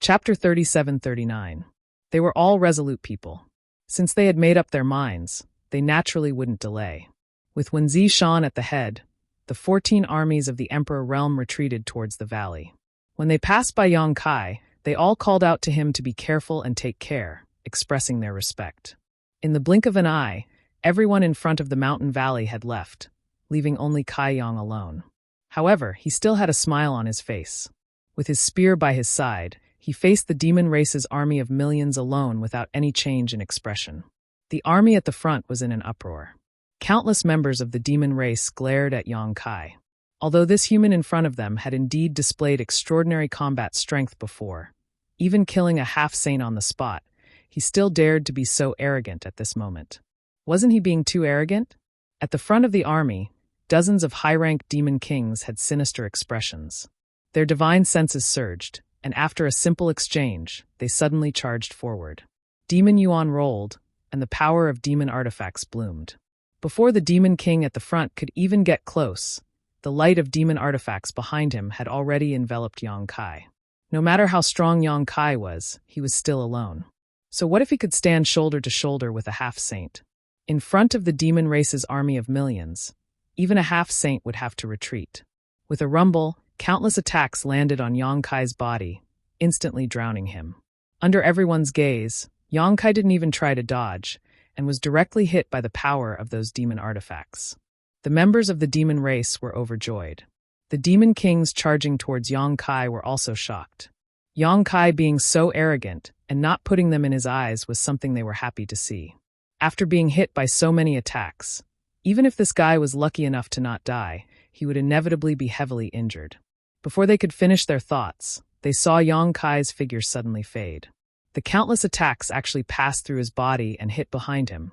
Chapter 37-39. They were all resolute people. Since they had made up their minds, they naturally wouldn't delay. With Wen Zishan at the head, the 14 armies of the Emperor realm retreated towards the valley. When they passed by Yang Kai, they all called out to him to be careful and take care, expressing their respect. In the blink of an eye, everyone in front of the mountain valley had left, leaving only Kai Yang alone. However, he still had a smile on his face. With his spear by his side, he faced the demon race's army of millions alone without any change in expression. The army at the front was in an uproar. Countless members of the demon race glared at Yang Kai. Although this human in front of them had indeed displayed extraordinary combat strength before, even killing a half-saint on the spot, he still dared to be so arrogant at this moment. Wasn't he being too arrogant? At the front of the army, dozens of high-ranked demon kings had sinister expressions. Their divine senses surged, and after a simple exchange, they suddenly charged forward. Demon Yuan rolled, and the power of demon artifacts bloomed. Before the demon king at the front could even get close, the light of demon artifacts behind him had already enveloped Yang Kai. No matter how strong Yang Kai was, he was still alone. So what if he could stand shoulder to shoulder with a half-saint? In front of the demon race's army of millions, even a half-saint would have to retreat. With a rumble, countless attacks landed on Yang Kai's body, instantly drowning him. Under everyone's gaze, Yang Kai didn't even try to dodge, and was directly hit by the power of those demon artifacts. The members of the demon race were overjoyed. The demon kings charging towards Yang Kai were also shocked. Yang Kai being so arrogant and not putting them in his eyes was something they were happy to see. After being hit by so many attacks, even if this guy was lucky enough to not die, he would inevitably be heavily injured. Before they could finish their thoughts, they saw Yang Kai's figure suddenly fade. The countless attacks actually passed through his body and hit behind him,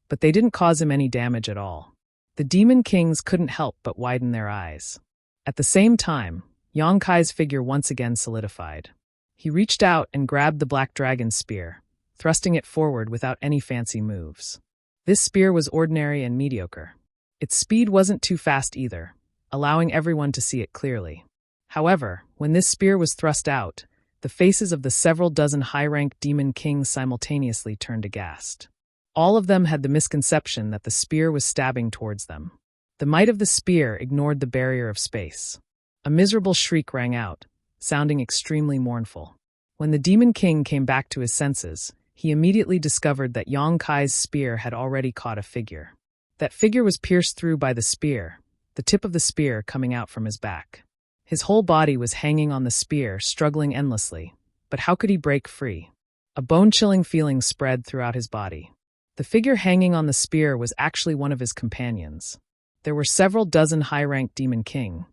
but they didn't cause him any damage at all. The demon kings couldn't help but widen their eyes. At the same time, Yang Kai's figure once again solidified. He reached out and grabbed the black dragon's spear, thrusting it forward without any fancy moves. This spear was ordinary and mediocre. Its speed wasn't too fast either, allowing everyone to see it clearly. However, when this spear was thrust out, the faces of the several dozen high-ranked demon kings simultaneously turned aghast. All of them had the misconception that the spear was stabbing towards them. The might of the spear ignored the barrier of space. A miserable shriek rang out, sounding extremely mournful. When the demon king came back to his senses, he immediately discovered that Yang Kai's spear had already caught a figure. That figure was pierced through by the spear, the tip of the spear coming out from his back. His whole body was hanging on the spear, struggling endlessly. But how could he break free? A bone-chilling feeling spread throughout his body. The figure hanging on the spear was actually one of his companions. There were several dozen high-ranked demon king,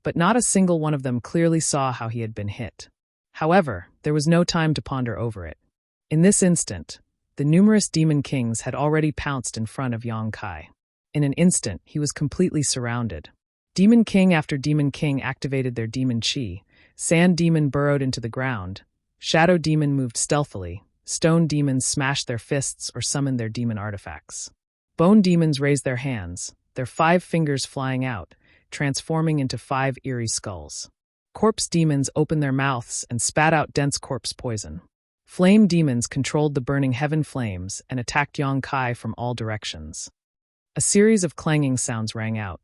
but not a single one of them clearly saw how he had been hit. However, there was no time to ponder over it. In this instant, the numerous demon kings had already pounced in front of Yang Kai. In an instant, he was completely surrounded. Demon king after demon king activated their demon chi. Sand demon burrowed into the ground. Shadow demon moved stealthily. Stone demons smashed their fists or summoned their demon artifacts. Bone demons raised their hands, their 5 fingers flying out, transforming into 5 eerie skulls. Corpse demons opened their mouths and spat out dense corpse poison. Flame demons controlled the burning heaven flames and attacked Yang Kai from all directions. A series of clanging sounds rang out.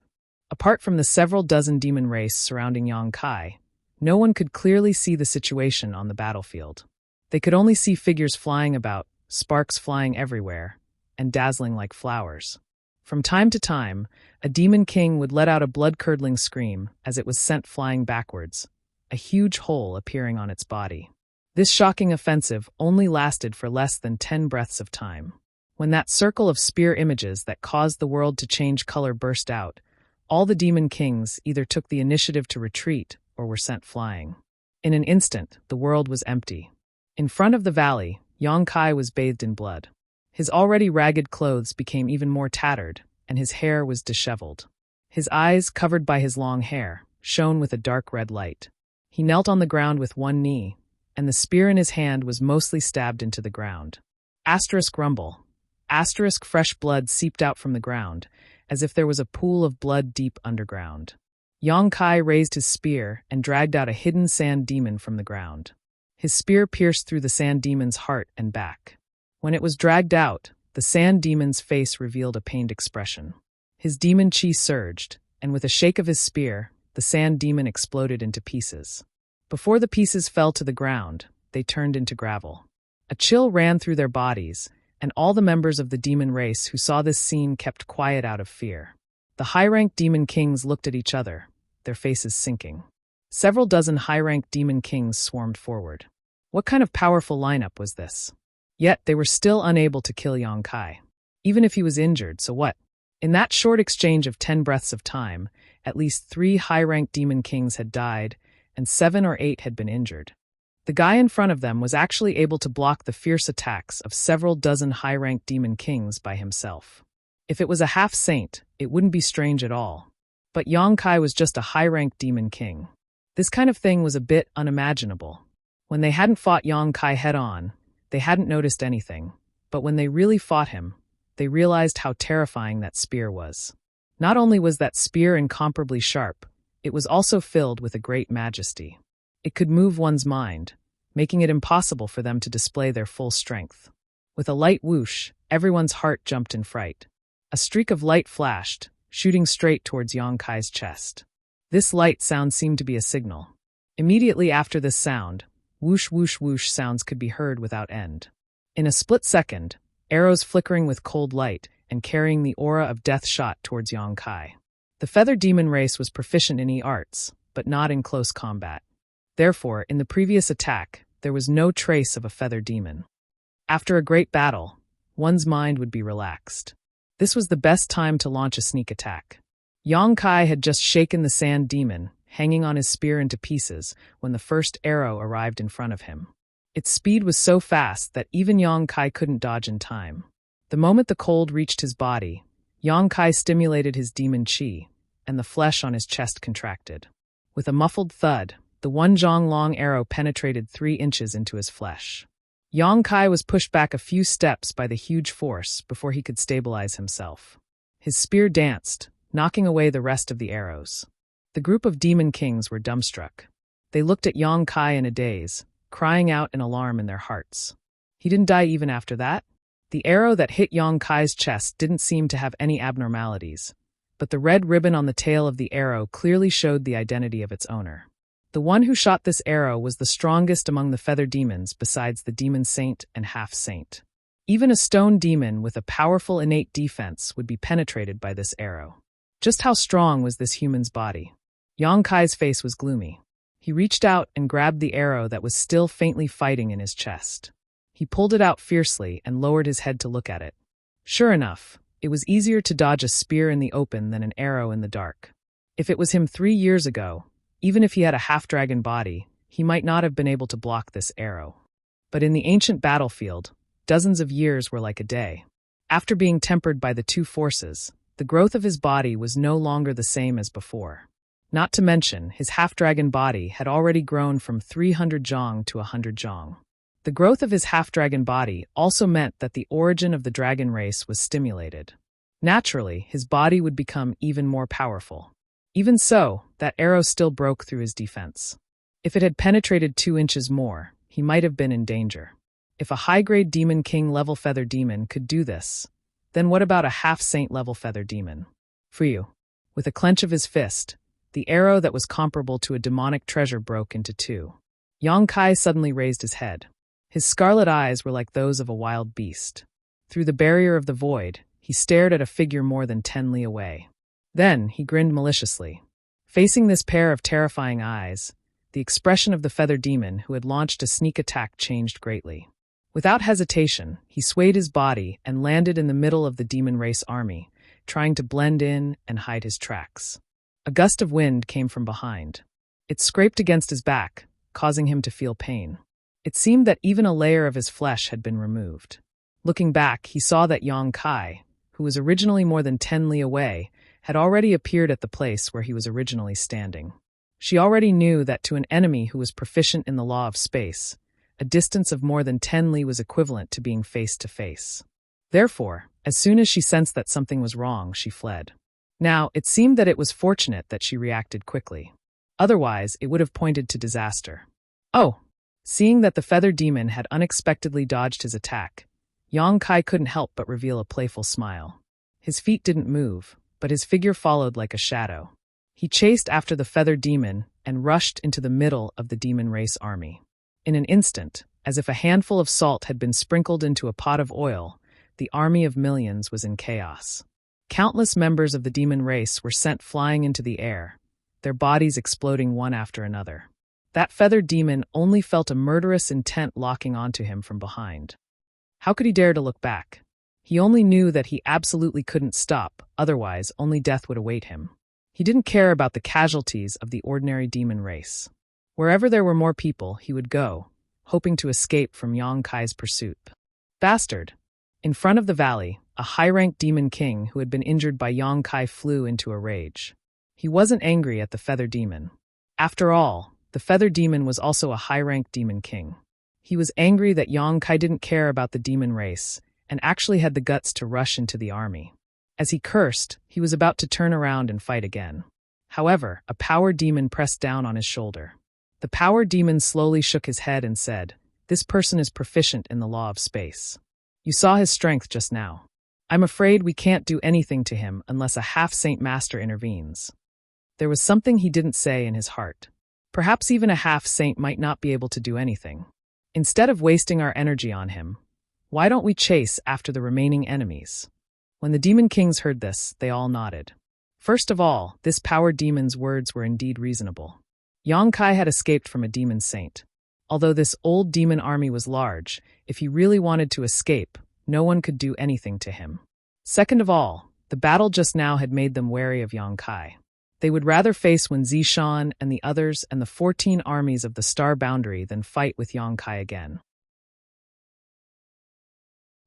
Apart from the several dozen demon race surrounding Yang Kai, no one could clearly see the situation on the battlefield. They could only see figures flying about, sparks flying everywhere, and dazzling like flowers. From time to time, a demon king would let out a blood-curdling scream as it was sent flying backwards, a huge hole appearing on its body. This shocking offensive only lasted for less than 10 breaths of time. When that circle of spear images that caused the world to change color burst out, all the demon kings either took the initiative to retreat or were sent flying. In an instant, the world was empty. In front of the valley, Yang Kai was bathed in blood. His already ragged clothes became even more tattered, and his hair was disheveled. His eyes, covered by his long hair, shone with a dark red light. He knelt on the ground with one knee, and the spear in his hand was mostly stabbed into the ground. Asterisk rumble. Asterisk fresh blood seeped out from the ground, as if there was a pool of blood deep underground. Yang Kai raised his spear and dragged out a hidden sand demon from the ground. His spear pierced through the sand demon's heart and back. When it was dragged out, the sand demon's face revealed a pained expression. His demon chi surged, and with a shake of his spear, the sand demon exploded into pieces. Before the pieces fell to the ground, they turned into gravel. A chill ran through their bodies, and all the members of the demon race who saw this scene kept quiet out of fear. The high-ranked demon kings looked at each other, their faces sinking. Several dozen high-ranked demon kings swarmed forward. What kind of powerful lineup was this? Yet they were still unable to kill Yang Kai. Even if he was injured, so what? In that short exchange of 10 breaths of time, at least 3 high-ranked demon kings had died, and 7 or 8 had been injured. The guy in front of them was actually able to block the fierce attacks of several dozen high-ranked demon kings by himself. If it was a half-saint, it wouldn't be strange at all. But Yang Kai was just a high-ranked demon king. This kind of thing was a bit unimaginable. When they hadn't fought Yang Kai head-on, they hadn't noticed anything. But when they really fought him, they realized how terrifying that spear was. Not only was that spear incomparably sharp, it was also filled with a great majesty. It could move one's mind, making it impossible for them to display their full strength. With a light whoosh, everyone's heart jumped in fright. A streak of light flashed, shooting straight towards Yang Kai's chest. This light sound seemed to be a signal. Immediately after this sound, whoosh whoosh whoosh sounds could be heard without end. In a split second, arrows flickering with cold light and carrying the aura of death shot towards Yang Kai. The feather demon race was proficient in arts, but not in close combat. Therefore, in the previous attack, there was no trace of a feather demon. After a great battle, one's mind would be relaxed. This was the best time to launch a sneak attack. Yang Kai had just shaken the sand demon, hanging on his spear into pieces, when the first arrow arrived in front of him. Its speed was so fast that even Yang Kai couldn't dodge in time. The moment the cold reached his body, Yang Kai stimulated his demon chi, and the flesh on his chest contracted. With a muffled thud, the 1 zhong long arrow penetrated 3 inches into his flesh. Yang Kai was pushed back a few steps by the huge force before he could stabilize himself. His spear danced, knocking away the rest of the arrows. The group of demon kings were dumbstruck. They looked at Yang Kai in a daze, crying out in alarm in their hearts. He didn't die even after that? The arrow that hit Yang Kai's chest didn't seem to have any abnormalities, but the red ribbon on the tail of the arrow clearly showed the identity of its owner. The one who shot this arrow was the strongest among the feather demons besides the demon saint and half-saint. Even a stone demon with a powerful innate defense would be penetrated by this arrow. Just how strong was this human's body? Yang Kai's face was gloomy. He reached out and grabbed the arrow that was still faintly fighting in his chest. He pulled it out fiercely and lowered his head to look at it. Sure enough, it was easier to dodge a spear in the open than an arrow in the dark. If it was him 3 years ago, even if he had a half-dragon body, he might not have been able to block this arrow. But in the ancient battlefield, dozens of years were like a day. After being tempered by the 2 forces, the growth of his body was no longer the same as before. Not to mention, his half-dragon body had already grown from 300 zhong to 100 zhong. The growth of his half-dragon body also meant that the origin of the dragon race was stimulated. Naturally, his body would become even more powerful. Even so, that arrow still broke through his defense. If it had penetrated 2 inches more, he might have been in danger. If a high-grade demon king level feather demon could do this, then what about a half-saint level feather demon? Fuyu. With a clench of his fist, the arrow that was comparable to a demonic treasure broke into 2. Yang Kai suddenly raised his head. His scarlet eyes were like those of a wild beast. Through the barrier of the void, he stared at a figure more than 10 li away. Then he grinned maliciously. Facing this pair of terrifying eyes, the expression of the feather demon who had launched a sneak attack changed greatly. Without hesitation, he swayed his body and landed in the middle of the demon race army, trying to blend in and hide his tracks. A gust of wind came from behind. It scraped against his back, causing him to feel pain. It seemed that even a layer of his flesh had been removed. Looking back, he saw that Yang Kai, who was originally more than 10 li away, had already appeared at the place where he was originally standing. She already knew that to an enemy who was proficient in the law of space, a distance of more than 10 li was equivalent to being face to face. Therefore, as soon as she sensed that something was wrong, she fled. Now, it seemed that it was fortunate that she reacted quickly. Otherwise, it would have pointed to disaster. Oh, Seeing that the feather demon had unexpectedly dodged his attack, Yang Kai couldn't help but reveal a playful smile. His feet didn't move, but his figure followed like a shadow. He chased after the feather demon and rushed into the middle of the demon race army. In an instant, as if a handful of salt had been sprinkled into a pot of oil, the army of millions was in chaos. Countless members of the demon race were sent flying into the air, their bodies exploding one after another. That feathered demon only felt a murderous intent locking onto him from behind. How could he dare to look back? He only knew that he absolutely couldn't stop, otherwise only death would await him. He didn't care about the casualties of the ordinary demon race. Wherever there were more people, he would go, hoping to escape from Yang Kai's pursuit. Bastard! In front of the valley, a high-ranked demon king who had been injured by Yang Kai flew into a rage. He wasn't angry at the feather demon. After all, the feather demon was also a high-ranked demon king. He was angry that Yang Kai didn't care about the demon race and actually had the guts to rush into the army. As he cursed, he was about to turn around and fight again. However, a power demon pressed down on his shoulder. The power demon slowly shook his head and said, "This person is proficient in the law of space. You saw his strength just now. I'm afraid we can't do anything to him unless a half-saint master intervenes." There was something he didn't say in his heart. Perhaps even a half-saint might not be able to do anything. Instead of wasting our energy on him, why don't we chase after the remaining enemies? When the demon kings heard this, they all nodded. First of all, this power demon's words were indeed reasonable. Yang Kai had escaped from a demon saint. Although this old demon army was large, if he really wanted to escape, no one could do anything to him. Second of all, the battle just now had made them wary of Yang Kai. They would rather face Wen Zishan and the others and the 14 armies of the Star Boundary than fight with Yang Kai again.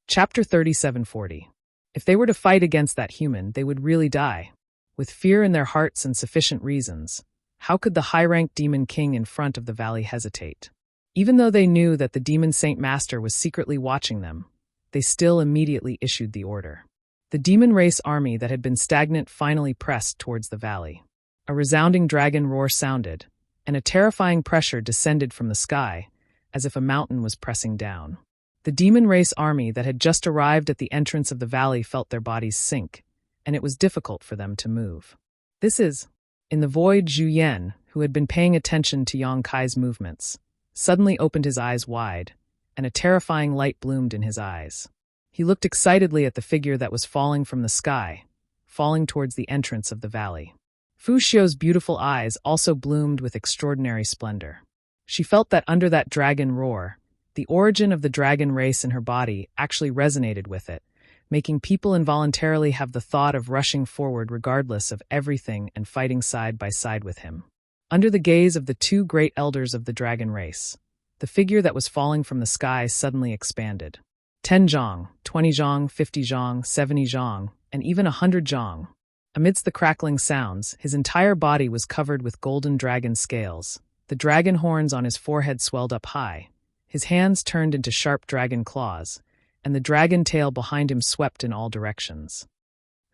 Chapter 3740. If they were to fight against that human, they would really die. With fear in their hearts and sufficient reasons, how could the high-ranked demon king in front of the valley hesitate? Even though they knew that the demon saint master was secretly watching them, they still immediately issued the order. The demon race army that had been stagnant finally pressed towards the valley. A resounding dragon roar sounded, and a terrifying pressure descended from the sky, as if a mountain was pressing down. The demon race army that had just arrived at the entrance of the valley felt their bodies sink, and it was difficult for them to move. In the void, Zhu Yan, who had been paying attention to Yang Kai's movements, suddenly opened his eyes wide, and a terrifying light bloomed in his eyes. He looked excitedly at the figure that was falling from the sky, falling towards the entrance of the valley. Fu Xiu's beautiful eyes also bloomed with extraordinary splendor. She felt that under that dragon roar, the origin of the dragon race in her body actually resonated with it, making people involuntarily have the thought of rushing forward regardless of everything and fighting side by side with him. Under the gaze of the two great elders of the dragon race, the figure that was falling from the sky suddenly expanded. 10 zhang, 20 zhang, 50 zhang, 70 zhang, and even 100 zhang. Amidst the crackling sounds, his entire body was covered with golden dragon scales. The dragon horns on his forehead swelled up high. His hands turned into sharp dragon claws, and the dragon tail behind him swept in all directions.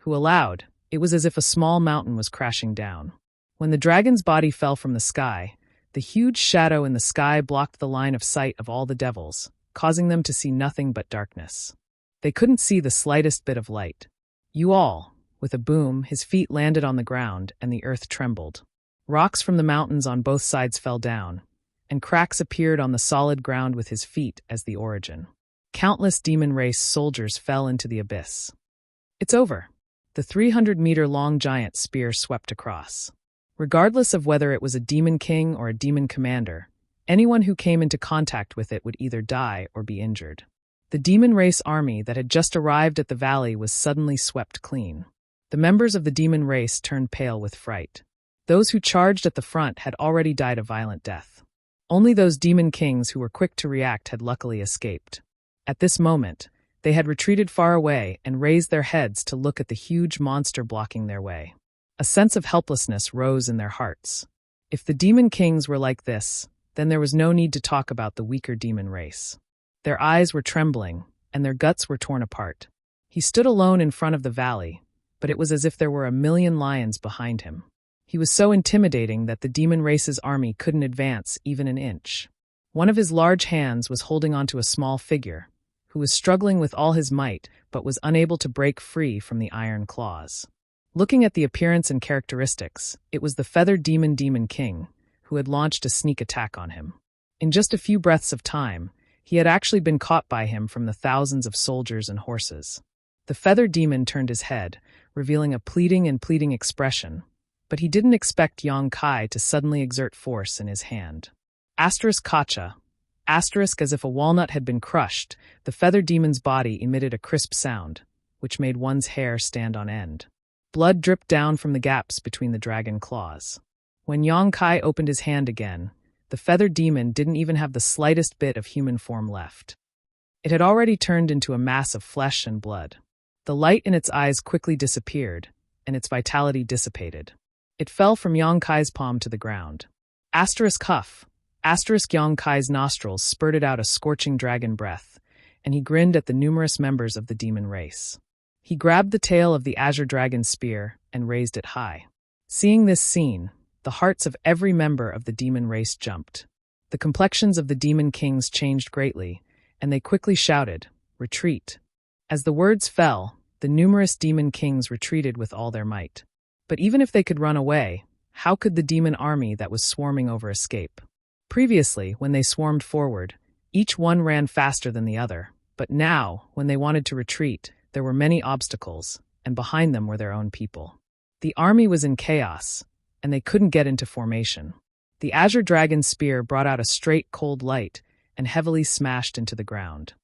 Hu allowed, it was as if a small mountain was crashing down. When the dragon's body fell from the sky, the huge shadow in the sky blocked the line of sight of all the devils, causing them to see nothing but darkness. They couldn't see the slightest bit of light. With a boom, his feet landed on the ground and the earth trembled. Rocks from the mountains on both sides fell down, and cracks appeared on the solid ground with his feet as the origin. Countless demon race soldiers fell into the abyss. It's over. The 300-meter-long giant spear swept across. Regardless of whether it was a demon king or a demon commander, anyone who came into contact with it would either die or be injured. The demon race army that had just arrived at the valley was suddenly swept clean. The members of the demon race turned pale with fright. Those who charged at the front had already died a violent death. Only those demon kings who were quick to react had luckily escaped. At this moment, they had retreated far away and raised their heads to look at the huge monster blocking their way. A sense of helplessness rose in their hearts. If the demon kings were like this, then there was no need to talk about the weaker demon race. Their eyes were trembling, and their guts were torn apart. He stood alone in front of the valley, but it was as if there were a million lions behind him. He was so intimidating that the demon race's army couldn't advance even an inch. One of his large hands was holding onto a small figure, who was struggling with all his might but was unable to break free from the iron claws. Looking at the appearance and characteristics, it was the feathered demon king, who had launched a sneak attack on him. In just a few breaths of time, he had actually been caught by him from the thousands of soldiers and horses. The feathered demon turned his head, revealing a pleading expression, but he didn't expect Yang Kai to suddenly exert force in his hand. Kacha. As if a walnut had been crushed, the feathered demon's body emitted a crisp sound, which made one's hair stand on end. Blood dripped down from the gaps between the dragon claws. When Yang Kai opened his hand again, the feathered demon didn't even have the slightest bit of human form left. It had already turned into a mass of flesh and blood. The light in its eyes quickly disappeared, and its vitality dissipated. It fell from Yang Kai's palm to the ground. Huff. Yang Kai's nostrils spurted out a scorching dragon breath, and he grinned at the numerous members of the demon race. He grabbed the tail of the azure dragon's spear and raised it high. Seeing this scene, the hearts of every member of the demon race jumped. The complexions of the demon kings changed greatly, and they quickly shouted, "Retreat!" As the words fell, the numerous demon kings retreated with all their might. But even if they could run away, how could the demon army that was swarming over escape? Previously, when they swarmed forward, each one ran faster than the other, but now, when they wanted to retreat, there were many obstacles, and behind them were their own people. The army was in chaos, and they couldn't get into formation. The azure dragon's spear brought out a straight, cold light and heavily smashed into the ground.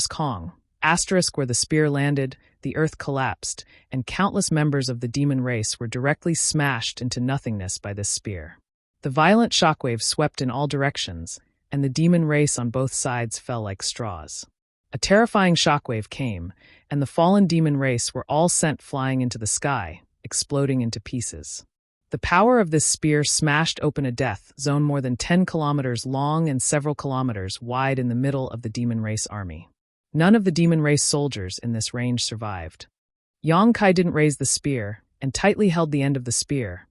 Kong. Where the spear landed, the earth collapsed, and countless members of the demon race were directly smashed into nothingness by this spear. The violent shockwave swept in all directions, and the demon race on both sides fell like straws. A terrifying shockwave came, and the fallen demon race were all sent flying into the sky, exploding into pieces. The power of this spear smashed open a death zone more than 10 kilometers long and several kilometers wide in the middle of the demon race army. None of the demon race soldiers in this range survived. Yang Kai didn't raise the spear and tightly held the end of the spear,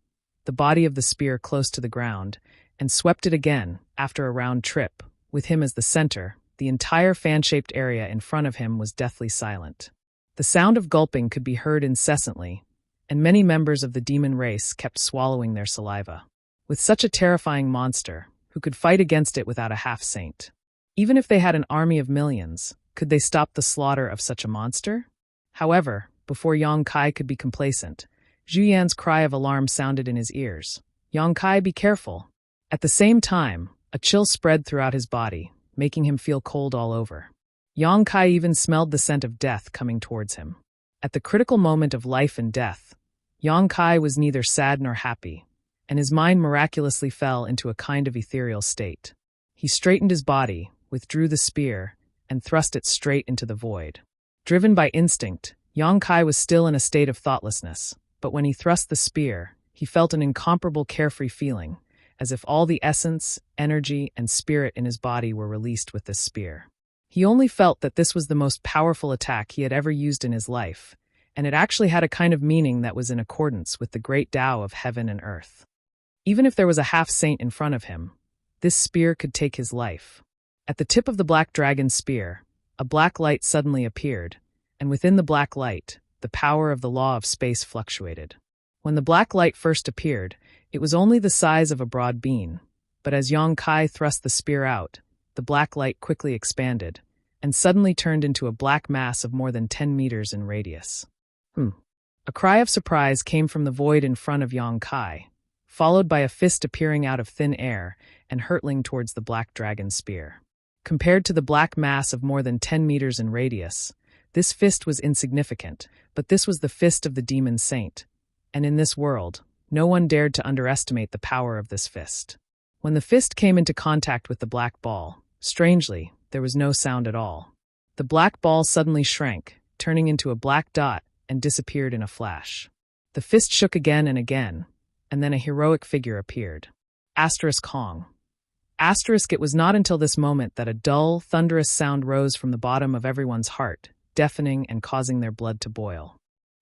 the body of the spear close to the ground, and swept it again after a round trip. With him as the center, the entire fan-shaped area in front of him was deathly silent. The sound of gulping could be heard incessantly, and many members of the demon race kept swallowing their saliva. With such a terrifying monster, who could fight against it without a half-saint? Even if they had an army of millions, could they stop the slaughter of such a monster? However, before Yang Kai could be complacent, Zhu Yan's cry of alarm sounded in his ears. "Yang Kai, be careful!" At the same time, a chill spread throughout his body, making him feel cold all over. Yang Kai even smelled the scent of death coming towards him. At the critical moment of life and death, Yang Kai was neither sad nor happy, and his mind miraculously fell into a kind of ethereal state. He straightened his body, withdrew the spear, and thrust it straight into the void. Driven by instinct, Yang Kai was still in a state of thoughtlessness, but when he thrust the spear, he felt an incomparable carefree feeling, as if all the essence, energy, and spirit in his body were released with this spear. He only felt that this was the most powerful attack he had ever used in his life, and it actually had a kind of meaning that was in accordance with the great Tao of heaven and earth. Even if there was a half-saint in front of him, this spear could take his life. At the tip of the black dragon's spear, a black light suddenly appeared, and within the black light, the power of the law of space fluctuated. When the black light first appeared, it was only the size of a broad bean, but as Yang Kai thrust the spear out, the black light quickly expanded, and suddenly turned into a black mass of more than 10 meters in radius. A cry of surprise came from the void in front of Yang Kai, followed by a fist appearing out of thin air and hurtling towards the black dragon spear. Compared to the black mass of more than 10 meters in radius, this fist was insignificant, but this was the fist of the demon saint, and in this world, no one dared to underestimate the power of this fist. When the fist came into contact with the black ball, strangely, there was no sound at all. The black ball suddenly shrank, turning into a black dot, and disappeared in a flash. The fist shook again, and then a heroic figure appeared. Kong. It was not until this moment that a dull, thunderous sound rose from the bottom of everyone's heart, deafening and causing their blood to boil.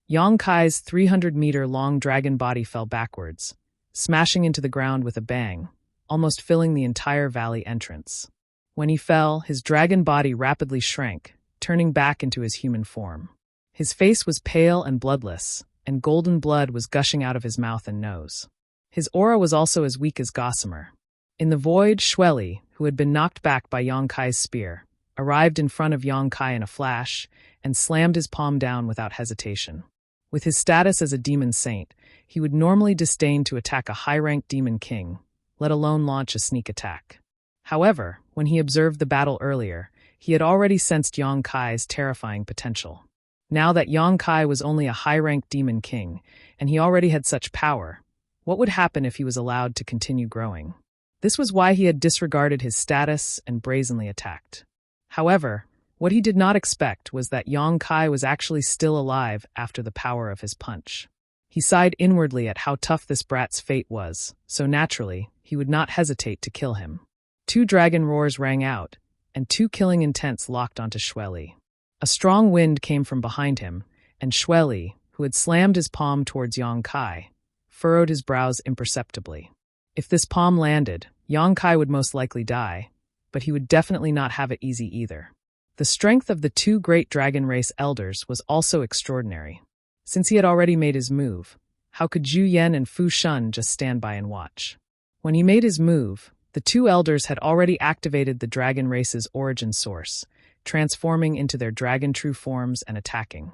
Yang Kai's 300-meter-long dragon body fell backwards, smashing into the ground with a bang, almost filling the entire valley entrance. When he fell, his dragon body rapidly shrank, turning back into his human form. His face was pale and bloodless, and golden blood was gushing out of his mouth and nose. His aura was also as weak as gossamer. In the void, Xueli, who had been knocked back by Yang Kai's spear, arrived in front of Yang Kai in a flash and slammed his palm down without hesitation. With his status as a demon saint, he would normally disdain to attack a high-ranked demon king, let alone launch a sneak attack. However, when he observed the battle earlier, he had already sensed Yang Kai's terrifying potential. Now that Yang Kai was only a high-ranked demon king, and he already had such power, what would happen if he was allowed to continue growing? This was why he had disregarded his status and brazenly attacked. However, what he did not expect was that Yang Kai was actually still alive after the power of his punch. He sighed inwardly at how tough this brat's fate was, so naturally, he would not hesitate to kill him. 2 dragon roars rang out, and 2 killing intents locked onto Xueli. A strong wind came from behind him, and Xueli, who had slammed his palm towards Yang Kai, furrowed his brows imperceptibly. If this palm landed, Yang Kai would most likely die, but he would definitely not have it easy either. The strength of the 2 great dragon race elders was also extraordinary. Since he had already made his move, how could Zhu Yan and Fu Shun just stand by and watch? When he made his move, the 2 elders had already activated the dragon race's origin source, transforming into their dragon true forms and attacking.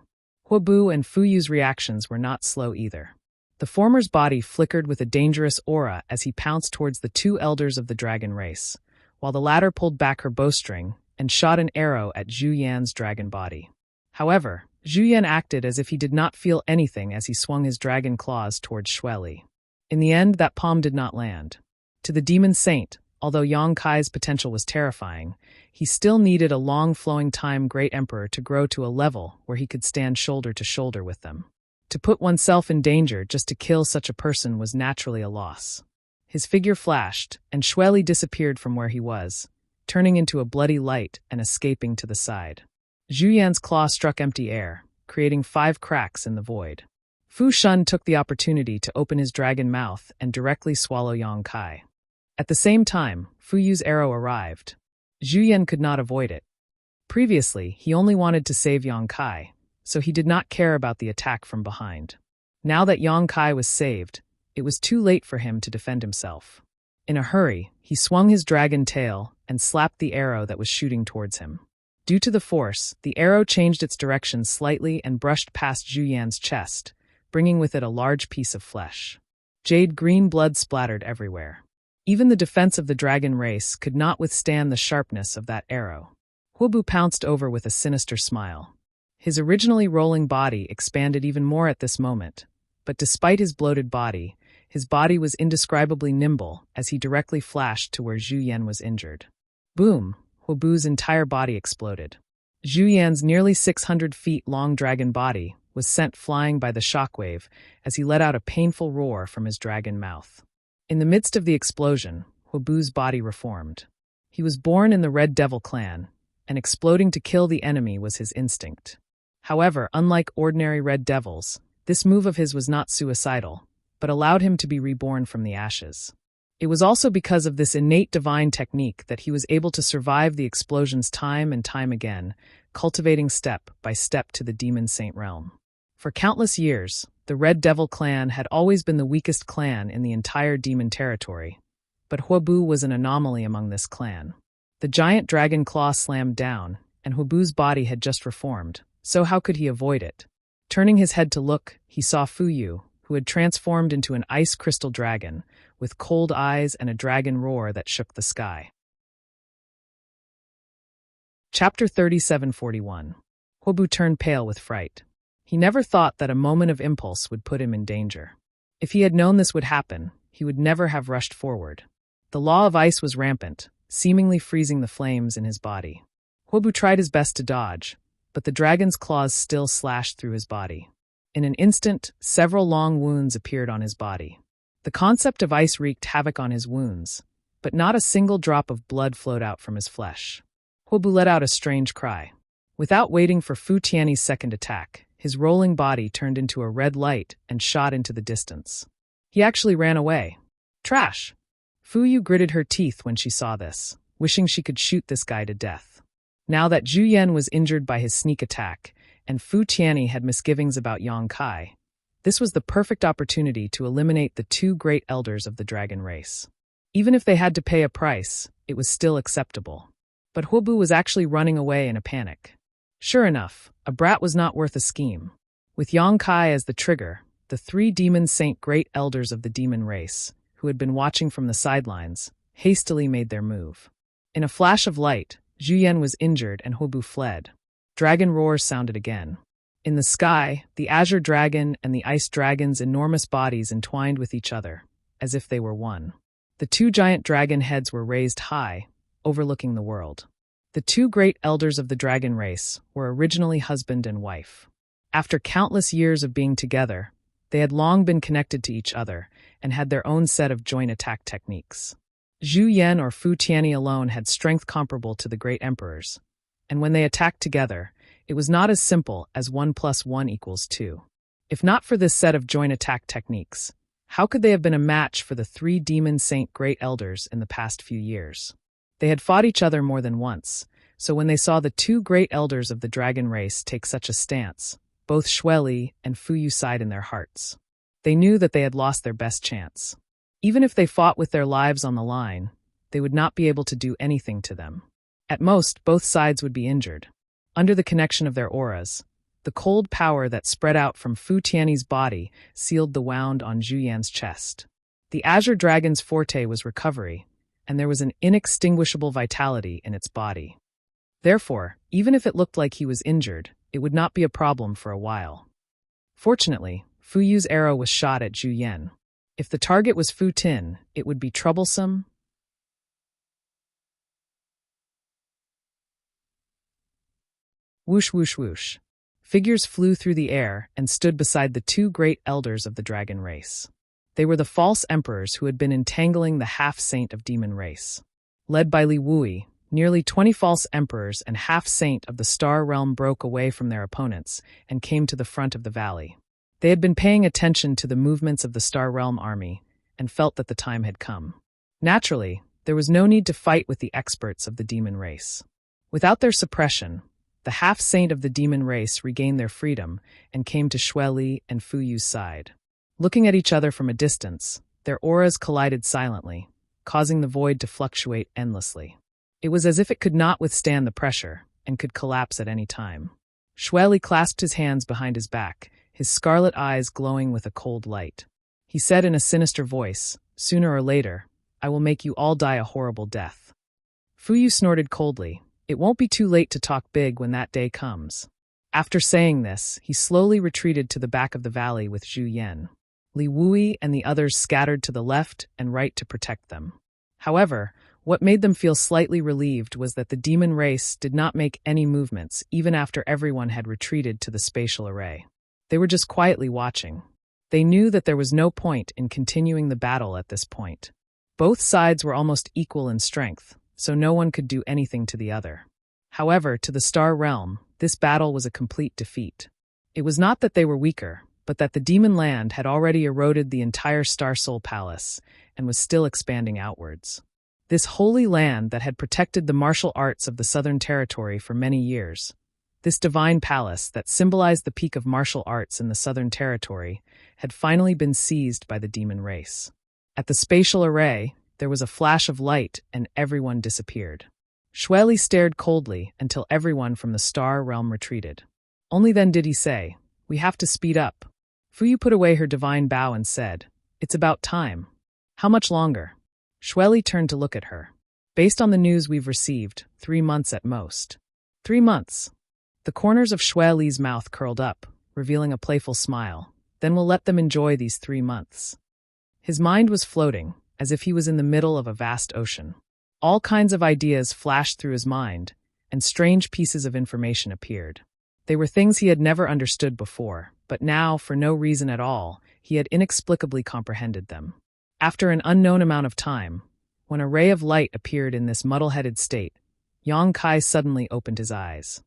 Huobu and Fu Yu's reactions were not slow either. The former's body flickered with a dangerous aura as he pounced towards the 2 elders of the dragon race, while the latter pulled back her bowstring and shot an arrow at Zhu Yan's dragon body. However, Zhu Yan acted as if he did not feel anything as he swung his dragon claws towards Xueli. In the end, that palm did not land. To the demon saint, although Yang Kai's potential was terrifying, he still needed a long-flowing time Great Emperor to grow to a level where he could stand shoulder to shoulder with them. To put oneself in danger just to kill such a person was naturally a loss. His figure flashed, and Xueli disappeared from where he was, turning into a bloody light and escaping to the side. Zhu Yan's claw struck empty air, creating 5 cracks in the void. Fu Shun took the opportunity to open his dragon mouth and directly swallow Yang Kai. At the same time, Fu Yu's arrow arrived. Zhu Yan could not avoid it. Previously, he only wanted to save Yang Kai, so he did not care about the attack from behind. Now that Yang Kai was saved, it was too late for him to defend himself. In a hurry, he swung his dragon tail and slapped the arrow that was shooting towards him. Due to the force, the arrow changed its direction slightly and brushed past Zhu Yan's chest, bringing with it a large piece of flesh. Jade green blood splattered everywhere. Even the defense of the dragon race could not withstand the sharpness of that arrow. Huobu pounced over with a sinister smile. His originally rolling body expanded even more at this moment, but despite his bloated body, his body was indescribably nimble as he directly flashed to where Zhu Yan was injured. Boom! Huobu's entire body exploded. Zhu Yan's nearly 600 feet long dragon body was sent flying by the shockwave as he let out a painful roar from his dragon mouth. In the midst of the explosion, Huobu's body reformed. He was born in the Red Devil clan, and exploding to kill the enemy was his instinct. However, unlike ordinary Red Devils, this move of his was not suicidal, but allowed him to be reborn from the ashes. It was also because of this innate divine technique that he was able to survive the explosions time and time again, cultivating step by step to the demon saint realm. For countless years, the Red Devil clan had always been the weakest clan in the entire demon territory, but Huobu was an anomaly among this clan. The giant dragon claw slammed down, and Huobu's body had just reformed, so how could he avoid it? Turning his head to look, he saw Fu Yu, who had transformed into an ice crystal dragon, with cold eyes and a dragon roar that shook the sky. Chapter 3741. Huobu turned pale with fright. He never thought that a moment of impulse would put him in danger. If he had known this would happen, he would never have rushed forward. The law of ice was rampant, seemingly freezing the flames in his body. Huobu tried his best to dodge, but the dragon's claws still slashed through his body. In an instant, several long wounds appeared on his body. The concept of ice wreaked havoc on his wounds, but not a single drop of blood flowed out from his flesh. Huobu let out a strange cry. Without waiting for Fu Tianyi's second attack, his rolling body turned into a red light and shot into the distance. He actually ran away. Trash! Fu Yu gritted her teeth when she saw this, wishing she could shoot this guy to death. Now that Zhu Yan was injured by his sneak attack, and Fu Tianyi had misgivings about Yang Kai, this was the perfect opportunity to eliminate the two great elders of the dragon race. Even if they had to pay a price, it was still acceptable. But Huobu was actually running away in a panic. Sure enough, a brat was not worth a scheme. With Yang Kai as the trigger, the three demon saint great elders of the demon race, who had been watching from the sidelines, hastily made their move. In a flash of light, Zhu Yan was injured and Huobu fled. Dragon roars sounded again. In the sky, the azure dragon and the ice dragon's enormous bodies entwined with each other, as if they were one. The two giant dragon heads were raised high, overlooking the world. The two great elders of the dragon race were originally husband and wife. After countless years of being together, they had long been connected to each other and had their own set of joint attack techniques. Zhu Yan or Fu Tianyi alone had strength comparable to the great emperors, and when they attacked together, it was not as simple as 1 + 1 = 2. If not for this set of joint attack techniques, how could they have been a match for the three demon saint great elders in the past few years? They had fought each other more than once, so when they saw the two great elders of the dragon race take such a stance, both Xueli and Fu Yu sighed in their hearts. They knew that they had lost their best chance. Even if they fought with their lives on the line, they would not be able to do anything to them. At most, both sides would be injured. Under the connection of their auras, the cold power that spread out from Fu Tianyi's body sealed the wound on Zhu Yan's chest. The azure dragon's forte was recovery, and there was an inextinguishable vitality in its body. Therefore, even if it looked like he was injured, it would not be a problem for a while. Fortunately, Fu Yu's arrow was shot at Zhu Yan. If the target was Fu Tin, it would be troublesome. Whoosh, whoosh, whoosh. Figures flew through the air and stood beside the two great elders of the dragon race. They were the false emperors who had been entangling the half-saint of demon race. Led by Li Wui, nearly 20 false emperors and half-saint of the star realm broke away from their opponents and came to the front of the valley. They had been paying attention to the movements of the star realm army and felt that the time had come. Naturally, there was no need to fight with the experts of the demon race. Without their suppression, the half-saint of the demon race regained their freedom and came to Xueli and Fu Yu's side. Looking at each other from a distance, their auras collided silently, causing the void to fluctuate endlessly. It was as if it could not withstand the pressure and could collapse at any time. Xueli clasped his hands behind his back, his scarlet eyes glowing with a cold light. He said in a sinister voice, "Sooner or later, I will make you all die a horrible death." Fu Yu snorted coldly. It won't be too late to talk big when that day comes. After saying this, he slowly retreated to the back of the valley with Zhu Yan. Li Wui and the others scattered to the left and right to protect them. However, what made them feel slightly relieved was that the demon race did not make any movements even after everyone had retreated to the spatial array. They were just quietly watching. They knew that there was no point in continuing the battle at this point. Both sides were almost equal in strength, so no one could do anything to the other. However, to the star realm, this battle was a complete defeat. It was not that they were weaker, but that the demon land had already eroded the entire Star Soul Palace and was still expanding outwards. This holy land that had protected the martial arts of the Southern Territory for many years, this divine palace that symbolized the peak of martial arts in the Southern Territory, had finally been seized by the demon race. At the spatial array, there was a flash of light and everyone disappeared. Xueli stared coldly until everyone from the star realm retreated. Only then did he say, "We have to speed up." Fu Yu put away her divine bow and said, "It's about time." "How much longer?" Xueli turned to look at her. "Based on the news we've received, 3 months at most." 3 months. The corners of Xueli's mouth curled up, revealing a playful smile. "Then we'll let them enjoy these 3 months." His mind was floating, as if he was in the middle of a vast ocean. All kinds of ideas flashed through his mind, and strange pieces of information appeared. They were things he had never understood before, but now, for no reason at all, he had inexplicably comprehended them. After an unknown amount of time, when a ray of light appeared in this muddle-headed state, Yang Kai suddenly opened his eyes.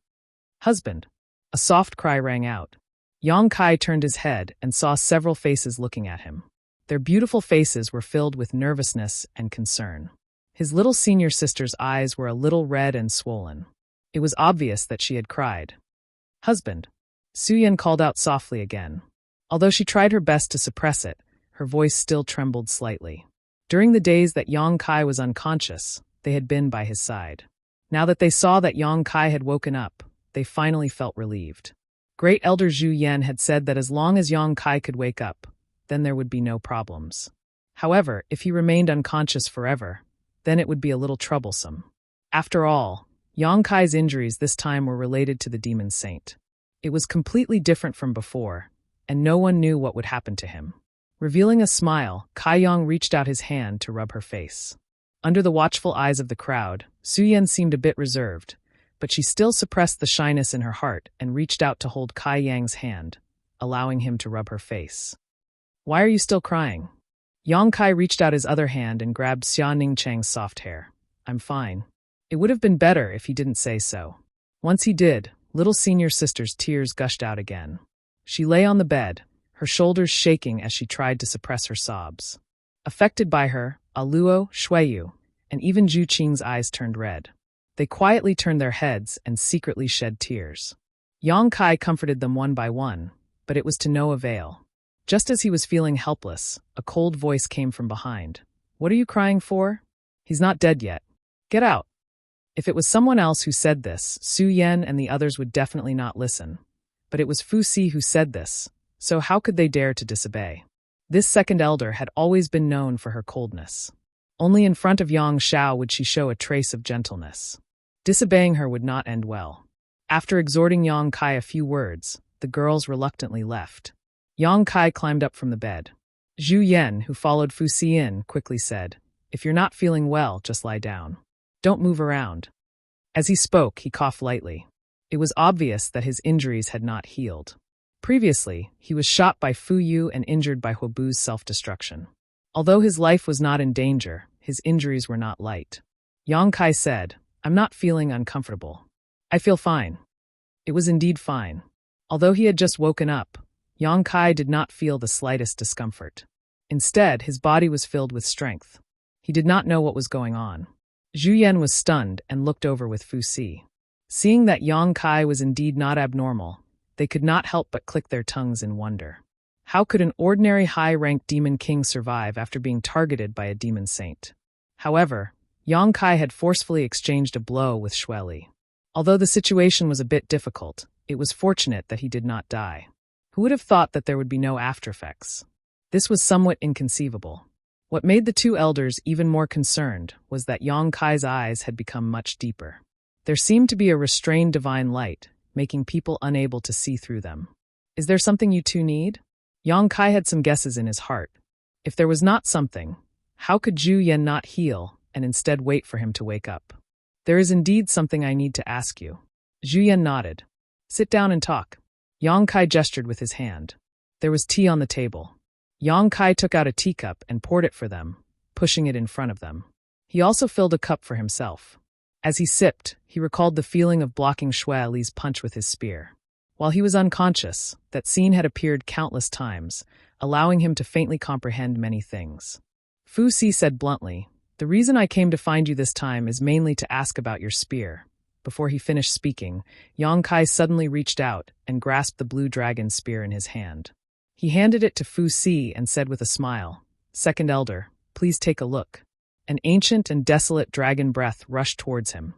"Husband!" A soft cry rang out. Yang Kai turned his head and saw several faces looking at him. Their beautiful faces were filled with nervousness and concern. His little senior sister's eyes were a little red and swollen. It was obvious that she had cried. "Husband," Suyin called out softly again. Although she tried her best to suppress it, her voice still trembled slightly. During the days that Yang Kai was unconscious, they had been by his side. Now that they saw that Yang Kai had woken up, they finally felt relieved. Great Elder Zhu Yan had said that as long as Yang Kai could wake up, then there would be no problems. However, if he remained unconscious forever, then it would be a little troublesome. After all, Yang Kai's injuries this time were related to the demon saint. It was completely different from before, and no one knew what would happen to him. Revealing a smile, Kai Yang reached out his hand to rub her face. Under the watchful eyes of the crowd, Suyin seemed a bit reserved, but she still suppressed the shyness in her heart and reached out to hold Kai Yang's hand, allowing him to rub her face. "Why are you still crying?" Yang Kai reached out his other hand and grabbed Xia Ningcheng's soft hair. "I'm fine." It would have been better if he didn't say so. Once he did, little senior sister's tears gushed out again. She lay on the bed, her shoulders shaking as she tried to suppress her sobs. Affected by her, Aluo, Shuiyu, and even Zhu Qing's eyes turned red. They quietly turned their heads and secretly shed tears. Yang Kai comforted them one by one, but it was to no avail. Just as he was feeling helpless, a cold voice came from behind. "What are you crying for? He's not dead yet. Get out." If it was someone else who said this, Su Yan and the others would definitely not listen. But it was Fu Si who said this, so how could they dare to disobey? This second elder had always been known for her coldness. Only in front of Yang Shao would she show a trace of gentleness. Disobeying her would not end well. After exhorting Yang Kai a few words, the girls reluctantly left. Yang Kai climbed up from the bed. Zhu Yan, who followed Fu Si in, quickly said, "If you're not feeling well, just lie down. Don't move around." As he spoke, he coughed lightly. It was obvious that his injuries had not healed. Previously, he was shot by Fu Yu and injured by Huobu's self-destruction. Although his life was not in danger, his injuries were not light. Yang Kai said, "I'm not feeling uncomfortable. I feel fine." It was indeed fine. Although he had just woken up, Yang Kai did not feel the slightest discomfort. Instead, his body was filled with strength. He did not know what was going on. Zhu Yan was stunned and looked over with Fu Si. Seeing that Yang Kai was indeed not abnormal, they could not help but click their tongues in wonder. How could an ordinary high-ranked demon king survive after being targeted by a demon saint? However, Yang Kai had forcefully exchanged a blow with Shueli. Although the situation was a bit difficult, it was fortunate that he did not die. Who would have thought that there would be no aftereffects? This was somewhat inconceivable. What made the two elders even more concerned was that Yang Kai's eyes had become much deeper. There seemed to be a restrained divine light, making people unable to see through them. "Is there something you two need?" Yang Kai had some guesses in his heart. If there was not something, how could Zhu Yan not heal and instead wait for him to wake up? "There is indeed something I need to ask you." Zhu Yan nodded. "Sit down and talk." Yang Kai gestured with his hand. There was tea on the table. Yang Kai took out a teacup and poured it for them, pushing it in front of them. He also filled a cup for himself. As he sipped, he recalled the feeling of blocking Shui Li's punch with his spear. While he was unconscious, that scene had appeared countless times, allowing him to faintly comprehend many things. Fu Si said bluntly, "The reason I came to find you this time is mainly to ask about your spear." Before he finished speaking, Yang Kai suddenly reached out and grasped the blue dragon spear in his hand. He handed it to Fu Si and said with a smile, "Second Elder, please take a look." An ancient and desolate dragon breath rushed towards him,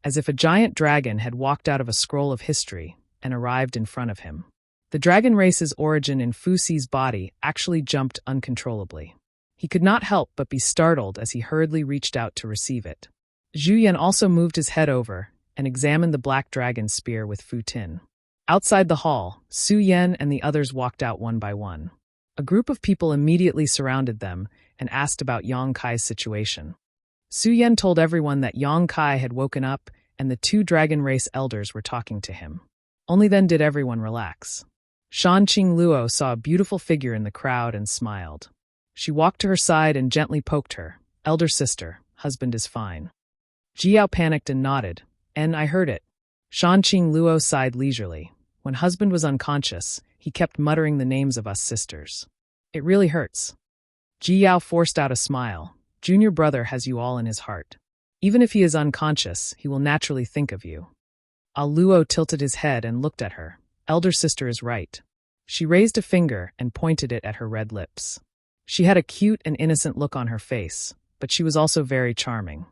as if a giant dragon had walked out of a scroll of history and arrived in front of him. The dragon race's origin in Fu Si's body actually jumped uncontrollably. He could not help but be startled as he hurriedly reached out to receive it. Zhu Yan also moved his head over and examined the black dragon spear with Fu Tin. Outside the hall, Su Yan and the others walked out one by one. A group of people immediately surrounded them and asked about Yang Kai's situation. Su Yan told everyone that Yang Kai had woken up and the two dragon race elders were talking to him. Only then did everyone relax. Shan Qing Luo saw a beautiful figure in the crowd and smiled. She walked to her side and gently poked her. "Elder sister, husband is fine." Jiao panicked and nodded. "And I heard it." Shan Qing Luo sighed leisurely. "When husband was unconscious, he kept muttering the names of us sisters. It really hurts." Ji Yao forced out a smile. Junior brother has you all in his heart. Even if he is unconscious, he will naturally think of you. Luo tilted his head and looked at her. Elder sister is right. She raised a finger and pointed it at her red lips. She had a cute and innocent look on her face, but she was also very charming.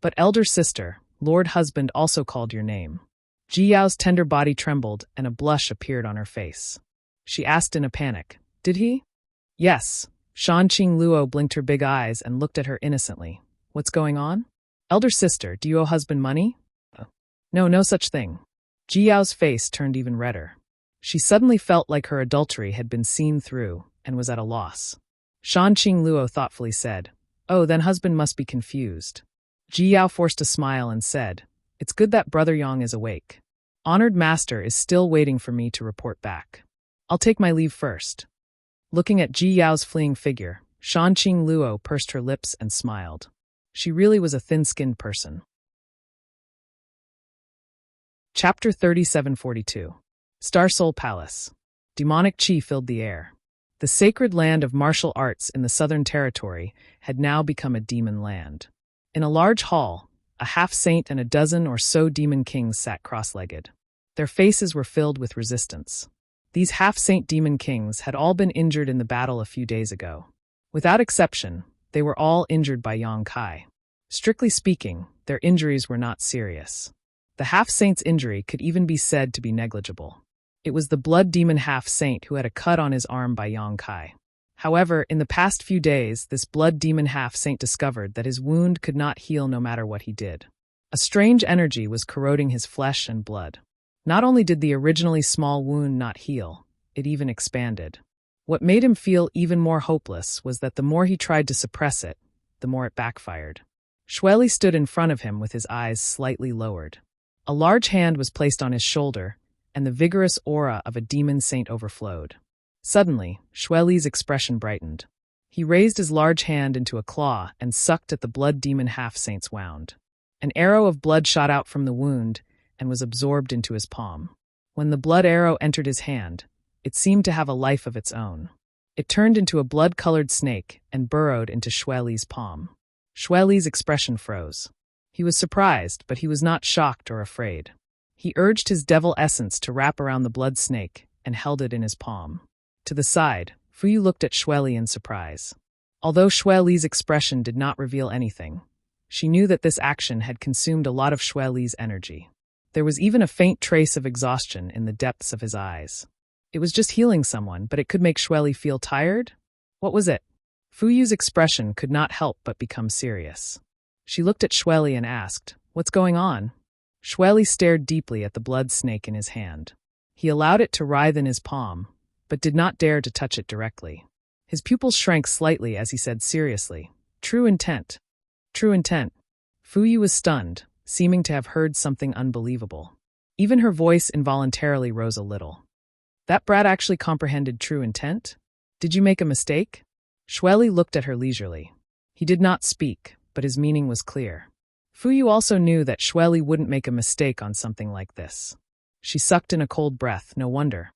But elder sister, Lord husband also called your name. Ji Yao's tender body trembled and a blush appeared on her face. She asked in a panic, did he? Yes. Shan Qing Luo blinked her big eyes and looked at her innocently. What's going on? Elder sister, do you owe husband money? No, no such thing. Ji Yao's face turned even redder. She suddenly felt like her adultery had been seen through and was at a loss. Shan Qing Luo thoughtfully said, oh, then husband must be confused. Ji Yao forced a smile and said, it's good that Brother Yang is awake. Honored master is still waiting for me to report back. I'll take my leave first. Looking at Ji Yao's fleeing figure, Shan Qing Luo pursed her lips and smiled. She really was a thin-skinned person. Chapter 3742. Star Soul Palace. Demonic chi filled the air. The sacred land of martial arts in the Southern Territory had now become a demon land. In a large hall, a half-saint and a dozen or so demon kings sat cross-legged. Their faces were filled with resistance. These half-saint demon kings had all been injured in the battle a few days ago. Without exception, they were all injured by Yang Kai. Strictly speaking, their injuries were not serious. The half-saint's injury could even be said to be negligible. It was the blood demon half-saint who had a cut on his arm by Yang Kai. However, in the past few days, this blood demon half-saint discovered that his wound could not heal no matter what he did. A strange energy was corroding his flesh and blood. Not only did the originally small wound not heal, it even expanded. What made him feel even more hopeless was that the more he tried to suppress it, the more it backfired. Xueli stood in front of him with his eyes slightly lowered. A large hand was placed on his shoulder, and the vigorous aura of a demon saint overflowed. Suddenly, Xueli's expression brightened. He raised his large hand into a claw and sucked at the blood demon half-saint's wound. An arrow of blood shot out from the wound and was absorbed into his palm. When the blood arrow entered his hand, it seemed to have a life of its own. It turned into a blood-colored snake and burrowed into Xueli's palm. Xueli's expression froze. He was surprised, but he was not shocked or afraid. He urged his devil essence to wrap around the blood snake and held it in his palm. To the side, Fuyu looked at Xueli in surprise. Although Xueli's expression did not reveal anything, she knew that this action had consumed a lot of Xueli's energy. There was even a faint trace of exhaustion in the depths of his eyes. It was just healing someone, but it could make Xueli feel tired? What was it? Fuyu's expression could not help but become serious. She looked at Xueli and asked, what's going on? Xueli stared deeply at the blood snake in his hand. He allowed it to writhe in his palm, but did not dare to touch it directly. His pupils shrank slightly as he said seriously, true intent. True intent. Fuyu was stunned, seeming to have heard something unbelievable. Even her voice involuntarily rose a little. That brat actually comprehended true intent? Did you make a mistake? Xueli looked at her leisurely. He did not speak, but his meaning was clear. Fuyu also knew that Xueli wouldn't make a mistake on something like this. She sucked in a cold breath, no wonder.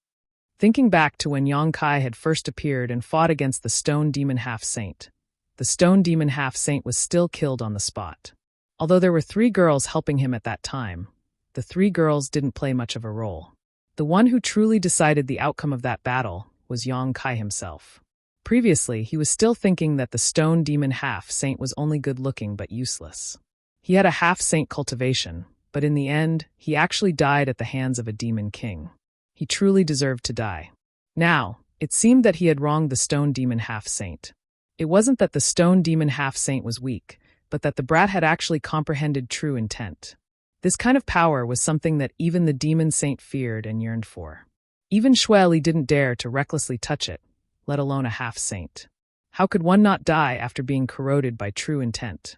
Thinking back to when Yang Kai had first appeared and fought against the stone demon half-saint, the stone demon half-saint was still killed on the spot. Although there were 3 girls helping him at that time, the 3 girls didn't play much of a role. The one who truly decided the outcome of that battle was Yang Kai himself. Previously, he was still thinking that the stone demon half-saint was only good-looking but useless. He had a half-saint cultivation, but in the end, he actually died at the hands of a demon king. He truly deserved to die. Now, it seemed that he had wronged the stone demon half-saint. It wasn't that the stone demon half-saint was weak, but that the brat had actually comprehended true intent. This kind of power was something that even the demon saint feared and yearned for. Even Xueli didn't dare to recklessly touch it, let alone a half-saint. How could one not die after being corroded by true intent?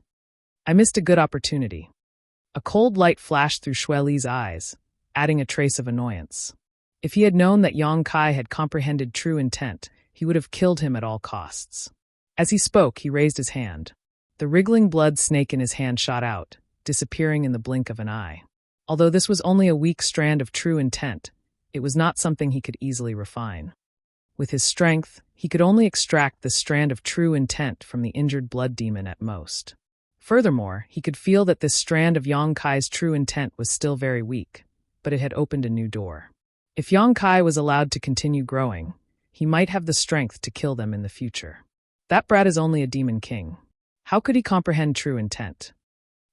I missed a good opportunity. A cold light flashed through Xueli's eyes, adding a trace of annoyance. If he had known that Yang Kai had comprehended true intent, he would have killed him at all costs. As he spoke, he raised his hand. The wriggling blood snake in his hand shot out, disappearing in the blink of an eye. Although this was only a weak strand of true intent, it was not something he could easily refine. With his strength, He could only extract this strand of true intent from the injured blood demon at most. Furthermore, he could feel that this strand of Yang Kai's true intent was still very weak, but it had opened a new door. If Yang Kai was allowed to continue growing, he might have the strength to kill them in the future. That brat is only a demon king. How could he comprehend true intent?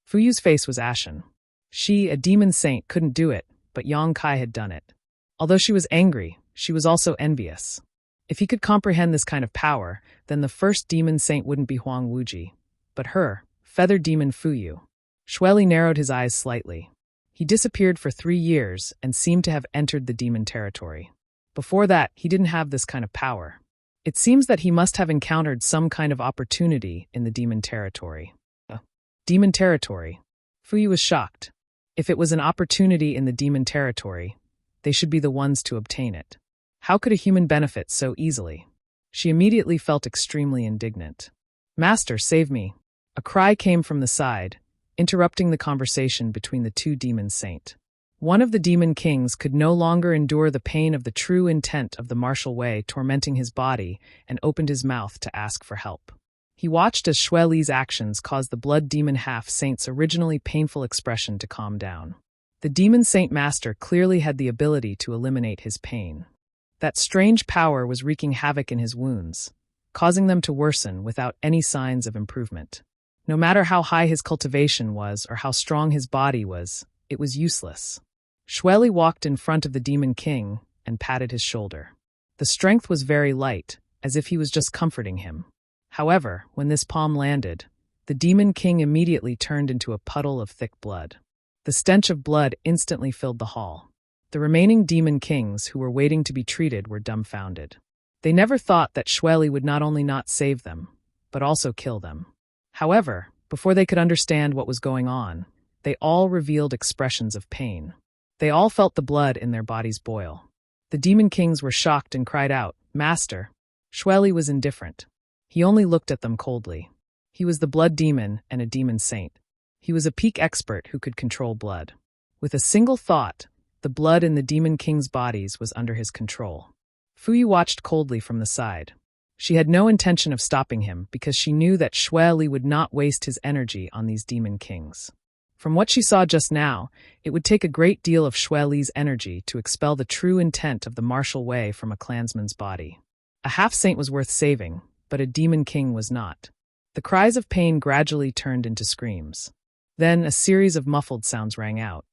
Fuyu's face was ashen. She, a demon saint, couldn't do it, but Yang Kai had done it. Although she was angry, she was also envious. If he could comprehend this kind of power, then the first demon saint wouldn't be Huang Wuji, but her, feather demon Fuyu. Shueli narrowed his eyes slightly. He disappeared for 3 years and seemed to have entered the demon territory. Before that, he didn't have this kind of power. It seems that he must have encountered some kind of opportunity in the demon territory. Demon territory? Fuyu was shocked. If it was an opportunity in the demon territory, they should be the ones to obtain it. How could a human benefit so easily? She immediately felt extremely indignant. "Master, save me." A cry came from the side, interrupting the conversation between the two demon saints. One of the demon kings could no longer endure the pain of the true intent of the martial way tormenting his body and opened his mouth to ask for help. He watched as Shueli's actions caused the blood demon half-saint's originally painful expression to calm down. The demon saint master clearly had the ability to eliminate his pain. That strange power was wreaking havoc in his wounds, causing them to worsen without any signs of improvement. No matter how high his cultivation was or how strong his body was, it was useless. Shueli walked in front of the demon king and patted his shoulder. The strength was very light, as if he was just comforting him. However, when this palm landed, the demon king immediately turned into a puddle of thick blood. The stench of blood instantly filled the hall. The remaining demon kings who were waiting to be treated were dumbfounded. They never thought that Shueli would not only not save them, but also kill them. However, before they could understand what was going on, they all revealed expressions of pain. They all felt the blood in their bodies boil. The demon kings were shocked and cried out, "Master!" Shueli was indifferent. He only looked at them coldly. He was the blood demon and a demon saint. He was a peak expert who could control blood. With a single thought, the blood in the demon king's bodies was under his control. Fuyu watched coldly from the side. She had no intention of stopping him because she knew that Shueli would not waste his energy on these demon kings. From what she saw just now, it would take a great deal of Shueli's energy to expel the true intent of the martial way from a clansman's body. A half-saint was worth saving, but a demon king was not. The cries of pain gradually turned into screams. Then a series of muffled sounds rang out.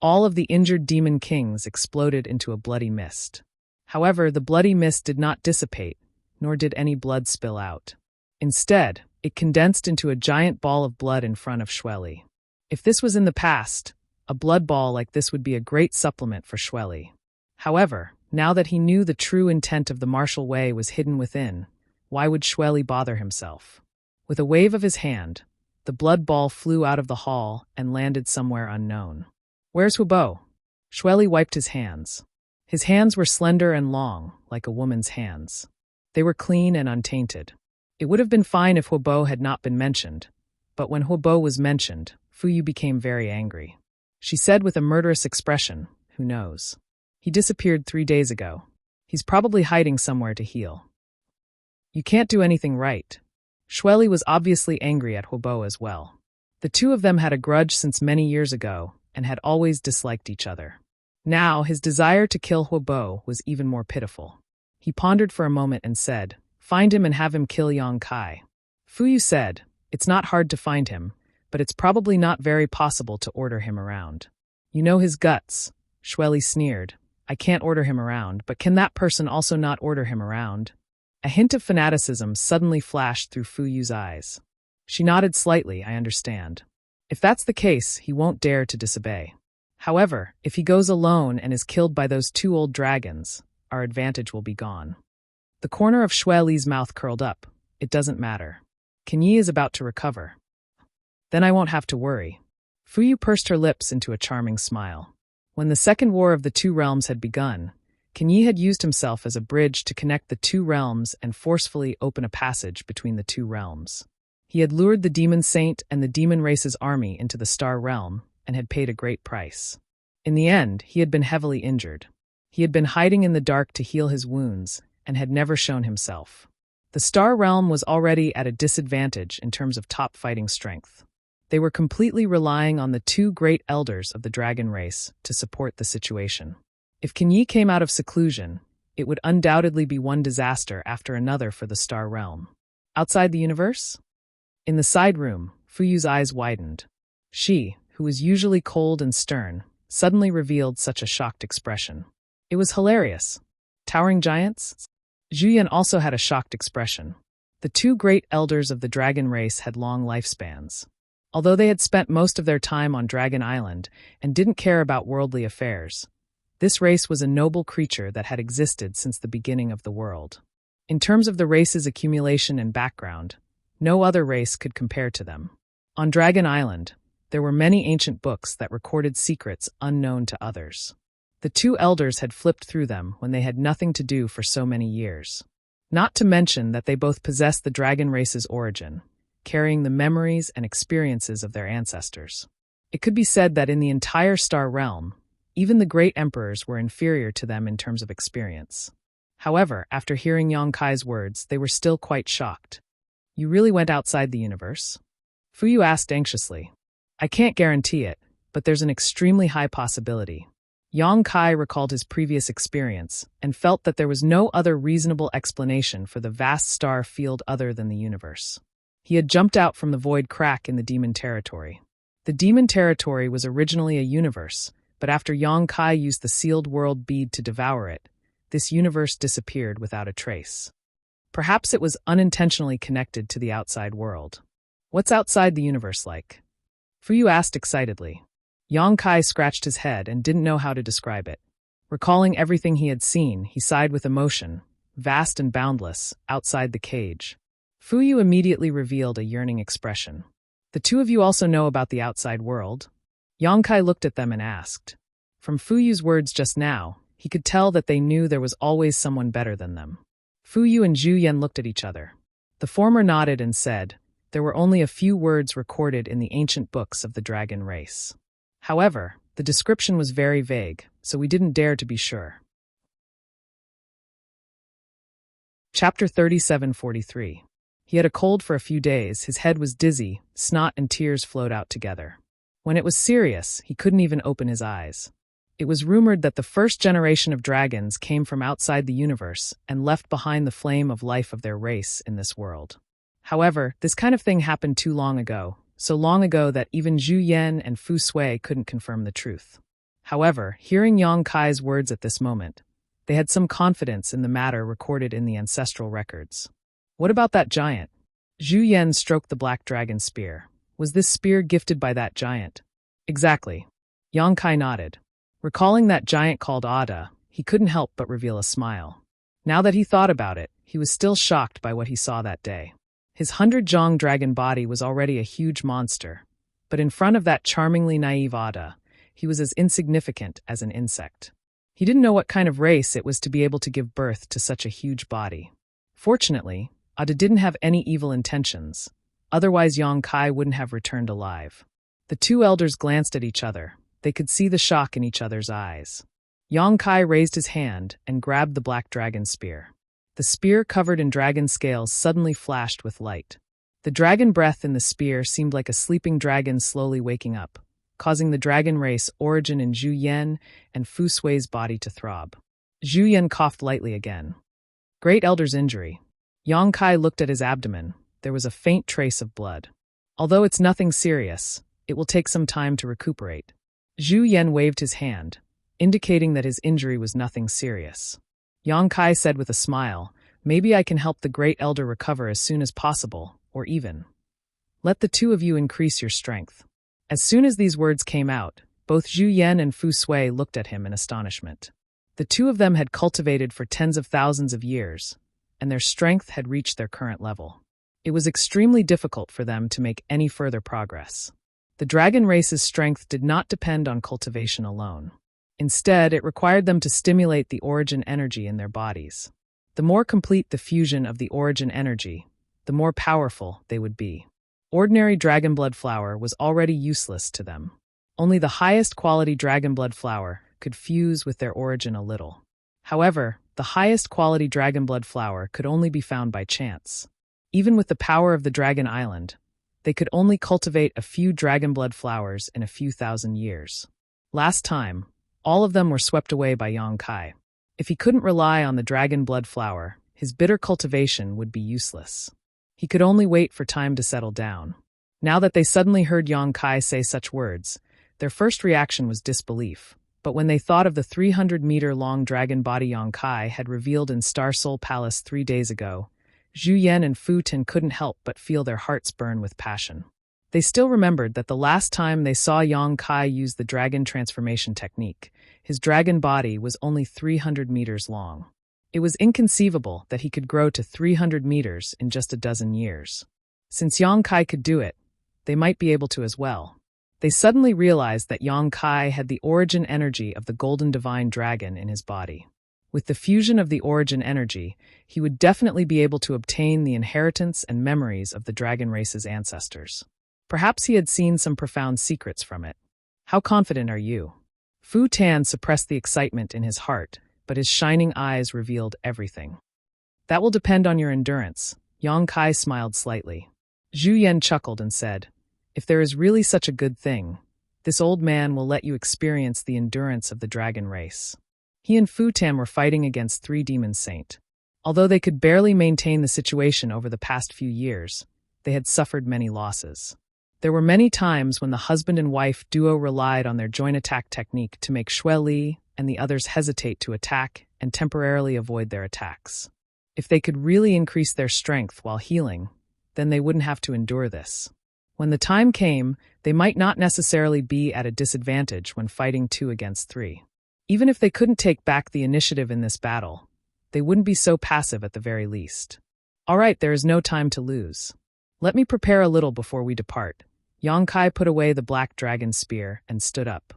All of the injured demon kings exploded into a bloody mist. However, the bloody mist did not dissipate, nor did any blood spill out. Instead, it condensed into a giant ball of blood in front of Shueli. If this was in the past, a blood ball like this would be a great supplement for Shueli. However, now that he knew the true intent of the martial way was hidden within, why would Shueli bother himself? With a wave of his hand, the blood ball flew out of the hall and landed somewhere unknown. "Where's Hubo?" Shueli wiped his hands. His hands were slender and long, like a woman's hands. They were clean and untainted. It would have been fine if Hubo had not been mentioned, but when Hubo was mentioned, Fuyu became very angry. She said with a murderous expression, "Who knows? He disappeared 3 days ago. He's probably hiding somewhere to heal." "You can't do anything right." Shueli was obviously angry at Hubo as well. The two of them had a grudge since many years ago and had always disliked each other. Now, his desire to kill Hubo was even more pitiful. He pondered for a moment and said, "Find him and have him kill Yang Kai." Fuyu said, "It's not hard to find him, but it's probably not very possible to order him around." "You know his guts," Shueli sneered. "I can't order him around, but can that person also not order him around?" A hint of fanaticism suddenly flashed through Fuyu's eyes. She nodded slightly, "I understand. If that's the case, he won't dare to disobey. However, if he goes alone and is killed by those 2 old dragons, our advantage will be gone." The corner of Shueli's mouth curled up. "It doesn't matter. Kenyi is about to recover. Then I won't have to worry." Fuyu pursed her lips into a charming smile. When the second war of the 2 realms had begun, Kenyi had used himself as a bridge to connect the 2 realms and forcefully open a passage between the 2 realms. He had lured the demon saint and the demon race's army into the Star Realm and had paid a great price. In the end, he had been heavily injured. He had been hiding in the dark to heal his wounds, and had never shown himself. The Star Realm was already at a disadvantage in terms of top fighting strength. They were completely relying on the two great elders of the dragon race to support the situation. If Kinyi came out of seclusion, it would undoubtedly be one disaster after another for the Star Realm. Outside the universe? In the side room, Fuyu's eyes widened. She, who was usually cold and stern, suddenly revealed such a shocked expression. It was hilarious. Towering giants? Zhu Yan also had a shocked expression. The two great elders of the dragon race had long lifespans. Although they had spent most of their time on Dragon Island and didn't care about worldly affairs, this race was a noble creature that had existed since the beginning of the world. In terms of the race's accumulation and background, no other race could compare to them. On Dragon Island, there were many ancient books that recorded secrets unknown to others. The two elders had flipped through them when they had nothing to do for so many years. Not to mention that they both possessed the dragon race's origin, carrying the memories and experiences of their ancestors. It could be said that in the entire Star Realm, even the great emperors were inferior to them in terms of experience. However, after hearing Yang Kai's words, they were still quite shocked. "You really went outside the universe?" Fuyu asked anxiously. "I can't guarantee it, but there's an extremely high possibility." Yang Kai recalled his previous experience and felt that there was no other reasonable explanation for the vast star field other than the universe. He had jumped out from the void crack in the demon territory. The demon territory was originally a universe, but after Yang Kai used the sealed world bead to devour it, this universe disappeared without a trace. Perhaps it was unintentionally connected to the outside world. "What's outside the universe like?" Fuyu asked excitedly. Yang Kai scratched his head and didn't know how to describe it. Recalling everything he had seen, he sighed with emotion, vast and boundless, outside the cage. Fuyu immediately revealed a yearning expression. "The two of you also know about the outside world?" Yang Kai looked at them and asked. From Fuyu's words just now, he could tell that they knew there was always someone better than them. Fuyu and Zhu Yan looked at each other. The former nodded and said, "There were only a few words recorded in the ancient books of the dragon race. However, the description was very vague, so we didn't dare to be sure." Chapter 3743. He had a cold for a few days, his head was dizzy, snot and tears flowed out together. When it was serious, he couldn't even open his eyes. It was rumored that the first generation of dragons came from outside the universe and left behind the flame of life of their race in this world. However, this kind of thing happened too long ago, so long ago that even Zhu Yan and Fu Sui couldn't confirm the truth. However, hearing Yang Kai's words at this moment, they had some confidence in the matter recorded in the ancestral records. "What about that giant?" Zhu Yan stroked the black dragon spear. "Was this spear gifted by that giant?" "Exactly." Yang Kai nodded. Recalling that giant called Ada, he couldn't help but reveal a smile. Now that he thought about it, he was still shocked by what he saw that day. His 100-jong dragon body was already a huge monster, but in front of that charmingly naive Ada, he was as insignificant as an insect. He didn't know what kind of race it was to be able to give birth to such a huge body. Fortunately, Ada didn't have any evil intentions, otherwise Yang Kai wouldn't have returned alive. The two elders glanced at each other. They could see the shock in each other's eyes. Yang Kai raised his hand and grabbed the black dragon spear. The spear covered in dragon scales suddenly flashed with light. The dragon breath in the spear seemed like a sleeping dragon slowly waking up, causing the dragon race origin in Zhu Yan and Fu Sui's body to throb. Zhu Yan coughed lightly again. "Great Elder's injury." Yang Kai looked at his abdomen. There was a faint trace of blood. "Although it's nothing serious, it will take some time to recuperate." Zhu Yan waved his hand, indicating that his injury was nothing serious. Yang Kai said with a smile, "Maybe I can help the Great Elder recover as soon as possible, or even let the two of you increase your strength." As soon as these words came out, both Zhu Yan and Fu Sui looked at him in astonishment. The two of them had cultivated for tens of thousands of years, and their strength had reached their current level. It was extremely difficult for them to make any further progress. The dragon race's strength did not depend on cultivation alone. Instead, it required them to stimulate the origin energy in their bodies. The more complete the fusion of the origin energy, the more powerful they would be. Ordinary dragon blood flower was already useless to them. Only the highest quality dragon blood flower could fuse with their origin a little. However, The highest quality dragon blood flower could only be found by chance. Even with the power of the Dragon Island, they could only cultivate a few dragon blood flowers in a few thousand years. Last time, all of them were swept away by Yang Kai. If he couldn't rely on the dragon blood flower, his bitter cultivation would be useless. He could only wait for time to settle down. Now that they suddenly heard Yang Kai say such words, their first reaction was disbelief. But when they thought of the 300-meter-long dragon body Yang Kai had revealed in Star Soul Palace 3 days ago, Zhu Yan and Fu Tin couldn't help but feel their hearts burn with passion. They still remembered that the last time they saw Yang Kai use the dragon transformation technique, his dragon body was only 300 meters long. It was inconceivable that he could grow to 300 meters in just a dozen years. Since Yang Kai could do it, they might be able to as well. They suddenly realized that Yang Kai had the origin energy of the golden divine dragon in his body. With the fusion of the origin energy, he would definitely be able to obtain the inheritance and memories of the dragon race's ancestors. Perhaps he had seen some profound secrets from it. How confident are you? Fu Tan suppressed the excitement in his heart, but his shining eyes revealed everything. That will depend on your endurance. Yang Kai smiled slightly. Zhu Yan chuckled and said, if there is really such a good thing, this old man will let you experience the endurance of the dragon race. He and Fu Tan were fighting against 3 demon saint. Although they could barely maintain the situation over the past few years, they had suffered many losses. There were many times when the husband and wife duo relied on their joint attack technique to make Xue Li and the others hesitate to attack and temporarily avoid their attacks. If they could really increase their strength while healing, then they wouldn't have to endure this. When the time came, they might not necessarily be at a disadvantage when fighting 2 against 3. Even if they couldn't take back the initiative in this battle, they wouldn't be so passive at the very least. All right, there is no time to lose. Let me prepare a little before we depart. Yang Kai put away the black dragon spear and stood up.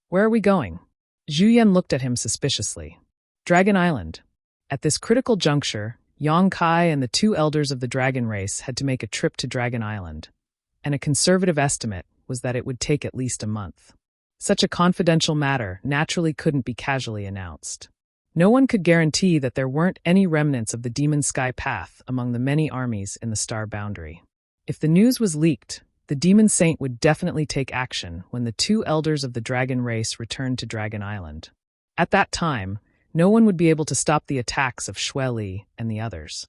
Where are we going? Zhu Yan looked at him suspiciously. Dragon Island. At this critical juncture, Yang Kai and the 2 elders of the dragon race had to make a trip to Dragon Island, and a conservative estimate was that it would take at least a month. Such a confidential matter naturally couldn't be casually announced. No one could guarantee that there weren't any remnants of the Demon Sky Path among the many armies in the Star Boundary. If the news was leaked, the Demon Saint would definitely take action when the 2 elders of the dragon race returned to Dragon Island. At that time, no one would be able to stop the attacks of Xue Li and the others.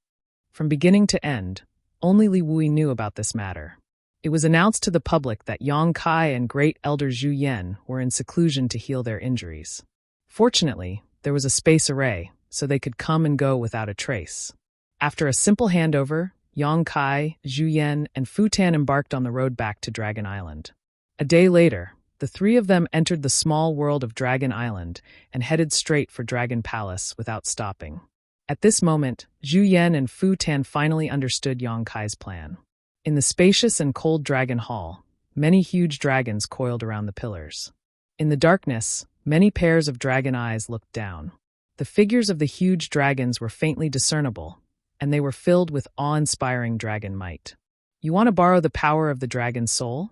From beginning to end, only Li Wui knew about this matter. It was announced to the public that Yang Kai and Great Elder Zhu Yan were in seclusion to heal their injuries. Fortunately, there was a space array, so they could come and go without a trace. After a simple handover, Yang Kai, Zhu Yan, and Fu Tan embarked on the road back to Dragon Island. A day later, the 3 of them entered the small world of Dragon Island and headed straight for Dragon Palace without stopping. At this moment, Zhu Yan and Fu Tan finally understood Yang Kai's plan. In the spacious and cold dragon hall, many huge dragons coiled around the pillars. In the darkness, many pairs of dragon eyes looked down. The figures of the huge dragons were faintly discernible, and they were filled with awe-inspiring dragon might. You want to borrow the power of the dragon's soul?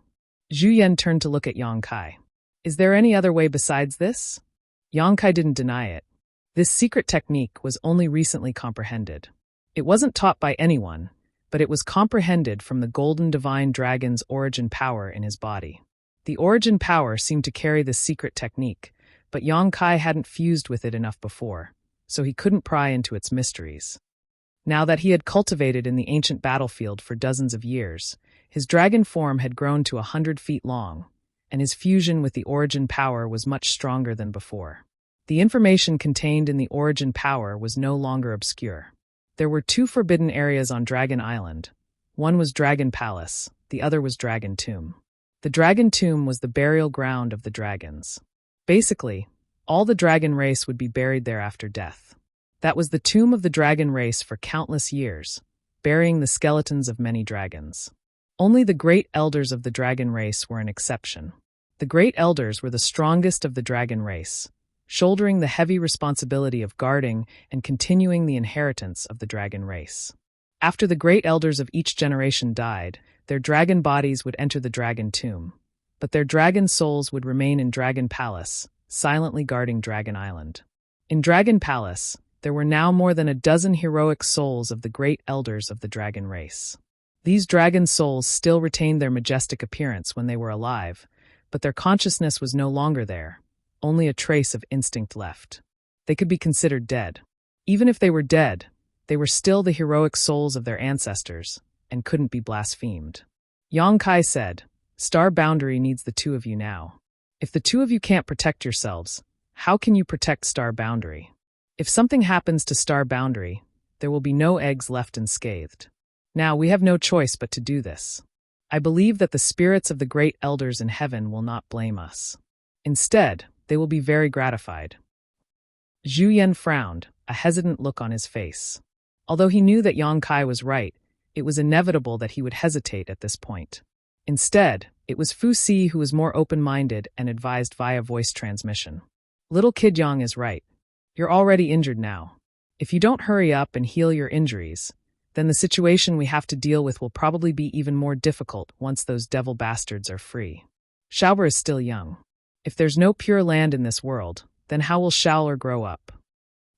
Zhu Yan turned to look at Yang Kai. Is there any other way besides this? Yang Kai didn't deny it. This secret technique was only recently comprehended. It wasn't taught by anyone, but it was comprehended from the golden divine dragon's origin power in his body. The origin power seemed to carry this secret technique, but Yang Kai hadn't fused with it enough before, so he couldn't pry into its mysteries. Now that he had cultivated in the ancient battlefield for dozens of years, his dragon form had grown to 100 feet long, and his fusion with the origin power was much stronger than before. The information contained in the origin power was no longer obscure. There were 2 forbidden areas on Dragon Island. One was Dragon Palace, the other was Dragon Tomb. The Dragon Tomb was the burial ground of the dragons. Basically, all the dragon race would be buried there after death. That was the tomb of the dragon race for countless years, burying the skeletons of many dragons. Only the great elders of the dragon race were an exception. The great elders were the strongest of the dragon race, shouldering the heavy responsibility of guarding and continuing the inheritance of the dragon race. After the great elders of each generation died, their dragon bodies would enter the dragon tomb, but their dragon souls would remain in Dragon Palace, silently guarding Dragon Island. In Dragon Palace, there were now more than a dozen heroic souls of the great elders of the dragon race. These dragon souls still retained their majestic appearance when they were alive, but their consciousness was no longer there, only a trace of instinct left. They could be considered dead. Even if they were dead, they were still the heroic souls of their ancestors, and couldn't be blasphemed. Yang Kai said, "Star Boundary needs the two of you now. If the two of you can't protect yourselves, how can you protect Star Boundary? If something happens to Star Boundary, there will be no eggs left unscathed. Now we have no choice but to do this. I believe that the spirits of the great elders in heaven will not blame us. Instead, they will be very gratified." Zhu Yan frowned, a hesitant look on his face. Although he knew that Yang Kai was right, it was inevitable that he would hesitate at this point. Instead, it was Fu Si who was more open-minded and advised via voice transmission. "Little kid Yang is right. You're already injured now. If you don't hurry up and heal your injuries, then the situation we have to deal with will probably be even more difficult once those devil bastards are free. Shaoer is still young. If there's no pure land in this world, then how will Shaoer grow up?"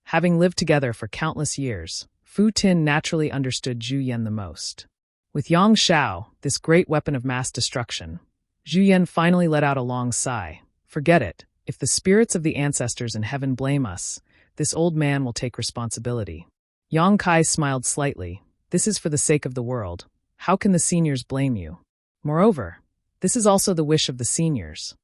Having lived together for countless years, Fu Tin naturally understood Zhu Yan the most. With Yang Shao, this great weapon of mass destruction, Zhu Yan finally let out a long sigh. "Forget it. If the spirits of the ancestors in heaven blame us, this old man will take responsibility." Yang Kai smiled slightly. "This is for the sake of the world. How can the seniors blame you? Moreover, this is also the wish of the seniors."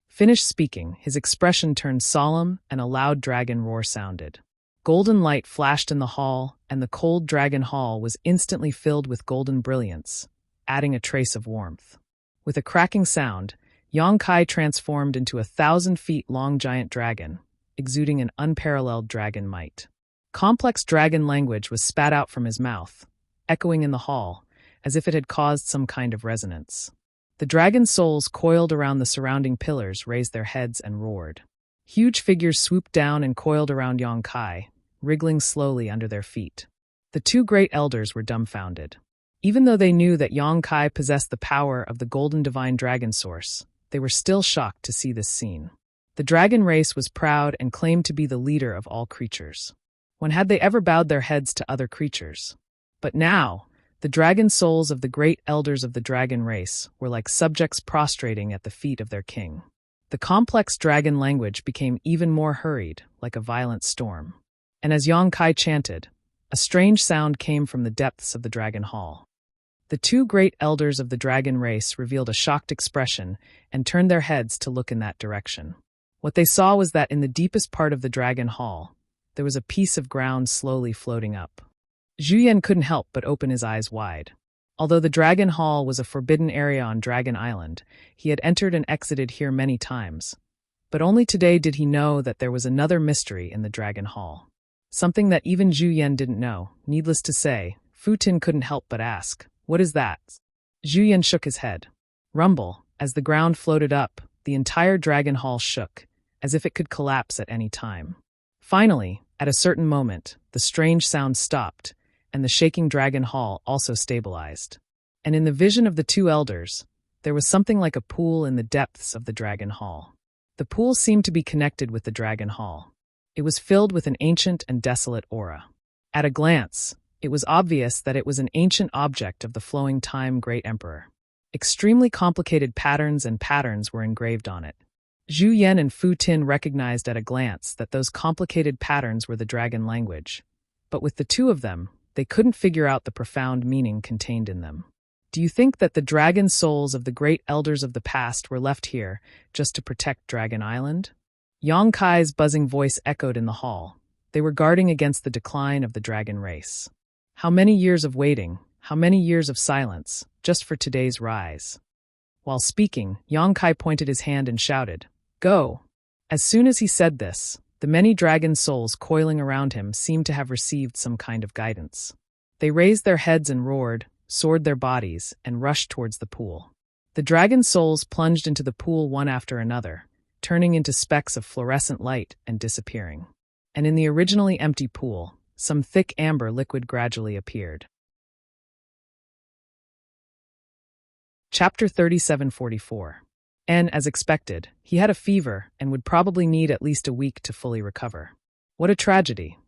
Finished speaking, his expression turned solemn and a loud dragon roar sounded. Golden light flashed in the hall, and the cold dragon hall was instantly filled with golden brilliance, adding a trace of warmth. With a cracking sound, Yang Kai transformed into a 1,000-feet-long giant dragon, exuding an unparalleled dragon might. Complex dragon language was spat out from his mouth, echoing in the hall, as if it had caused some kind of resonance. The dragon souls coiled around the surrounding pillars raised their heads and roared. Huge figures swooped down and coiled around Yang Kai, wriggling slowly under their feet. The two great elders were dumbfounded. Even though they knew that Yang Kai possessed the power of the golden divine dragon source, they were still shocked to see this scene. The dragon race was proud and claimed to be the leader of all creatures. When had they ever bowed their heads to other creatures? But now, the dragon souls of the great elders of the dragon race were like subjects prostrating at the feet of their king. The complex dragon language became even more hurried, like a violent storm. And as Yang Kai chanted, a strange sound came from the depths of the dragon hall. The two great elders of the dragon race revealed a shocked expression and turned their heads to look in that direction. What they saw was that in the deepest part of the dragon hall, there was a piece of ground slowly floating up. Zhu Yan couldn't help but open his eyes wide. Although the Dragon Hall was a forbidden area on Dragon Island, he had entered and exited here many times. But only today did he know that there was another mystery in the Dragon Hall. Something that even Zhu Yan didn't know. Needless to say, Fu Tin couldn't help but ask, "What is that?" Zhu Yan shook his head. Rumble, as the ground floated up, the entire Dragon Hall shook, as if it could collapse at any time. Finally, at a certain moment, the strange sound stopped, and the shaking Dragon Hall also stabilized. And in the vision of the two elders, there was something like a pool in the depths of the Dragon Hall. The pool seemed to be connected with the Dragon Hall. It was filled with an ancient and desolate aura. At a glance, it was obvious that it was an ancient object of the flowing time Great Emperor. Extremely complicated patterns were engraved on it. Zhu Yan and Fu Tin recognized at a glance that those complicated patterns were the dragon language. But with the two of them, they couldn't figure out the profound meaning contained in them. Do you think that the dragon souls of the great elders of the past were left here just to protect Dragon Island? Yang Kai's buzzing voice echoed in the hall. They were guarding against the decline of the dragon race. How many years of waiting, how many years of silence, just for today's rise. While speaking, Yang Kai pointed his hand and shouted, "Go!" As soon as he said this, the many dragon souls coiling around him seemed to have received some kind of guidance. They raised their heads and roared, soared their bodies, and rushed towards the pool. The dragon souls plunged into the pool one after another, turning into specks of fluorescent light and disappearing. And in the originally empty pool, some thick amber liquid gradually appeared. Chapter 3744. And, as expected, he had a fever and would probably need at least a week to fully recover. What a tragedy.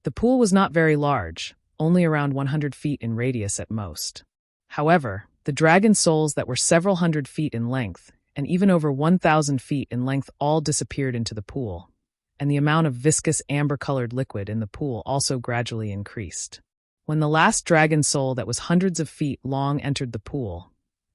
The pool was not very large, only around 100 feet in radius at most. However, the dragon souls that were several hundred feet in length, and even over 1,000 feet in length, all disappeared into the pool, and the amount of viscous amber-colored liquid in the pool also gradually increased. When the last dragon soul that was hundreds of feet long entered the pool,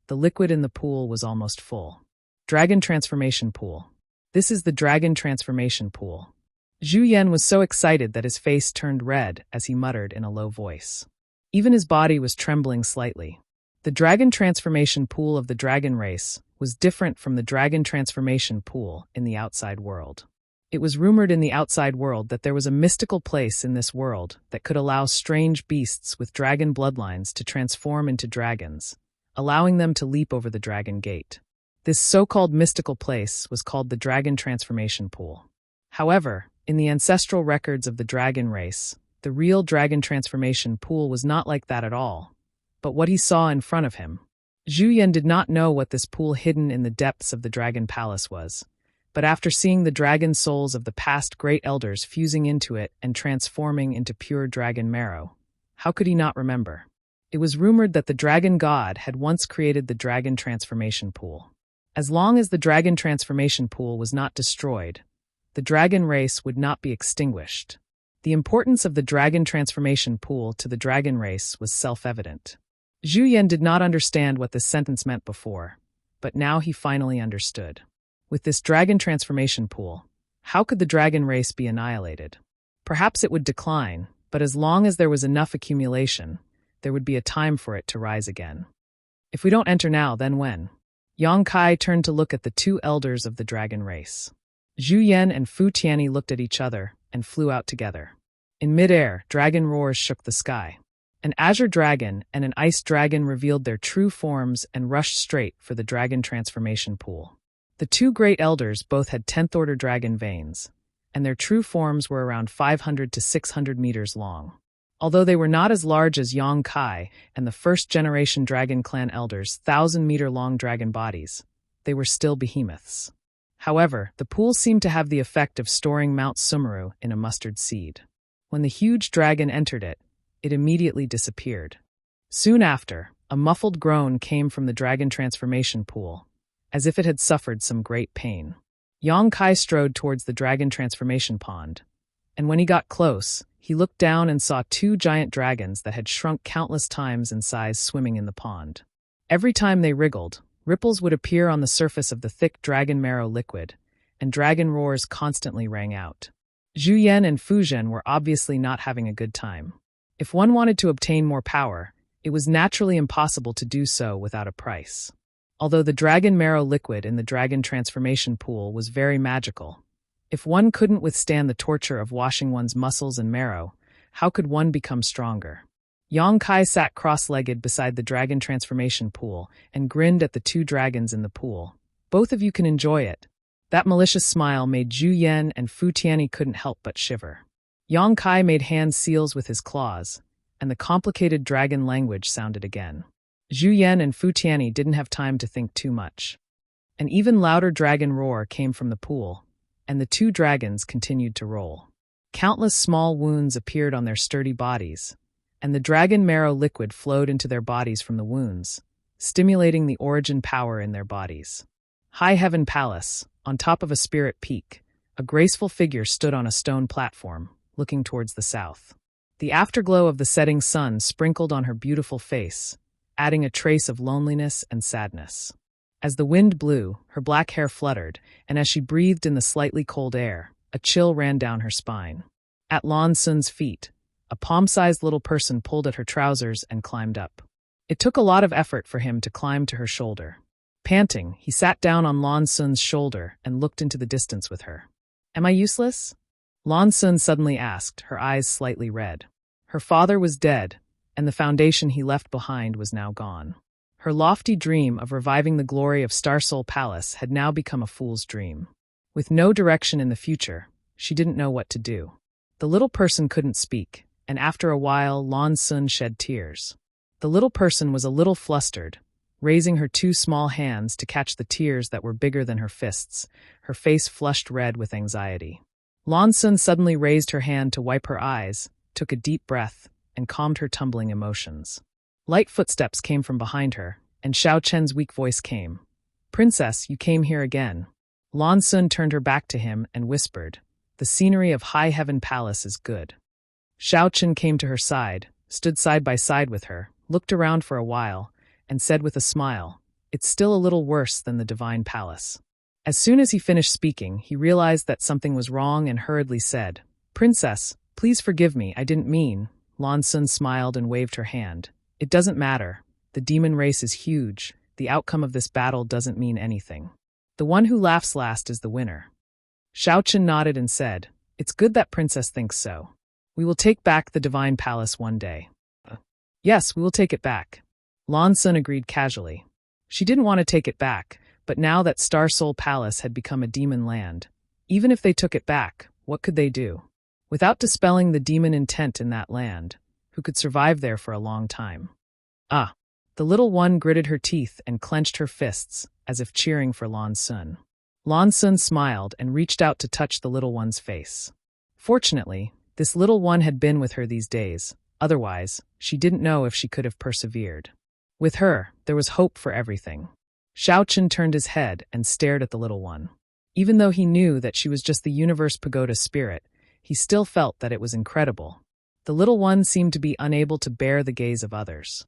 the liquid in the pool was almost full. Dragon Transformation Pool. This is the Dragon Transformation Pool. Zhu Yan was so excited that his face turned red as he muttered in a low voice. Even his body was trembling slightly. The Dragon Transformation Pool of the dragon race was different from the Dragon Transformation Pool in the outside world. It was rumored in the outside world that there was a mystical place in this world that could allow strange beasts with dragon bloodlines to transform into dragons, allowing them to leap over the dragon gate. This so-called mystical place was called the Dragon Transformation Pool. However, in the ancestral records of the dragon race, the real Dragon Transformation Pool was not like that at all, but what he saw in front of him. Zhu Yan did not know what this pool hidden in the depths of the Dragon Palace was, but after seeing the dragon souls of the past great elders fusing into it and transforming into pure dragon marrow, how could he not remember? It was rumored that the dragon god had once created the Dragon Transformation Pool. As long as the Dragon Transformation Pool was not destroyed, the dragon race would not be extinguished. The importance of the Dragon Transformation Pool to the dragon race was self-evident. Zhu Yan did not understand what this sentence meant before, but now he finally understood. With this Dragon Transformation Pool, how could the dragon race be annihilated? Perhaps it would decline, but as long as there was enough accumulation, there would be a time for it to rise again. If we don't enter now, then when? Yang Kai turned to look at the two elders of the dragon race. Zhu Yan and Fu Tianyi looked at each other and flew out together. In midair, dragon roars shook the sky. An azure dragon and an ice dragon revealed their true forms and rushed straight for the Dragon Transformation Pool. The two great elders both had 10th order dragon veins, and their true forms were around 500 to 600 meters long. Although they were not as large as Yang Kai and the first-generation Dragon Clan elders' 1,000-meter-long dragon bodies, they were still behemoths. However, the pool seemed to have the effect of storing Mount Sumeru in a mustard seed. When the huge dragon entered it, it immediately disappeared. Soon after, a muffled groan came from the Dragon Transformation Pool, as if it had suffered some great pain. Yang Kai strode towards the Dragon Transformation Pond, and when he got close, he looked down and saw two giant dragons that had shrunk countless times in size swimming in the pond. Every time they wriggled, ripples would appear on the surface of the thick dragon marrow liquid, and dragon roars constantly rang out. Zhu Yan and Fu Zhen were obviously not having a good time. If one wanted to obtain more power, it was naturally impossible to do so without a price. Although the dragon marrow liquid in the Dragon Transformation Pool was very magical, if one couldn't withstand the torture of washing one's muscles and marrow, how could one become stronger? Yang Kai sat cross-legged beside the Dragon Transformation Pool and grinned at the two dragons in the pool. Both of you can enjoy it. That malicious smile made Zhu Yan and Fu Tianyi couldn't help but shiver. Yang Kai made hand seals with his claws, and the complicated dragon language sounded again. Zhu Yan and Fu Tianyi didn't have time to think too much. An even louder dragon roar came from the pool, and the two dragons continued to roll. Countless small wounds appeared on their sturdy bodies, and the dragon marrow liquid flowed into their bodies from the wounds, stimulating the origin power in their bodies. High Heaven Palace, on top of a spirit peak, a graceful figure stood on a stone platform, looking towards the south. The afterglow of the setting sun sprinkled on her beautiful face, adding a trace of loneliness and sadness. As the wind blew, her black hair fluttered, and as she breathed in the slightly cold air, a chill ran down her spine. At Lan Sun's feet, a palm-sized little person pulled at her trousers and climbed up. It took a lot of effort for him to climb to her shoulder. Panting, he sat down on Lan Sun's shoulder and looked into the distance with her. "Am I useless?" Lan Sun suddenly asked, her eyes slightly red. Her father was dead, and the foundation he left behind was now gone. Her lofty dream of reviving the glory of Star Soul Palace had now become a fool's dream. With no direction in the future, she didn't know what to do. The little person couldn't speak, and after a while Lan Sun shed tears. The little person was a little flustered, raising her two small hands to catch the tears that were bigger than her fists, her face flushed red with anxiety. Lan Sun suddenly raised her hand to wipe her eyes, took a deep breath, and calmed her tumbling emotions. Light footsteps came from behind her, and Xiao Chen's weak voice came. "Princess, you came here again." Lan Sun turned her back to him and whispered, "The scenery of High Heaven Palace is good." Xiao Chen came to her side, stood side by side with her, looked around for a while, and said with a smile, "It's still a little worse than the Divine Palace." As soon as he finished speaking, he realized that something was wrong and hurriedly said, "Princess, please forgive me, I didn't mean." Lan Sun smiled and waved her hand. "It doesn't matter. The demon race is huge. The outcome of this battle doesn't mean anything. The one who laughs last is the winner." Xiao Chen nodded and said, "It's good that Princess thinks so. We will take back the Divine Palace one day." "Yes, we will take it back." Lan Sun agreed casually. She didn't want to take it back, but now that Star Soul Palace had become a demon land, even if they took it back, what could they do? Without dispelling the demon intent in that land, who could survive there for a long time? Ah! The little one gritted her teeth and clenched her fists, as if cheering for Lan Sun. Lan Sun smiled and reached out to touch the little one's face. Fortunately, this little one had been with her these days. Otherwise, she didn't know if she could have persevered. With her, there was hope for everything. Xiao Chen turned his head and stared at the little one. Even though he knew that she was just the Universe Pagoda spirit, he still felt that it was incredible. The little one seemed to be unable to bear the gaze of others.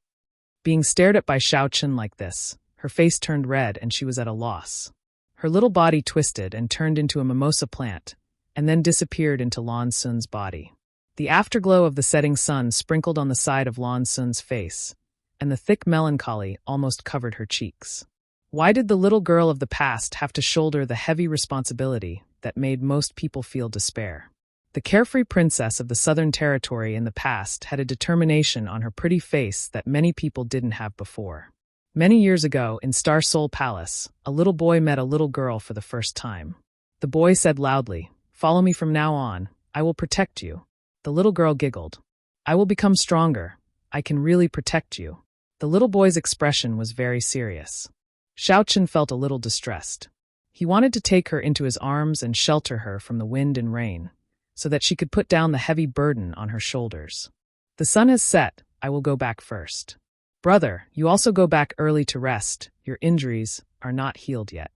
Being stared at by Xiao Chen like this, her face turned red and she was at a loss. Her little body twisted and turned into a mimosa plant, and then disappeared into Lan Sun's body. The afterglow of the setting sun sprinkled on the side of Lan Sun's face, and the thick melancholy almost covered her cheeks. Why did the little girl of the past have to shoulder the heavy responsibility that made most people feel despair? The carefree princess of the Southern Territory in the past had a determination on her pretty face that many people didn't have before. Many years ago, in Star Soul Palace, a little boy met a little girl for the first time. The boy said loudly, "Follow me from now on, I will protect you." The little girl giggled. "I will become stronger. I can really protect you." The little boy's expression was very serious. Xiao Chen felt a little distressed. He wanted to take her into his arms and shelter her from the wind and rain, so that she could put down the heavy burden on her shoulders. "The sun has set, I will go back first." "Brother, you also go back early to rest. Your injuries are not healed yet."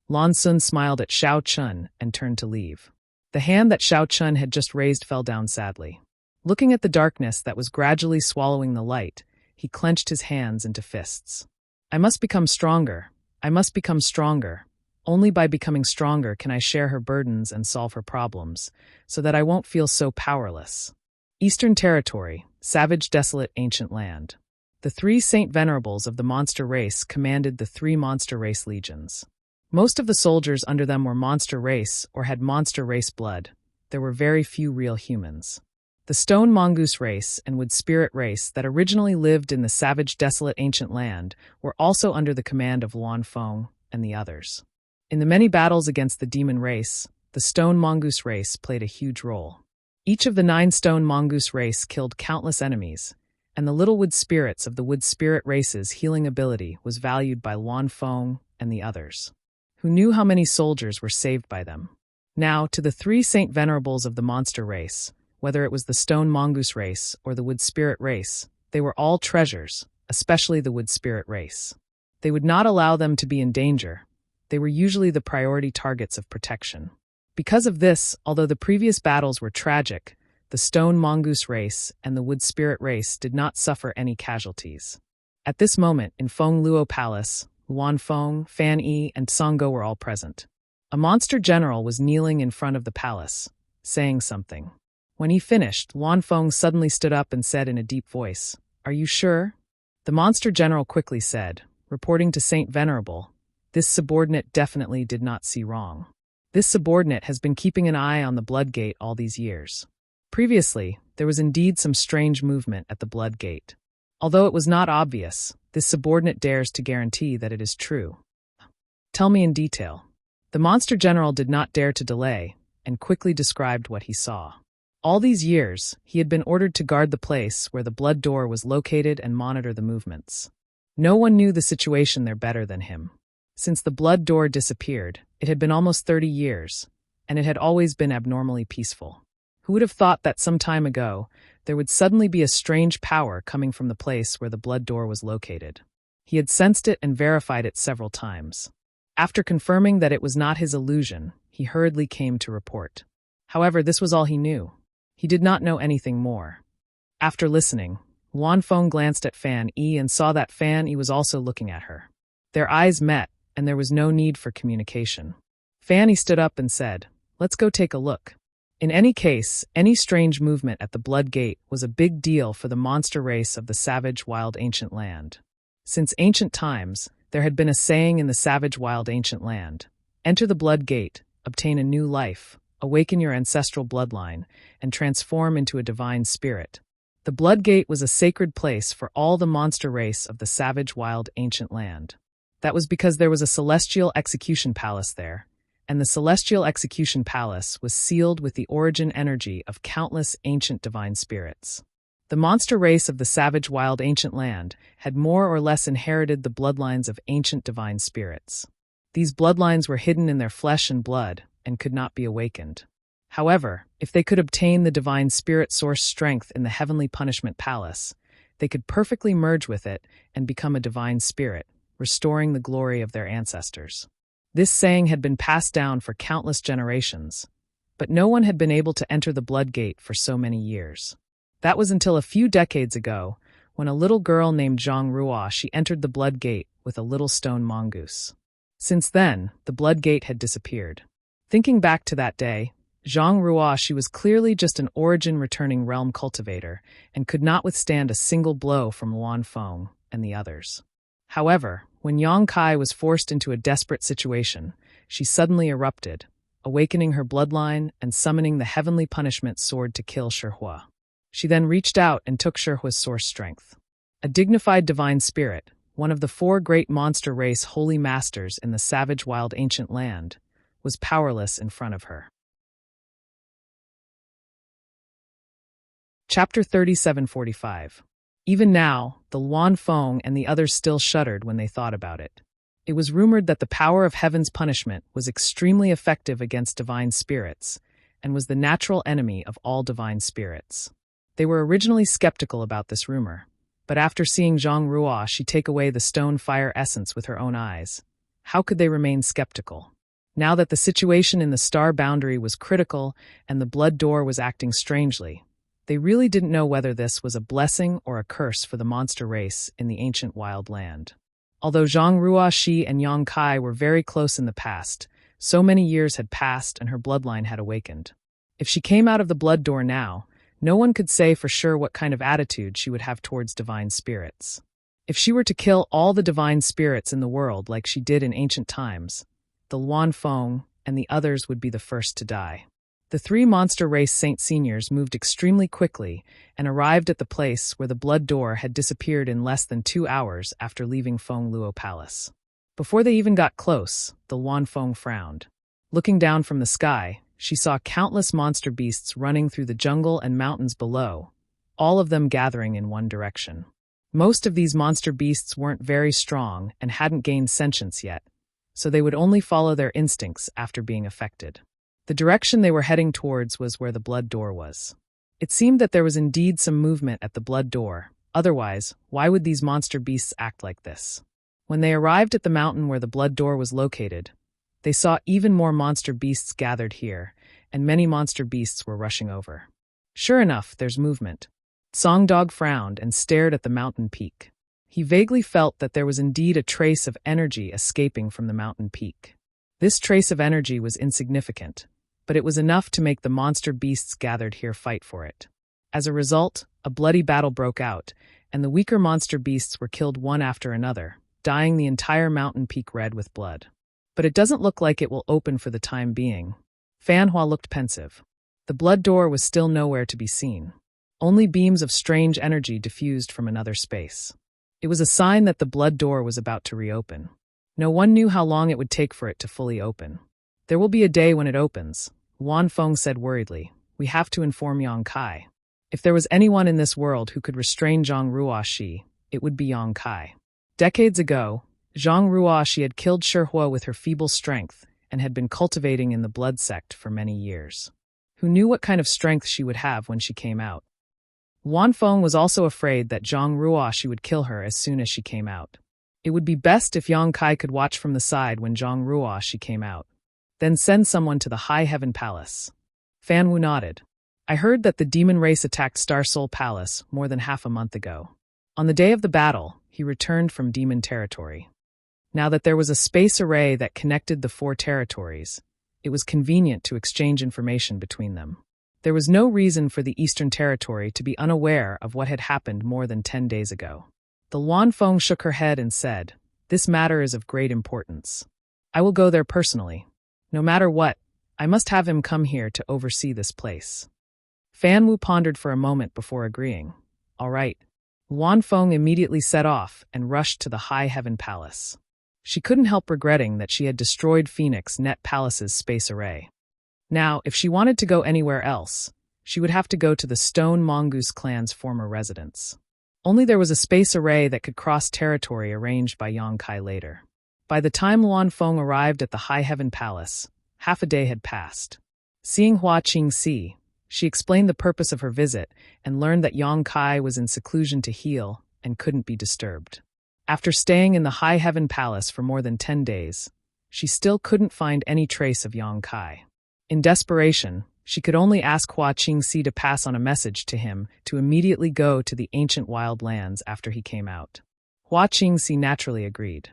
Lan Sun smiled at Xiao Chen and turned to leave. The hand that Xiao Chen had just raised fell down sadly. Looking at the darkness that was gradually swallowing the light, he clenched his hands into fists. "I must become stronger. I must become stronger. Only by becoming stronger can I share her burdens and solve her problems, so that I won't feel so powerless." Eastern Territory, savage, desolate, ancient land. The 3 Saint Venerables of the monster race commanded the 3 monster race legions. Most of the soldiers under them were monster race or had monster race blood. There were very few real humans. The stone mongoose race and wood spirit race that originally lived in the savage, desolate, ancient land were also under the command of Luan Feng and the others. In the many battles against the demon race, the stone mongoose race played a huge role. Each of the 9 stone mongoose race killed countless enemies, and the little wood spirits of the wood spirit race's healing ability was valued by Luan Feng and the others, who knew how many soldiers were saved by them. Now, to the 3 Saint Venerables of the monster race, whether it was the stone mongoose race or the wood spirit race, they were all treasures, especially the wood spirit race. They would not allow them to be in danger. They were usually the priority targets of protection. Because of this, although the previous battles were tragic, the stone mongoose race and the wood spirit race did not suffer any casualties. At this moment, in Feng Luo Palace, Luan Feng, Fan Yi, and Songgo were all present. A monster general was kneeling in front of the palace, saying something. When he finished, Luan Feng suddenly stood up and said in a deep voice, "Are you sure?" The monster general quickly said, reporting to Saint Venerable, "This subordinate definitely did not see wrong. This subordinate has been keeping an eye on the Blood Gate all these years." Previously, there was indeed some strange movement at the Blood Gate. Although it was not obvious, this subordinate dares to guarantee that it is true. "Tell me in detail." The monster general did not dare to delay, and quickly described what he saw. All these years, he had been ordered to guard the place where the blood door was located and monitor the movements. No one knew the situation there better than him. Since the blood door disappeared, it had been almost 30 years, and it had always been abnormally peaceful. Who would have thought that some time ago, there would suddenly be a strange power coming from the place where the blood door was located? He had sensed it and verified it several times. After confirming that it was not his illusion, he hurriedly came to report. However, this was all he knew. He did not know anything more. After listening, Luan Feng glanced at Fan Yi and saw that Fan Yi was also looking at her. Their eyes met, and there was no need for communication. Fan Yi stood up and said, "Let's go take a look." In any case, any strange movement at the Blood Gate was a big deal for the monster race of the savage wild ancient land. Since ancient times, there had been a saying in the savage wild ancient land: enter the Blood Gate, obtain a new life, awaken your ancestral bloodline, and transform into a divine spirit. The Blood Gate was a sacred place for all the monster race of the savage wild ancient land. That was because there was a celestial execution palace there, and the celestial execution palace was sealed with the origin energy of countless ancient divine spirits. The monster race of the savage wild ancient land had more or less inherited the bloodlines of ancient divine spirits. These bloodlines were hidden in their flesh and blood and could not be awakened. However, if they could obtain the divine spirit source strength in the heavenly punishment palace, they could perfectly merge with it and become a divine spirit, restoring the glory of their ancestors. This saying had been passed down for countless generations, but no one had been able to enter the Blood Gate for so many years. That was until a few decades ago, when a little girl named Zhang Ruo she entered the Blood Gate with a little stone mongoose. Since then, the Blood Gate had disappeared. Thinking back to that day, Zhang Ruo she was clearly just an origin-returning realm cultivator and could not withstand a single blow from Luan Feng and the others. However, when Yang Kai was forced into a desperate situation, she suddenly erupted, awakening her bloodline and summoning the heavenly punishment sword to kill Shihua. She then reached out and took Shihua's source strength. A dignified divine spirit, one of the 4 great monster race holy masters in the savage wild ancient land, was powerless in front of her. Chapter 3745. Even now, the Luan Feng and the others still shuddered when they thought about it. It was rumored that the power of heaven's punishment was extremely effective against divine spirits, and was the natural enemy of all divine spirits. They were originally skeptical about this rumor, but after seeing Zhang Ruo she take away the stone fire essence with her own eyes, how could they remain skeptical? Now that the situation in the star boundary was critical and the blood door was acting strangely, they really didn't know whether this was a blessing or a curse for the monster race in the ancient wild land. Although Zhang Ruo she and Yang Kai were very close in the past, so many years had passed and her bloodline had awakened. If she came out of the blood door now, no one could say for sure what kind of attitude she would have towards divine spirits. If she were to kill all the divine spirits in the world like she did in ancient times, the Luan Feng and the others would be the first to die. The 3 monster race Saint Seniors moved extremely quickly and arrived at the place where the blood door had disappeared in less than 2 hours after leaving Feng Luo Palace. Before they even got close, the Luan Feng frowned. Looking down from the sky, she saw countless monster beasts running through the jungle and mountains below, all of them gathering in one direction. Most of these monster beasts weren't very strong and hadn't gained sentience yet, so they would only follow their instincts after being affected. The direction they were heading towards was where the blood door was. It seemed that there was indeed some movement at the blood door, otherwise, why would these monster beasts act like this? When they arrived at the mountain where the blood door was located, they saw even more monster beasts gathered here, and many monster beasts were rushing over. Sure enough, there's movement. Songdog frowned and stared at the mountain peak. He vaguely felt that there was indeed a trace of energy escaping from the mountain peak. This trace of energy was insignificant, but it was enough to make the monster beasts gathered here fight for it. As a result, a bloody battle broke out, and the weaker monster beasts were killed one after another, dyeing the entire mountain peak red with blood. But it doesn't look like it will open for the time being. Fan Hua looked pensive. The blood door was still nowhere to be seen. Only beams of strange energy diffused from another space. It was a sign that the blood door was about to reopen. No one knew how long it would take for it to fully open. There will be a day when it opens, Luan Feng said worriedly. We have to inform Yang Kai. If there was anyone in this world who could restrain Zhang Ruo she, it would be Yang Kai. Decades ago, Zhang Ruo she had killed Shihua with her feeble strength and had been cultivating in the blood sect for many years. who knew what kind of strength she would have when she came out. Wanfeng was also afraid that Zhang Ruoshi would kill her as soon as she came out. It would be best if Yang Kai could watch from the side when Zhang Ruoshi came out. Then send someone to the High Heaven Palace. Fan Wu nodded. I heard that the demon race attacked Star Soul Palace more than half a month ago. On the day of the battle, he returned from demon territory. Now that there was a space array that connected the 4 territories, it was convenient to exchange information between them. There was no reason for the Eastern Territory to be unaware of what had happened more than 10 days ago. The Wanfeng shook her head and said, "This matter is of great importance. I will go there personally. No matter what, I must have him come here to oversee this place." Fan Wu pondered for a moment before agreeing. All right. Wanfeng immediately set off and rushed to the High Heaven Palace. She couldn't help regretting that she had destroyed Phoenix Net Palace's space array. Now, if she wanted to go anywhere else, she would have to go to the Stone Mongoose clan's former residence. Only there was a space array that could cross territory arranged by Yang Kai later. By the time Wanfeng arrived at the High Heaven Palace, half a day had passed. Seeing Hua Qingxi, she explained the purpose of her visit and learned that Yang Kai was in seclusion to heal and couldn't be disturbed. After staying in the High Heaven Palace for more than 10 days, she still couldn't find any trace of Yang Kai. In desperation, she could only ask Hua Qingxi to pass on a message to him to immediately go to the ancient wild lands after he came out. Hua Qingxi naturally agreed.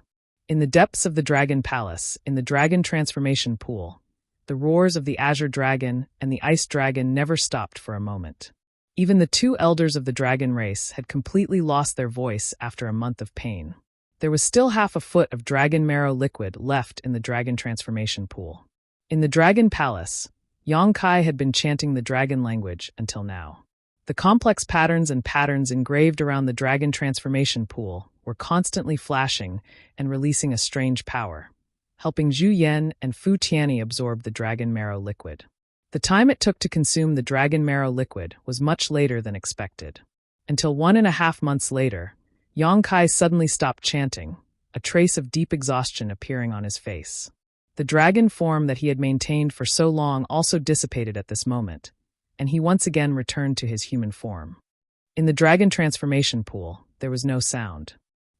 In the depths of the Dragon Palace, in the Dragon Transformation Pool, the roars of the Azure Dragon and the Ice Dragon never stopped for a moment. Even the 2 elders of the dragon race had completely lost their voice after a month of pain. There was still half a foot of dragon marrow liquid left in the Dragon Transformation Pool. In the Dragon Palace, Yang Kai had been chanting the dragon language until now. The complex patterns and patterns engraved around the Dragon Transformation Pool were constantly flashing and releasing a strange power, helping Zhu Yan and Fu Tianyi absorb the dragon marrow liquid. The time it took to consume the dragon marrow liquid was much later than expected. Until 1.5 months later, Yang Kai suddenly stopped chanting, a trace of deep exhaustion appearing on his face. The dragon form that he had maintained for so long also dissipated at this moment, and he once again returned to his human form. In the Dragon Transformation Pool, there was no sound.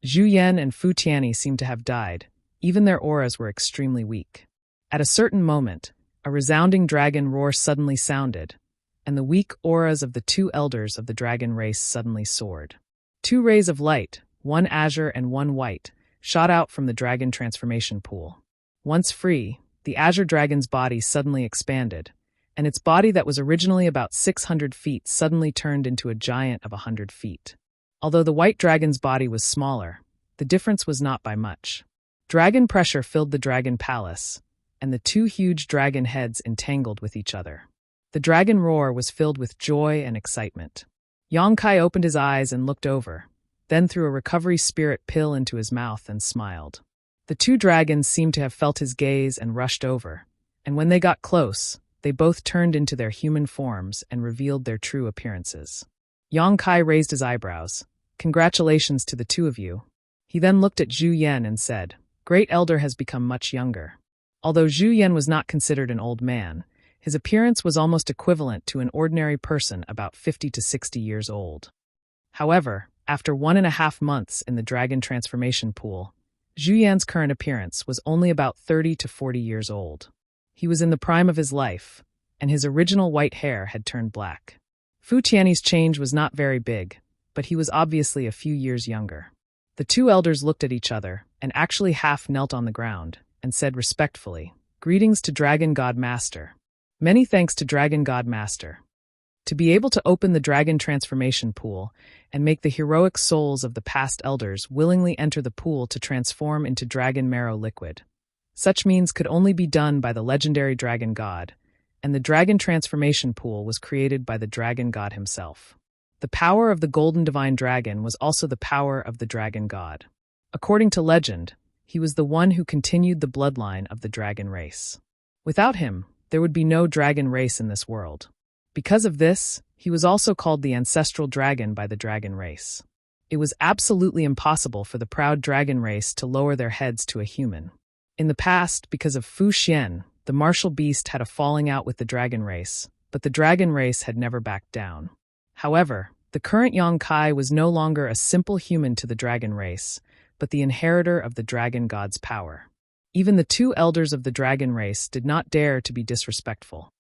Zhu Yan and Fu Tianyi seemed to have died. Even their auras were extremely weak. At a certain moment, a resounding dragon roar suddenly sounded, and the weak auras of the 2 elders of the dragon race suddenly soared. 2 rays of light, one azure and one white, shot out from the Dragon Transformation Pool. Once free, the Azure Dragon's body suddenly expanded, and its body that was originally about 600 feet suddenly turned into a giant of 100 feet. Although the White Dragon's body was smaller, the difference was not by much. Dragon pressure filled the Dragon Palace, and the 2 huge dragon heads entangled with each other. The dragon roar was filled with joy and excitement. Yang Kai opened his eyes and looked over, then threw a recovery spirit pill into his mouth and smiled. The 2 dragons seemed to have felt his gaze and rushed over, and when they got close, they both turned into their human forms and revealed their true appearances. Yang Kai raised his eyebrows. Congratulations to the 2 of you. He then looked at Zhu Yan and said, Great Elder has become much younger. Although Zhu Yan was not considered an old man, his appearance was almost equivalent to an ordinary person about 50 to 60 years old. However, after 1.5 months in the Dragon Transformation Pool, Zhu Yan's current appearance was only about 30 to 40 years old. He was in the prime of his life, and his original white hair had turned black. Fu Tianyi's change was not very big, but he was obviously a few years younger. The 2 elders looked at each other and actually half knelt on the ground and said respectfully, Greetings to Dragon God Master. Many thanks to Dragon God Master. To be able to open the Dragon Transformation Pool and make the heroic souls of the past elders willingly enter the pool to transform into dragon marrow liquid. Such means could only be done by the legendary Dragon God, and the Dragon Transformation Pool was created by the Dragon God himself. The power of the Golden Divine Dragon was also the power of the Dragon God. According to legend, he was the one who continued the bloodline of the dragon race. Without him, there would be no dragon race in this world. Because of this, he was also called the ancestral dragon by the dragon race. It was absolutely impossible for the proud dragon race to lower their heads to a human. In the past, because of Fu Xian, the martial beast had a falling out with the dragon race, but the dragon race had never backed down. However, the current Yong-kai was no longer a simple human to the dragon race, but the inheritor of the dragon god's power. Even the two elders of the dragon race did not dare to be disrespectful.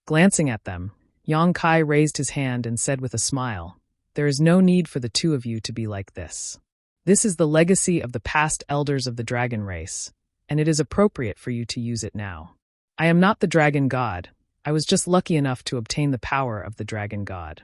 Glancing at them, Yong-kai raised his hand and said with a smile, "There is no need for the two of you to be like this. This is the legacy of the past elders of the dragon race, and it is appropriate for you to use it now. I am not the dragon god. I was just lucky enough to obtain the power of the dragon god."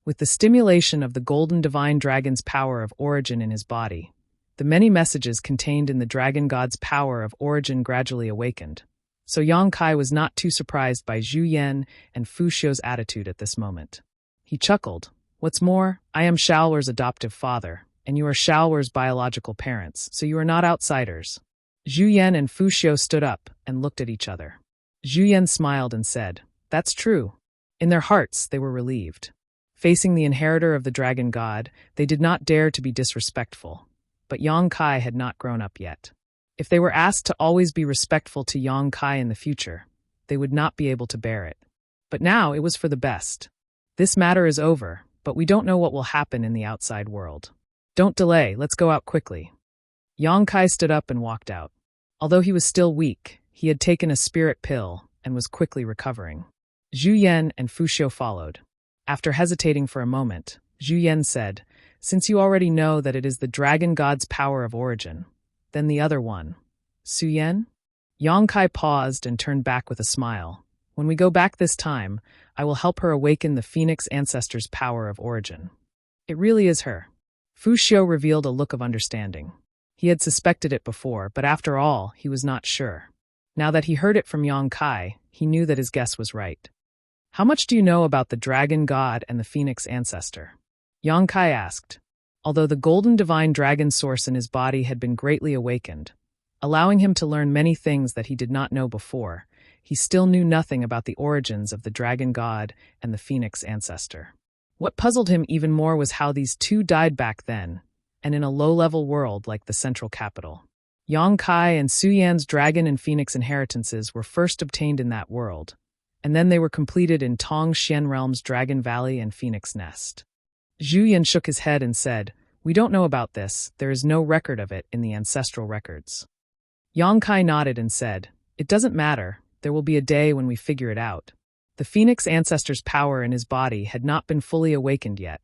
With the stimulation of the golden divine dragon's power of origin in his body, the many messages contained in the dragon god's power of origin gradually awakened. So Yong-kai was not too surprised by Zhu Yan and Fu Xiu's attitude at this moment. He chuckled. "What's more, I am Shaoler's adoptive father, and you are Shaoler's biological parents, so you are not outsiders." Zhu Yan and Fu Xiu stood up and looked at each other. Zhu Yan smiled and said, "That's true." In their hearts, they were relieved. Facing the inheritor of the dragon god, they did not dare to be disrespectful. But Yong-kai had not grown up yet. If they were asked to always be respectful to Yong-kai in the future, they would not be able to bear it. But now it was for the best. This matter is over, but we don't know what will happen in the outside world. Don't delay, let's go out quickly. Yong-kai stood up and walked out. Although he was still weak, he had taken a spirit pill and was quickly recovering. Zhu Yan and Fu Xiu followed. After hesitating for a moment, Zhu Yan said, "Since you already know that it is the dragon god's power of origin, then the other one, Su Yan?" Yong-kai paused and turned back with a smile. "When we go back this time, I will help her awaken the phoenix ancestor's power of origin." "It really is her." Fu Xiu revealed a look of understanding. He had suspected it before, but after all, he was not sure. Now that he heard it from Yong-kai, he knew that his guess was right. "How much do you know about the dragon god and the phoenix ancestor?" Yong-kai asked. Although the golden divine dragon source in his body had been greatly awakened, allowing him to learn many things that he did not know before, he still knew nothing about the origins of the dragon god and the phoenix ancestor. What puzzled him even more was how these two died back then, and in a low-level world like the central capital. Yong-kai and Su Yan's dragon and phoenix inheritances were first obtained in that world, and then they were completed in Tong Xian Realm's Dragon Valley and Phoenix Nest. Zhu Yan shook his head and said, "We don't know about this, there is no record of it in the ancestral records." Yong-kai nodded and said, "It doesn't matter, there will be a day when we figure it out." The phoenix ancestor's power in his body had not been fully awakened yet,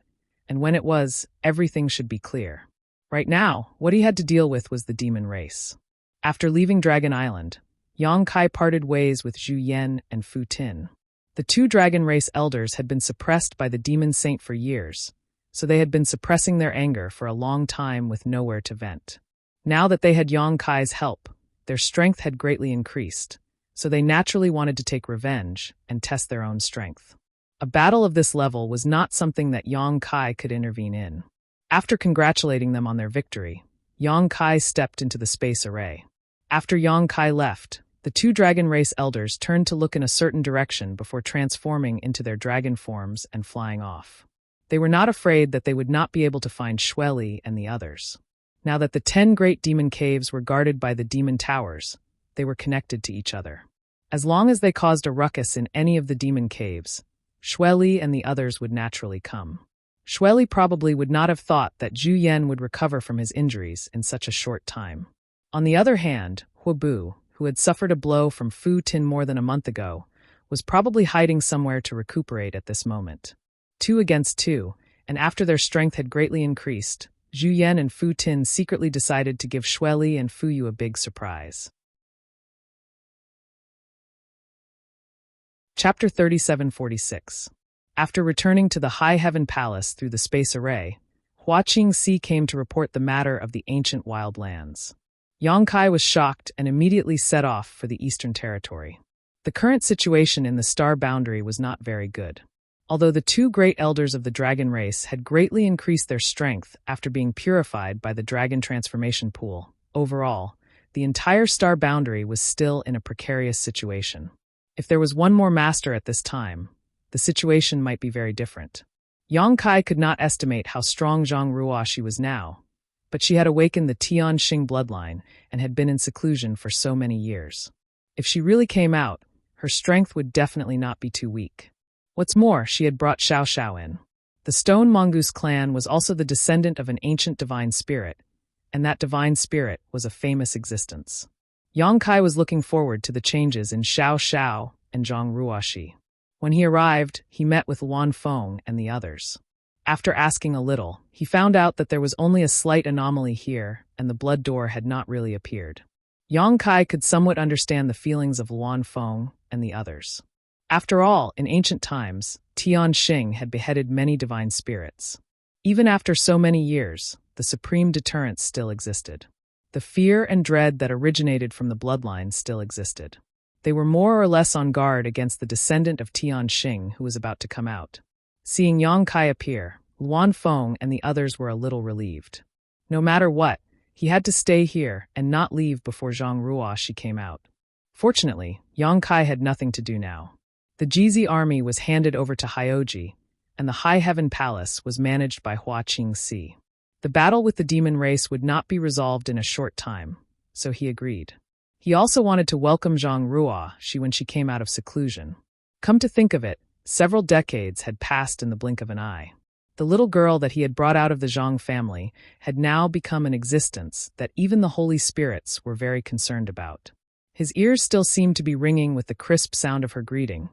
and when it was, everything should be clear. Right now, what he had to deal with was the demon race. After leaving Dragon Island, Yong-kai parted ways with Zhu Yan and Fu Tin. The two dragon race elders had been suppressed by the demon saint for years, so they had been suppressing their anger for a long time with nowhere to vent. Now that they had Yong-kai's help, their strength had greatly increased, so they naturally wanted to take revenge and test their own strength. A battle of this level was not something that Yong-kai could intervene in. After congratulating them on their victory, Yong-kai stepped into the space array. After Yong-kai left, the two dragon race elders turned to look in a certain direction before transforming into their dragon forms and flying off. They were not afraid that they would not be able to find Xueli and the others. Now that the 10 great demon caves were guarded by the demon towers, they were connected to each other. As long as they caused a ruckus in any of the demon caves, Xueli and the others would naturally come. Xueli probably would not have thought that Zhu Yan would recover from his injuries in such a short time. On the other hand, Huobu, who had suffered a blow from Fu Tin more than a month ago, was probably hiding somewhere to recuperate at this moment. 2 against 2, and after their strength had greatly increased, Zhu Yan and Fu Tin secretly decided to give Xueli and Fu Yu a big surprise. Chapter 3746. After returning to the High Heaven Palace through the space array, Hua Qingxi came to report the matter of the ancient wildlands. Yong-kai was shocked and immediately set off for the Eastern Territory. The current situation in the star boundary was not very good. Although the two great elders of the dragon race had greatly increased their strength after being purified by the dragon transformation pool, overall, the entire star boundary was still in a precarious situation. If there was one more master at this time, the situation might be very different. Yong-kai could not estimate how strong Zhang Ruoxi was now, but she had awakened the Tian Xing bloodline and had been in seclusion for so many years. If she really came out, her strength would definitely not be too weak. What's more, she had brought Xiao Xiao in. The Stone Mongoose clan was also the descendant of an ancient divine spirit, and that divine spirit was a famous existence. Yang Kai was looking forward to the changes in Xiao Xiao and Zhang Ruoxi. When he arrived, he met with Luan Feng and the others. After asking a little, he found out that there was only a slight anomaly here, and the blood door had not really appeared. Yang Kai could somewhat understand the feelings of Luan Feng and the others. After all, in ancient times, Tian Xing had beheaded many divine spirits. Even after so many years, the supreme deterrence still existed. The fear and dread that originated from the bloodline still existed. They were more or less on guard against the descendant of Tian Xing who was about to come out. Seeing Yang Kai appear, Luan Feng and the others were a little relieved. No matter what, he had to stay here and not leave before Zhang Ruoxi came out. Fortunately, Yang Kai had nothing to do now. The Jizi army was handed over to Hyoji, and the High Heaven Palace was managed by Hua Qingxi. The battle with the demon race would not be resolved in a short time, so he agreed. He also wanted to welcome Zhang Ruoxi when she came out of seclusion. Come to think of it, several decades had passed in the blink of an eye. The little girl that he had brought out of the Zhang family had now become an existence that even the holy spirits were very concerned about. His ears still seemed to be ringing with the crisp sound of her greeting,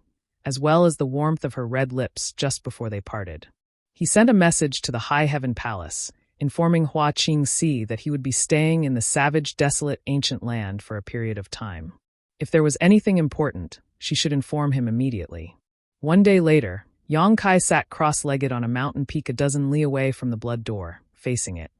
as well as the warmth of her red lips just before they parted. He sent a message to the High Heaven Palace, informing Hua Qingxi that he would be staying in the savage, desolate, ancient land for a period of time. If there was anything important, she should inform him immediately. One day later, Yang Kai sat cross-legged on a mountain peak a dozen li away from the blood door, facing it.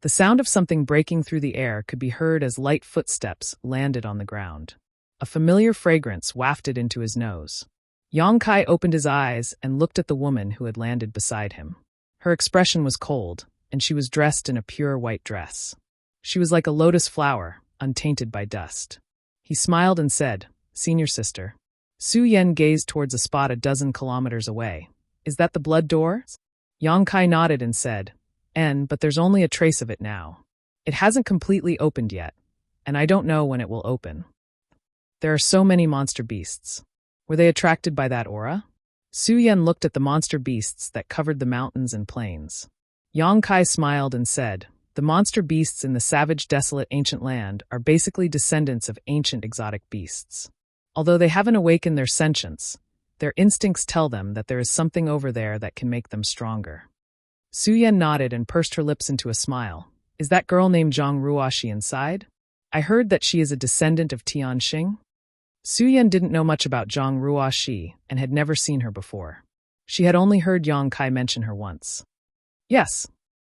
The sound of something breaking through the air could be heard as light footsteps landed on the ground. A familiar fragrance wafted into his nose. Yang Kai opened his eyes and looked at the woman who had landed beside him. Her expression was cold, and she was dressed in a pure white dress. She was like a lotus flower, untainted by dust. He smiled and said, "Senior sister." Su Yan gazed towards a spot a dozen kilometers away. "Is that the blood door?" Yang Kai nodded and said, but there's only a trace of it now. It hasn't completely opened yet, and I don't know when it will open. There are so many monster beasts. Were they attracted by that aura? Su Yan looked at the monster beasts that covered the mountains and plains. Yang Kai smiled and said, "The monster beasts in the savage, desolate, ancient land are basically descendants of ancient exotic beasts. Although they haven't awakened their sentience, their instincts tell them that there is something over there that can make them stronger." Su Yan nodded and pursed her lips into a smile. "Is that girl named Zhang Ruoxi inside? I heard that she is a descendant of Tian Xing." Su Yan didn't know much about Zhang Ruoxi and had never seen her before. She had only heard Yang Kai mention her once. "Yes."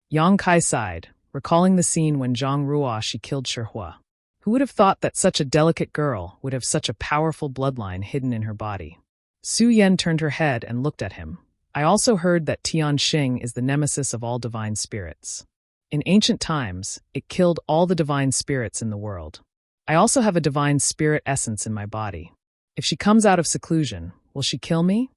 Yang Kai sighed, recalling the scene when Zhang Ruoxi killed Shihua. Who would have thought that such a delicate girl would have such a powerful bloodline hidden in her body? Su Yan turned her head and looked at him. "I also heard that Tian Xing is the nemesis of all divine spirits. In ancient times, it killed all the divine spirits in the world. I also have a divine spirit essence in my body. If she comes out of seclusion, will she kill me?"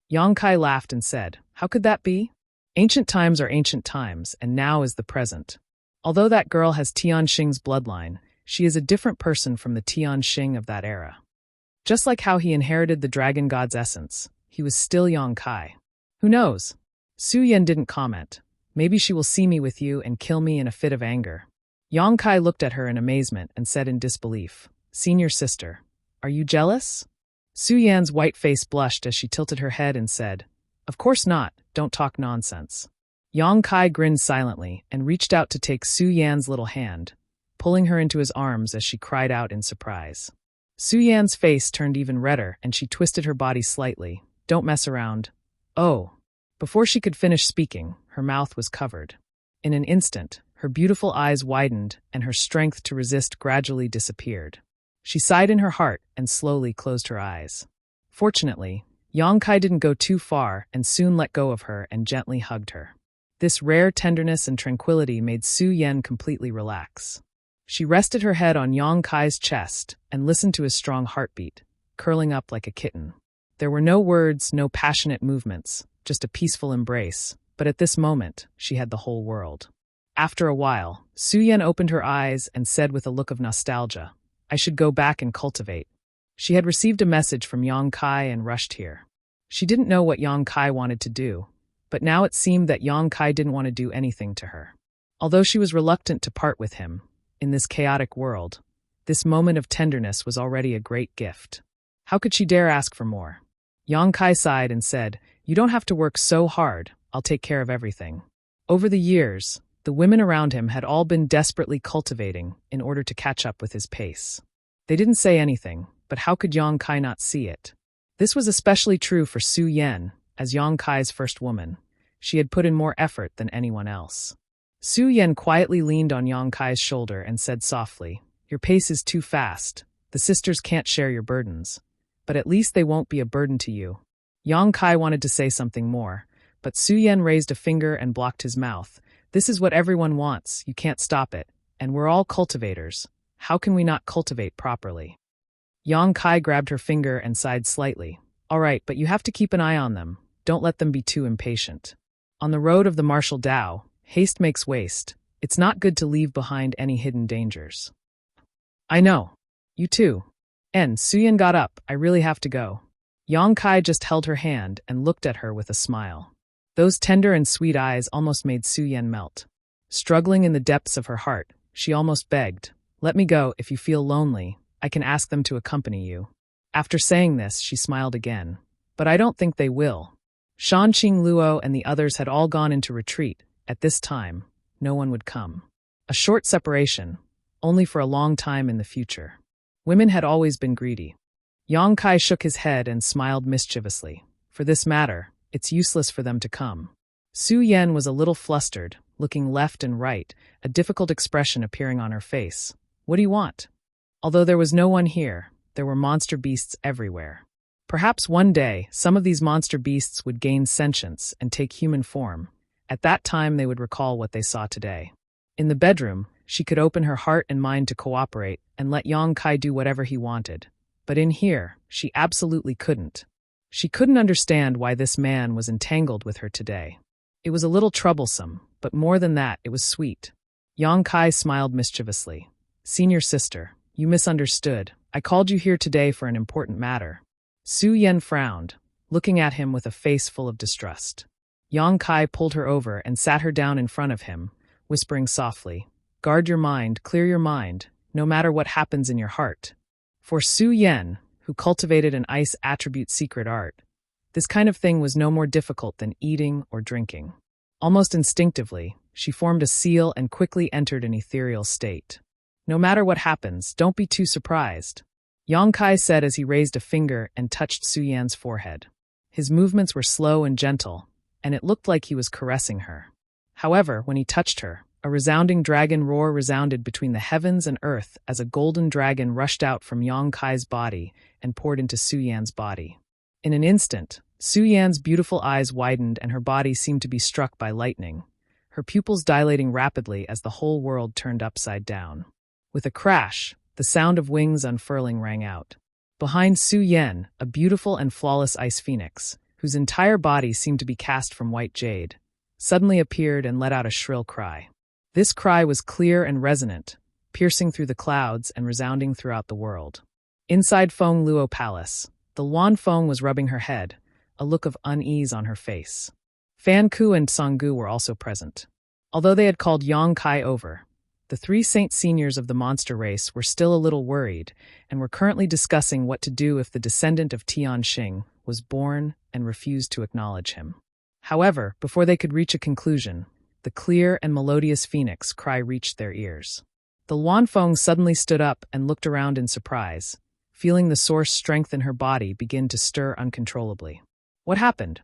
Yang Kai laughed and said, "How could that be? Ancient times are ancient times, and now is the present. Although that girl has Tian Xing's bloodline, she is a different person from the Tian Xing of that era. Just like how he inherited the dragon god's essence, he was still Yang Kai. Who knows?" Su Yan didn't comment. "Maybe she will see me with you and kill me in a fit of anger." Yang Kai looked at her in amazement and said in disbelief, "Senior sister, are you jealous?" Su Yan's white face blushed as she tilted her head and said, "Of course not, don't talk nonsense." Yang Kai grinned silently and reached out to take Su Yan's little hand, pulling her into his arms as she cried out in surprise. Su Yan's face turned even redder and she twisted her body slightly. "Don't mess around." "Oh." Before she could finish speaking, her mouth was covered. In an instant, her beautiful eyes widened and her strength to resist gradually disappeared. She sighed in her heart and slowly closed her eyes. Fortunately, Yang Kai didn't go too far and soon let go of her and gently hugged her. This rare tenderness and tranquility made Su Yan completely relax. She rested her head on Yang Kai's chest and listened to his strong heartbeat, curling up like a kitten. There were no words, no passionate movements, just a peaceful embrace, but at this moment, she had the whole world. After a while, Su Yan opened her eyes and said with a look of nostalgia, "I should go back and cultivate." She had received a message from Yang Kai and rushed here. She didn't know what Yang Kai wanted to do, but now it seemed that Yang Kai didn't want to do anything to her. Although she was reluctant to part with him, in this chaotic world, this moment of tenderness was already a great gift. How could she dare ask for more? Yang Kai sighed and said, "You don't have to work so hard, I'll take care of everything." Over the years, the women around him had all been desperately cultivating in order to catch up with his pace. They didn't say anything, but how could Yang Kai not see it? This was especially true for Su Yan, as Yang Kai's first woman. She had put in more effort than anyone else. Su Yan quietly leaned on Yang Kai's shoulder and said softly, "Your pace is too fast. The sisters can't share your burdens. But at least they won't be a burden to you." Yang Kai wanted to say something more, but Su Yan raised a finger and blocked his mouth. "This is what everyone wants, you can't stop it, and we're all cultivators. How can we not cultivate properly?" Yang Kai grabbed her finger and sighed slightly. "All right, but you have to keep an eye on them. Don't let them be too impatient. On the road of the martial Tao, haste makes waste. It's not good to leave behind any hidden dangers." "I know. You too." And Su Yan got up. "I really have to go." Yang Kai just held her hand and looked at her with a smile. Those tender and sweet eyes almost made Su Yan melt. Struggling in the depths of her heart, she almost begged, "Let me go. If you feel lonely, I can ask them to accompany you." After saying this, she smiled again. "But I don't think they will." Shan Qing Luo and the others had all gone into retreat. At this time, no one would come. A short separation, only for a long time in the future. Women had always been greedy. Yang Kai shook his head and smiled mischievously. For this matter, it's useless for them to come. Su Yan was a little flustered, looking left and right, a difficult expression appearing on her face. "What do you want?" Although there was no one here, there were monster beasts everywhere. Perhaps one day, some of these monster beasts would gain sentience and take human form. At that time, they would recall what they saw today. In the bedroom, she could open her heart and mind to cooperate and let Yang Kai do whatever he wanted. But in here, she absolutely couldn't. She couldn't understand why this man was entangled with her today. It was a little troublesome, but more than that, it was sweet. Yang Kai smiled mischievously. "Senior sister, you misunderstood. I called you here today for an important matter." Su Yan frowned, looking at him with a face full of distrust. Yang Kai pulled her over and sat her down in front of him, whispering softly, "Guard your mind, clear your mind, no matter what happens in your heart." For Su Yan, who cultivated an ice attribute secret art, this kind of thing was no more difficult than eating or drinking. Almost instinctively, she formed a seal and quickly entered an ethereal state. "No matter what happens, don't be too surprised," Yang Kai said as he raised a finger and touched Su Yan's forehead. His movements were slow and gentle, and it looked like he was caressing her. However, when he touched her, a resounding dragon roar resounded between the heavens and earth as a golden dragon rushed out from Yang Kai's body and poured into Su Yan's body. In an instant, Su Yan's beautiful eyes widened and her body seemed to be struck by lightning, her pupils dilating rapidly as the whole world turned upside down. With a crash, the sound of wings unfurling rang out. Behind Su Yan, a beautiful and flawless ice phoenix, whose entire body seemed to be cast from white jade, suddenly appeared and let out a shrill cry. This cry was clear and resonant, piercing through the clouds and resounding throughout the world. Inside Feng Luo Palace, the Luan Feng was rubbing her head, a look of unease on her face. Fan Ku and Songgu were also present. Although they had called Yang Kai over, the three Saint Seniors of the monster race were still a little worried and were currently discussing what to do if the descendant of Tianxing was born and refused to acknowledge him. However, before they could reach a conclusion, the clear and melodious phoenix cry reached their ears. The Luanfeng suddenly stood up and looked around in surprise, feeling the source strength in her body begin to stir uncontrollably. "What happened?"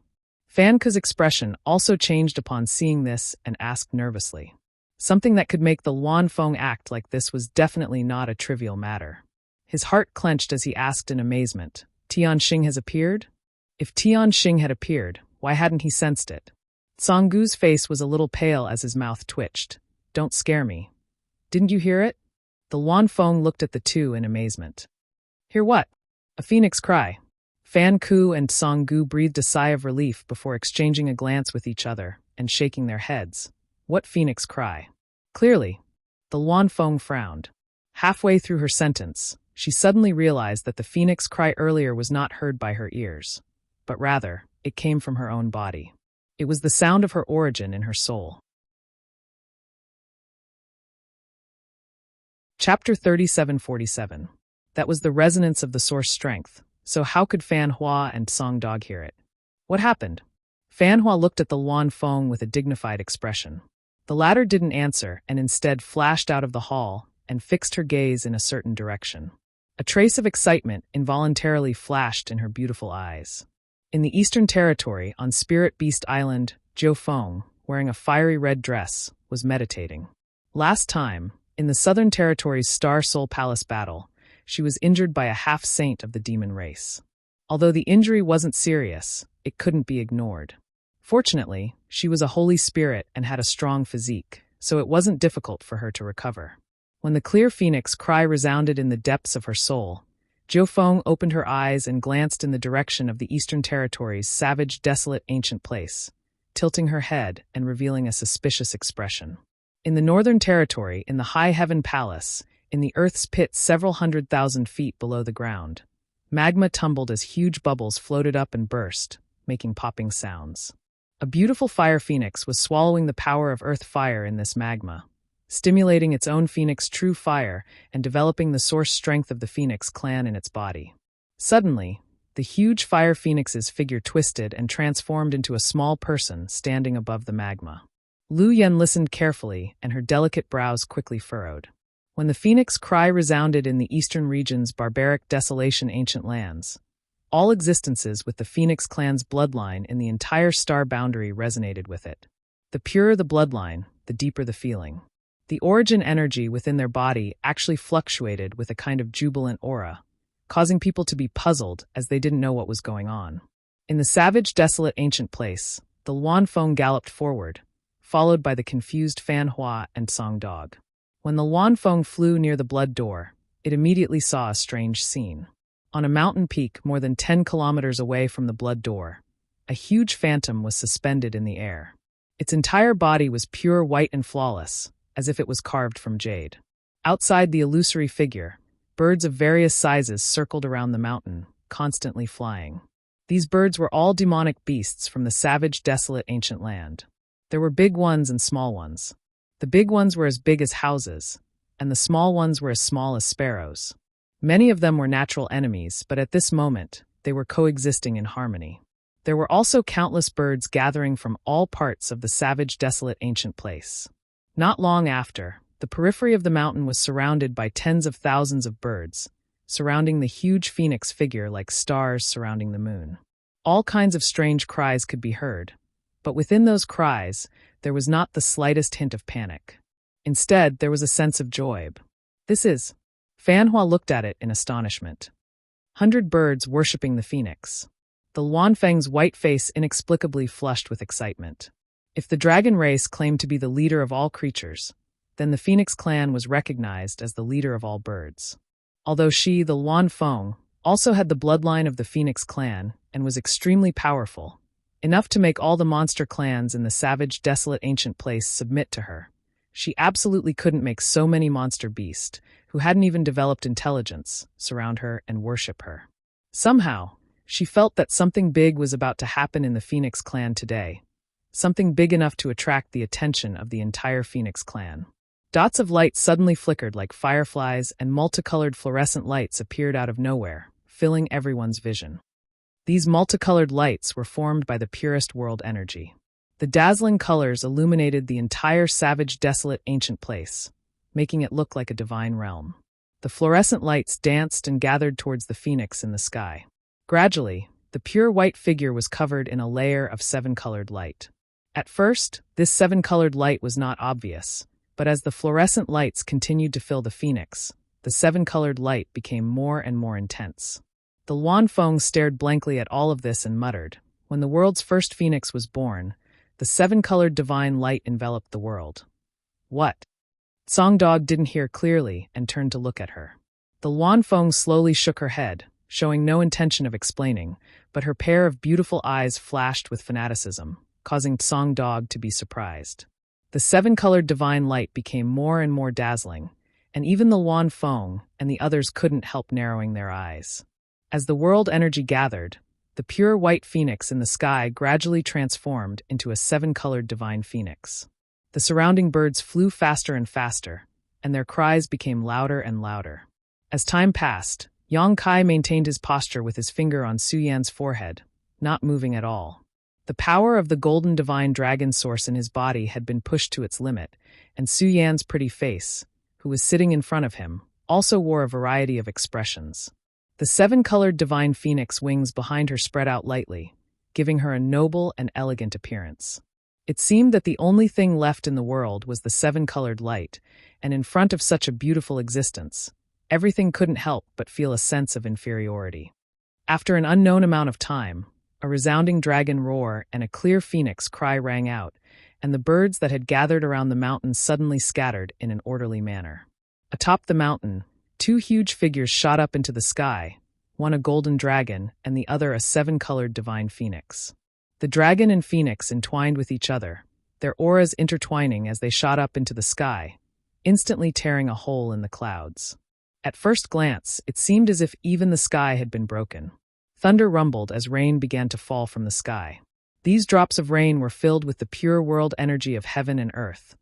Fan Ku's expression also changed upon seeing this and asked nervously. Something that could make the Luanfeng act like this was definitely not a trivial matter. His heart clenched as he asked in amazement, "Tianxing has appeared?" If Tianxing had appeared, why hadn't he sensed it? Songgu's face was a little pale as his mouth twitched. "Don't scare me. Didn't you hear it?" The Luanfeng looked at the two in amazement. "Hear what?" "A phoenix cry." Fan Ku and Songgu breathed a sigh of relief before exchanging a glance with each other and shaking their heads. "What phoenix cry?" "Clearly." The Luanfeng frowned. Halfway through her sentence, she suddenly realized that the phoenix cry earlier was not heard by her ears. but rather, it came from her own body. It was the sound of her origin in her soul. Chapter 3747. That was the resonance of the source strength, so how could Fan Hua and Song Dog hear it? What happened? Fan Hua looked at the Luan Feng with a dignified expression. The latter didn't answer and instead flashed out of the hall and fixed her gaze in a certain direction. A trace of excitement involuntarily flashed in her beautiful eyes. In the Eastern Territory, on Spirit Beast Island, Zhou Feng, wearing a fiery red dress, was meditating. Last time, in the Southern Territory's Star Soul Palace battle, she was injured by a half-saint of the demon race. Although the injury wasn't serious, it couldn't be ignored. Fortunately, she was a holy spirit and had a strong physique, so it wasn't difficult for her to recover. When the clear phoenix cry resounded in the depths of her soul, Zhou Feng opened her eyes and glanced in the direction of the Eastern Territory's savage, desolate ancient place, tilting her head and revealing a suspicious expression. In the Northern Territory, in the High Heaven Palace, in the Earth's pit several 100,000 feet below the ground, magma tumbled as huge bubbles floated up and burst, making popping sounds. A beautiful fire phoenix was swallowing the power of earth fire in this magma, stimulating its own phoenix true fire and developing the source strength of the phoenix clan in its body. Suddenly, the huge fire phoenix's figure twisted and transformed into a small person standing above the magma. Lu Yen listened carefully, and her delicate brows quickly furrowed. When the phoenix cry resounded in the eastern region's barbaric desolation ancient lands, all existences with the phoenix clan's bloodline in the entire star boundary resonated with it. The purer the bloodline, the deeper the feeling. The origin energy within their body actually fluctuated with a kind of jubilant aura, causing people to be puzzled as they didn't know what was going on. In the savage, desolate ancient place, the Luan Feng galloped forward, followed by the confused Fan Hua and Song Dog. When the Luan Feng flew near the blood door, it immediately saw a strange scene. On a mountain peak more than 10 kilometers away from the blood door, a huge phantom was suspended in the air. Its entire body was pure white and flawless, as if it was carved from jade. Outside the illusory figure, birds of various sizes circled around the mountain, constantly flying. These birds were all demonic beasts from the savage, desolate ancient land. There were big ones and small ones. The big ones were as big as houses, and the small ones were as small as sparrows. Many of them were natural enemies, but at this moment, they were coexisting in harmony. There were also countless birds gathering from all parts of the savage, desolate ancient place. Not long after, the periphery of the mountain was surrounded by tens of thousands of birds, surrounding the huge phoenix figure like stars surrounding the moon. All kinds of strange cries could be heard, but within those cries, there was not the slightest hint of panic. Instead, there was a sense of joy. This is. Fan Hua looked at it in astonishment. 100 birds worshipping the phoenix. The Luan Feng's white face inexplicably flushed with excitement. If the dragon race claimed to be the leader of all creatures, then the Phoenix clan was recognized as the leader of all birds. Although she, the Luan Feng, also had the bloodline of the Phoenix clan and was extremely powerful, enough to make all the monster clans in the savage, desolate ancient place submit to her, she absolutely couldn't make so many monster beasts, who hadn't even developed intelligence, surround her and worship her. Somehow, she felt that something big was about to happen in the Phoenix clan today, something big enough to attract the attention of the entire Phoenix clan. Dots of light suddenly flickered like fireflies, and multicolored fluorescent lights appeared out of nowhere, filling everyone's vision. These multicolored lights were formed by the purest world energy. The dazzling colors illuminated the entire savage, desolate ancient place, making it look like a divine realm. The fluorescent lights danced and gathered towards the phoenix in the sky. Gradually, the pure white figure was covered in a layer of 7-colored light. At first, this 7-colored light was not obvious, but as the fluorescent lights continued to fill the phoenix, the 7-colored light became more and more intense. The Luan Feng stared blankly at all of this and muttered, "When the world's first phoenix was born, the 7-colored divine light enveloped the world." What? Song Dog didn't hear clearly and turned to look at her. The Luan Feng slowly shook her head, showing no intention of explaining, but her pair of beautiful eyes flashed with fanaticism, causing Song Dog to be surprised. The 7-colored divine light became more and more dazzling, and even the Luan Feng and the others couldn't help narrowing their eyes. As the world energy gathered, The pure white phoenix in the sky gradually transformed into a seven-colored divine phoenix. The surrounding birds flew faster and faster, and their cries became louder and louder. As time passed, Yang Kai maintained his posture with his finger on Su Yan's forehead, not moving at all. The power of the golden divine dragon source in his body had been pushed to its limit, and Su Yan's pretty face, who was sitting in front of him, also wore a variety of expressions. The seven-colored divine phoenix wings behind her spread out lightly, giving her a noble and elegant appearance. It seemed that the only thing left in the world was the seven-colored light, and in front of such a beautiful existence, everything couldn't help but feel a sense of inferiority. After an unknown amount of time, a resounding dragon roar and a clear phoenix cry rang out, and the birds that had gathered around the mountain suddenly scattered in an orderly manner. Atop the mountain, two huge figures shot up into the sky, one a golden dragon and the other a seven-colored divine phoenix. The dragon and phoenix entwined with each other, their auras intertwining as they shot up into the sky, instantly tearing a hole in the clouds. At first glance, it seemed as if even the sky had been broken. Thunder rumbled as rain began to fall from the sky. These drops of rain were filled with the pure world energy of heaven and earth,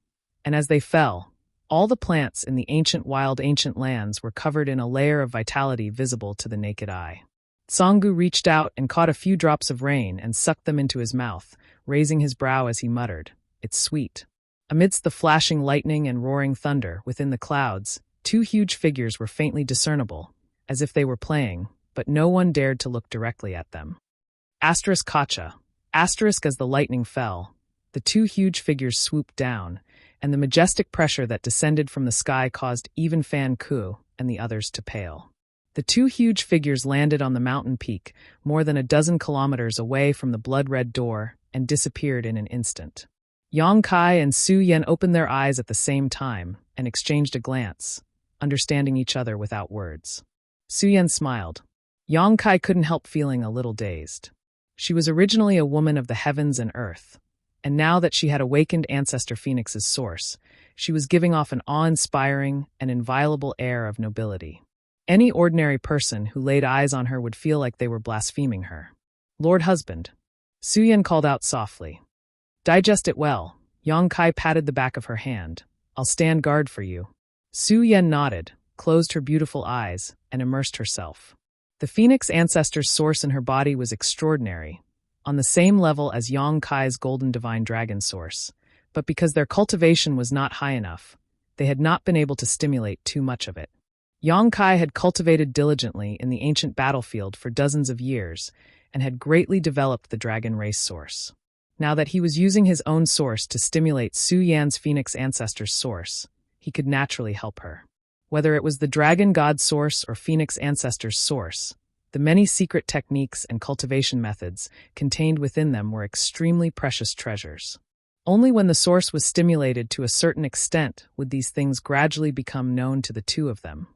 and as they fell, all the plants in the ancient lands were covered in a layer of vitality visible to the naked eye. Sanggu reached out and caught a few drops of rain and sucked them into his mouth, raising his brow as he muttered, "It's sweet." Amidst the flashing lightning and roaring thunder within the clouds, two huge figures were faintly discernible, as if they were playing, but no one dared to look directly at them. Asterisk Kacha. Asterisk as the lightning fell, the two huge figures swooped down, and the majestic pressure that descended from the sky caused even Fan Ku and the others to pale. The two huge figures landed on the mountain peak more than a dozen kilometers away from the blood-red door and disappeared in an instant. Yang Kai and Su Yan opened their eyes at the same time and exchanged a glance, understanding each other without words. Su Yan smiled. Yang Kai couldn't help feeling a little dazed. She was originally a woman of the heavens and earth, and now that she had awakened Ancestor Phoenix's source, she was giving off an awe-inspiring and inviolable air of nobility. Any ordinary person who laid eyes on her would feel like they were blaspheming her. "Lord Husband," Su Yan called out softly. "Digest it well." Yang Kai patted the back of her hand. "I'll stand guard for you." Su Yan nodded, closed her beautiful eyes, and immersed herself. The Phoenix Ancestor's source in her body was extraordinary, on the same level as Yang Kai's golden divine dragon source, but because their cultivation was not high enough, they had not been able to stimulate too much of it. Yang Kai had cultivated diligently in the ancient battlefield for dozens of years and had greatly developed the dragon race source. Now that he was using his own source to stimulate Su Yan's Phoenix Ancestor's source, he could naturally help her. Whether it was the dragon god source or Phoenix Ancestor's source, the many secret techniques and cultivation methods contained within them were extremely precious treasures. Only when the source was stimulated to a certain extent would these things gradually become known to the two of them.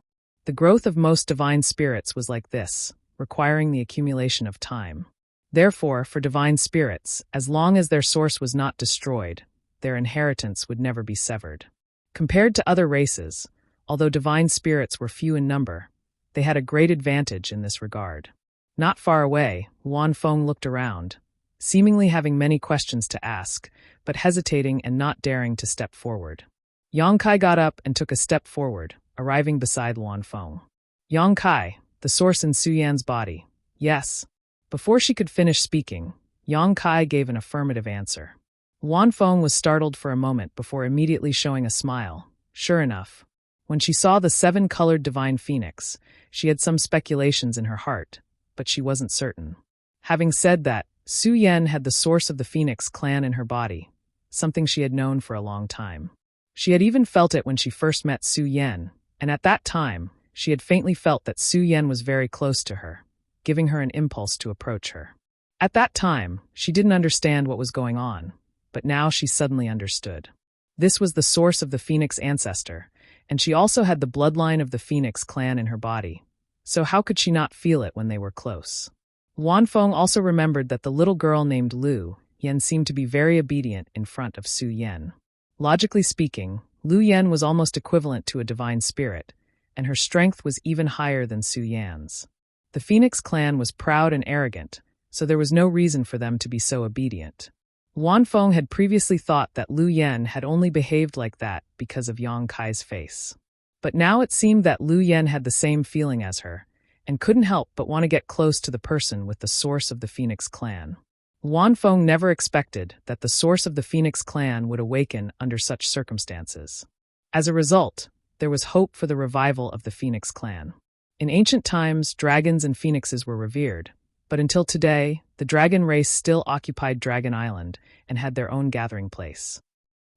The growth of most divine spirits was like this, requiring the accumulation of time. Therefore, for divine spirits, as long as their source was not destroyed, their inheritance would never be severed. Compared to other races, although divine spirits were few in number, they had a great advantage in this regard. Not far away, Luan Feng looked around, seemingly having many questions to ask, but hesitating and not daring to step forward. Yang Kai got up and took a step forward, arriving beside Luan Feng. "Yang Kai, the source in Su Yan's body." "Yes." Before she could finish speaking, Yang Kai gave an affirmative answer. Luan Feng was startled for a moment before immediately showing a smile. Sure enough, when she saw the seven-colored divine phoenix, she had some speculations in her heart, but she wasn't certain. Having said that, Su Yan had the source of the Phoenix clan in her body, something she had known for a long time. She had even felt it when she first met Su Yan, and at that time, she had faintly felt that Su Yan was very close to her, giving her an impulse to approach her. At that time, she didn't understand what was going on, but now she suddenly understood. This was the source of the Phoenix Ancestor, and she also had the bloodline of the Phoenix clan in her body, so how could she not feel it when they were close? Luan Feng also remembered that the little girl named Lu Yan seemed to be very obedient in front of Su Yan. Logically speaking, Lu Yan was almost equivalent to a divine spirit, and her strength was even higher than Su Yan's. The Phoenix clan was proud and arrogant, so there was no reason for them to be so obedient. Wanfeng had previously thought that Lu Yen had only behaved like that because of Yang Kai's face. But now it seemed that Lu Yen had the same feeling as her, and couldn't help but want to get close to the person with the source of the Phoenix clan. Wanfeng never expected that the source of the Phoenix clan would awaken under such circumstances. As a result, there was hope for the revival of the Phoenix clan. In ancient times, dragons and phoenixes were revered, but until today, the dragon race still occupied Dragon Island and had their own gathering place.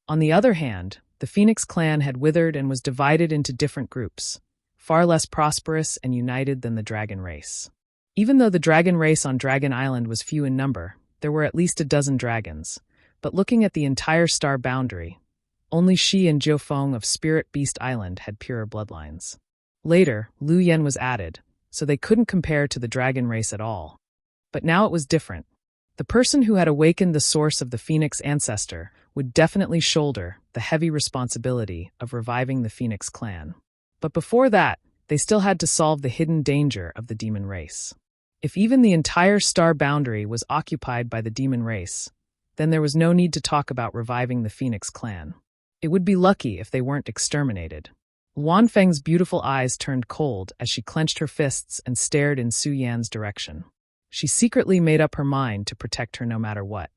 On the other hand, the Phoenix clan had withered and was divided into different groups, far less prosperous and united than the dragon race. Even though the dragon race on Dragon Island was few in number, there were at least a dozen dragons, but looking at the entire star boundary, only Shi and Jiufeng of Spirit Beast Island had purer bloodlines. Later, Lu Yen was added, so they couldn't compare to the dragon race at all. But now it was different. The person who had awakened the source of the Phoenix ancestor would definitely shoulder the heavy responsibility of reviving the Phoenix clan. But before that, they still had to solve the hidden danger of the demon race. If even the entire star boundary was occupied by the demon race, then there was no need to talk about reviving the Phoenix clan. It would be lucky if they weren't exterminated. Wanfeng's beautiful eyes turned cold as she clenched her fists and stared in Su Yan's direction. She secretly made up her mind to protect her no matter what.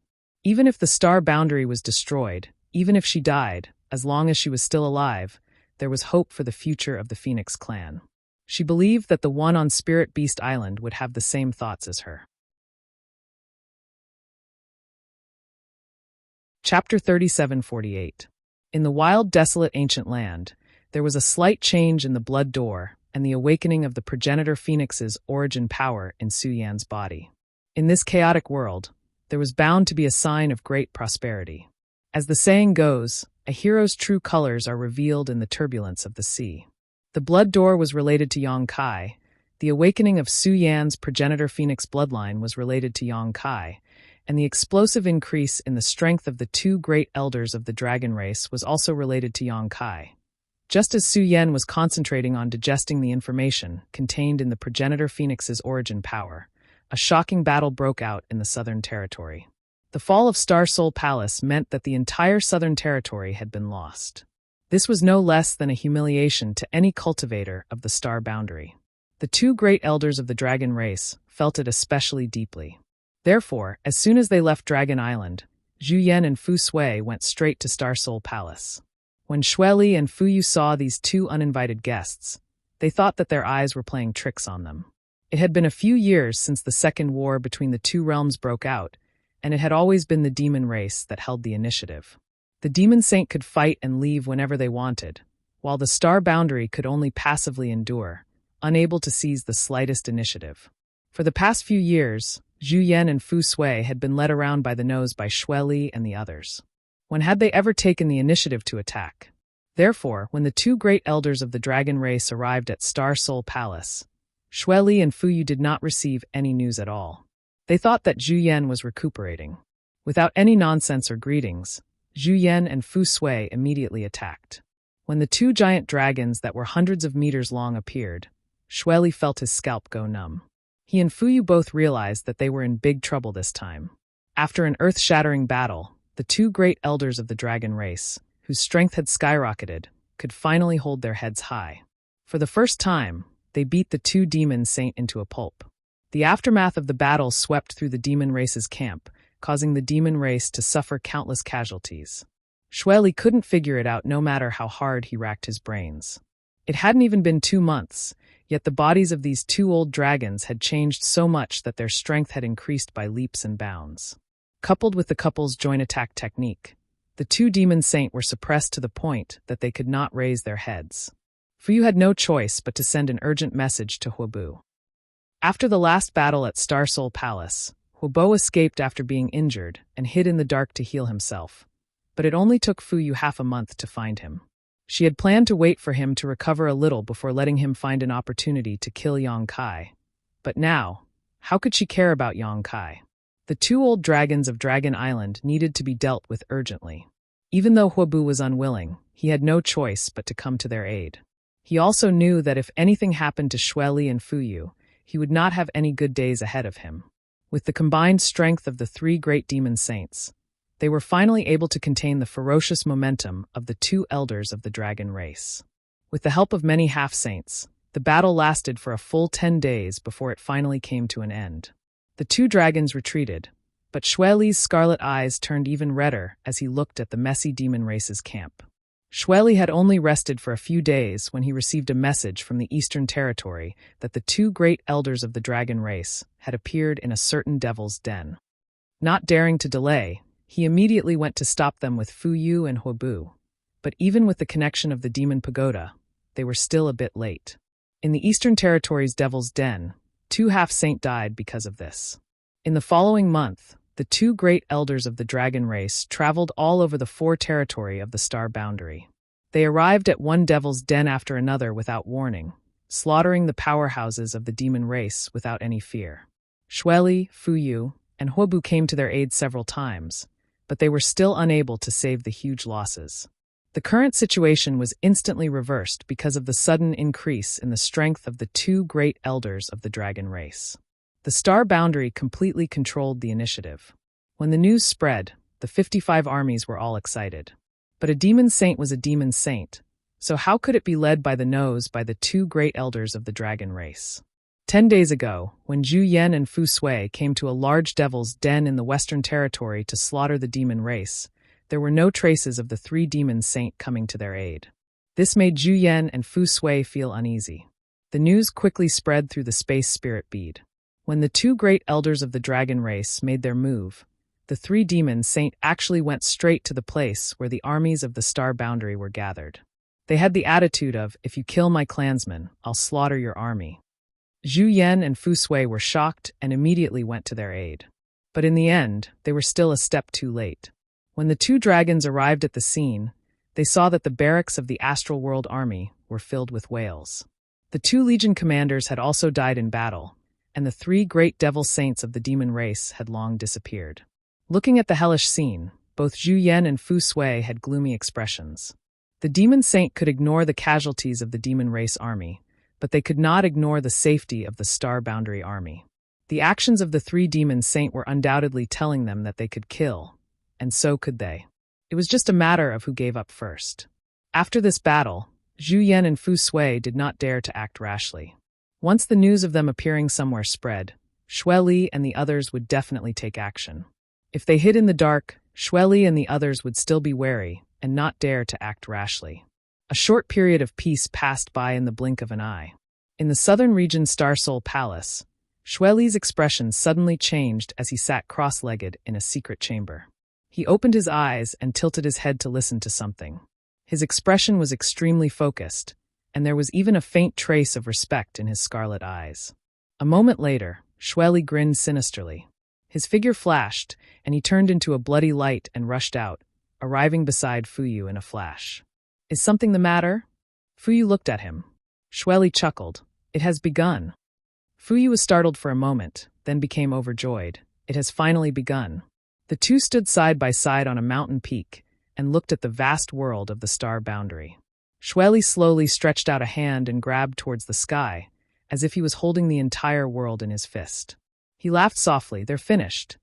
Even if the star boundary was destroyed, even if she died, as long as she was still alive, there was hope for the future of the Phoenix clan. She believed that the one on Spirit Beast Island would have the same thoughts as her. Chapter 3748. In the wild, desolate ancient land, there was a slight change in the blood door and the awakening of the progenitor phoenix's origin power in Su Yan's body. In this chaotic world, there was bound to be a sign of great prosperity. As the saying goes, a hero's true colors are revealed in the turbulence of the sea. The blood door was related to Yang Kai. The awakening of Su Yan's progenitor phoenix bloodline was related to Yang Kai, and the explosive increase in the strength of the two great elders of the dragon race was also related to Yang Kai. Just as Su Yan was concentrating on digesting the information contained in the progenitor phoenix's origin power, a shocking battle broke out in the Southern Territory. The fall of Star Soul Palace meant that the entire Southern Territory had been lost. This was no less than a humiliation to any cultivator of the star boundary. The two great elders of the dragon race felt it especially deeply. Therefore, as soon as they left Dragon Island, Zhu Yan and Fu Sui went straight to Star Soul Palace. When Xueli and Fu Yu saw these two uninvited guests, they thought that their eyes were playing tricks on them. It had been a few years since the second war between the two realms broke out, and it had always been the demon race that held the initiative. The demon saint could fight and leave whenever they wanted, while the star boundary could only passively endure, unable to seize the slightest initiative. For the past few years, Zhu Yan and Fu Sui had been led around by the nose by Xueli and the others. When had they ever taken the initiative to attack? Therefore, when the two great elders of the dragon race arrived at Star Soul Palace, Xueli and Fu Yu did not receive any news at all. They thought that Zhu Yan was recuperating. Without any nonsense or greetings, Zhu Yan and Fu Sui immediately attacked. When the two giant dragons that were hundreds of meters long appeared, Xueli felt his scalp go numb. He and Fu Yu both realized that they were in big trouble this time. After an earth-shattering battle, the two great elders of the dragon race, whose strength had skyrocketed, could finally hold their heads high. For the first time, they beat the two demon saint into a pulp. The aftermath of the battle swept through the demon race's camp, causing the demon race to suffer countless casualties. Xueli couldn't figure it out no matter how hard he racked his brains. It hadn't even been 2 months, yet the bodies of these two old dragons had changed so much that their strength had increased by leaps and bounds. Coupled with the couple's joint attack technique, the two demon saint were suppressed to the point that they could not raise their heads. Fu Yu had no choice but to send an urgent message to Huobu. After the last battle at Star Soul Palace, Huobo escaped after being injured and hid in the dark to heal himself, but it only took Fu Yu half a month to find him. She had planned to wait for him to recover a little before letting him find an opportunity to kill Yang Kai. But now, how could she care about Yang Kai? The two old dragons of Dragon Island needed to be dealt with urgently. Even though Huobu was unwilling, he had no choice but to come to their aid. He also knew that if anything happened to Xueli and Fu Yu, he would not have any good days ahead of him. With the combined strength of the three great demon saints, they were finally able to contain the ferocious momentum of the two elders of the dragon race. With the help of many half-saints, the battle lasted for a full 10 days before it finally came to an end. The two dragons retreated, but Xue Li's scarlet eyes turned even redder as he looked at the messy demon race's camp. Xue Li had only rested for a few days when he received a message from the Eastern Territory that the two great elders of the dragon race had appeared in a certain devil's den. Not daring to delay, he immediately went to stop them with Fu Yu and Huobu. But even with the connection of the demon pagoda, they were still a bit late. In the Eastern Territory's devil's den, 2 half-saint died because of this. In the following month, the two great elders of the dragon race traveled all over the 4 territory of the star boundary. They arrived at one devil's den after another without warning, slaughtering the powerhouses of the demon race without any fear. Xue Li, Fu Yu, and Huobu came to their aid several times, but they were still unable to save the huge losses. The current situation was instantly reversed because of the sudden increase in the strength of the two great elders of the dragon race. The star boundary completely controlled the initiative. When the news spread, the 55 armies were all excited. But a demon saint was a demon saint, so how could it be led by the nose by the two great elders of the dragon race? 10 days ago, when Zhu Yan and Fu Sui came to a large devil's den in the Western Territory to slaughter the demon race, there were no traces of the 3 demon saint coming to their aid. This made Zhu Yan and Fu Sui feel uneasy. The news quickly spread through the space spirit bead. When the two great elders of the dragon race made their move, the 3 demon saint actually went straight to the place where the armies of the star boundary were gathered. They had the attitude of, "If you kill my clansmen, I'll slaughter your army." Zhu Yan and Fu Sui were shocked and immediately went to their aid. But in the end, they were still a step too late. When the 2 dragons arrived at the scene, they saw that the barracks of the Astral World army were filled with whales. The 2 legion commanders had also died in battle, and the 3 great devil saints of the demon race had long disappeared. Looking at the hellish scene, both Zhu Yan and Fu Sui had gloomy expressions. The demon saint could ignore the casualties of the demon race army, but they could not ignore the safety of the star boundary army. The actions of the 3 demon saint were undoubtedly telling them that they could kill, and so could they. It was just a matter of who gave up first. After this battle, Zhu Yan and Fu Sui did not dare to act rashly. Once the news of them appearing somewhere spread, Xue Li and the others would definitely take action. If they hid in the dark, Xue Li and the others would still be wary and not dare to act rashly. A short period of peace passed by in the blink of an eye. In the southern region's Star Soul Palace, Xue Li's expression suddenly changed as he sat cross-legged in a secret chamber. He opened his eyes and tilted his head to listen to something. His expression was extremely focused, and there was even a faint trace of respect in his scarlet eyes. A moment later, Xue Li grinned sinisterly. His figure flashed, and he turned into a bloody light and rushed out, arriving beside Fu Yu in a flash. "Is something the matter?" Fu Yu looked at him. Xue Li chuckled. "It has begun." Fu Yu was startled for a moment, then became overjoyed. It has finally begun. The two stood side by side on a mountain peak and looked at the vast world of the star boundary. Xue Li slowly stretched out a hand and grabbed towards the sky, as if he was holding the entire world in his fist. He laughed softly. "They're finished."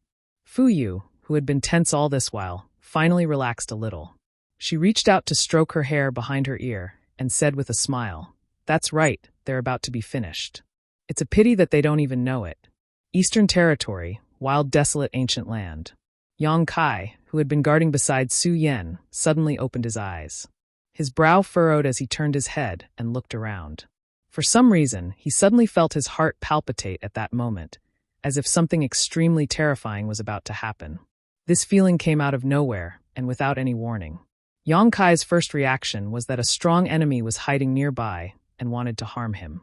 Fu Yu, who had been tense all this while, finally relaxed a little. She reached out to stroke her hair behind her ear and said with a smile, "That's right, they're about to be finished. It's a pity that they don't even know it." Eastern Territory, wild, desolate, ancient land. Yang Kai, who had been guarding beside Su Yan, suddenly opened his eyes. His brow furrowed as he turned his head and looked around. For some reason, he suddenly felt his heart palpitate at that moment, as if something extremely terrifying was about to happen. This feeling came out of nowhere and without any warning. Yang Kai's first reaction was that a strong enemy was hiding nearby and wanted to harm him.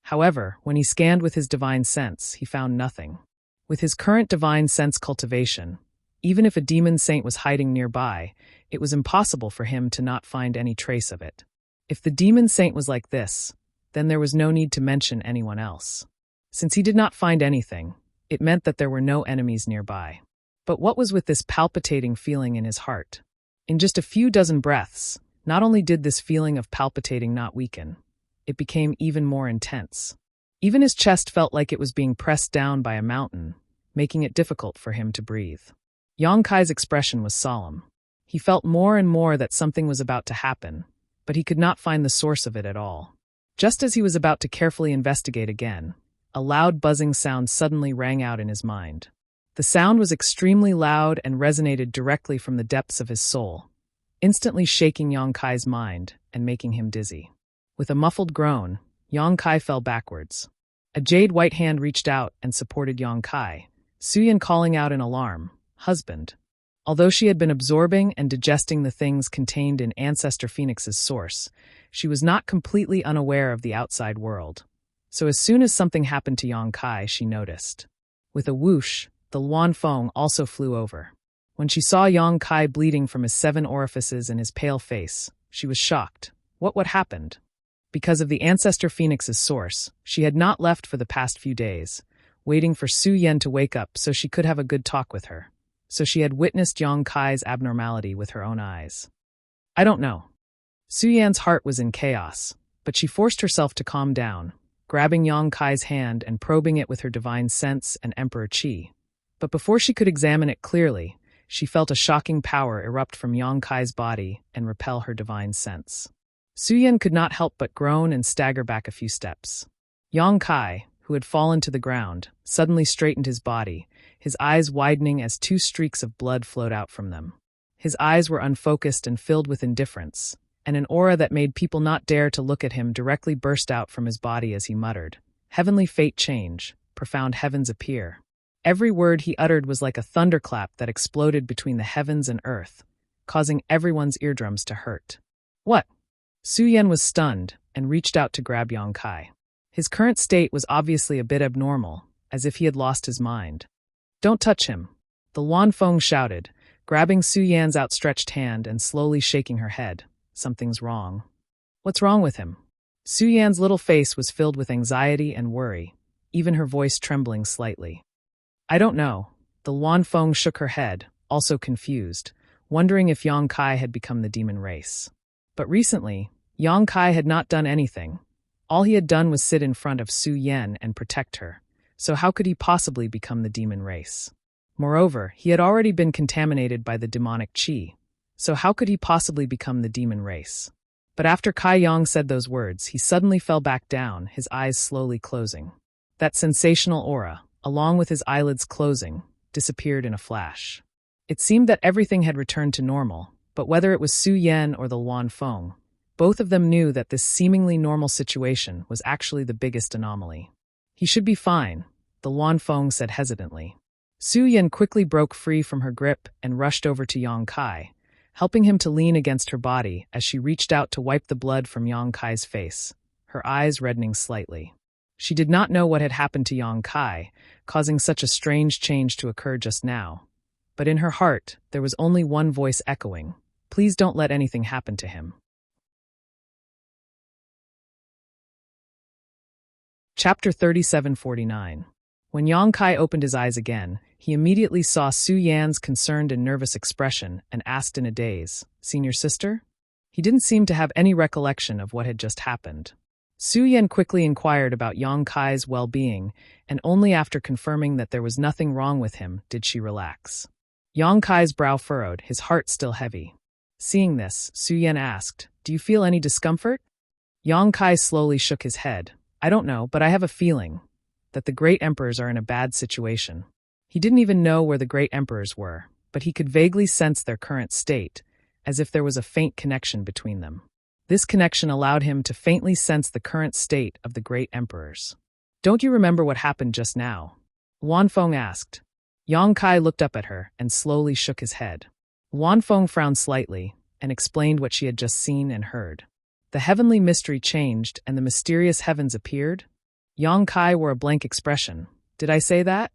However, when he scanned with his divine sense, he found nothing. With his current divine sense cultivation, even if a demon saint was hiding nearby, it was impossible for him to not find any trace of it. If the demon saint was like this, then there was no need to mention anyone else. Since he did not find anything, it meant that there were no enemies nearby. But what was with this palpitating feeling in his heart? In just a few dozen breaths, not only did this feeling of palpitating not weaken, it became even more intense. Even his chest felt like it was being pressed down by a mountain, making it difficult for him to breathe. Yang Kai's expression was solemn. He felt more and more that something was about to happen, but he could not find the source of it at all. Just as he was about to carefully investigate again, a loud buzzing sound suddenly rang out in his mind. The sound was extremely loud and resonated directly from the depths of his soul, instantly shaking Yang Kai's mind and making him dizzy. With a muffled groan, Yang Kai fell backwards. A jade-white hand reached out and supported Yang Kai, Suyan calling out in alarm, "Husband." Although she had been absorbing and digesting the things contained in Ancestor Phoenix's source, she was not completely unaware of the outside world. So as soon as something happened to Yang Kai, she noticed. With a whoosh, the Luan Feng also flew over. When she saw Yang Kai bleeding from his 7 orifices and his pale face, she was shocked. What happened? Because of the Ancestor Phoenix's source, she had not left for the past few days, waiting for Su Yan to wake up so she could have a good talk with her. So she had witnessed Yang Kai's abnormality with her own eyes. I don't know. Su Yan's heart was in chaos, but she forced herself to calm down, grabbing Yang Kai's hand and probing it with her divine sense and Emperor Qi. But before she could examine it clearly, she felt a shocking power erupt from Yang Kai's body and repel her divine sense. Su Yan could not help but groan and stagger back a few steps. Yang Kai, who had fallen to the ground, suddenly straightened his body, his eyes widening as 2 streaks of blood flowed out from them. His eyes were unfocused and filled with indifference, and an aura that made people not dare to look at him directly burst out from his body as he muttered, "Heavenly fate change, profound heavens appear." Every word he uttered was like a thunderclap that exploded between the heavens and earth, causing everyone's eardrums to hurt. What? Su Yan was stunned and reached out to grab Yang Kai. His current state was obviously a bit abnormal, as if he had lost his mind. "Don't touch him," the Luan Feng shouted, grabbing Su Yan's outstretched hand and slowly shaking her head. "Something's wrong." "What's wrong with him?" Su Yan's little face was filled with anxiety and worry, even her voice trembling slightly. "I don't know." The Luan Feng shook her head, also confused, wondering if Yang Kai had become the demon race. But recently, Yang Kai had not done anything. All he had done was sit in front of Su Yan and protect her, so how could he possibly become the demon race? Moreover, he had already been contaminated by the demonic qi, so how could he possibly become the demon race? But after Kai Yang said those words, he suddenly fell back down, his eyes slowly closing. That sensational aura, along with his eyelids closing, disappeared in a flash. It seemed that everything had returned to normal, but whether it was Su Yan or the Luan Feng, both of them knew that this seemingly normal situation was actually the biggest anomaly. "He should be fine," the Luan Feng said hesitantly. Su Yan quickly broke free from her grip and rushed over to Yang Kai, helping him to lean against her body as she reached out to wipe the blood from Yang Kai's face, her eyes reddening slightly. She did not know what had happened to Yang Kai, causing such a strange change to occur just now. But in her heart, there was only one voice echoing, "Please don't let anything happen to him." Chapter 3749. When Yang Kai opened his eyes again, he immediately saw Su Yan's concerned and nervous expression and asked in a daze, "Senior sister?" He didn't seem to have any recollection of what had just happened. Su Yan quickly inquired about Yang Kai's well-being, and only after confirming that there was nothing wrong with him did she relax. Yang Kai's brow furrowed, his heart still heavy. Seeing this, Su Yan asked, "Do you feel any discomfort?" Yang Kai slowly shook his head. "I don't know, but I have a feeling that the great emperors are in a bad situation." He didn't even know where the great emperors were, but he could vaguely sense their current state, as if there was a faint connection between them. This connection allowed him to faintly sense the current state of the great emperors. "Don't you remember what happened just now?" Luan Feng asked. Yang Kai looked up at her and slowly shook his head. Luan Feng frowned slightly and explained what she had just seen and heard. The heavenly mystery changed and the mysterious heavens appeared. Yang Kai wore a blank expression. "Did I say that?"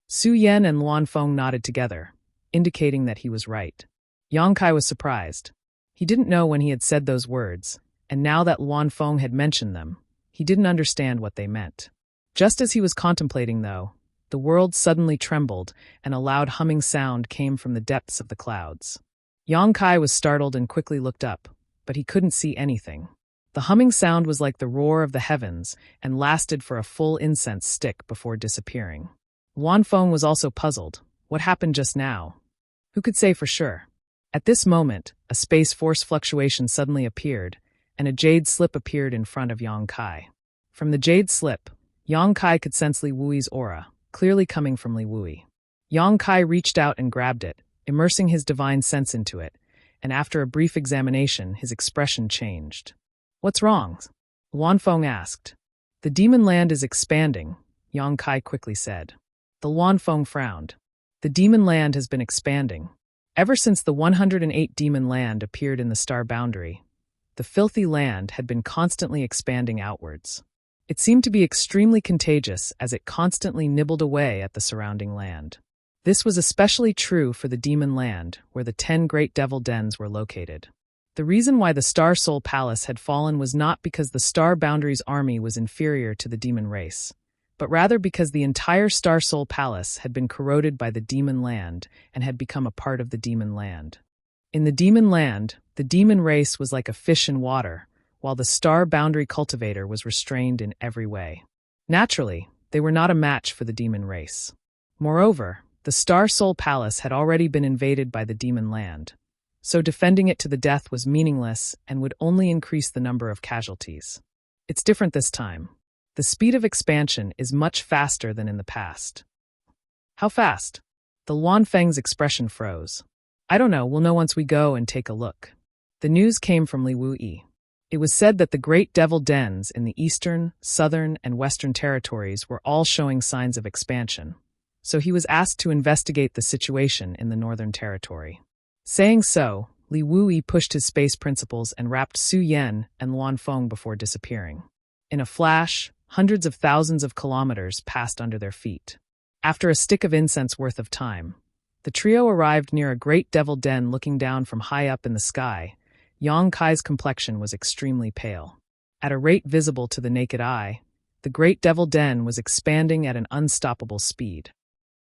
Su Yan and Luan Feng nodded together, indicating that he was right. Yang Kai was surprised. He didn't know when he had said those words, and now that Luan Feng had mentioned them, he didn't understand what they meant. Just as he was contemplating, though, the world suddenly trembled and a loud humming sound came from the depths of the clouds. Yang Kai was startled and quickly looked up, but he couldn't see anything. The humming sound was like the roar of the heavens and lasted for a full incense stick before disappearing. Wanfeng was also puzzled. What happened just now? Who could say for sure? At this moment, a space force fluctuation suddenly appeared, and a jade slip appeared in front of Yang Kai. From the jade slip, Yang Kai could sense Li Wui's aura, clearly coming from Li Wui. Yang Kai reached out and grabbed it, immersing his divine sense into it, and after a brief examination, his expression changed. "What's wrong?" Wanfeng asked. "The demon land is expanding," Yang Kai quickly said. The Wanfeng frowned. "The demon land has been expanding. Ever since the 108 demon land appeared in the star boundary, the filthy land had been constantly expanding outwards. It seemed to be extremely contagious as it constantly nibbled away at the surrounding land. This was especially true for the demon land, where the 10 great devil dens were located. The reason why the Star Soul Palace had fallen was not because the Star Boundary's army was inferior to the demon race, but rather because the entire Star Soul Palace had been corroded by the demon land and had become a part of the demon land. In the demon land, the demon race was like a fish in water, while the Star Boundary cultivator was restrained in every way. Naturally, they were not a match for the demon race. Moreover, the Star Soul Palace had already been invaded by the demon land, so defending it to the death was meaningless and would only increase the number of casualties. It's different this time. The speed of expansion is much faster than in the past. How fast? The Wanfeng's expression froze. I don't know, we'll know once we go and take a look. The news came from Li Wui. It was said that the great devil dens in the eastern, southern, and western territories were all showing signs of expansion, so he was asked to investigate the situation in the northern territory. Saying so, Li Wui pushed his space principles and wrapped Su Yan and Wanfeng before disappearing. In a flash, hundreds of thousands of kilometers passed under their feet. After a stick of incense worth of time, the trio arrived near a great devil den looking down from high up in the sky. Yang Kai's complexion was extremely pale. At a rate visible to the naked eye, the great devil den was expanding at an unstoppable speed.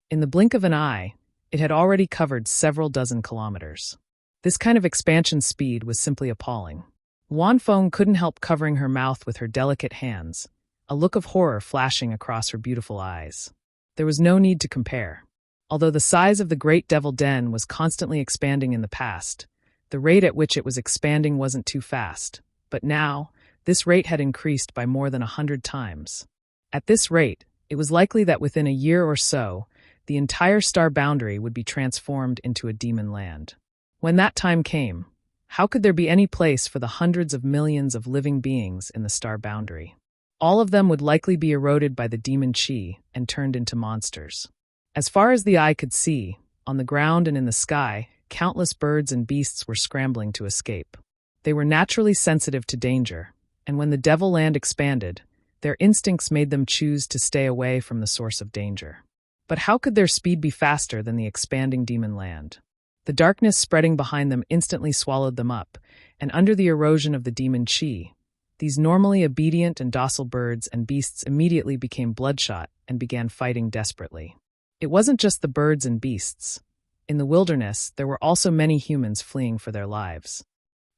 In the blink of an eye, it had already covered several dozen kilometers. This kind of expansion speed was simply appalling. Wanfeng couldn't help covering her mouth with her delicate hands, a look of horror flashing across her beautiful eyes. There was no need to compare. Although the size of the great devil den was constantly expanding in the past, the rate at which it was expanding wasn't too fast, but now, this rate had increased by more than 100 times. At this rate, it was likely that within a year or so, the entire star boundary would be transformed into a demon land. When that time came, how could there be any place for the hundreds of millions of living beings in the star boundary? All of them would likely be eroded by the demon chi and turned into monsters. As far as the eye could see, on the ground and in the sky, countless birds and beasts were scrambling to escape. They were naturally sensitive to danger, and when the devil land expanded, their instincts made them choose to stay away from the source of danger. But how could their speed be faster than the expanding demon land? The darkness spreading behind them instantly swallowed them up, and under the erosion of the demon chi, these normally obedient and docile birds and beasts immediately became bloodshot and began fighting desperately. It wasn't just the birds and beasts. In the wilderness, there were also many humans fleeing for their lives.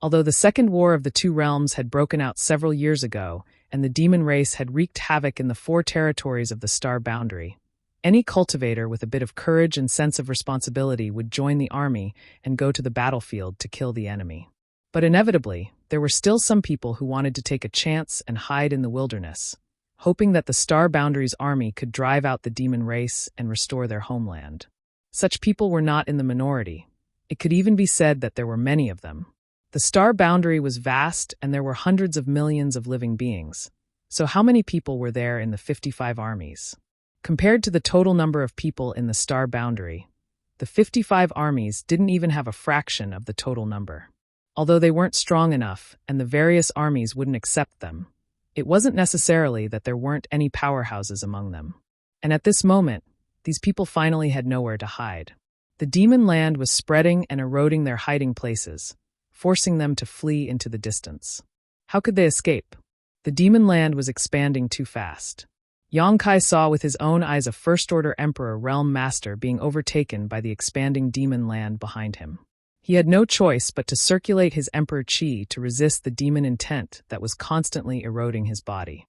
Although the Second War of the Two Realms had broken out several years ago, and the demon race had wreaked havoc in the 4 territories of the star boundary, any cultivator with a bit of courage and sense of responsibility would join the army and go to the battlefield to kill the enemy. But inevitably, there were still some people who wanted to take a chance and hide in the wilderness, hoping that the star boundary's army could drive out the demon race and restore their homeland. Such people were not in the minority. It could even be said that there were many of them. The star boundary was vast and there were hundreds of millions of living beings. So how many people were there in the 55 armies? Compared to the total number of people in the star boundary, the 55 armies didn't even have a fraction of the total number. Although they weren't strong enough and the various armies wouldn't accept them, it wasn't necessarily that there weren't any powerhouses among them. And at this moment, these people finally had nowhere to hide. The demon land was spreading and eroding their hiding places, forcing them to flee into the distance. How could they escape? The demon land was expanding too fast. Yang Kai saw with his own eyes a First-Order Emperor Realm Master being overtaken by the expanding demon land behind him. He had no choice but to circulate his Emperor Chi to resist the demon intent that was constantly eroding his body.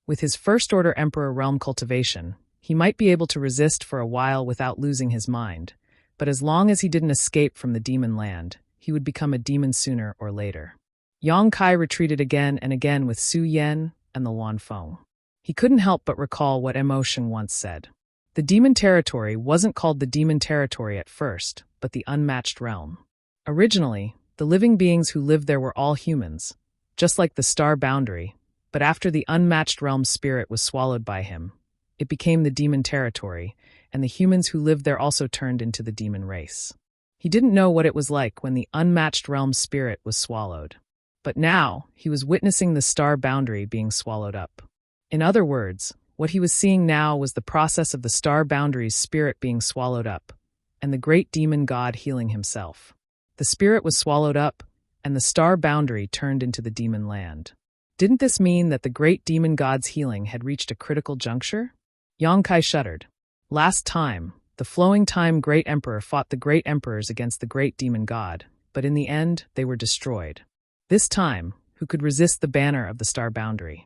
With his First-Order Emperor Realm cultivation, He might be able to resist for a while without losing his mind, but as long as he didn't escape from the demon land, he would become a demon sooner or later. Yang Kai retreated again and again with Su Yan and the Luan Feng. He couldn't help but recall what Emotion once said. The demon territory wasn't called the demon territory at first, but the unmatched realm. Originally, the living beings who lived there were all humans, just like the star boundary, but after the unmatched realm's spirit was swallowed by him, it became the demon territory, and the humans who lived there also turned into the demon race. He didn't know what it was like when the unmatched realm's spirit was swallowed. But now, he was witnessing the star boundary being swallowed up. In other words, what he was seeing now was the process of the star boundary's spirit being swallowed up, and the great demon god healing himself. The spirit was swallowed up, and the star boundary turned into the demon land. Didn't this mean that the great demon god's healing had reached a critical juncture? Yang Kai shuddered. Last time, the flowing time great emperor fought the great emperors against the great demon god, but in the end, they were destroyed. This time, who could resist the banner of the star boundary?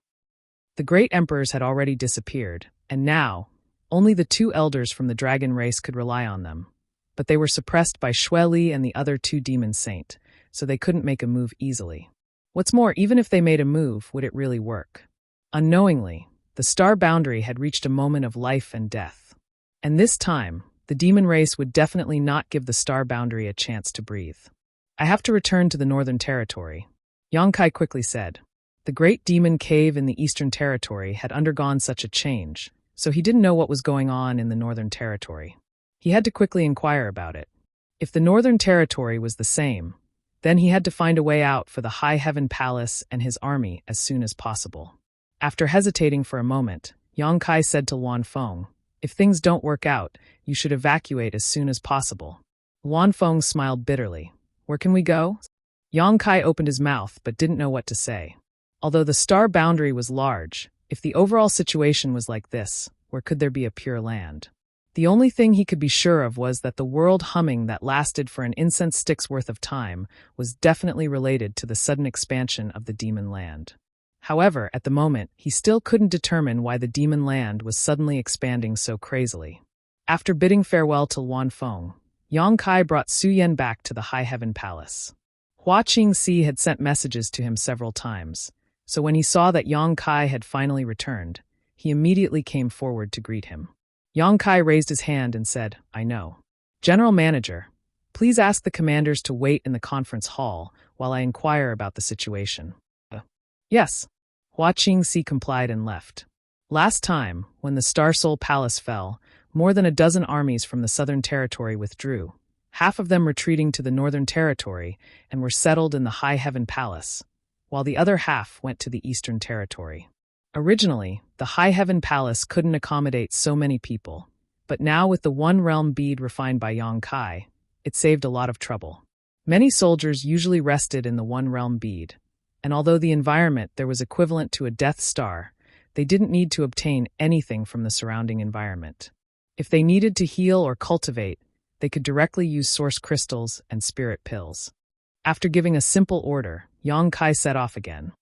The great emperors had already disappeared, and now, only the two elders from the dragon race could rely on them. But they were suppressed by Xue Li and the other two demon saint, so they couldn't make a move easily. What's more, even if they made a move, would it really work? Unknowingly, the star boundary had reached a moment of life and death. And this time, the demon race would definitely not give the star boundary a chance to breathe. I have to return to the Northern Territory, Yang Kai quickly said. The great demon cave in the Eastern Territory had undergone such a change, so he didn't know what was going on in the Northern Territory. He had to quickly inquire about it. If the Northern Territory was the same, then he had to find a way out for the High Heaven Palace and his army as soon as possible. After hesitating for a moment, Yang Kai said to Luan Feng, "If things don't work out, you should evacuate as soon as possible." Luan Feng smiled bitterly. "Where can we go?" Yang Kai opened his mouth but didn't know what to say. Although the star boundary was large, if the overall situation was like this, where could there be a pure land? The only thing he could be sure of was that the world humming that lasted for an incense stick's worth of time was definitely related to the sudden expansion of the demon land. However, at the moment, he still couldn't determine why the demon land was suddenly expanding so crazily. After bidding farewell to Luan Feng, Yang Kai brought Su Yan back to the High Heaven Palace. Hua Qingxi had sent messages to him several times, so when he saw that Yang Kai had finally returned, he immediately came forward to greet him. Yang Kai raised his hand and said, "I know. General Manager, please ask the commanders to wait in the conference hall while I inquire about the situation." Yes. Hua Qingxi complied and left. Last time, when the Star Soul Palace fell, more than a dozen armies from the Southern Territory withdrew, half of them retreating to the Northern Territory and were settled in the High Heaven Palace, while the other half went to the Eastern Territory. Originally, the High Heaven Palace couldn't accommodate so many people, but now with the One Realm bead refined by Yang Kai, it saved a lot of trouble. Many soldiers usually rested in the One Realm bead, and although the environment there was equivalent to a Death Star, they didn't need to obtain anything from the surrounding environment. If they needed to heal or cultivate, they could directly use source crystals and spirit pills. After giving a simple order, Yang Kai set off again.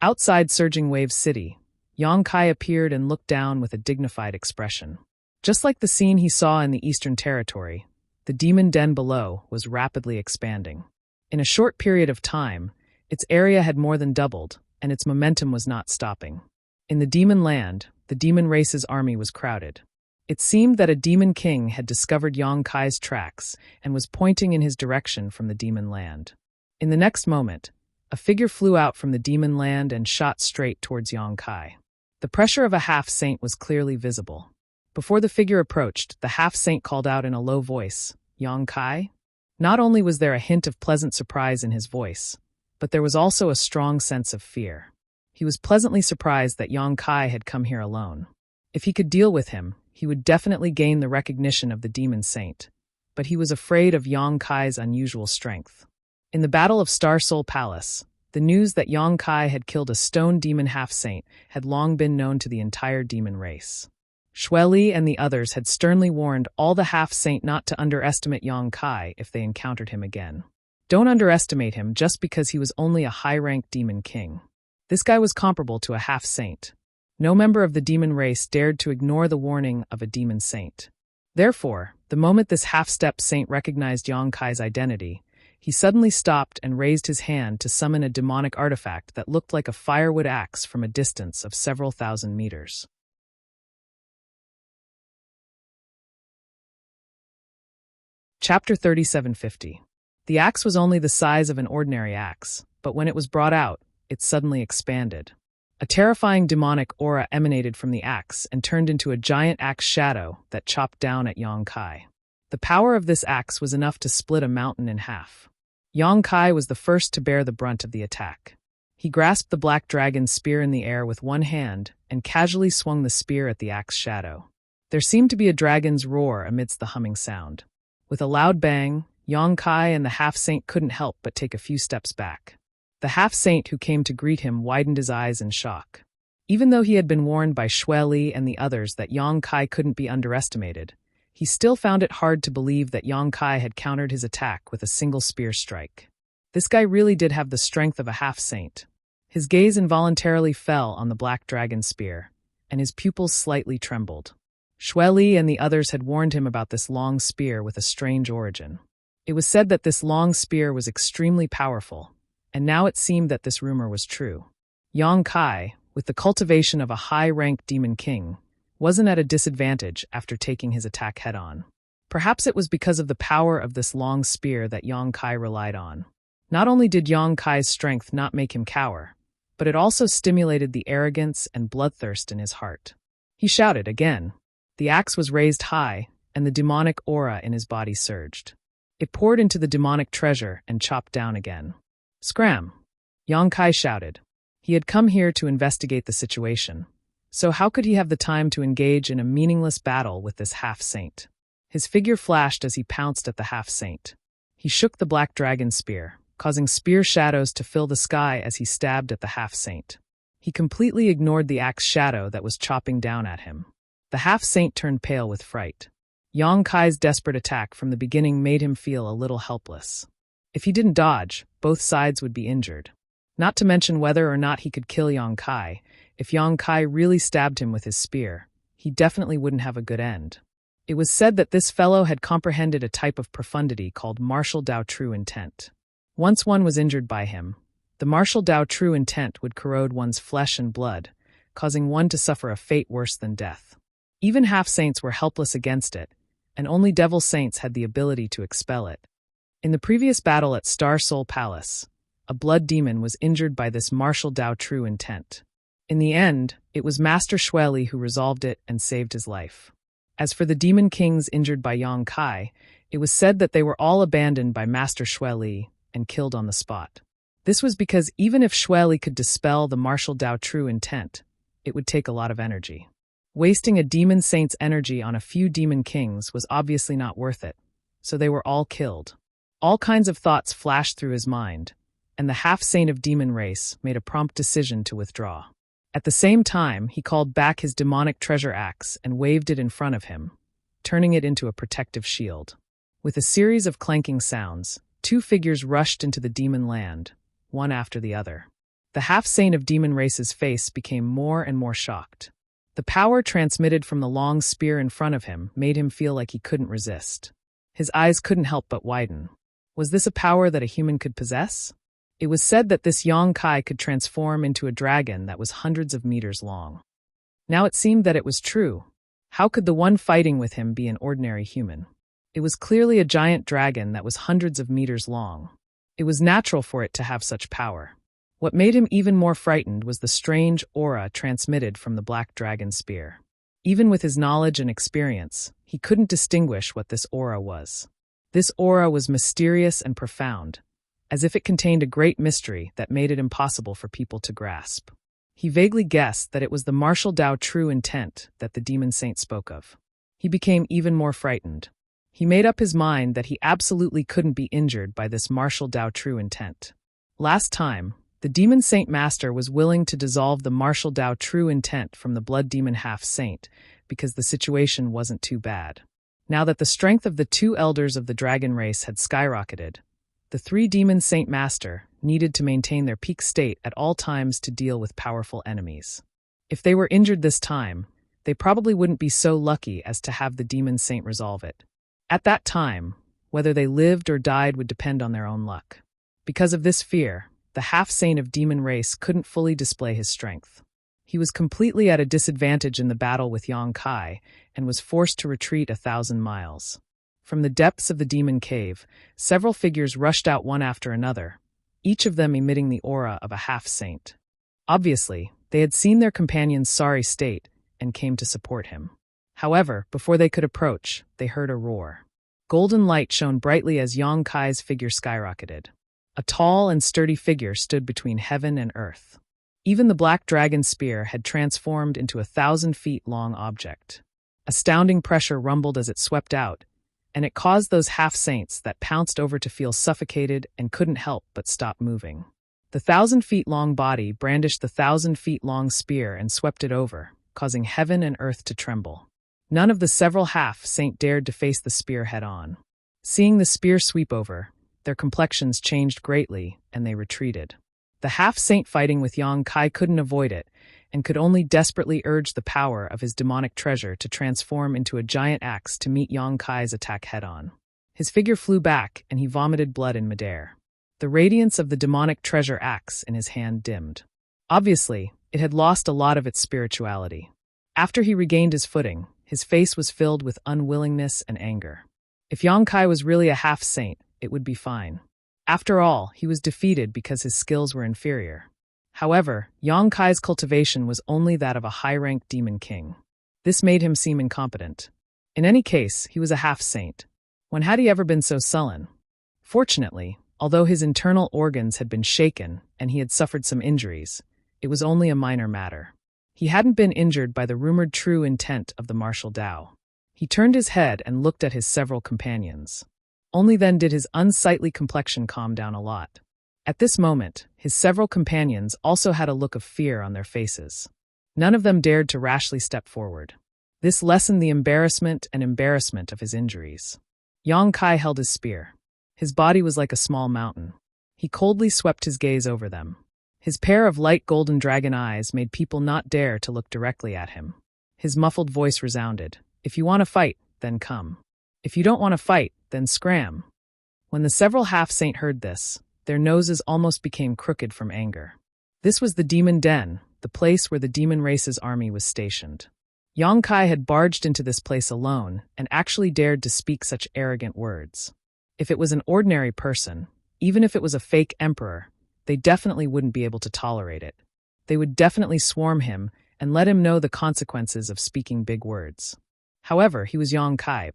Outside Surging Wave City, Yang Kai appeared and looked down with a dignified expression. Just like the scene he saw in the Eastern Territory, the demon den below was rapidly expanding. In a short period of time, its area had more than doubled, and its momentum was not stopping. In the demon land, the demon race's army was crowded. It seemed that a demon king had discovered Yang Kai's tracks and was pointing in his direction from the demon land. In the next moment, a figure flew out from the demon land and shot straight towards Yang Kai. The pressure of a half-saint was clearly visible. Before the figure approached, the half-saint called out in a low voice, "Yang Kai?" Not only was there a hint of pleasant surprise in his voice, but there was also a strong sense of fear. He was pleasantly surprised that Yang Kai had come here alone. If he could deal with him, he would definitely gain the recognition of the demon saint, but he was afraid of Yang Kai's unusual strength. In the Battle of Star Soul Palace, the news that Yang Kai had killed a stone demon half-saint had long been known to the entire demon race. Xue Li and the others had sternly warned all the half-saint not to underestimate Yang Kai if they encountered him again. Don't underestimate him just because he was only a high-ranked demon king. This guy was comparable to a half-saint. No member of the demon race dared to ignore the warning of a demon saint. Therefore, the moment this half-step saint recognized Yang Kai's identity, he suddenly stopped and raised his hand to summon a demonic artifact that looked like a firewood axe from a distance of several thousand meters. Chapter 3750. The axe was only the size of an ordinary axe, but when it was brought out, it suddenly expanded. A terrifying demonic aura emanated from the axe and turned into a giant axe shadow that chopped down at Yang Kai. The power of this axe was enough to split a mountain in half. Yang Kai was the first to bear the brunt of the attack. He grasped the black dragon's spear in the air with one hand and casually swung the spear at the axe shadow. There seemed to be a dragon's roar amidst the humming sound. With a loud bang, Yang Kai and the half-saint couldn't help but take a few steps back. The half-saint who came to greet him widened his eyes in shock. Even though he had been warned by Xue Li and the others that Yang Kai couldn't be underestimated, he still found it hard to believe that Yang Kai had countered his attack with a single spear strike. This guy really did have the strength of a half-saint. His gaze involuntarily fell on the black dragon spear, and his pupils slightly trembled. Xue Li and the others had warned him about this long spear with a strange origin. It was said that this long spear was extremely powerful, and now it seemed that this rumor was true. Yang Kai, with the cultivation of a high-ranked demon king, wasn't at a disadvantage after taking his attack head-on. Perhaps it was because of the power of this long spear that Yang Kai relied on. Not only did Yang Kai's strength not make him cower, but it also stimulated the arrogance and bloodthirst in his heart. He shouted again. The axe was raised high, and the demonic aura in his body surged. It poured into the demonic treasure and chopped down again. Scram! Yang Kai shouted. He had come here to investigate the situation. So how could he have the time to engage in a meaningless battle with this half-saint? His figure flashed as he pounced at the half-saint. He shook the black dragon spear, causing spear shadows to fill the sky as he stabbed at the half-saint. He completely ignored the axe shadow that was chopping down at him. The half-saint turned pale with fright. Yang Kai's desperate attack from the beginning made him feel a little helpless. If he didn't dodge, both sides would be injured. Not to mention whether or not he could kill Yang Kai. If Yang Kai really stabbed him with his spear, he definitely wouldn't have a good end. It was said that this fellow had comprehended a type of profundity called martial Dao true intent. Once one was injured by him, the martial Dao true intent would corrode one's flesh and blood, causing one to suffer a fate worse than death. Even half-saints were helpless against it, and only devil saints had the ability to expel it. In the previous battle at Star Soul Palace, a blood demon was injured by this martial Dao true intent. In the end, it was Master Xue Li who resolved it and saved his life. As for the demon kings injured by Yang Kai, it was said that they were all abandoned by Master Xue Li and killed on the spot. This was because even if Xue Li could dispel the martial Dao true intent, it would take a lot of energy. Wasting a demon saint's energy on a few demon kings was obviously not worth it, so they were all killed. All kinds of thoughts flashed through his mind, and the half-saint of demon race made a prompt decision to withdraw. At the same time, he called back his demonic treasure axe and waved it in front of him, turning it into a protective shield. With a series of clanking sounds, two figures rushed into the demon land, one after the other. The half-saint of demon race's face became more and more shocked. The power transmitted from the long spear in front of him made him feel like he couldn't resist. His eyes couldn't help but widen. Was this a power that a human could possess? It was said that this Yang Kai could transform into a dragon that was hundreds of meters long. Now it seemed that it was true. How could the one fighting with him be an ordinary human? It was clearly a giant dragon that was hundreds of meters long. It was natural for it to have such power. What made him even more frightened was the strange aura transmitted from the black dragon spear. Even with his knowledge and experience, he couldn't distinguish what this aura was. This aura was mysterious and profound, as if it contained a great mystery that made it impossible for people to grasp. He vaguely guessed that it was the martial Dao true intent that the demon saint spoke of. He became even more frightened. He made up his mind that he absolutely couldn't be injured by this martial Dao true intent. Last time, the demon saint master was willing to dissolve the martial Dao true intent from the blood demon half-saint because the situation wasn't too bad. Now that the strength of the two elders of the dragon race had skyrocketed, the three demon saint master needed to maintain their peak state at all times to deal with powerful enemies. If they were injured this time, they probably wouldn't be so lucky as to have the demon saint resolve it. At that time, whether they lived or died would depend on their own luck. Because of this fear, the half-saint of demon race couldn't fully display his strength. He was completely at a disadvantage in the battle with Yang Kai and was forced to retreat 1,000 miles. From the depths of the demon cave, several figures rushed out one after another, each of them emitting the aura of a half-saint. Obviously, they had seen their companion's sorry state and came to support him. However, before they could approach, they heard a roar. Golden light shone brightly as Yang Kai's figure skyrocketed. A tall and sturdy figure stood between heaven and earth. Even the black dragon spear had transformed into a 1,000 feet long object. Astounding pressure rumbled as it swept out, and it caused those half-saints that pounced over to feel suffocated and couldn't help but stop moving. The 1,000 feet long body brandished the 1,000 feet long spear and swept it over, causing heaven and earth to tremble. None of the several half-saint dared to face the spear head-on. Seeing the spear sweep over, their complexions changed greatly, and they retreated. The half-saint fighting with Yang Kai couldn't avoid it, and could only desperately urge the power of his demonic treasure to transform into a giant axe to meet Yang Kai's attack head-on. His figure flew back, and he vomited blood in midair. The radiance of the demonic treasure axe in his hand dimmed. Obviously, it had lost a lot of its spirituality. After he regained his footing, his face was filled with unwillingness and anger. If Yang Kai was really a half-saint, it would be fine. After all, he was defeated because his skills were inferior. However, Yang Kai's cultivation was only that of a high-ranked demon king. This made him seem incompetent. In any case, he was a half-saint. When had he ever been so sullen? Fortunately, although his internal organs had been shaken and he had suffered some injuries, it was only a minor matter. He hadn't been injured by the rumored true intent of the martial Tao. He turned his head and looked at his several companions. Only then did his unsightly complexion calm down a lot. At this moment, his several companions also had a look of fear on their faces. None of them dared to rashly step forward. This lessened the embarrassment of his injuries. Yang Kai held his spear. His body was like a small mountain. He coldly swept his gaze over them. His pair of light golden dragon eyes made people not dare to look directly at him. His muffled voice resounded, "If you want to fight, then come. If you don't want to fight, then scram." When the several half-saint heard this, their noses almost became crooked from anger. This was the demon den, the place where the demon race's army was stationed. Yang Kai had barged into this place alone and actually dared to speak such arrogant words. If it was an ordinary person, even if it was a fake emperor, they definitely wouldn't be able to tolerate it. They would definitely swarm him and let him know the consequences of speaking big words. However, he was Yang Kai.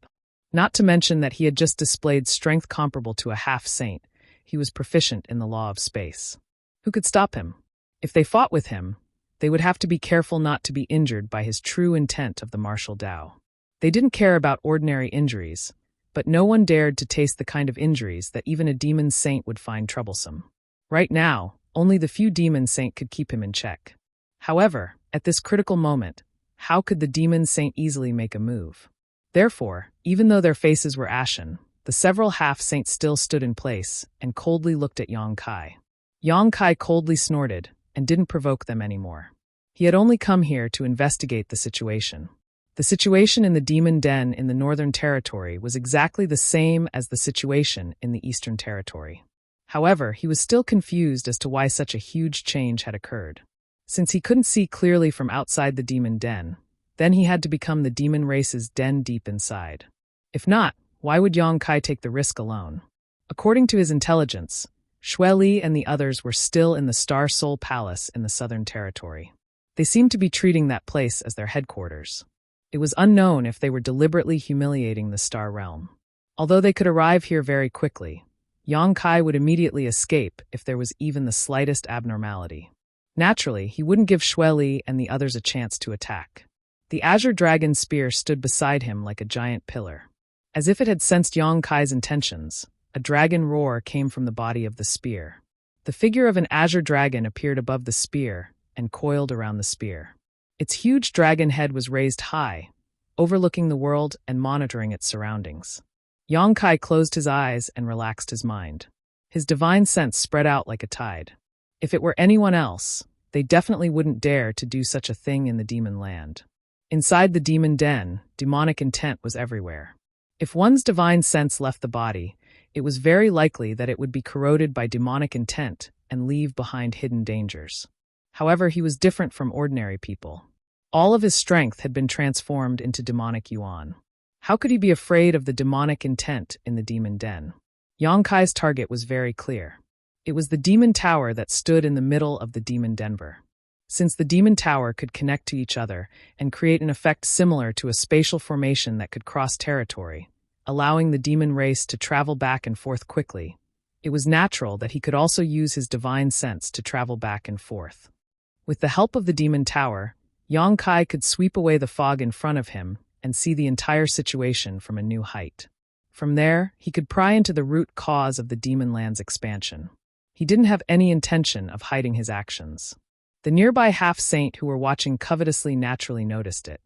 Not to mention that he had just displayed strength comparable to a half-saint. He was proficient in the law of space. Who could stop him? If they fought with him, they would have to be careful not to be injured by his true intent of the martial Tao. They didn't care about ordinary injuries, but no one dared to taste the kind of injuries that even a demon saint would find troublesome. Right now, only the few demon saint could keep him in check. However, at this critical moment, how could the demon saint easily make a move? Therefore, even though their faces were ashen, the several half-saints still stood in place and coldly looked at Yang Kai. Yang Kai coldly snorted and didn't provoke them anymore. He had only come here to investigate the situation. The situation in the demon den in the Northern Territory was exactly the same as the situation in the Eastern Territory. However, he was still confused as to why such a huge change had occurred. Since he couldn't see clearly from outside the demon den, then he had to become the demon race's den deep inside. If not, why would Yang Kai take the risk alone? According to his intelligence, Xue Li and the others were still in the Star Soul Palace in the Southern Territory. They seemed to be treating that place as their headquarters. It was unknown if they were deliberately humiliating the Star Realm. Although they could arrive here very quickly, Yang Kai would immediately escape if there was even the slightest abnormality. Naturally, he wouldn't give Xue Li and the others a chance to attack. The Azure Dragon spear stood beside him like a giant pillar. As if it had sensed Yang Kai's intentions, a dragon roar came from the body of the spear. The figure of an Azure Dragon appeared above the spear and coiled around the spear. Its huge dragon head was raised high, overlooking the world and monitoring its surroundings. Yang Kai closed his eyes and relaxed his mind. His divine sense spread out like a tide. If it were anyone else, They definitely wouldn't dare to do such a thing in the demon land. Inside the demon den, demonic intent was everywhere. If one's divine sense left the body, it was very likely that it would be corroded by demonic intent and leave behind hidden dangers. However, he was different from ordinary people. All of his strength had been transformed into demonic yuan. How could he be afraid of the demonic intent in the demon den? Yang Kai's target was very clear. It was the demon tower that stood in the middle of the demon Denver. Since the demon tower could connect to each other and create an effect similar to a spatial formation that could cross territory, allowing the demon race to travel back and forth quickly, it was natural that he could also use his divine sense to travel back and forth. With the help of the demon tower, Yang Kai could sweep away the fog in front of him and see the entire situation from a new height. From there, he could pry into the root cause of the demon land's expansion. He didn't have any intention of hiding his actions. The nearby half-saint who were watching covetously naturally noticed it.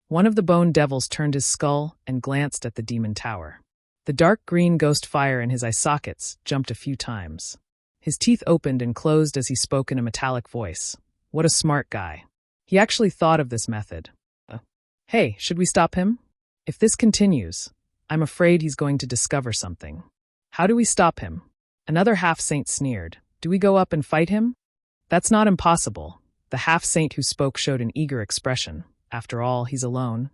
One of the bone devils turned his skull and glanced at the demon tower. The dark green ghost fire in his eye sockets jumped a few times. His teeth opened and closed as he spoke in a metallic voice. What a smart guy. He actually thought of this method. Hey, should we stop him? If this continues, I'm afraid he's going to discover something. How do we stop him? Another half-saint sneered. Do we go up and fight him? That's not impossible. The half-saint who spoke showed an eager expression. After all, he's alone.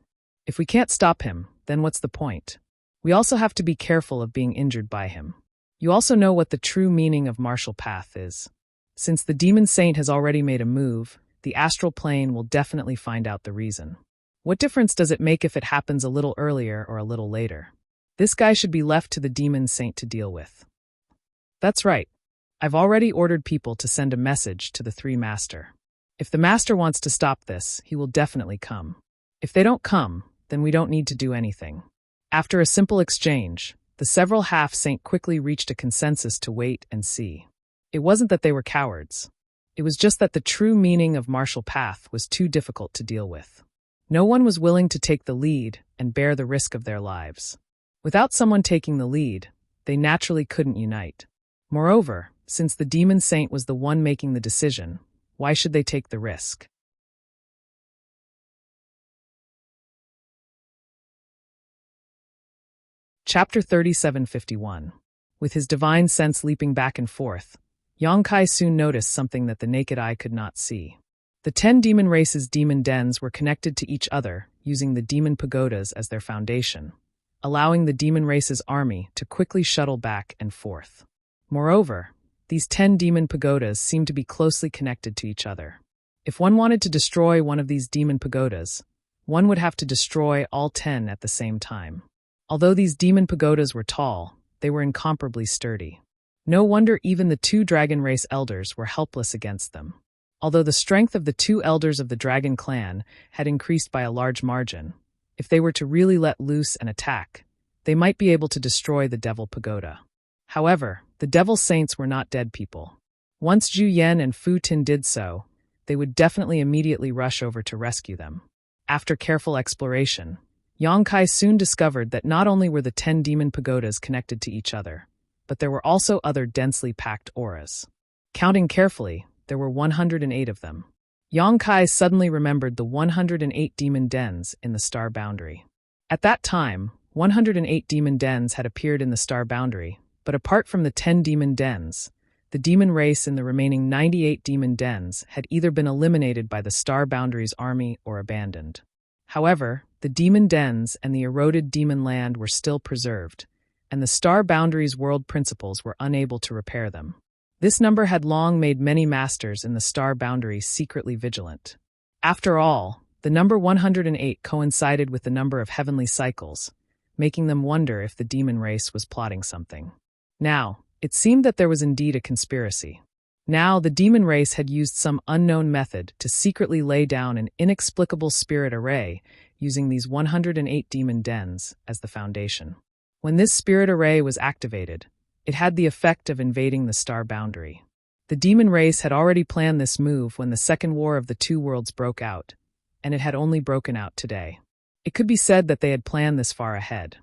If we can't stop him, then what's the point? We also have to be careful of being injured by him. You also know what the true meaning of martial path is. Since the demon saint has already made a move, the astral plane will definitely find out the reason. What difference does it make if it happens a little earlier or a little later? This guy should be left to the demon saint to deal with. That's right. I've already ordered people to send a message to the three master. If the master wants to stop this, he will definitely come. If they don't come, then we don't need to do anything. After a simple exchange, the several half-saint quickly reached a consensus to wait and see. It wasn't that they were cowards. It was just that the true meaning of martial path was too difficult to deal with. No one was willing to take the lead and bear the risk of their lives. Without someone taking the lead, they naturally couldn't unite. Moreover, since the demon saint was the one making the decision, why should they take the risk? Chapter 3751. With his divine sense leaping back and forth, Yang Kai soon noticed something that the naked eye could not see. The 10 demon races' demon dens were connected to each other using the demon pagodas as their foundation, allowing the demon race's army to quickly shuttle back and forth. Moreover, these 10 demon pagodas seemed to be closely connected to each other. If one wanted to destroy one of these demon pagodas, one would have to destroy all 10 at the same time. Although these demon pagodas were tall, they were incomparably sturdy. No wonder even the 2 dragon race elders were helpless against them. Although the strength of the 2 elders of the dragon clan had increased by a large margin, if they were to really let loose and attack, they might be able to destroy the devil pagoda. However, the devil saints were not dead people. Once Zhu Yan and Fu Tin did so, they would definitely immediately rush over to rescue them. After careful exploration, Yang Kai soon discovered that not only were the 10 demon pagodas connected to each other, but there were also other densely packed auras. Counting carefully, there were 108 of them. Yang Kai suddenly remembered the 108 demon dens in the star boundary. At that time, 108 demon dens had appeared in the star boundary, but apart from the 10 demon dens, the demon race in the remaining 98 demon dens had either been eliminated by the star boundary's army or abandoned. However, the demon dens and the eroded demon land were still preserved, and the star boundary's world principles were unable to repair them. This number had long made many masters in the star boundary secretly vigilant. After all, the number 108 coincided with the number of heavenly cycles, making them wonder if the demon race was plotting something. Now, it seemed that there was indeed a conspiracy. Now, the demon race had used some unknown method to secretly lay down an inexplicable spirit array using these 108 demon dens as the foundation. When this spirit array was activated, it had the effect of invading the star boundary. The demon race had already planned this move when the Second War of the Two Worlds broke out, and it had only broken out today. It could be said that they had planned this far ahead.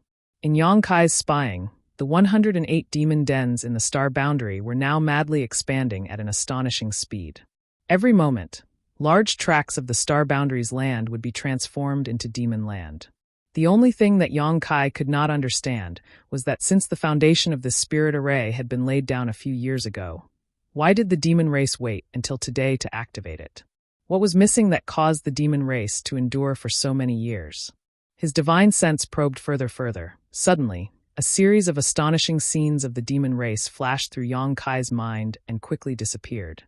In Yang Kai's spying, the 108 demon dens in the star boundary were now madly expanding at an astonishing speed. Every moment, large tracts of the Star Boundary's land would be transformed into demon land. The only thing that Yong-kai could not understand was that since the foundation of this spirit array had been laid down a few years ago, why did the demon race wait until today to activate it? What was missing that caused the demon race to endure for so many years? His divine sense probed further. Suddenly, a series of astonishing scenes of the demon race flashed through Yong-kai's mind and quickly disappeared.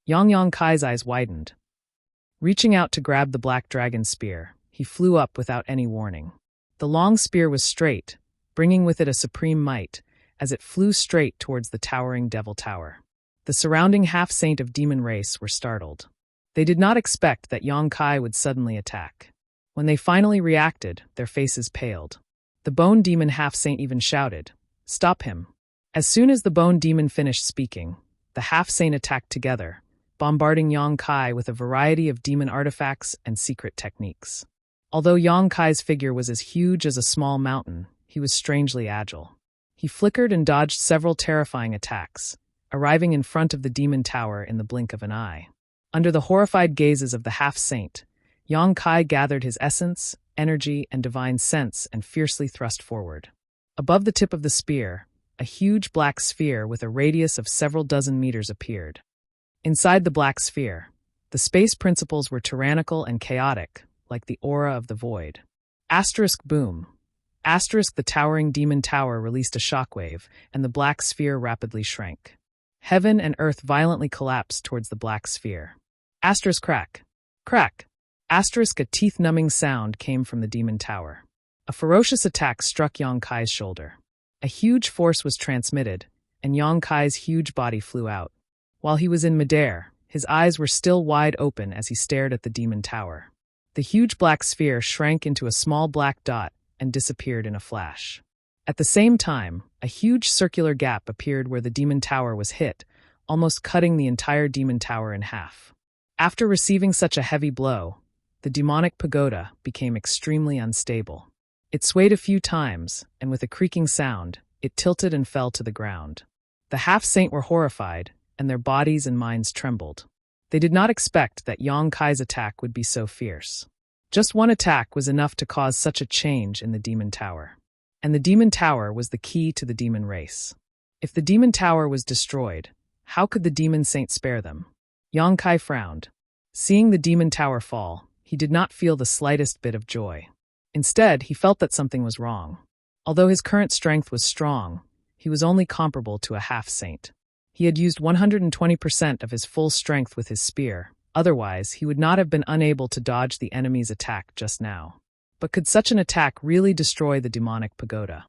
Yong-kai's eyes widened. Reaching out to grab the black dragon spear, he flew up without any warning. The long spear was straight, bringing with it a supreme might, as it flew straight towards the towering Devil Tower. The surrounding half-saint of demon race were startled. They did not expect that Yong-kai would suddenly attack. When they finally reacted, their faces paled. The bone demon half-saint even shouted, "Stop him." As soon as the bone demon finished speaking, the half-saint attacked together, bombarding Yong-kai with a variety of demon artifacts and secret techniques. Although Yong-kai's figure was as huge as a small mountain, he was strangely agile. He flickered and dodged several terrifying attacks, arriving in front of the demon tower in the blink of an eye. Under the horrified gazes of the half-saint, Yong-kai gathered his essence, energy, and divine sense and fiercely thrust forward. Above the tip of the spear, a huge black sphere with a radius of several dozen meters appeared. Inside the black sphere, the space principles were tyrannical and chaotic, like the aura of the void. Boom. The towering demon tower released a shockwave, and the black sphere rapidly shrank. Heaven and earth violently collapsed towards the black sphere. Crack. A teeth-numbing sound came from the demon tower. A ferocious attack struck Yong-kai's shoulder. A huge force was transmitted, and Yong-kai's huge body flew out. While he was in midair, his eyes were still wide open as he stared at the demon tower. The huge black sphere shrank into a small black dot and disappeared in a flash. At the same time, a huge circular gap appeared where the demon tower was hit, almost cutting the entire demon tower in half. After receiving such a heavy blow, the demonic pagoda became extremely unstable. It swayed a few times, and with a creaking sound, it tilted and fell to the ground. The half-saint were horrified, and their bodies and minds trembled. They did not expect that Yong-kai's attack would be so fierce. Just one attack was enough to cause such a change in the demon tower. And the demon tower was the key to the demon race. If the demon tower was destroyed, how could the demon saint spare them? Yong-kai frowned. Seeing the demon tower fall, he did not feel the slightest bit of joy. Instead, he felt that something was wrong. Although his current strength was strong, he was only comparable to a half-saint. He had used 120% of his full strength with his spear, otherwise he would not have been unable to dodge the enemy's attack just now. But could such an attack really destroy the demonic pagoda?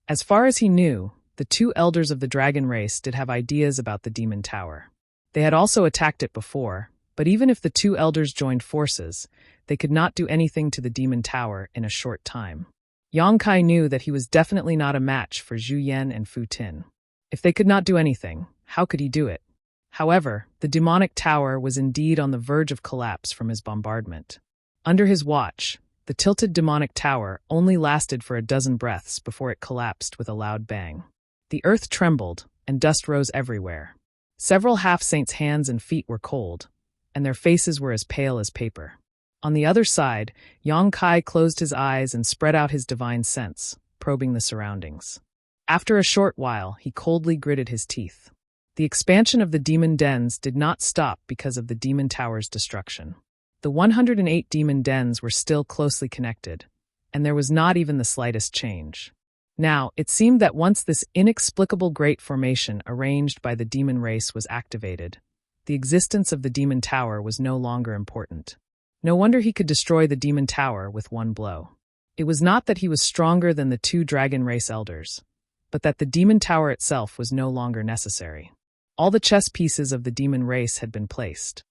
As far as he knew, the two elders of the dragon race did have ideas about the demon tower. They had also attacked it before, but even if the two elders joined forces, they could not do anything to the demon tower in a short time. Yong-kai knew that he was definitely not a match for Zhu Yan and Fu Tin. If they could not do anything, how could he do it? However, the demonic tower was indeed on the verge of collapse from his bombardment. Under his watch, the tilted demonic tower only lasted for a dozen breaths before it collapsed with a loud bang. The earth trembled, and dust rose everywhere. Several half-saints' hands and feet were cold, and their faces were as pale as paper. On the other side, Yong-kai closed his eyes and spread out his divine sense, probing the surroundings. After a short while, he coldly gritted his teeth. The expansion of the demon dens did not stop because of the demon tower's destruction. The 108 demon dens were still closely connected, and there was not even the slightest change. Now, it seemed that once this inexplicable great formation arranged by the demon race was activated, the existence of the demon tower was no longer important. No wonder he could destroy the demon tower with one blow. It was not that he was stronger than the two dragon race elders, but that the demon tower itself was no longer necessary. All the chess pieces of the demon race had been placed.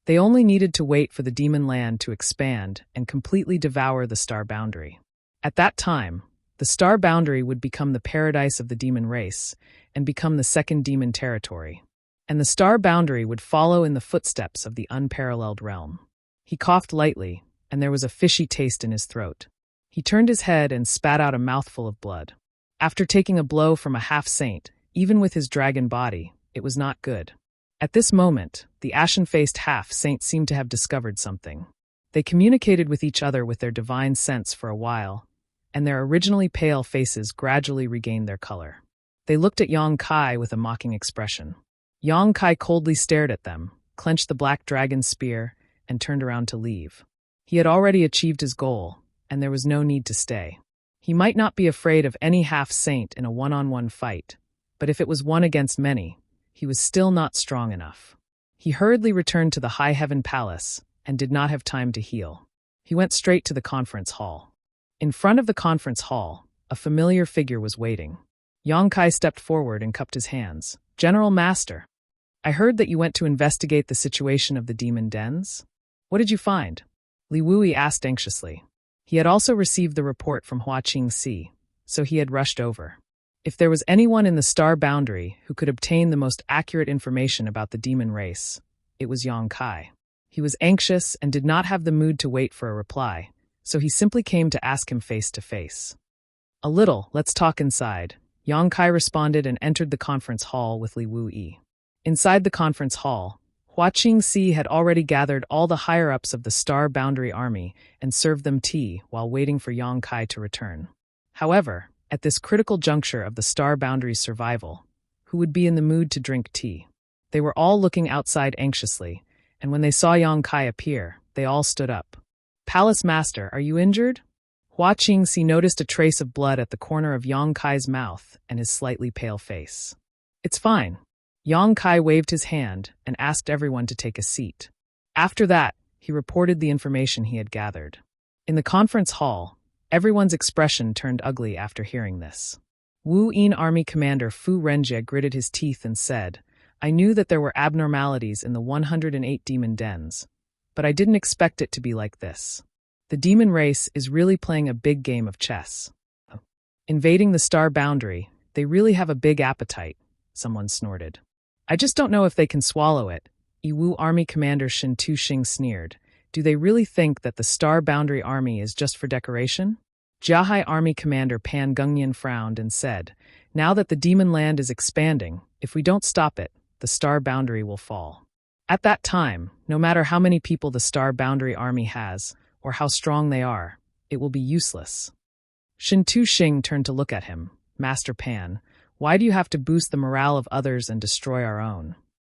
They only needed to wait for the demon land to expand and completely devour the star boundary. At that time, the star boundary would become the paradise of the demon race and become the second demon territory. And the star boundary would follow in the footsteps of the unparalleled realm. He coughed lightly, and there was a fishy taste in his throat. He turned his head and spat out a mouthful of blood. After taking a blow from a half-saint, even with his dragon body, it was not good. At this moment, the ashen-faced half-saint seemed to have discovered something. They communicated with each other with their divine sense for a while, and their originally pale faces gradually regained their color. They looked at Yang Kai with a mocking expression. Yang Kai coldly stared at them, clenched the black dragon's spear, and turned around to leave. He had already achieved his goal, and there was no need to stay. He might not be afraid of any half-saint in a one-on-one fight, but if it was one against many, he was still not strong enough. He hurriedly returned to the High Heaven Palace and did not have time to heal. He went straight to the conference hall. In front of the conference hall, a familiar figure was waiting. Yang Kai stepped forward and cupped his hands. "General Master, I heard that you went to investigate the situation of the demon dens. What did you find?" Li Wui asked anxiously. He had also received the report from Hua Qingxi, so he had rushed over. If there was anyone in the star boundary who could obtain the most accurate information about the demon race, it was Yang Kai. He was anxious and did not have the mood to wait for a reply, so he simply came to ask him face to face. "A little, let's talk inside," Yang Kai responded and entered the conference hall with Li Wui. Inside the conference hall, Hua Qingxi had already gathered all the higher-ups of the Star Boundary Army and served them tea while waiting for Yang Kai to return. However, at this critical juncture of the Star Boundary's survival, who would be in the mood to drink tea? They were all looking outside anxiously, and when they saw Yang Kai appear, they all stood up. "Palace Master, are you injured?" Hua Qingxi noticed a trace of blood at the corner of Yang Kai's mouth and his slightly pale face. "It's fine." Yang Kai waved his hand and asked everyone to take a seat. After that, he reported the information he had gathered. In the conference hall, everyone's expression turned ugly after hearing this. Wu Yin Army Commander Fu Renjie gritted his teeth and said, "I knew that there were abnormalities in the 108 demon dens, but I didn't expect it to be like this. The demon race is really playing a big game of chess. Invading the star boundary, they really have a big appetite," someone snorted. "I just don't know if they can swallow it," Yiwu Army Commander Shin Tu-Shing sneered. "Do they really think that the Star Boundary Army is just for decoration?" Jiahai Army Commander Pan Gungyan frowned and said, "Now that the demon land is expanding, if we don't stop it, the Star Boundary will fall. At that time, no matter how many people the Star Boundary Army has, or how strong they are, it will be useless." Shin Tu-Shing turned to look at him. "Master Pan, why do you have to boost the morale of others and destroy our own?"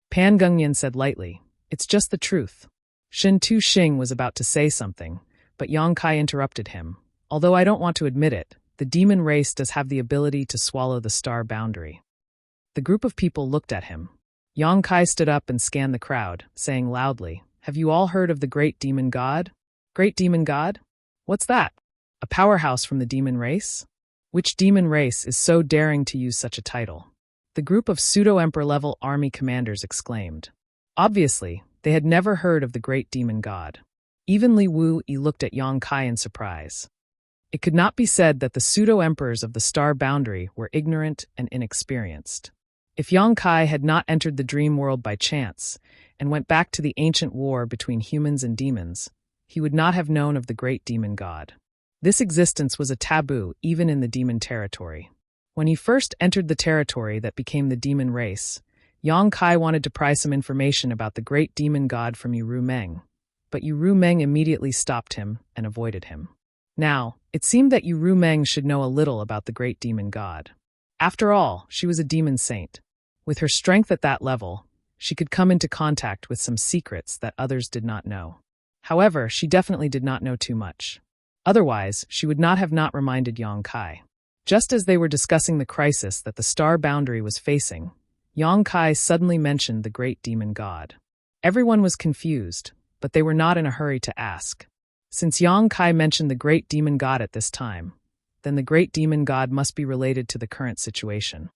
Pan Gungyan said lightly, "It's just the truth." Shin Tu-Shing was about to say something, but Yang Kai interrupted him. "Although I don't want to admit it, the demon race does have the ability to swallow the star boundary." The group of people looked at him. Yang Kai stood up and scanned the crowd, saying loudly, "Have you all heard of the Great Demon God?" "Great Demon God? What's that? A powerhouse from the demon race? Which demon race is so daring to use such a title?" The group of pseudo-emperor-level army commanders exclaimed. Obviously, they had never heard of the Great Demon God. Even Li Wui looked at Yang Kai in surprise. It could not be said that the pseudo-emperors of the Star Boundary were ignorant and inexperienced. If Yang Kai had not entered the dream world by chance and went back to the ancient war between humans and demons, he would not have known of the Great Demon God. This existence was a taboo even in the demon territory. When he first entered the territory that became the demon race, Yang Kai wanted to pry some information about the Great Demon God from Yu Meng, but Yu Meng immediately stopped him and avoided him. Now, it seemed that Yu Meng should know a little about the Great Demon God. After all, she was a demon saint. With her strength at that level, she could come into contact with some secrets that others did not know. However, she definitely did not know too much. Otherwise, she would not have not reminded Yang Kai. Just as they were discussing the crisis that the Star Boundary was facing, Yang Kai suddenly mentioned the Great Demon God. Everyone was confused, but they were not in a hurry to ask. Since Yang Kai mentioned the Great Demon God at this time, then the Great Demon God must be related to the current situation.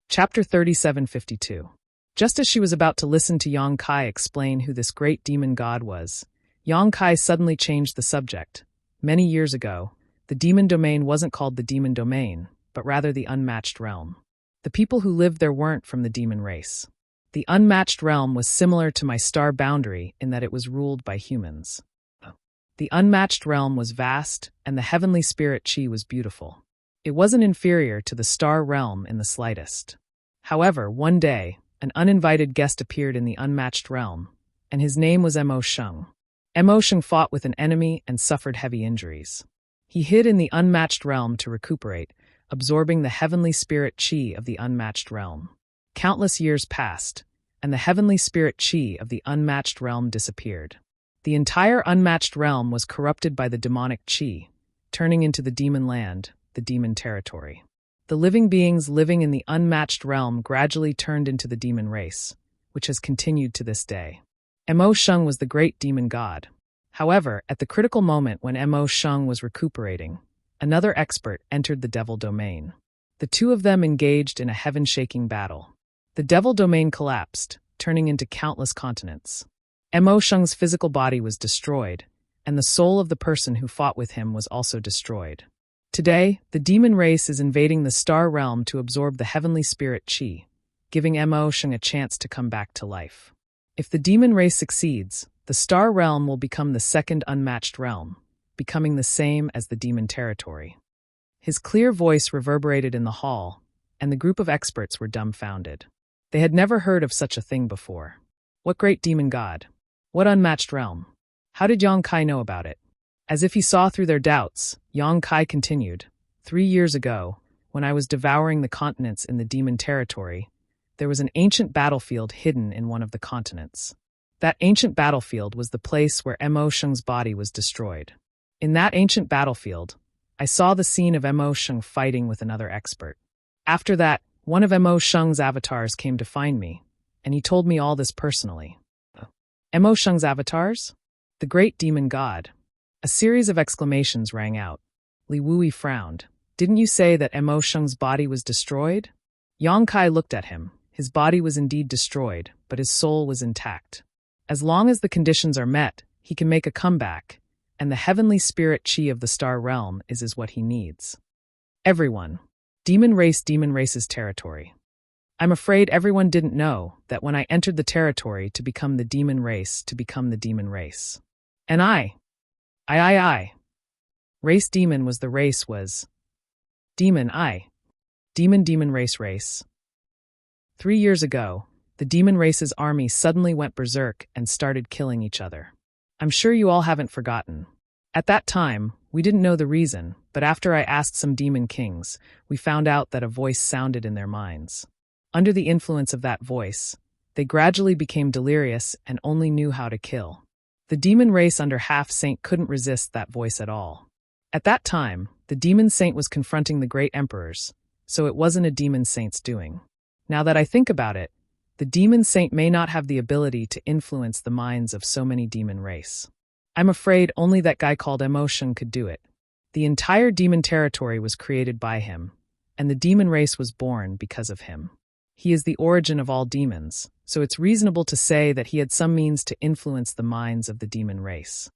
Chapter 3752. Just as she was about to listen to Yang Kai explain who this Great Demon God was, Yang Kai suddenly changed the subject. Many years ago, the demon domain wasn't called the demon domain, but rather the unmatched realm. The people who lived there weren't from the demon race. The unmatched realm was similar to my star boundary in that it was ruled by humans. The unmatched realm was vast, and the heavenly spirit Qi was beautiful. It wasn't inferior to the star realm in the slightest. However, one day, an uninvited guest appeared in the unmatched realm, and his name was Mo Sheng. Mo Sheng fought with an enemy and suffered heavy injuries. He hid in the unmatched realm to recuperate, absorbing the heavenly spirit chi of the unmatched realm. Countless years passed, and the heavenly spirit chi of the unmatched realm disappeared. The entire unmatched realm was corrupted by the demonic chi, turning into the demon land, the demon territory. The living beings living in the unmatched realm gradually turned into the demon race, which has continued to this day. Mo Sheng was the great demon god. However, at the critical moment when Mo Sheng was recuperating, another expert entered the devil domain. The two of them engaged in a heaven-shaking battle. The devil domain collapsed, turning into countless continents. Mo Sheng's physical body was destroyed, and the soul of the person who fought with him was also destroyed. Today, the demon race is invading the star realm to absorb the heavenly spirit chi, giving Mo Sheng a chance to come back to life. If the demon race succeeds, the star realm will become the second unmatched realm, becoming the same as the demon territory. His clear voice reverberated in the hall, and the group of experts were dumbfounded. They had never heard of such a thing before. What great demon god? What unmatched realm? How did Yang Kai know about it? As if he saw through their doubts, Yang Kai continued, 3 years ago, when I was devouring the continents in the demon territory, there was an ancient battlefield hidden in one of the continents. That ancient battlefield was the place where Mo Sheng's body was destroyed. In that ancient battlefield, I saw the scene of Mo Sheng fighting with another expert. After that, one of Mo Sheng's avatars came to find me, and he told me all this personally. Mo Sheng's avatars? The great demon god. A series of exclamations rang out. Li Wui frowned. Didn't you say that Mo Sheng's body was destroyed? Yang Kai looked at him. His body was indeed destroyed, but his soul was intact. As long as the conditions are met, he can make a comeback, and the heavenly spirit chi of the star realm is what he needs. Everyone. Demon race's territory. I'm afraid everyone didn't know that when I entered the territory to become the demon race. And I. Race demon was the race was. Demon race. 3 years ago, the demon race's army suddenly went berserk and started killing each other. I'm sure you all haven't forgotten. At that time, we didn't know the reason, but after I asked some demon kings, we found out that a voice sounded in their minds. Under the influence of that voice, they gradually became delirious and only knew how to kill. The demon race under Half-Saint couldn't resist that voice at all. At that time, the demon saint was confronting the great emperors, so it wasn't a demon saint's doing. Now that I think about it, the demon saint may not have the ability to influence the minds of so many demon race. I'm afraid only that guy called Mo Sheng could do it. The entire demon territory was created by him, and the demon race was born because of him. He is the origin of all demons, so it's reasonable to say that he had some means to influence the minds of the demon race.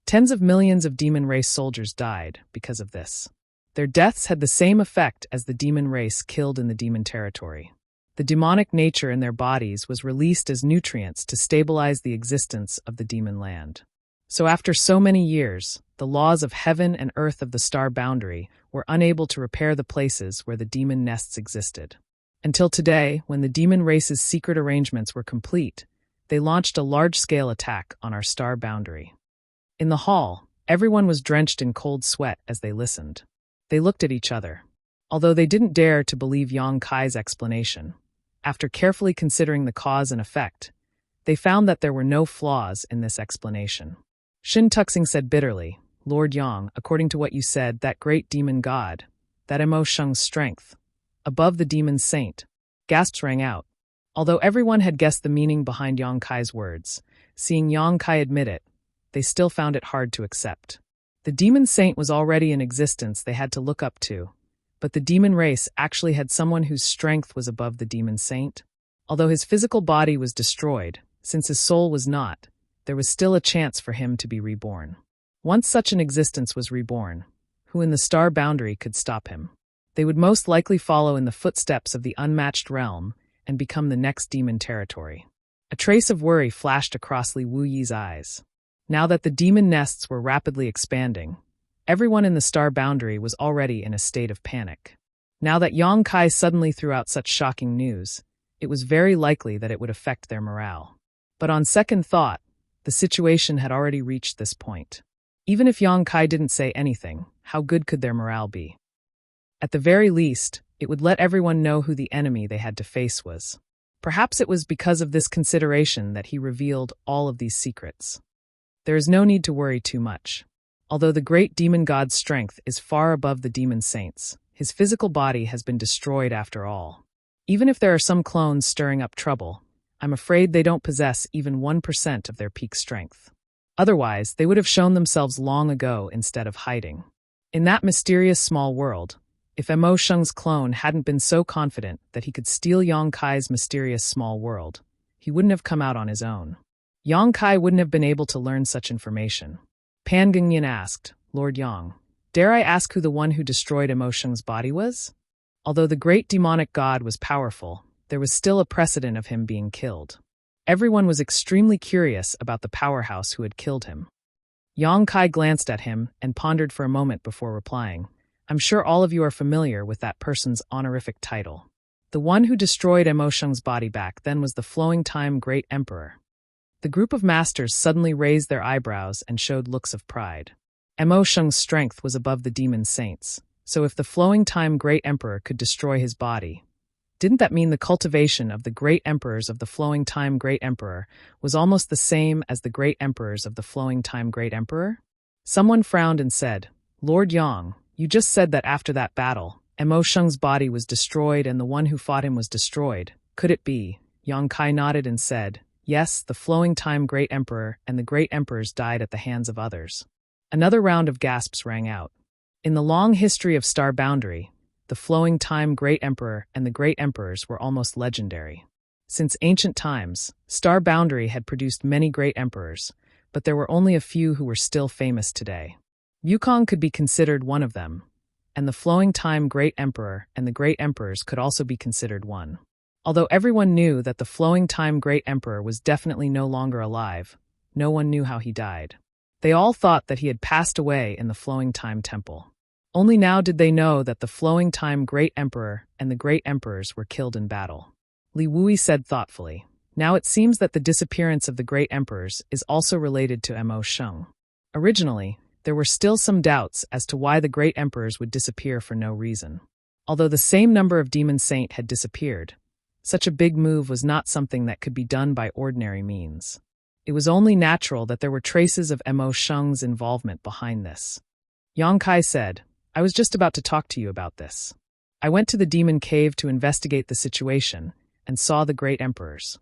Tens of millions of demon race soldiers died because of this. Their deaths had the same effect as the demon race killed in the demon territory. The demonic nature in their bodies was released as nutrients to stabilize the existence of the demon land. So after so many years, the laws of heaven and earth of the star boundary were unable to repair the places where the demon nests existed. Until today, when the demon race's secret arrangements were complete, they launched a large-scale attack on our star boundary. In the hall, everyone was drenched in cold sweat as they listened. They looked at each other. Although they didn't dare to believe Yang Kai's explanation, after carefully considering the cause and effect, they found that there were no flaws in this explanation. Shin Tuxing said bitterly, Lord Yang, according to what you said, that great demon god, that Mo Sheng's strength, above the demon saint, gasps rang out. Although everyone had guessed the meaning behind Yang Kai's words, seeing Yang Kai admit it, they still found it hard to accept. The demon saint was already in existence they had to look up to, but the demon race actually had someone whose strength was above the demon saint. Although his physical body was destroyed, since his soul was not, there was still a chance for him to be reborn. Once such an existence was reborn, who in the star boundary could stop him? They would most likely follow in the footsteps of the unmatched realm and become the next demon territory. A trace of worry flashed across Li Wuyi's eyes. Now that the demon nests were rapidly expanding, Everyone in the star boundary was already in a state of panic. Now that Yang Kai suddenly threw out such shocking news, it was very likely that it would affect their morale. But on second thought, the situation had already reached this point. Even if Yang Kai didn't say anything, how good could their morale be? At the very least, it would let everyone know who the enemy they had to face was. Perhaps it was because of this consideration that he revealed all of these secrets. There is no need to worry too much. Although the great demon god's strength is far above the demon saint's, his physical body has been destroyed after all. Even if there are some clones stirring up trouble, I'm afraid they don't possess even 1% of their peak strength. Otherwise, they would have shown themselves long ago instead of hiding. In that mysterious small world, if Mo Sheng's clone hadn't been so confident that he could steal Yang Kai's mysterious small world, he wouldn't have come out on his own. Yang Kai wouldn't have been able to learn such information. Pan Gengyan asked, Lord Yang, dare I ask who the one who destroyed Mo Sheng's body was? Although the great demonic god was powerful, there was still a precedent of him being killed. Everyone was extremely curious about the powerhouse who had killed him. Yang Kai glanced at him and pondered for a moment before replying, I'm sure all of you are familiar with that person's honorific title. The one who destroyed Mo Sheng's body back then was the Flowing Time Great Emperor. The group of masters suddenly raised their eyebrows and showed looks of pride. Mo Sheng's strength was above the demon saints, so if the Flowing Time Great Emperor could destroy his body, didn't that mean the cultivation of the great emperors of the Flowing Time Great Emperor was almost the same as the great emperors of the Flowing Time Great Emperor? Someone frowned and said, Lord Yang, you just said that after that battle, Mo Sheng's body was destroyed and the one who fought him was destroyed. Could it be? Yang Kai nodded and said, yes, the Flowing Time Great Emperor and the great emperors died at the hands of others. Another round of gasps rang out. In the long history of Star Boundary, the Flowing Time Great Emperor and the great emperors were almost legendary. Since ancient times, Star Boundary had produced many great emperors, but there were only a few who were still famous today. Wukong could be considered one of them, and the Flowing Time Great Emperor and the great emperors could also be considered one. Although everyone knew that the Flowing Time Great Emperor was definitely no longer alive, no one knew how he died. They all thought that he had passed away in the Flowing Time Temple. Only now did they know that the Flowing Time Great Emperor and the great emperors were killed in battle. Li Wui said thoughtfully, now it seems that the disappearance of the great emperors is also related to Mo Sheng. Originally, there were still some doubts as to why the great emperors would disappear for no reason. Although the same number of demon saint had disappeared, such a big move was not something that could be done by ordinary means. It was only natural that there were traces of Mo Sheng's involvement behind this. Yang Kai said, I was just about to talk to you about this. I went to the demon cave to investigate the situation and saw the great emperors.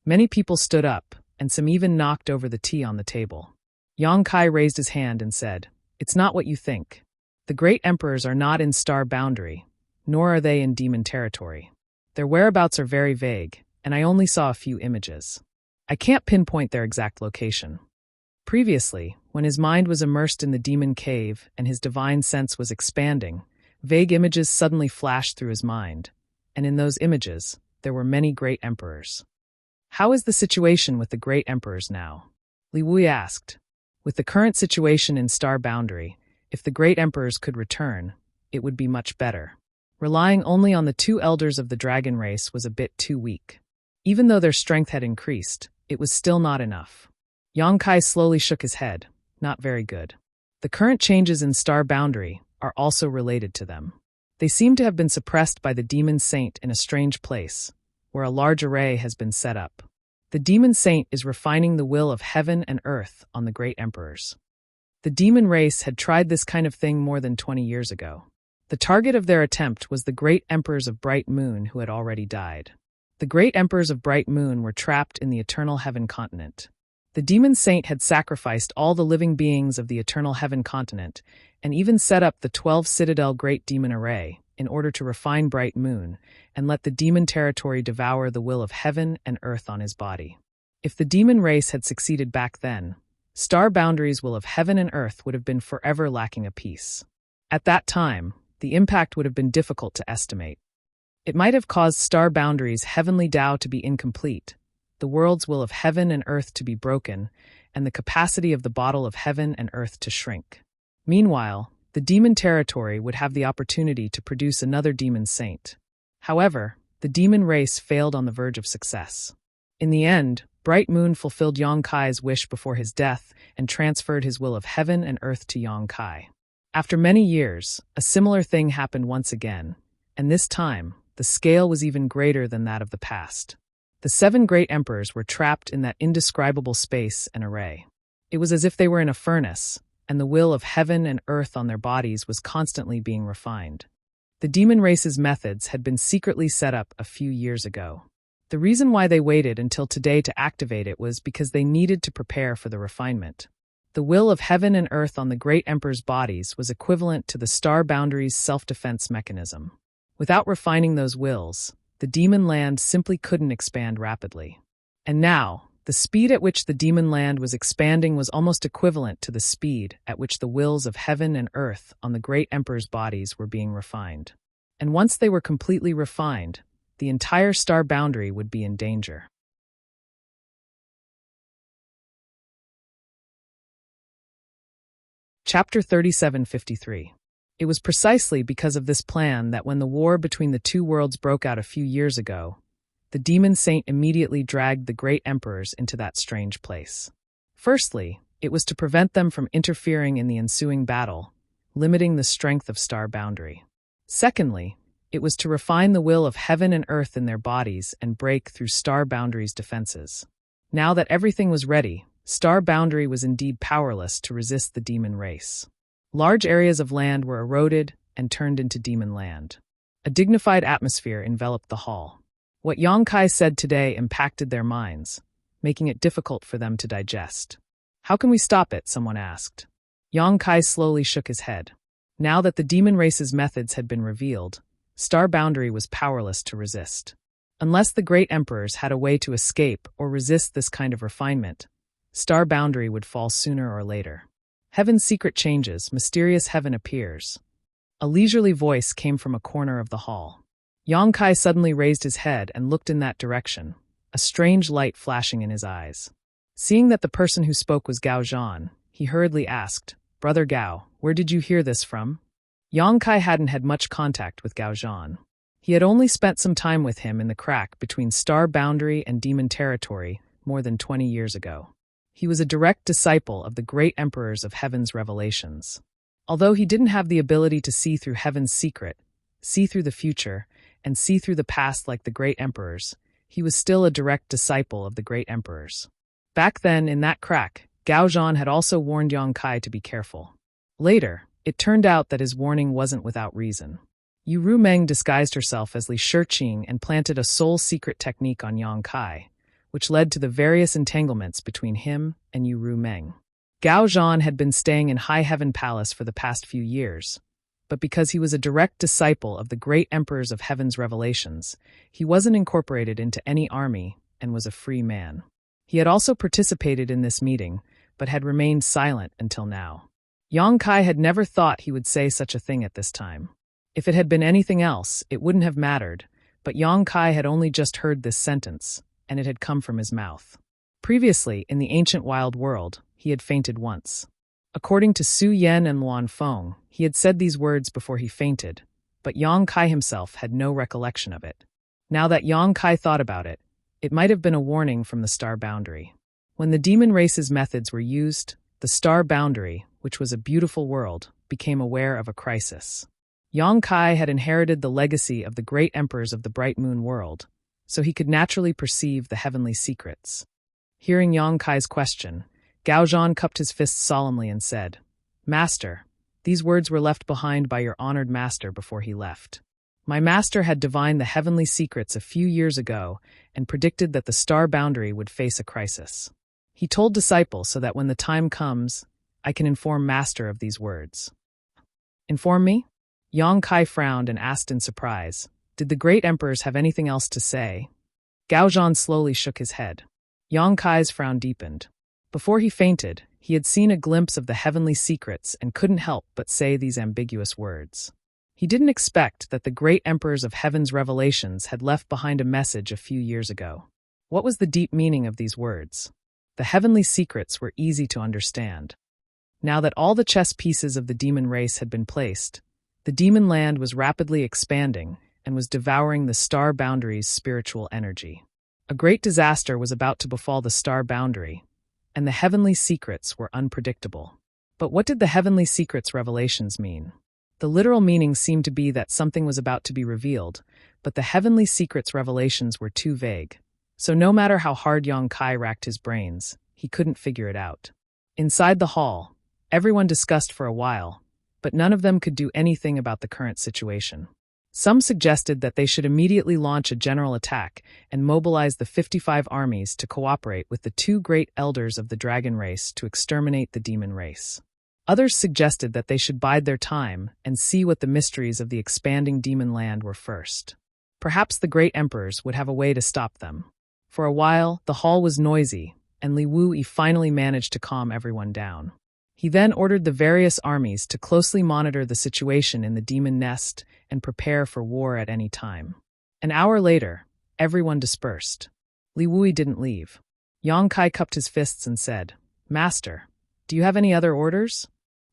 Many people stood up, and some even knocked over the tea on the table. Yang Kai raised his hand and said, it's not what you think. The great emperors are not in Star Boundary, nor are they in demon territory. Their whereabouts are very vague, and I only saw a few images. I can't pinpoint their exact location. Previously, when his mind was immersed in the demon cave and his divine sense was expanding, vague images suddenly flashed through his mind, and in those images, there were many great emperors. How is the situation with the great emperors now? Li Wui asked. With the current situation in Star Boundary, if the great emperors could return, it would be much better. Relying only on the two elders of the dragon race was a bit too weak. Even though their strength had increased, it was still not enough. Yang Kai slowly shook his head. Not very good. The current changes in Star Boundary are also related to them. They seem to have been suppressed by the demon saint in a strange place, where a large array has been set up. The demon saint is refining the will of heaven and earth on the great emperors. The demon race had tried this kind of thing more than 20 years ago. The target of their attempt was the great emperors of Bright Moon who had already died. The great emperors of Bright Moon were trapped in the Eternal Heaven continent. The demon saint had sacrificed all the living beings of the Eternal Heaven continent and even set up the 12 Citadel Great Demon Array in order to refine Bright Moon and let the demon territory devour the will of heaven and earth on his body. If the demon race had succeeded back then, Star Boundary's will of heaven and earth would have been forever lacking a piece. At that time, the impact would have been difficult to estimate. It might have caused Star Boundary's heavenly Tao to be incomplete, the world's will of heaven and earth to be broken, and the capacity of the bottle of heaven and earth to shrink. Meanwhile, the demon territory would have the opportunity to produce another demon saint. However, the demon race failed on the verge of success. In the end, Bright Moon fulfilled Yang Kai's wish before his death and transferred his will of heaven and earth to Yang Kai. After many years, a similar thing happened once again, and this time, the scale was even greater than that of the past. The 7 great emperors were trapped in that indescribable space and array. It was as if they were in a furnace, and the will of heaven and earth on their bodies was constantly being refined. The demon race's methods had been secretly set up a few years ago. The reason why they waited until today to activate it was because they needed to prepare for the refinement. The will of heaven and earth on the great emperor's bodies was equivalent to the star boundary's self-defense mechanism. Without refining those wills, the demon land simply couldn't expand rapidly. And now, the speed at which the demon land was expanding was almost equivalent to the speed at which the wills of heaven and earth on the great emperor's bodies were being refined. And once they were completely refined, the entire star boundary would be in danger. Chapter 3753. It was precisely because of this plan that when the war between the two worlds broke out a few years ago, the demon saint immediately dragged the great emperors into that strange place. Firstly, it was to prevent them from interfering in the ensuing battle, limiting the strength of star boundary. Secondly, it was to refine the will of heaven and earth in their bodies and break through star boundary's defenses. Now that everything was ready, star boundary was indeed powerless to resist the demon race. Large areas of land were eroded and turned into demon land. A dignified atmosphere enveloped the hall. What Yang Kai said today impacted their minds, making it difficult for them to digest. "How can we stop it?" someone asked. Yang Kai slowly shook his head. Now that the demon race's methods had been revealed, star boundary was powerless to resist. Unless the great emperors had a way to escape or resist this kind of refinement, star boundary would fall sooner or later. Heaven's secret changes, mysterious heaven appears. A leisurely voice came from a corner of the hall. Yang Kai suddenly raised his head and looked in that direction, a strange light flashing in his eyes. Seeing that the person who spoke was Gao Zhan, he hurriedly asked, "Brother Gao, where did you hear this from?" Yang Kai hadn't had much contact with Gao Zhan. He had only spent some time with him in the crack between star boundary and demon territory more than 20 years ago. He was a direct disciple of the great emperors of heaven's revelations. Although he didn't have the ability to see through heaven's secret, see through the future, and see through the past like the great emperors, he was still a direct disciple of the great emperors. Back then, in that crack, Gao Zhan had also warned Yang Kai to be careful. Later, it turned out that his warning wasn't without reason. Yu Rumeng disguised herself as Li Shiqing and planted a soul secret technique on Yang Kai, which led to the various entanglements between him and Yu Rumeng. Gao Zhan had been staying in High Heaven Palace for the past few years, but because he was a direct disciple of the great emperors of heaven's revelations, he wasn't incorporated into any army and was a free man. He had also participated in this meeting, but had remained silent until now. Yang Kai had never thought he would say such a thing at this time. If it had been anything else, it wouldn't have mattered, but Yang Kai had only just heard this sentence, and it had come from his mouth. Previously, in the ancient wild world, he had fainted once. According to Su Yan and Luan Feng, he had said these words before he fainted, but Yang Kai himself had no recollection of it. Now that Yang Kai thought about it, it might have been a warning from the star boundary. When the demon race's methods were used, the star boundary, which was a beautiful world, became aware of a crisis. Yang Kai had inherited the legacy of the great emperors of the Bright Moon world, so he could naturally perceive the heavenly secrets. Hearing Yang Kai's question, Gao Zhan cupped his fists solemnly and said, "Master, these words were left behind by your honored master before he left. My master had divined the heavenly secrets a few years ago and predicted that the star boundary would face a crisis. He told disciples so that when the time comes, I can inform master of these words." "Inform me?" Yang Kai frowned and asked in surprise, "Did the great emperors have anything else to say?" Gao Zhan slowly shook his head. Yang Kai's frown deepened. Before he fainted, he had seen a glimpse of the heavenly secrets and couldn't help but say these ambiguous words. He didn't expect that the great emperors of heaven's revelations had left behind a message a few years ago. What was the deep meaning of these words? The heavenly secrets were easy to understand. Now that all the chess pieces of the demon race had been placed, the demon land was rapidly expanding and was devouring the star boundary's spiritual energy. A great disaster was about to befall the star boundary, and the heavenly secrets were unpredictable. But what did the heavenly secrets revelations mean? The literal meaning seemed to be that something was about to be revealed, but the heavenly secrets revelations were too vague. So no matter how hard Yang Kai racked his brains, he couldn't figure it out. Inside the hall, everyone discussed for a while, but none of them could do anything about the current situation. Some suggested that they should immediately launch a general attack and mobilize the 55 armies to cooperate with the two great elders of the dragon race to exterminate the demon race. Others suggested that they should bide their time and see what the mysteries of the expanding demon land were first. Perhaps the great emperors would have a way to stop them. For a while, the hall was noisy, and Li Wuyi finally managed to calm everyone down. He then ordered the various armies to closely monitor the situation in the demon nest and prepare for war at any time. An hour later, everyone dispersed. Li Wuyi didn't leave. Yang Kai cupped his fists and said, "Master, do you have any other orders?"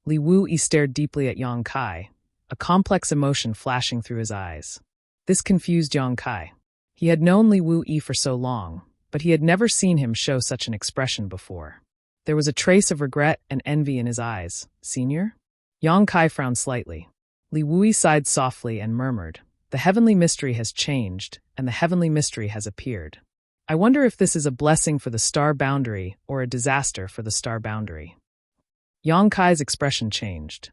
Li Wuyi stared deeply at Yang Kai, a complex emotion flashing through his eyes. This confused Yang Kai. He had known Li Wuyi for so long, but he had never seen him show such an expression before. There was a trace of regret and envy in his eyes. "Senior?" Yang Kai frowned slightly. Li Wuyi sighed softly and murmured, "The heavenly mystery has changed, and the heavenly mystery has appeared. I wonder if this is a blessing for the star boundary or a disaster for the star boundary." Yang Kai's expression changed.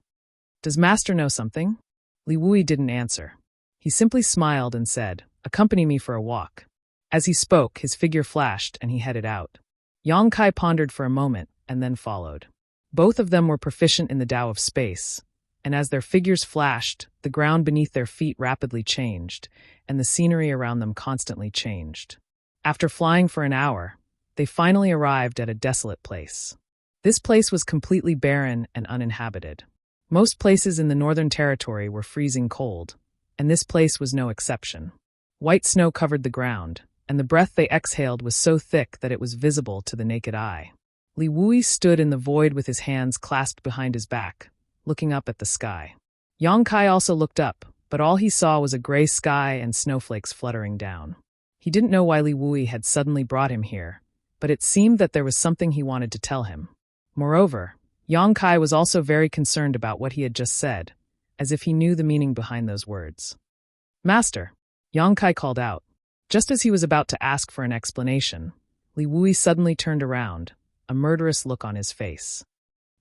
"Does Master know something?" Li Wuyi didn't answer. He simply smiled and said, "Accompany me for a walk." As he spoke, his figure flashed and he headed out. Yang Kai pondered for a moment and then followed. Both of them were proficient in the Tao of space, and as their figures flashed, the ground beneath their feet rapidly changed, and the scenery around them constantly changed. After flying for an hour, they finally arrived at a desolate place. This place was completely barren and uninhabited. Most places in the Northern Territory were freezing cold, and this place was no exception. White snow covered the ground, and the breath they exhaled was so thick that it was visible to the naked eye. Li Wuyi stood in the void with his hands clasped behind his back, looking up at the sky. Yang Kai also looked up, but all he saw was a gray sky and snowflakes fluttering down. He didn't know why Li Wuyi had suddenly brought him here, but it seemed that there was something he wanted to tell him. Moreover, Yang Kai was also very concerned about what he had just said, as if he knew the meaning behind those words. "Master," Yang Kai called out. Just as he was about to ask for an explanation, Li Wuyi suddenly turned around, a murderous look on his face.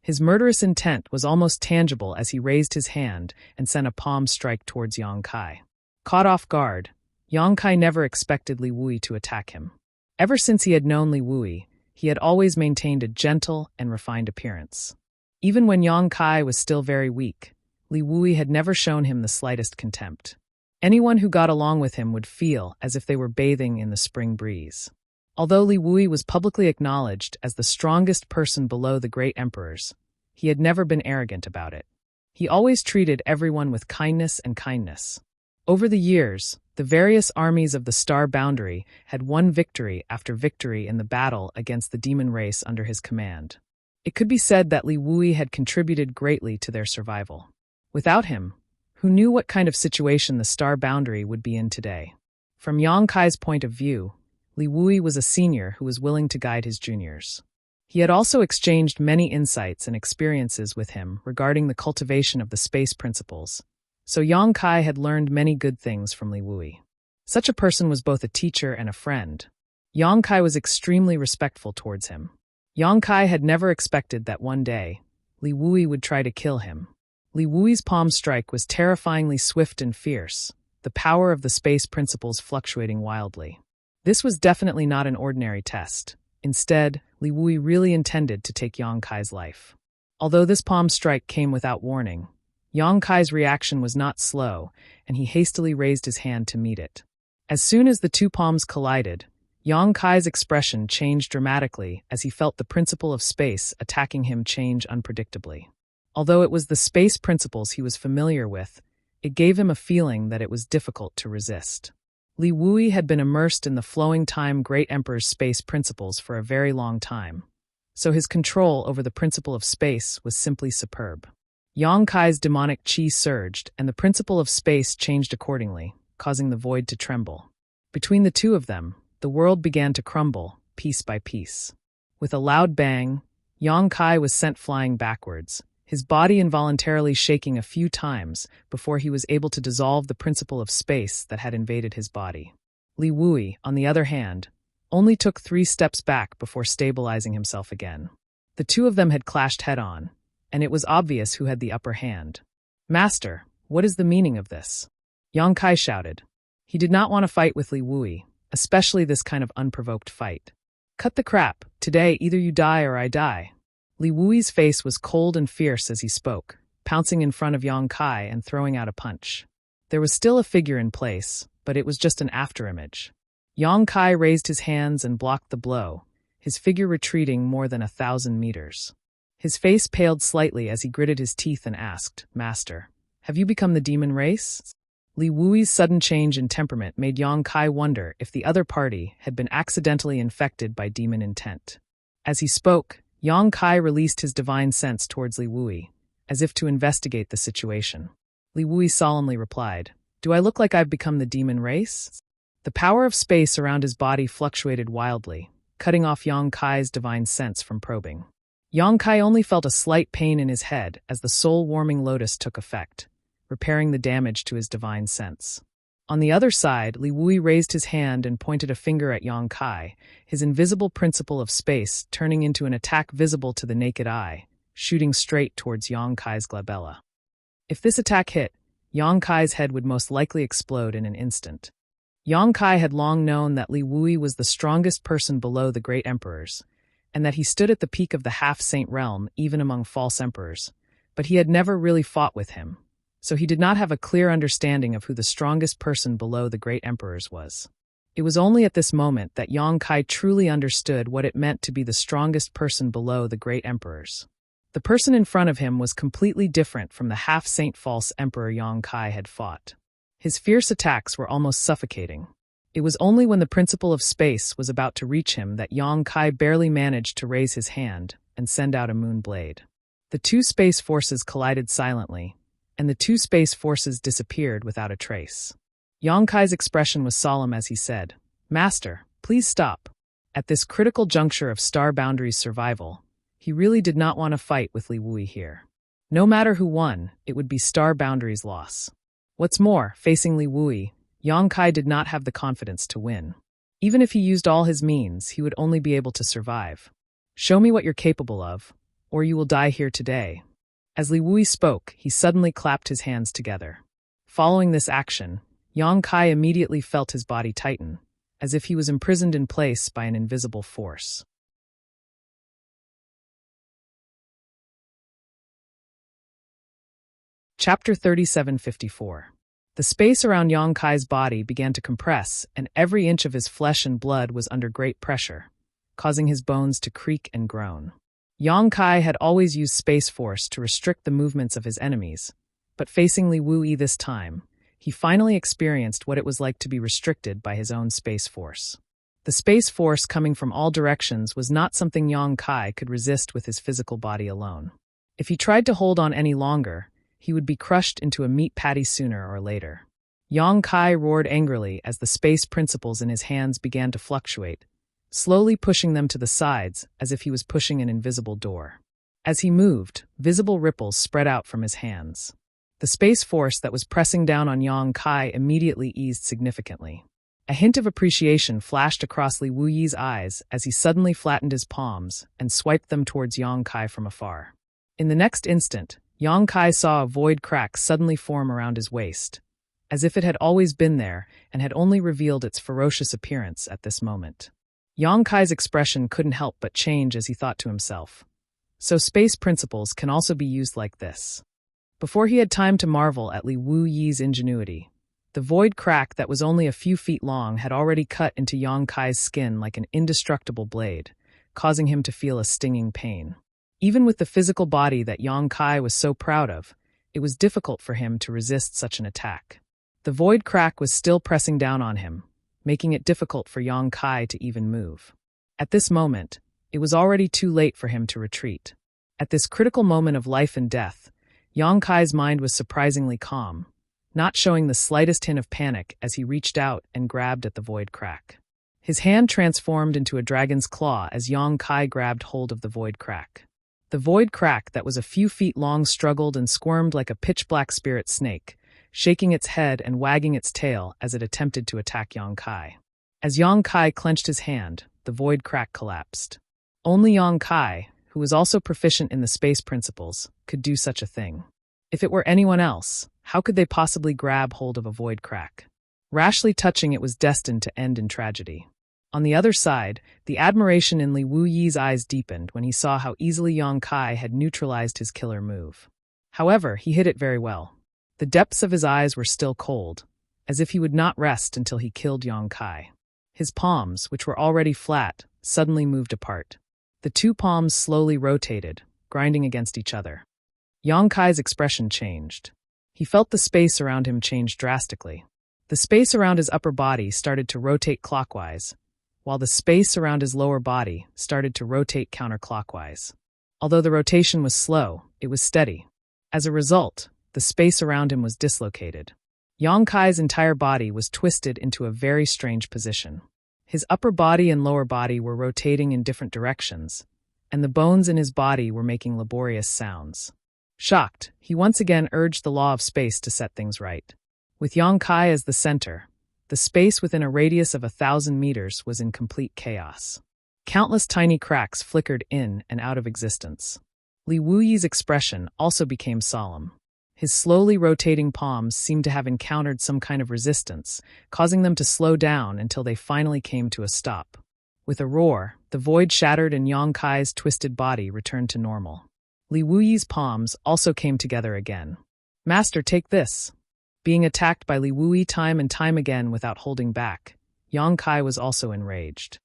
His murderous intent was almost tangible as he raised his hand and sent a palm strike towards Yang Kai. Caught off guard, Yang Kai never expected Li Wuyi to attack him. Ever since he had known Li Wuyi, he had always maintained a gentle and refined appearance. Even when Yang Kai was still very weak, Li Wuyi had never shown him the slightest contempt. Anyone who got along with him would feel as if they were bathing in the spring breeze. Although Li Wuyi was publicly acknowledged as the strongest person below the great emperors, he had never been arrogant about it. He always treated everyone with kindness and kindness. Over the years, the various armies of the Star Boundary had won victory after victory in the battle against the demon race under his command. It could be said that Li Wuyi had contributed greatly to their survival. Without him, who knew what kind of situation the Star Boundary would be in today? From Yang Kai's point of view, Li Wuyi was a senior who was willing to guide his juniors. He had also exchanged many insights and experiences with him regarding the cultivation of the space principles, so Yang Kai had learned many good things from Li Wuyi. Such a person was both a teacher and a friend. Yang Kai was extremely respectful towards him. Yang Kai had never expected that one day, Li Wuyi would try to kill him. Li Wuyi's palm strike was terrifyingly swift and fierce, the power of the space principles fluctuating wildly. This was definitely not an ordinary test. Instead, Li Wuyi really intended to take Yang Kai's life. Although this palm strike came without warning, Yang Kai's reaction was not slow, and he hastily raised his hand to meet it. As soon as the two palms collided, Yang Kai's expression changed dramatically as he felt the principle of space attacking him change unpredictably. Although it was the space principles he was familiar with, it gave him a feeling that it was difficult to resist. Li Wuyi had been immersed in the flowing time Great Emperor's space principles for a very long time, so his control over the principle of space was simply superb. Yang Kai's demonic chi surged, and the principle of space changed accordingly, causing the void to tremble. Between the two of them, the world began to crumble, piece by piece. With a loud bang, Yang Kai was sent flying backwards, his body involuntarily shaking a few times before he was able to dissolve the principle of space that had invaded his body. Li Wui, on the other hand, only took 3 steps back before stabilizing himself again. The two of them had clashed head-on, and it was obvious who had the upper hand. "Master, what is the meaning of this?" Yang Kai shouted. He did not want to fight with Li Wui, especially this kind of unprovoked fight. "Cut the crap. Today, either you die or I die." Li Wui's face was cold and fierce as he spoke, pouncing in front of Yang Kai and throwing out a punch. There was still a figure in place, but it was just an afterimage. Yang Kai raised his hands and blocked the blow, his figure retreating more than 1,000 meters. His face paled slightly as he gritted his teeth and asked, "Master, have you become the demon race?" Li Wui's sudden change in temperament made Yang Kai wonder if the other party had been accidentally infected by demon intent. As he spoke, Yang Kai released his divine sense towards Li Wui, as if to investigate the situation. Li Wui solemnly replied, "Do I look like I've become the demon race?" The power of space around his body fluctuated wildly, cutting off Yang Kai's divine sense from probing. Yang Kai only felt a slight pain in his head as the soul-warming lotus took effect, repairing the damage to his divine sense. On the other side, Li Wui raised his hand and pointed a finger at Yang Kai, his invisible principle of space turning into an attack visible to the naked eye, shooting straight towards Yang Kai's glabella. If this attack hit, Yang Kai's head would most likely explode in an instant. Yang Kai had long known that Li Wui was the strongest person below the great emperors, and that he stood at the peak of the half-saint realm even among false emperors, but he had never really fought with him, so he did not have a clear understanding of who the strongest person below the great emperors was. It was only at this moment that Yang Kai truly understood what it meant to be the strongest person below the great emperors. The person in front of him was completely different from the half-saint false emperor Yang Kai had fought. His fierce attacks were almost suffocating. It was only when the principle of space was about to reach him that Yang Kai barely managed to raise his hand and send out a moon blade. The two space forces collided silently, and the two space forces disappeared without a trace. Yang Kai's expression was solemn as he said, "Master, please stop." At this critical juncture of Star Boundary's survival, he really did not want to fight with Li Wui here. No matter who won, it would be Star Boundary's loss. What's more, facing Li Wui, Yang Kai did not have the confidence to win. Even if he used all his means, he would only be able to survive. "Show me what you're capable of, or you will die here today." As Li Wui spoke, he suddenly clapped his hands together. Following this action, Yang Kai immediately felt his body tighten, as if he was imprisoned in place by an invisible force. Chapter 3754. The space around Yang Kai's body began to compress, and every inch of his flesh and blood was under great pressure, causing his bones to creak and groan. Yang Kai had always used space force to restrict the movements of his enemies, but facing Li Wui this time, he finally experienced what it was like to be restricted by his own space force. The space force coming from all directions was not something Yang Kai could resist with his physical body alone. If he tried to hold on any longer, he would be crushed into a meat patty sooner or later. Yang Kai roared angrily as the space principles in his hands began to fluctuate, slowly pushing them to the sides as if he was pushing an invisible door. As he moved, visible ripples spread out from his hands. The space force that was pressing down on Yang Kai immediately eased significantly. A hint of appreciation flashed across Li Wuyi's eyes as he suddenly flattened his palms and swiped them towards Yang Kai from afar. In the next instant, Yang Kai saw a void crack suddenly form around his waist, as if it had always been there and had only revealed its ferocious appearance at this moment. Yang Kai's expression couldn't help but change as he thought to himself. So space principles can also be used like this. Before he had time to marvel at Li Wuyi's ingenuity, the void crack that was only a few feet long had already cut into Yang Kai's skin like an indestructible blade, causing him to feel a stinging pain. Even with the physical body that Yang Kai was so proud of, it was difficult for him to resist such an attack. The void crack was still pressing down on him, making it difficult for Yang Kai to even move. At this moment, It was already too late for him to retreat. At this critical moment of life and death, Yang Kai's mind was surprisingly calm, not showing the slightest hint of panic as he reached out and grabbed at the void crack. His hand transformed into a dragon's claw as Yang Kai grabbed hold of the void crack. The void crack that was a few feet long struggled and squirmed like a pitch-black spirit snake, shaking its head and wagging its tail as it attempted to attack Yang Kai. As Yang Kai clenched his hand, the void crack collapsed. Only Yang Kai, who was also proficient in the space principles, could do such a thing. If it were anyone else, how could they possibly grab hold of a void crack? Rashly touching it was destined to end in tragedy. On the other side, the admiration in Li Wuyi's eyes deepened when he saw how easily Yang Kai had neutralized his killer move. However, he hit it very well. The depths of his eyes were still cold, as if he would not rest until he killed Yang Kai. His palms, which were already flat, suddenly moved apart. The two palms slowly rotated, grinding against each other. Yang Kai's expression changed. He felt the space around him change drastically. The space around his upper body started to rotate clockwise, while the space around his lower body started to rotate counterclockwise. Although the rotation was slow, it was steady. As a result, the space around him was dislocated. Yang Kai's entire body was twisted into a very strange position. His upper body and lower body were rotating in different directions, and the bones in his body were making laborious sounds. Shocked, he once again urged the law of space to set things right. With Yang Kai as the center, the space within a radius of 1,000 meters was in complete chaos. Countless tiny cracks flickered in and out of existence. Li Wuyi's expression also became solemn. His slowly rotating palms seemed to have encountered some kind of resistance, causing them to slow down until they finally came to a stop. With a roar, the void shattered and Yang Kai's twisted body returned to normal. Li Wuyi's palms also came together again. "Master, take this." Being attacked by Li Wuyi time and time again without holding back, Yang Kai was also enraged.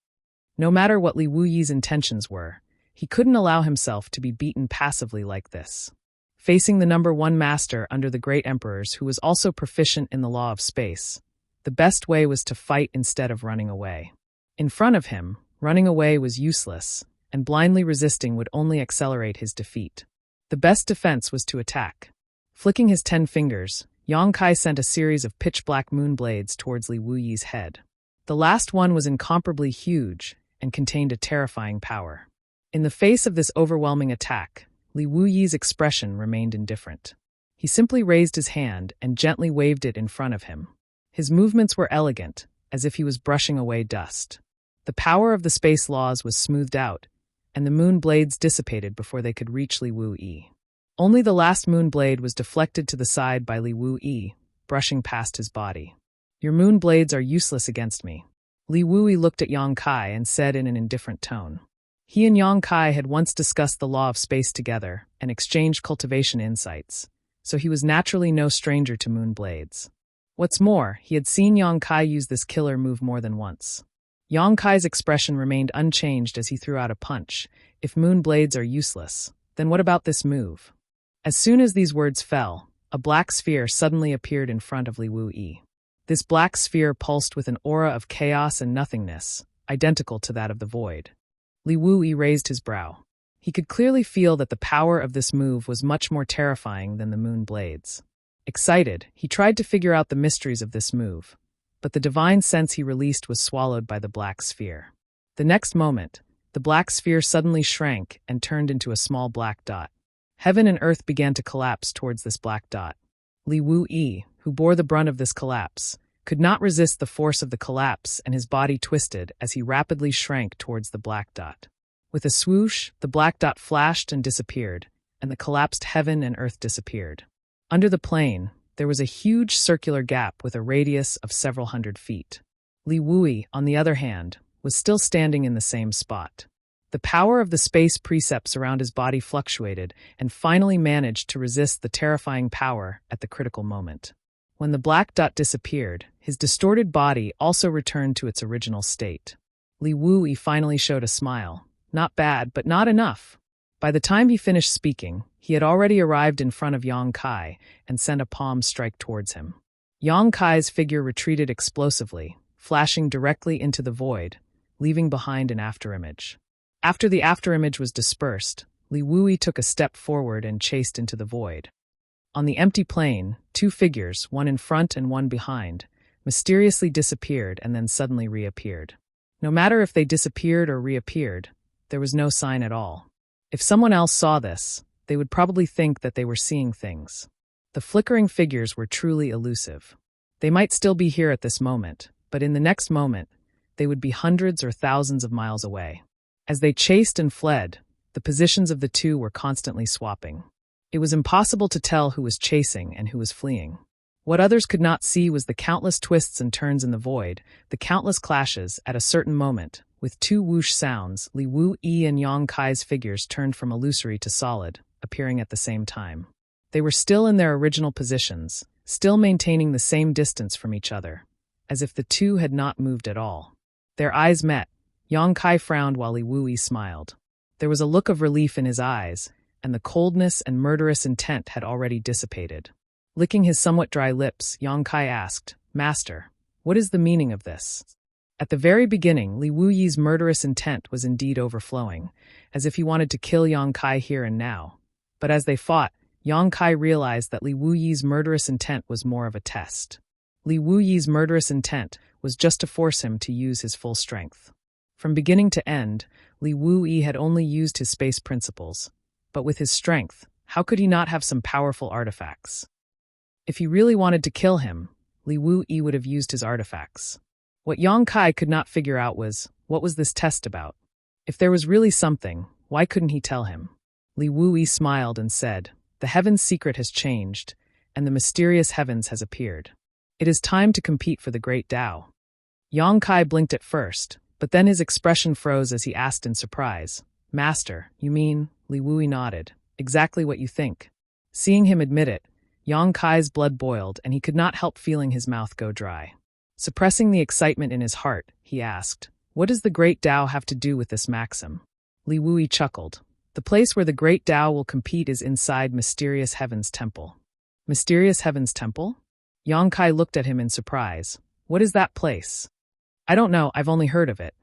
No matter what Li Wuyi's intentions were, he couldn't allow himself to be beaten passively like this. Facing the #1 master under the great emperors who was also proficient in the law of space, the best way was to fight instead of running away. In front of him, running away was useless, and blindly resisting would only accelerate his defeat. The best defense was to attack. Flicking his 10 fingers, Yang Kai sent a series of pitch-black moon blades towards Li Wuyi's head. The last one was incomparably huge and contained a terrifying power. In the face of this overwhelming attack, Li Wuyi's expression remained indifferent. He simply raised his hand and gently waved it in front of him. His movements were elegant, as if he was brushing away dust. The power of the space laws was smoothed out, and the moon blades dissipated before they could reach Li Wuyi. Only the last moon blade was deflected to the side by Li Wuyi, brushing past his body. "Your moon blades are useless against me." Li Wuyi looked at Yang Kai and said in an indifferent tone. He and Yang Kai had once discussed the law of space together and exchanged cultivation insights, so he was naturally no stranger to moon blades. What's more, he had seen Yang Kai use this killer move more than once. Yang Kai's expression remained unchanged as he threw out a punch. If moon blades are useless, then what about this move? As soon as these words fell, a black sphere suddenly appeared in front of Li Wuyi. This black sphere pulsed with an aura of chaos and nothingness, identical to that of the void. Li Wuyi raised his brow. He could clearly feel that the power of this move was much more terrifying than the moon blades. Excited, he tried to figure out the mysteries of this move, but the divine sense he released was swallowed by the black sphere. The next moment, the black sphere suddenly shrank and turned into a small black dot. Heaven and earth began to collapse towards this black dot. Li Wuyi, who bore the brunt of this collapse, could not resist the force of the collapse, and his body twisted as he rapidly shrank towards the black dot. With a swoosh, the black dot flashed and disappeared, and the collapsed heaven and earth disappeared. Under the plane, there was a huge circular gap with a radius of several hundred feet. Li Wuyi, on the other hand, was still standing in the same spot. The power of the space precepts around his body fluctuated and finally managed to resist the terrifying power at the critical moment. When the black dot disappeared, his distorted body also returned to its original state. Li Wuyi finally showed a smile. Not bad, but not enough. By the time he finished speaking, he had already arrived in front of Yang Kai and sent a palm strike towards him. Yang Kai's figure retreated explosively, flashing directly into the void, leaving behind an afterimage. After the afterimage was dispersed, Li Wui took a step forward and chased into the void. On the empty plain, two figures, one in front and one behind, mysteriously disappeared and then suddenly reappeared. No matter if they disappeared or reappeared, there was no sign at all. If someone else saw this, they would probably think that they were seeing things. The flickering figures were truly elusive. They might still be here at this moment, but in the next moment, they would be hundreds or thousands of miles away. As they chased and fled, the positions of the two were constantly swapping. It was impossible to tell who was chasing and who was fleeing. What others could not see was the countless twists and turns in the void, the countless clashes at a certain moment. With two whoosh sounds, Li Wui and Yang Kai's figures turned from illusory to solid, appearing at the same time. They were still in their original positions, still maintaining the same distance from each other, as if the two had not moved at all. Their eyes met. Yang Kai frowned while Li Wui smiled. There was a look of relief in his eyes, and the coldness and murderous intent had already dissipated. Licking his somewhat dry lips, Yang Kai asked, "Master, what is the meaning of this?" At the very beginning, Li Wuyi's murderous intent was indeed overflowing, as if he wanted to kill Yang Kai here and now. But as they fought, Yang Kai realized that Li Wuyi's murderous intent was more of a test. Li Wuyi's murderous intent was just to force him to use his full strength. From beginning to end, Li Wuyi had only used his space principles. But with his strength, how could he not have some powerful artifacts? If he really wanted to kill him, Li Wuyi would have used his artifacts. What Yang Kai could not figure out was, what was this test about? If there was really something, why couldn't he tell him? Li Wuyi smiled and said, "The heaven's secret has changed, and the mysterious heavens has appeared. It is time to compete for the great Tao." Yang Kai blinked at first, but then his expression froze as he asked in surprise, "Master, you mean?" Li Wui nodded. "Exactly what you think." Seeing him admit it, Yang Kai's blood boiled and he could not help feeling his mouth go dry. Suppressing the excitement in his heart, he asked, "What does the great Tao have to do with this maxim?" Li Wui chuckled. "The place where the great Tao will compete is inside Mysterious Heaven's Temple." Mysterious Heaven's Temple? Yang Kai looked at him in surprise. "What is that place?" "I don't know, I've only heard of it."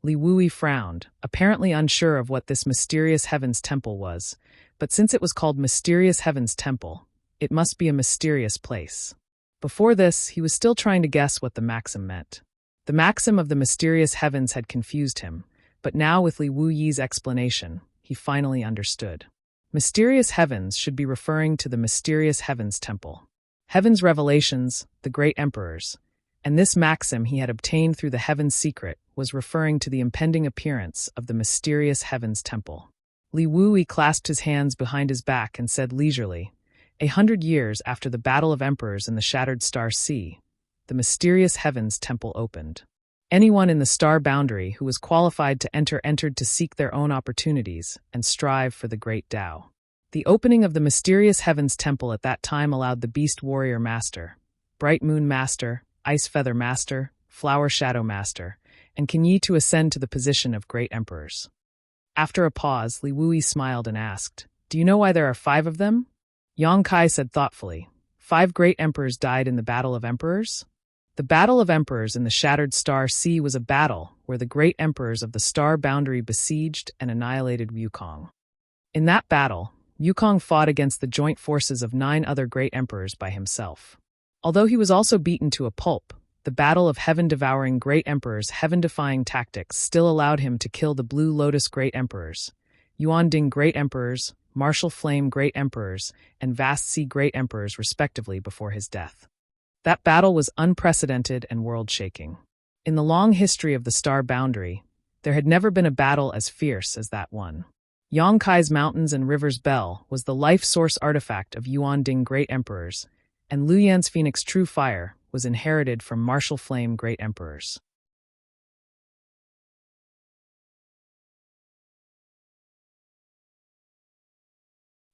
Li Wui frowned, apparently unsure of what this Mysterious Heaven's Temple was, but since it was called Mysterious Heaven's Temple, it must be a mysterious place. Before this, he was still trying to guess what the maxim meant. The maxim of the mysterious heavens had confused him, but now with Li Wuyi's explanation, he finally understood. Mysterious heavens should be referring to the Mysterious Heavens Temple. Heaven's revelations, the great emperors, and this maxim he had obtained through the Heaven's Secret was referring to the impending appearance of the Mysterious Heavens Temple. Li Wui clasped his hands behind his back and said leisurely, 100 years after the Battle of Emperors in the Shattered Star Sea, the Mysterious Heavens Temple opened. Anyone in the star boundary who was qualified to enter entered to seek their own opportunities and strive for the great Tao. The opening of the Mysterious Heavens Temple at that time allowed the Beast Warrior Master, Bright Moon Master, Ice Feather Master, Flower Shadow Master, and Kinyi to ascend to the position of Great Emperors. After a pause, Li Wui smiled and asked, "Do you know why there are 5 of them?" Yang Kai said thoughtfully, 5 great emperors died in the Battle of Emperors? The Battle of Emperors in the Shattered Star Sea was a battle where the great emperors of the star boundary besieged and annihilated Wukong. In that battle, Wukong fought against the joint forces of 9 other great emperors by himself. Although he was also beaten to a pulp, the battle of heaven-devouring great emperors' heaven-defying tactics still allowed him to kill the Blue Lotus great emperors, Yuanding great emperors, Martial Flame great emperors, and Vast Sea great emperors respectively before his death. That battle was unprecedented and world-shaking. In the long history of the star boundary, there had never been a battle as fierce as that one. Yang Kai's Mountains and Rivers Bell was the life source artifact of Yuanding great emperors, and Luyan's Phoenix True Fire was inherited from Martial Flame great emperors.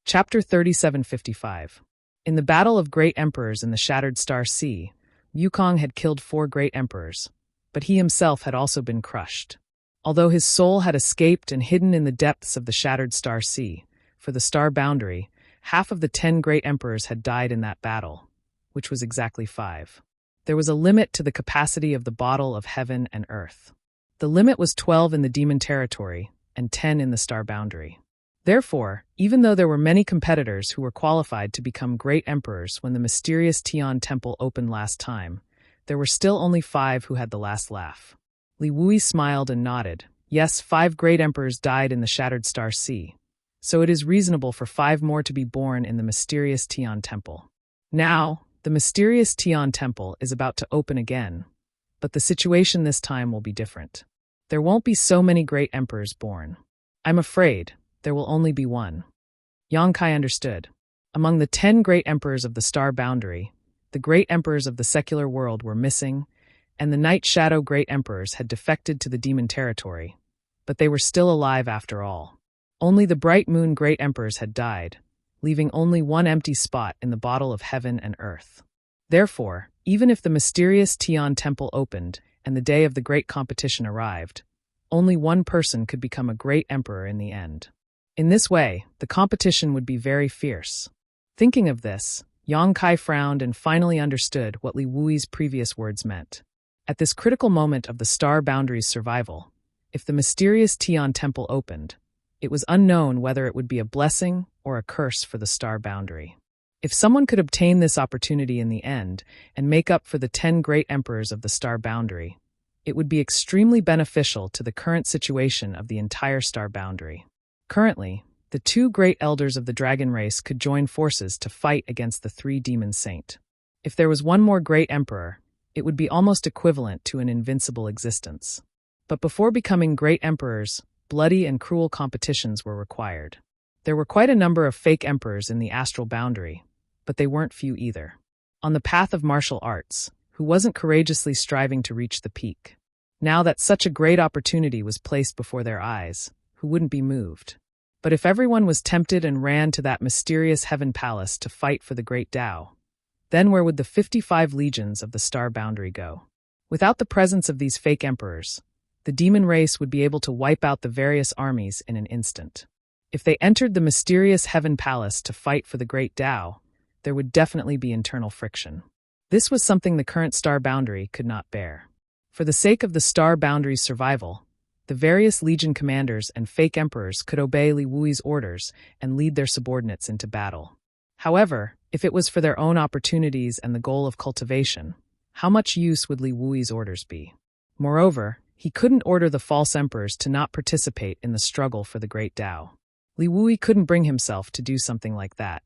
Chapter 3755. In the Battle of Great Emperors in the Shattered Star Sea, Wukong had killed 4 great emperors, but he himself had also been crushed. Although his soul had escaped and hidden in the depths of the Shattered Star Sea, for the star boundary, half of the 10 great emperors had died in that battle, which was exactly 5. There was a limit to the capacity of the bottle of heaven and earth. The limit was 12 in the demon territory, and 10 in the star boundary. Therefore, even though there were many competitors who were qualified to become great emperors when the mysterious Tian temple opened last time, there were still only 5 who had the last laugh. Li Wui smiled and nodded. Yes, 5 great emperors died in the Shattered Star Sea, so it is reasonable for 5 more to be born in the mysterious Tian temple. Now, the mysterious Tian temple is about to open again, but the situation this time will be different. There won't be so many great emperors born. I'm afraid there will only be one. Yang Kai understood. Among the 10 great emperors of the star boundary, the great emperors of the secular world were missing, and the Night Shadow great emperors had defected to the demon territory, but they were still alive after all. Only the Bright Moon great emperors had died, leaving only one empty spot in the bottle of heaven and earth. Therefore, even if the mysterious Tian temple opened and the day of the great competition arrived, only one person could become a great emperor in the end. In this way, the competition would be very fierce. Thinking of this, Yang Kai frowned and finally understood what Li Wui's previous words meant. At this critical moment of the star boundary's survival, if the mysterious Tian temple opened, it was unknown whether it would be a blessing or a curse for the star boundary. If someone could obtain this opportunity in the end and make up for the 10 great emperors of the star boundary, it would be extremely beneficial to the current situation of the entire star boundary. Currently, the 2 great elders of the dragon race could join forces to fight against the 3 demon saint. If there was one more great emperor, it would be almost equivalent to an invincible existence. But before becoming great emperors, bloody and cruel competitions were required. There were quite a number of fake emperors in the astral boundary, but they weren't few either. On the path of martial arts, who wasn't courageously striving to reach the peak? Now that such a great opportunity was placed before their eyes, who wouldn't be moved? But if everyone was tempted and ran to that mysterious heaven palace to fight for the great Tao, then where would the 55 legions of the star boundary go? Without the presence of these fake emperors, the demon race would be able to wipe out the various armies in an instant. If they entered the mysterious heaven palace to fight for the great Tao, there would definitely be internal friction. This was something the current star boundary could not bear. For the sake of the star boundary's survival, the various legion commanders and fake emperors could obey Li Wui's orders and lead their subordinates into battle. However, if it was for their own opportunities and the goal of cultivation, how much use would Li Wui's orders be? Moreover, he couldn't order the false emperors to not participate in the struggle for the great Tao. Li Wui couldn't bring himself to do something like that.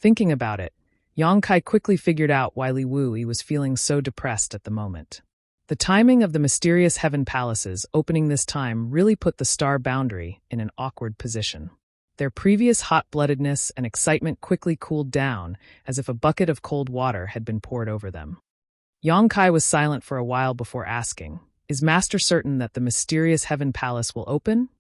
Thinking about it, Yang Kai quickly figured out why Li Wui was feeling so depressed at the moment. The timing of the mysterious heaven palaces opening this time really put the star boundary in an awkward position. Their previous hot-bloodedness and excitement quickly cooled down as if a bucket of cold water had been poured over them. Yang Kai was silent for a while before asking, "Is Master certain that the mysterious heaven palace will open?"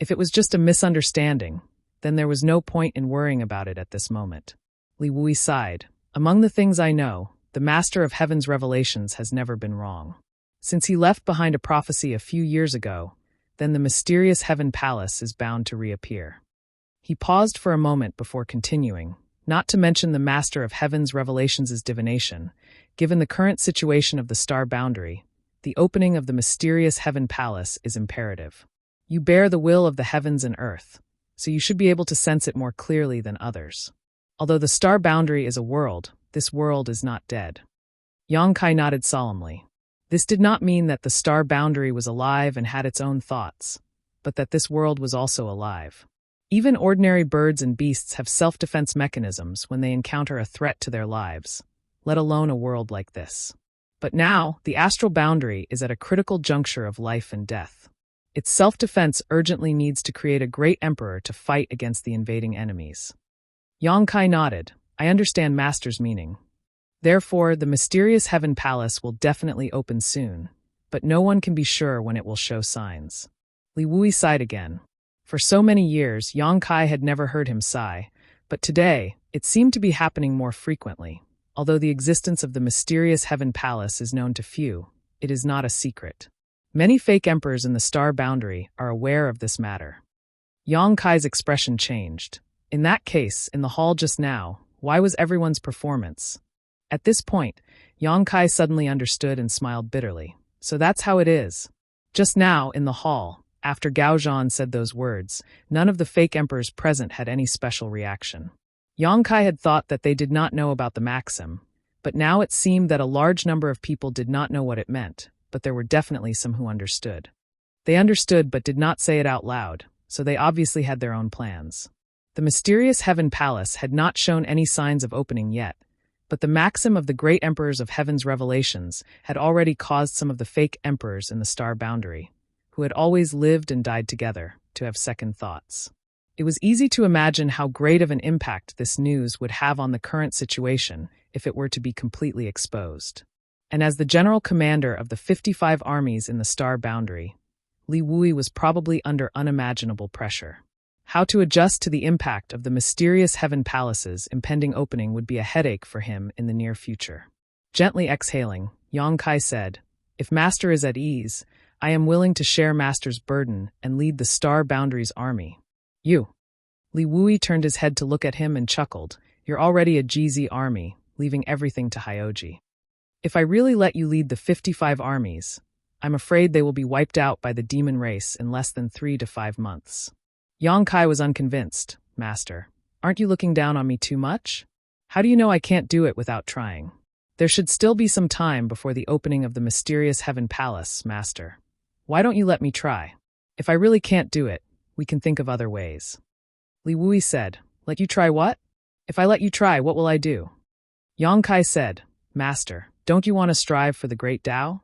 If it was just a misunderstanding, then there was no point in worrying about it at this moment. Li Wui sighed. "Among the things I know, the Master of Heaven's revelations has never been wrong. Since he left behind a prophecy a few years ago, then the mysterious heaven palace is bound to reappear." He paused for a moment before continuing, not to mention the Master of Heaven's revelations' divination. Given the current situation of the star boundary, the opening of the mysterious heaven palace is imperative. You bear the will of the heavens and earth, so you should be able to sense it more clearly than others. Although the star boundary is a world, this world is not dead. Yang Kai nodded solemnly. This did not mean that the star boundary was alive and had its own thoughts, but that this world was also alive. Even ordinary birds and beasts have self-defense mechanisms when they encounter a threat to their lives, let alone a world like this. But now, the astral boundary is at a critical juncture of life and death. Its self-defense urgently needs to create a great emperor to fight against the invading enemies. Yang Kai nodded. "I understand Master's meaning. Therefore, the mysterious heaven palace will definitely open soon, but no one can be sure when it will show signs." Li Wui sighed again. For so many years, Yang Kai had never heard him sigh, but today, it seemed to be happening more frequently. Although the existence of the mysterious heaven palace is known to few, it is not a secret. Many fake emperors in the star boundary are aware of this matter. Yang Kai's expression changed. In that case, in the hall just now, why was everyone's performance? At this point, Yang Kai suddenly understood and smiled bitterly. So that's how it is. Just now, in the hall, After Gao Zhan said those words, none of the fake emperors present had any special reaction. Yang Kai had thought that they did not know about the maxim, but now it seemed that a large number of people did not know what it meant, but there were definitely some who understood. They understood but did not say it out loud, so they obviously had their own plans. The mysterious Heaven Palace had not shown any signs of opening yet, but the maxim of the great emperors of Heaven's revelations had already caused some of the fake emperors in the star boundary, who had always lived and died together, to have second thoughts. It was easy to imagine how great of an impact this news would have on the current situation if it were to be completely exposed. And as the general commander of the 55 armies in the star boundary, Li Wui was probably under unimaginable pressure. How to adjust to the impact of the mysterious Heaven Palace's impending opening would be a headache for him in the near future. Gently exhaling, Yang Kai said, "If Master is at ease, I am willing to share Master's burden and lead the Star Boundary's army." "You?" Li Wui turned his head to look at him and chuckled. "You're already a GZ army, leaving everything to Hyoji. If I really let you lead the 55 armies, I'm afraid they will be wiped out by the demon race in less than 3 to 5 months." Yang Kai was unconvinced. "Master, aren't you looking down on me too much? How do you know I can't do it without trying? There should still be some time before the opening of the mysterious Heaven Palace, Master. Why don't you let me try? If I really can't do it, we can think of other ways." Li Wui said, "Let you try what? If I let you try, what will I do?" Yang Kai said, "Master, don't you want to strive for the great Tao?"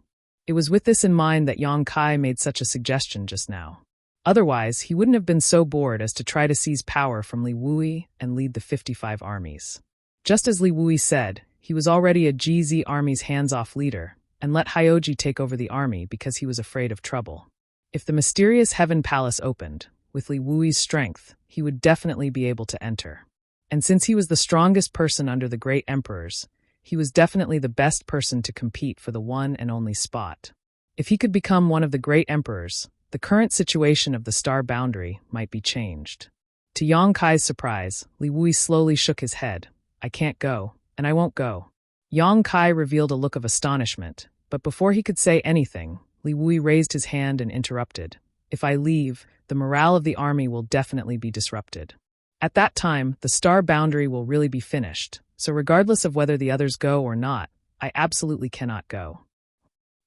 It was with this in mind that Yang Kai made such a suggestion just now. Otherwise, he wouldn't have been so bored as to try to seize power from Li Wui and lead the 55 armies. Just as Li Wui said, he was already a GZ army's hands-off leader, and let Hyoji take over the army because he was afraid of trouble. If the mysterious Heaven Palace opened, with Li Wui's strength, he would definitely be able to enter. And since he was the strongest person under the great emperors, he was definitely the best person to compete for the one and only spot. If he could become one of the great emperors, the current situation of the star boundary might be changed. To Yang Kai's surprise, Li Wui slowly shook his head. "I can't go, and I won't go." Yang Kai revealed a look of astonishment, but before he could say anything, Li Wui raised his hand and interrupted. "If I leave, the morale of the army will definitely be disrupted. At that time, the star boundary will really be finished, so regardless of whether the others go or not, I absolutely cannot go."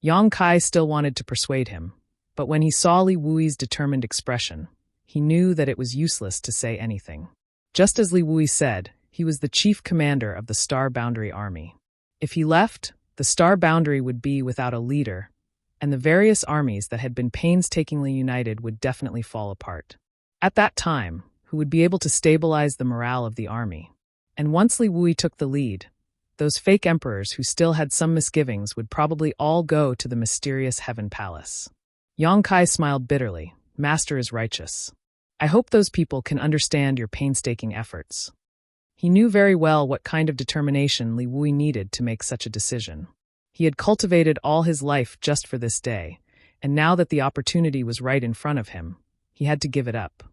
Yang Kai still wanted to persuade him, but when he saw Li Wui's determined expression, he knew that it was useless to say anything. Just as Li Wui said, he was the chief commander of the Star Boundary Army. If he left, the Star Boundary would be without a leader, and the various armies that had been painstakingly united would definitely fall apart. At that time, who would be able to stabilize the morale of the army? And once Li Wui took the lead, those fake emperors who still had some misgivings would probably all go to the mysterious Heaven Palace. Yang Kai smiled bitterly. "Master is righteous. I hope those people can understand your painstaking efforts." He knew very well what kind of determination Li Wui needed to make such a decision. He had cultivated all his life just for this day, and now that the opportunity was right in front of him, he had to give it up.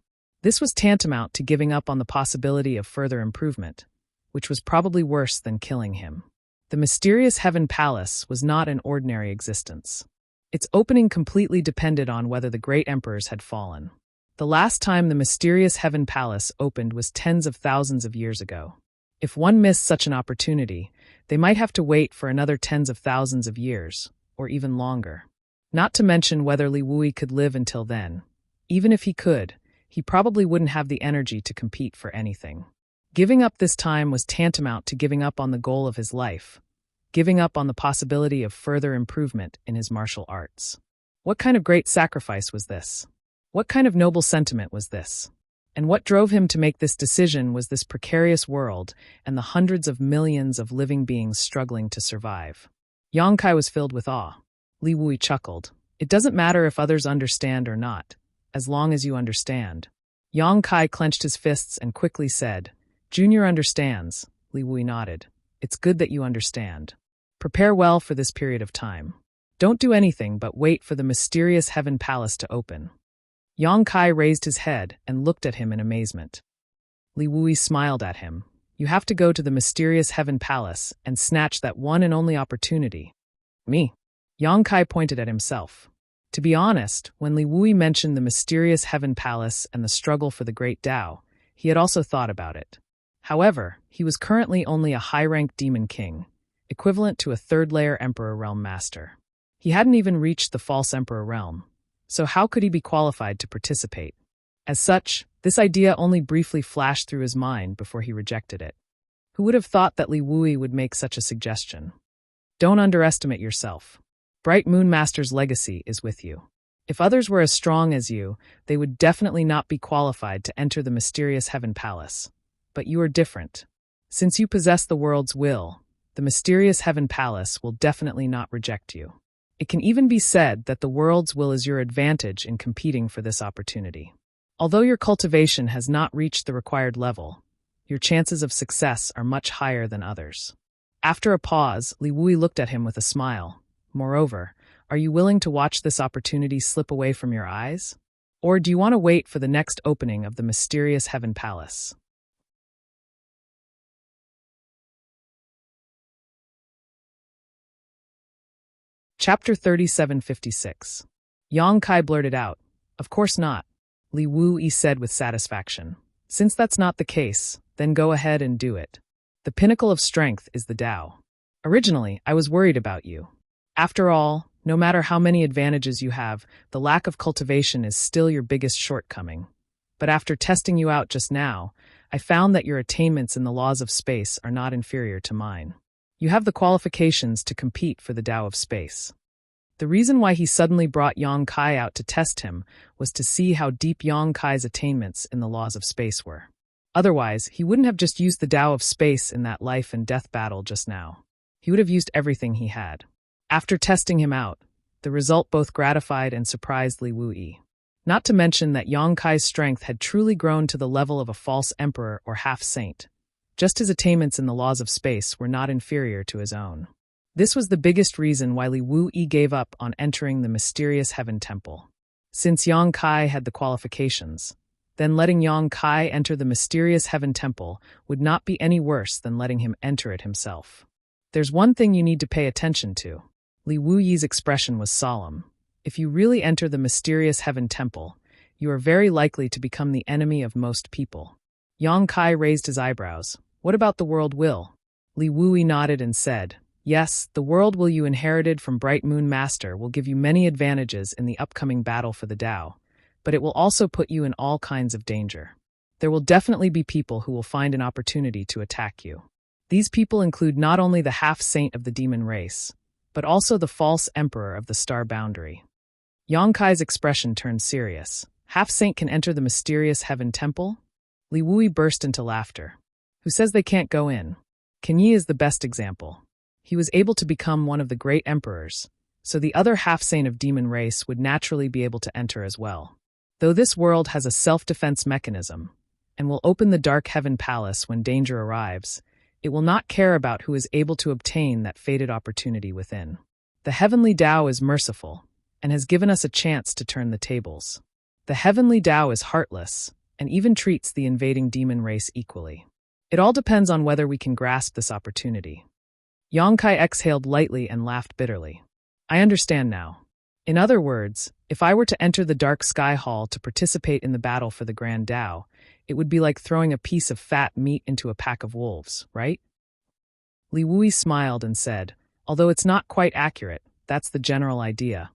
This was tantamount to giving up on the possibility of further improvement, which was probably worse than killing him. The mysterious Heaven Palace was not an ordinary existence. Its opening completely depended on whether the great emperors had fallen. The last time the mysterious Heaven Palace opened was tens of thousands of years ago. If one missed such an opportunity, they might have to wait for another tens of thousands of years, or even longer. Not to mention whether Li Wui could live until then. Even if he could, he probably wouldn't have the energy to compete for anything. Giving up this time was tantamount to giving up on the goal of his life, giving up on the possibility of further improvement in his martial arts. What kind of great sacrifice was this? What kind of noble sentiment was this? And what drove him to make this decision was this precarious world and the hundreds of millions of living beings struggling to survive. Yang Kai was filled with awe. Li Wui chuckled. "It doesn't matter if others understand or not, as long as you understand." Yang Kai clenched his fists and quickly said, "Junior understands." Li Wui nodded. "It's good that you understand. Prepare well for this period of time. Don't do anything but wait for the mysterious Heaven Palace to open." Yang Kai raised his head and looked at him in amazement. Li Wui smiled at him. "You have to go to the mysterious Heaven Palace and snatch that one and only opportunity." "Me?" Yang Kai pointed at himself. To be honest, when Li Wui mentioned the mysterious Heaven Palace and the struggle for the Great Tao, he had also thought about it. However, he was currently only a high-ranked demon king, equivalent to a third-layer Emperor Realm Master. He hadn't even reached the false Emperor realm, so how could he be qualified to participate? As such, this idea only briefly flashed through his mind before he rejected it. Who would have thought that Li Wui would make such a suggestion? Don't underestimate yourself. Bright Moon Master's legacy is with you. If others were as strong as you, they would definitely not be qualified to enter the mysterious Heaven Palace. But you are different. Since you possess the world's will, the mysterious Heaven Palace will definitely not reject you. It can even be said that the world's will is your advantage in competing for this opportunity. Although your cultivation has not reached the required level, your chances of success are much higher than others. After a pause, Li Wui looked at him with a smile. Moreover, are you willing to watch this opportunity slip away from your eyes? Or do you want to wait for the next opening of the mysterious Heaven Palace? Chapter 3756. Yang Kai blurted out, "Of course not," Li Wui said with satisfaction. "Since that's not the case, then go ahead and do it. The pinnacle of strength is the Tao. Originally, I was worried about you. After all, no matter how many advantages you have, the lack of cultivation is still your biggest shortcoming. But after testing you out just now, I found that your attainments in the laws of space are not inferior to mine. You have the qualifications to compete for the Tao of space." The reason why he suddenly brought Yang Kai out to test him was to see how deep Yang Kai's attainments in the laws of space were. Otherwise, he wouldn't have just used the Tao of space in that life and death battle just now. He would have used everything he had. After testing him out, the result both gratified and surprised Li Wui. Not to mention that Yang Kai's strength had truly grown to the level of a false emperor or half-saint. Just his attainments in the laws of space were not inferior to his own. This was the biggest reason why Li Wui gave up on entering the mysterious Heaven Temple. Since Yang Kai had the qualifications, then letting Yang Kai enter the mysterious Heaven Temple would not be any worse than letting him enter it himself. There's one thing you need to pay attention to. Li Wuyi's expression was solemn. If you really enter the mysterious Heaven Temple, you are very likely to become the enemy of most people. Yang Kai raised his eyebrows. What about the world will? Li Wui nodded and said, "Yes, the world will you inherited from Bright Moon Master will give you many advantages in the upcoming battle for the Tao, but it will also put you in all kinds of danger. There will definitely be people who will find an opportunity to attack you. These people include not only the half-saint of the demon race, but also the false emperor of the star boundary." Yang Kai's expression turned serious. Half-saint can enter the mysterious Heaven Temple? Li Wui burst into laughter. Who says they can't go in? Ken Yi is the best example. He was able to become one of the great emperors, so the other half-saint of demon race would naturally be able to enter as well. Though this world has a self-defense mechanism, and will open the Dark Heaven Palace when danger arrives, it will not care about who is able to obtain that fated opportunity within. The Heavenly Tao is merciful, and has given us a chance to turn the tables. The Heavenly Tao is heartless, and even treats the invading demon race equally. It all depends on whether we can grasp this opportunity. Yang Kai exhaled lightly and laughed bitterly. I understand now. In other words, if I were to enter the Dark Sky Hall to participate in the battle for the Grand Tao, it would be like throwing a piece of fat meat into a pack of wolves, right? Li Wui smiled and said, although it's not quite accurate, that's the general idea.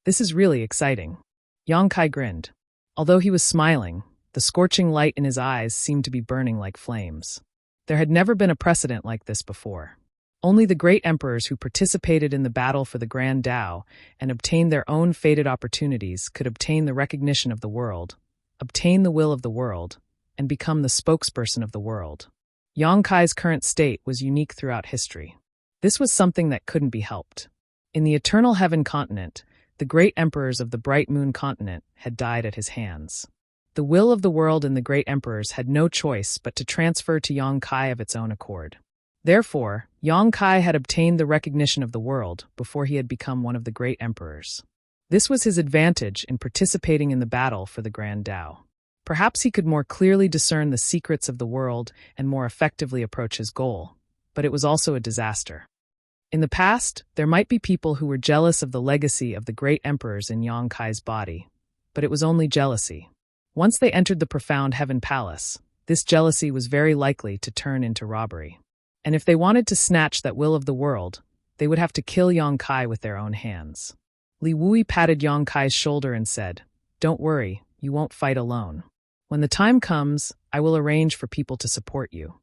This is really exciting. Yang Kai grinned. Although he was smiling, the scorching light in his eyes seemed to be burning like flames. There had never been a precedent like this before. Only the great emperors who participated in the battle for the Grand Tao and obtained their own fated opportunities could obtain the recognition of the world, obtain the will of the world, and become the spokesperson of the world. Yang Kai's current state was unique throughout history. This was something that couldn't be helped. In the Eternal Heaven continent, the great emperors of the Bright Moon continent had died at his hands. The will of the world and the great emperors had no choice but to transfer to Yang Kai of its own accord. Therefore, Yang Kai had obtained the recognition of the world before he had become one of the great emperors. This was his advantage in participating in the battle for the Grand Tao. Perhaps he could more clearly discern the secrets of the world and more effectively approach his goal, but it was also a disaster. In the past, there might be people who were jealous of the legacy of the great emperors in Yang Kai's body, but it was only jealousy. Once they entered the profound heaven palace, this jealousy was very likely to turn into robbery. And if they wanted to snatch that will of the world, they would have to kill Yang Kai with their own hands. Li Wui patted Yang Kai's shoulder and said, "Don't worry, you won't fight alone. When the time comes, I will arrange for people to support you."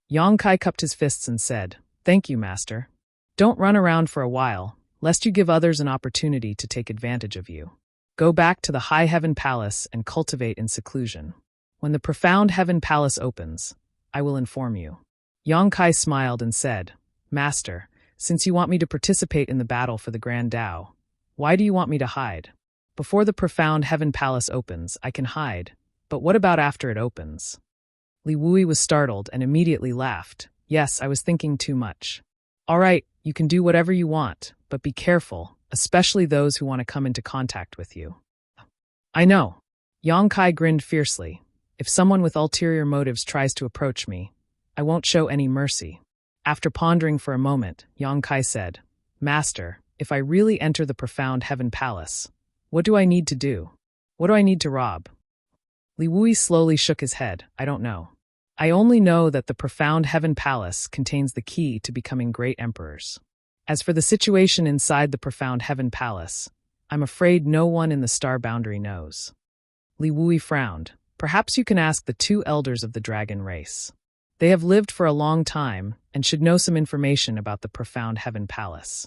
Yang Kai cupped his fists and said, "Thank you, master. Don't run around for a while, lest you give others an opportunity to take advantage of you. Go back to the high heaven palace and cultivate in seclusion. When the profound heaven palace opens, I will inform you." Yang Kai smiled and said, "Master, since you want me to participate in the battle for the Grand Tao, why do you want me to hide? Before the profound heaven palace opens, I can hide, but what about after it opens?" Li Wui was startled and immediately laughed. "Yes, I was thinking too much. All right, you can do whatever you want, but be careful, especially those who want to come into contact with you." "I know." Yang Kai grinned fiercely. "If someone with ulterior motives tries to approach me, I won't show any mercy." After pondering for a moment, Yang Kai said, "Master, if I really enter the profound heaven palace, what do I need to do? What do I need to rob?" Li Wui slowly shook his head. "I don't know. I only know that the profound heaven palace contains the key to becoming great emperors. As for the situation inside the profound heaven palace, I'm afraid no one in the star boundary knows." Li Wui frowned. "Perhaps you can ask the 2 elders of the dragon race. They have lived for a long time and should know some information about the profound heaven palace."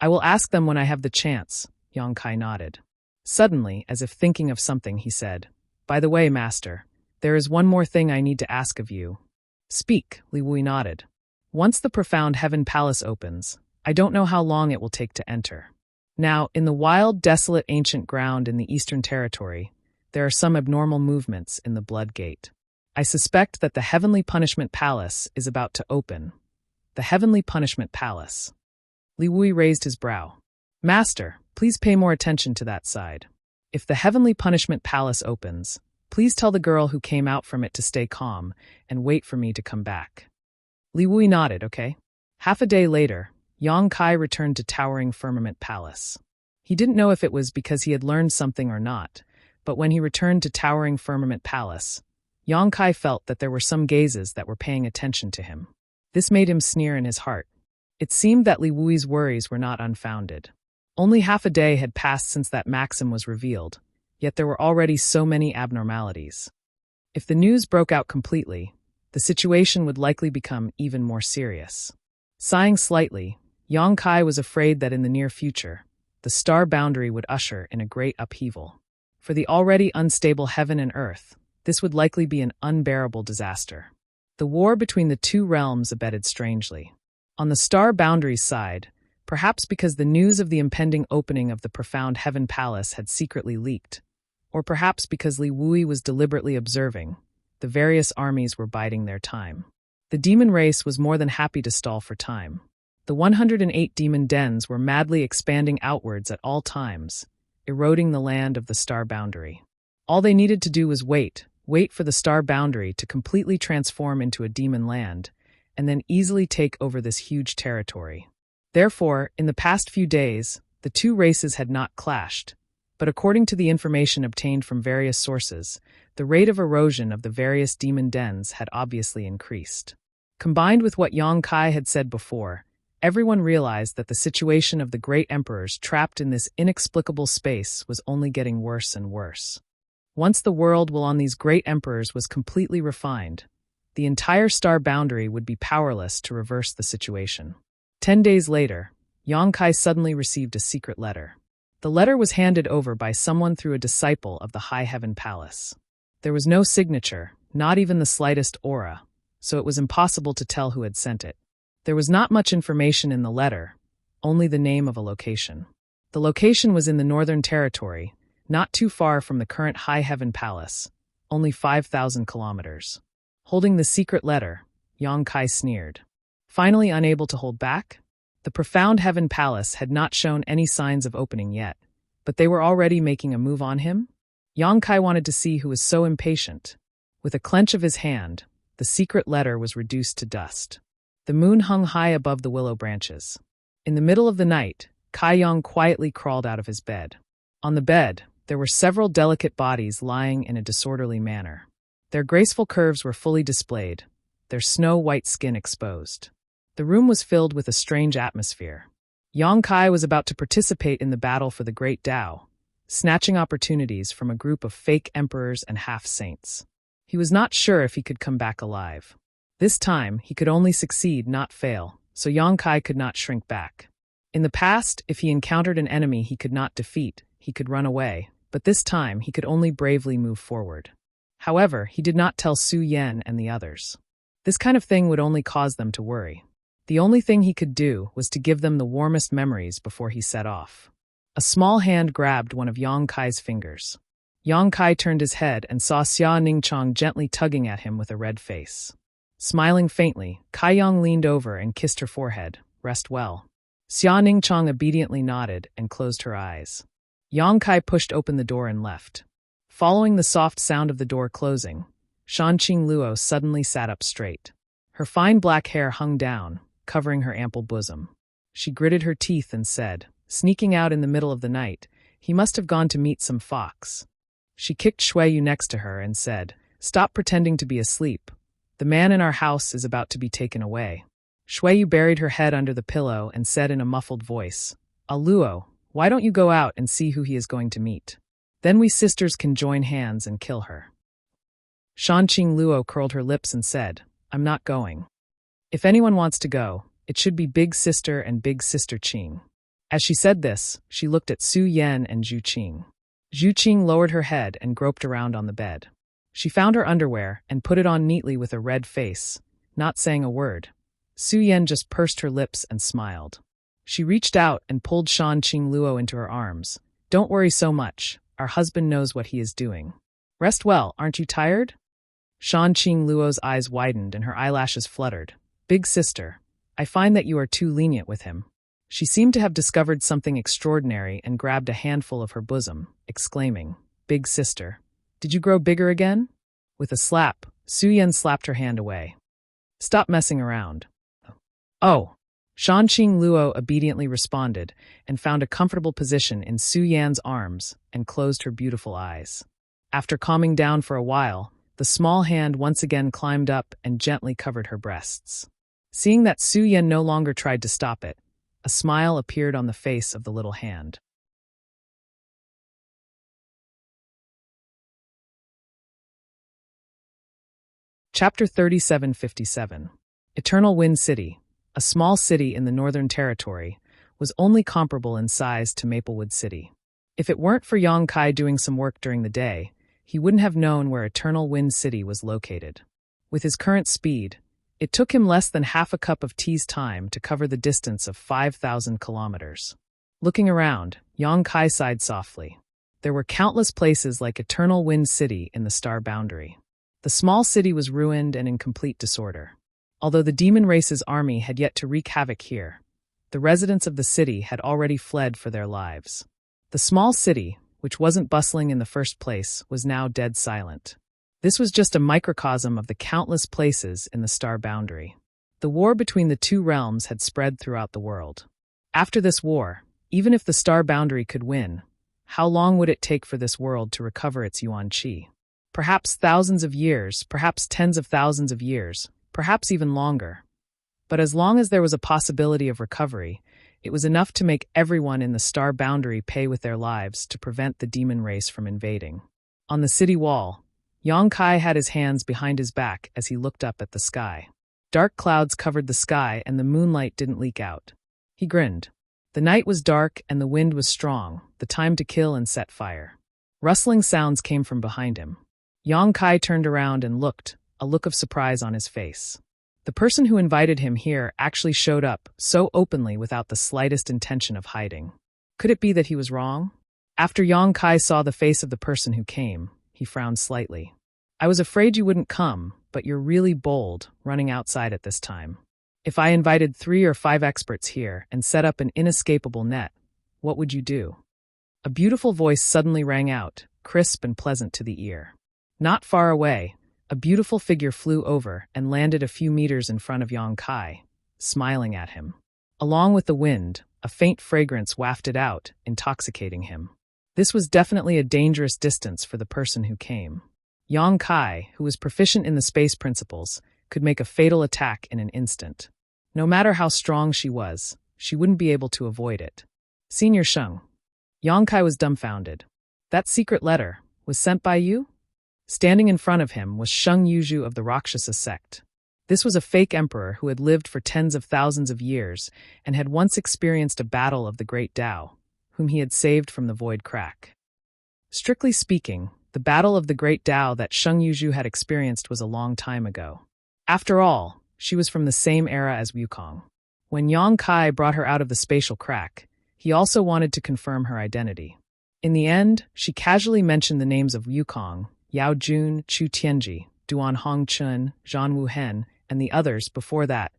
"I will ask them when I have the chance," Yang Kai nodded. Suddenly, as if thinking of something, he said, "By the way, master, there is one more thing I need to ask of you." "Speak," Li Wui nodded. "Once the profound heaven palace opens, I don't know how long it will take to enter. Now, in the wild, desolate ancient ground in the Eastern Territory, there are some abnormal movements in the Blood Gate. I suspect that the Heavenly Punishment Palace is about to open." "The Heavenly Punishment Palace." Li Wui raised his brow. "Master, please pay more attention to that side. If the Heavenly Punishment Palace opens, please tell the girl who came out from it to stay calm and wait for me to come back." Li Wui nodded, "Okay." Half a day later, Yang Kai returned to Towering Firmament Palace. He didn't know if it was because he had learned something or not, but when he returned to Towering Firmament Palace, Yang Kai felt that there were some gazes that were paying attention to him. This made him sneer in his heart. It seemed that Li Wui's worries were not unfounded. Only half a day had passed since that maxim was revealed, yet there were already so many abnormalities. If the news broke out completely, the situation would likely become even more serious. Sighing slightly, Yang Kai was afraid that in the near future, the star boundary would usher in a great upheaval. For the already unstable heaven and earth, this would likely be an unbearable disaster. The war between the 2 realms abetted strangely. On the star boundary's side, perhaps because the news of the impending opening of the profound heaven palace had secretly leaked, or perhaps because Li Wui was deliberately observing, the various armies were biding their time. The demon race was more than happy to stall for time. The 108 demon dens were madly expanding outwards at all times, eroding the land of the star boundary. All they needed to do was wait for the star boundary to completely transform into a demon land, and then easily take over this huge territory. Therefore, in the past few days, the 2 races had not clashed, but according to the information obtained from various sources, the rate of erosion of the various demon dens had obviously increased. Combined with what Yang Kai had said before, everyone realized that the situation of the great emperors trapped in this inexplicable space was only getting worse and worse. Once the world on these great emperors was completely refined, the entire star boundary would be powerless to reverse the situation. 10 days later, Yang Kai suddenly received a secret letter. The letter was handed over by someone through a disciple of the High Heaven Palace. There was no signature, not even the slightest aura, so it was impossible to tell who had sent it. There was not much information in the letter, only the name of a location. The location was in the Northern Territory, not too far from the current High Heaven Palace, only 5,000 kilometers. Holding the secret letter, Yang Kai sneered. Finally unable to hold back, the profound Heaven Palace had not shown any signs of opening yet, but they were already making a move on him? Yang Kai wanted to see who was so impatient. With a clench of his hand, the secret letter was reduced to dust. The moon hung high above the willow branches. In the middle of the night, Kai Yong quietly crawled out of his bed. On the bed, there were several delicate bodies lying in a disorderly manner. Their graceful curves were fully displayed, their snow-white skin exposed. The room was filled with a strange atmosphere. Yang Kai was about to participate in the battle for the Great Tao, snatching opportunities from a group of fake emperors and half-saints. He was not sure if he could come back alive. This time, he could only succeed, not fail, so Yang Kai could not shrink back. In the past, if he encountered an enemy he could not defeat, he could run away, but this time he could only bravely move forward. However, he did not tell Su Yan and the others. This kind of thing would only cause them to worry. The only thing he could do was to give them the warmest memories before he set off. A small hand grabbed one of Yang Kai's fingers. Yang Kai turned his head and saw Xia Ningchong gently tugging at him with a red face. Smiling faintly, Kai Yang leaned over and kissed her forehead. Rest well. Xia Ningchong obediently nodded and closed her eyes. Yang Kai pushed open the door and left. Following the soft sound of the door closing, Shanqing Luo suddenly sat up straight. Her fine black hair hung down, covering her ample bosom. She gritted her teeth and said, sneaking out in the middle of the night, he must have gone to meet some fox. She kicked Shui Yu next to her and said, stop pretending to be asleep. The man in our house is about to be taken away. Shui Yu buried her head under the pillow and said in a muffled voice, Luo, why don't you go out and see who he is going to meet? Then we sisters can join hands and kill her. Shanqing Luo curled her lips and said, I'm not going. If anyone wants to go, it should be Big Sister and Big Sister Qing. As she said this, she looked at Su Yan and Zhu Qing. Zhu Qing lowered her head and groped around on the bed. She found her underwear and put it on neatly with a red face, not saying a word. Su Yan just pursed her lips and smiled. She reached out and pulled Shanqing Luo into her arms. Don't worry so much. Our husband knows what he is doing. Rest well, aren't you tired? Shanqing Luo's eyes widened and her eyelashes fluttered. Big sister, I find that you are too lenient with him. She seemed to have discovered something extraordinary and grabbed a handful of her bosom, exclaiming, Big sister, did you grow bigger again? With a slap, Su Yan slapped her hand away. Stop messing around. Oh. Shanqing Luo obediently responded and found a comfortable position in Su Yan's arms and closed her beautiful eyes. After calming down for a while, the small hand once again climbed up and gently covered her breasts. Seeing that Su Yan no longer tried to stop it, a smile appeared on the face of the little hand. Chapter 3757. Eternal Wind City, a small city in the Northern Territory, was only comparable in size to Maplewood City. If it weren't for Yang Kai doing some work during the day, he wouldn't have known where Eternal Wind City was located. With his current speed, it took him less than half a cup of tea's time to cover the distance of 5,000 kilometers. Looking around, Yang Kai sighed softly. There were countless places like Eternal Wind City in the star boundary. The small city was ruined and in complete disorder. Although the demon race's army had yet to wreak havoc here, the residents of the city had already fled for their lives. The small city, which wasn't bustling in the first place, was now dead silent. This was just a microcosm of the countless places in the star boundary. The war between the two realms had spread throughout the world. After this war, even if the star boundary could win, how long would it take for this world to recover its yuan qi? Perhaps thousands of years, perhaps tens of thousands of years, perhaps even longer. But as long as there was a possibility of recovery, it was enough to make everyone in the star boundary pay with their lives to prevent the demon race from invading. On the city wall, Yang Kai had his hands behind his back as he looked up at the sky. Dark clouds covered the sky and the moonlight didn't leak out. He grinned. The night was dark and the wind was strong, the time to kill and set fire. Rustling sounds came from behind him. Yang Kai turned around and looked, a look of surprise on his face. The person who invited him here actually showed up, so openly without the slightest intention of hiding. Could it be that he was wrong? After Yang Kai saw the face of the person who came, he frowned slightly. I was afraid you wouldn't come, but you're really bold, running outside at this time. If I invited 3 or 5 experts here and set up an inescapable net, what would you do? A beautiful voice suddenly rang out, crisp and pleasant to the ear. Not far away, a beautiful figure flew over and landed a few meters in front of Yang Kai, smiling at him. Along with the wind, a faint fragrance wafted out, intoxicating him. This was definitely a dangerous distance for the person who came. Yang Kai, who was proficient in the space principles, could make a fatal attack in an instant. No matter how strong she was, she wouldn't be able to avoid it. Senior Sheng. Yang Kai was dumbfounded. That secret letter was sent by you? Standing in front of him was Sheng Yuzhu of the Rakshasa sect. This was a fake emperor who had lived for tens of thousands of years and had once experienced a battle of the Great Tao, whom he had saved from the void crack. Strictly speaking, the battle of the Great Tao that Sheng Yuzhu had experienced was a long time ago. After all, she was from the same era as Wukong. When Yang Kai brought her out of the spatial crack, he also wanted to confirm her identity. In the end, she casually mentioned the names of Wukong, Yao Jun, Chu Tianji, Duan Hongchun, Zhan Wuhen, and the others before that.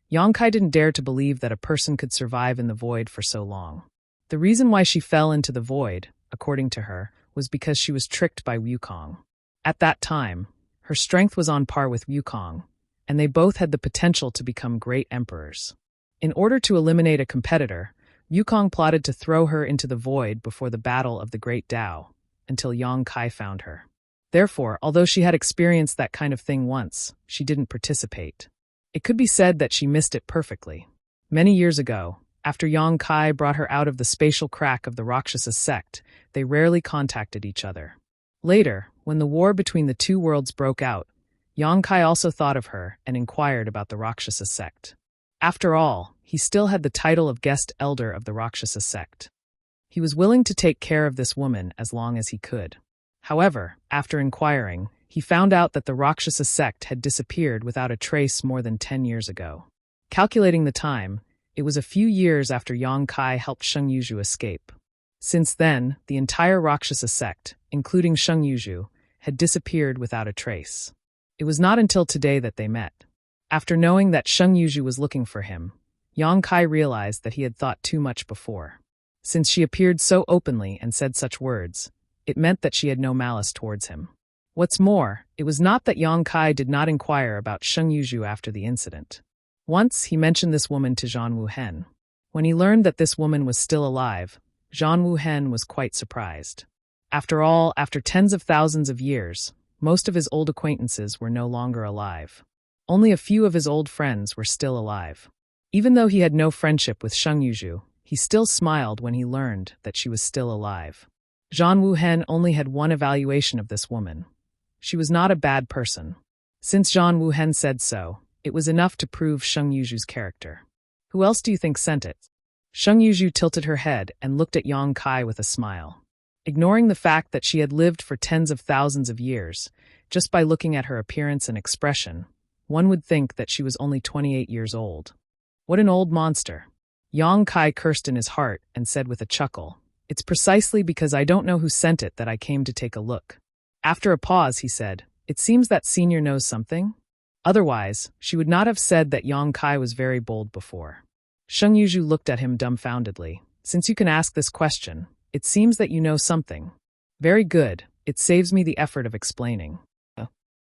Yang Kai didn't dare to believe that a person could survive in the void for so long. The reason why she fell into the void, according to her, was because she was tricked by Wukong. At that time, her strength was on par with Wukong, and they both had the potential to become great emperors. In order to eliminate a competitor, Wukong plotted to throw her into the void before the battle of the Great Tao, until Yang Kai found her. Therefore, although she had experienced that kind of thing once, she didn't participate. It could be said that she missed it perfectly. Many years ago, after Yang Kai brought her out of the spatial crack of the Rakshasa sect, they rarely contacted each other. Later, when the war between the two worlds broke out, Yang Kai also thought of her and inquired about the Rakshasa sect. After all, he still had the title of guest elder of the Rakshasa sect. He was willing to take care of this woman as long as he could. However, after inquiring, he found out that the Rakshasa sect had disappeared without a trace more than 10 years ago. Calculating the time, it was a few years after Yang Kai helped Sheng Yuzhu escape. Since then, the entire Rakshasa sect, including Sheng Yuzhu, had disappeared without a trace. It was not until today that they met. After knowing that Sheng Yuzhu was looking for him, Yang Kai realized that he had thought too much before. Since she appeared so openly and said such words, it meant that she had no malice towards him. What's more, it was not that Yang Kai did not inquire about Sheng Yuzhu after the incident. Once, he mentioned this woman to Zhan Wuhen. When he learned that this woman was still alive, Zhan Wuhen was quite surprised. After all, after tens of thousands of years, most of his old acquaintances were no longer alive. Only a few of his old friends were still alive. Even though he had no friendship with Sheng Yuzhu, he still smiled when he learned that she was still alive. Zhan Wuhen only had one evaluation of this woman. She was not a bad person. Since Zhan Wuhen said so, it was enough to prove Sheng Yuzhu's character. Who else do you think sent it? Sheng Yuzhu tilted her head and looked at Yang Kai with a smile. Ignoring the fact that she had lived for tens of thousands of years, just by looking at her appearance and expression, one would think that she was only 28 years old. What an old monster. Yang Kai cursed in his heart and said with a chuckle, "It's precisely because I don't know who sent it that I came to take a look." After a pause, he said, "It seems that senior knows something?" Otherwise, she would not have said that Yang Kai was very bold before. Sheng Yuzhu looked at him dumbfoundedly. "Since you can ask this question, it seems that you know something. Very good, it saves me the effort of explaining."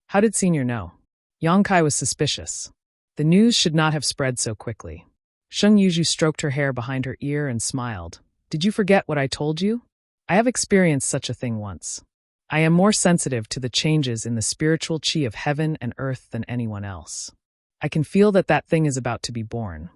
How did senior know? Yang Kai was suspicious. The news should not have spread so quickly. Sheng Yuzhu stroked her hair behind her ear and smiled. "Did you forget what I told you? I have experienced such a thing once. I am more sensitive to the changes in the spiritual chi of heaven and earth than anyone else. I can feel that that thing is about to be born."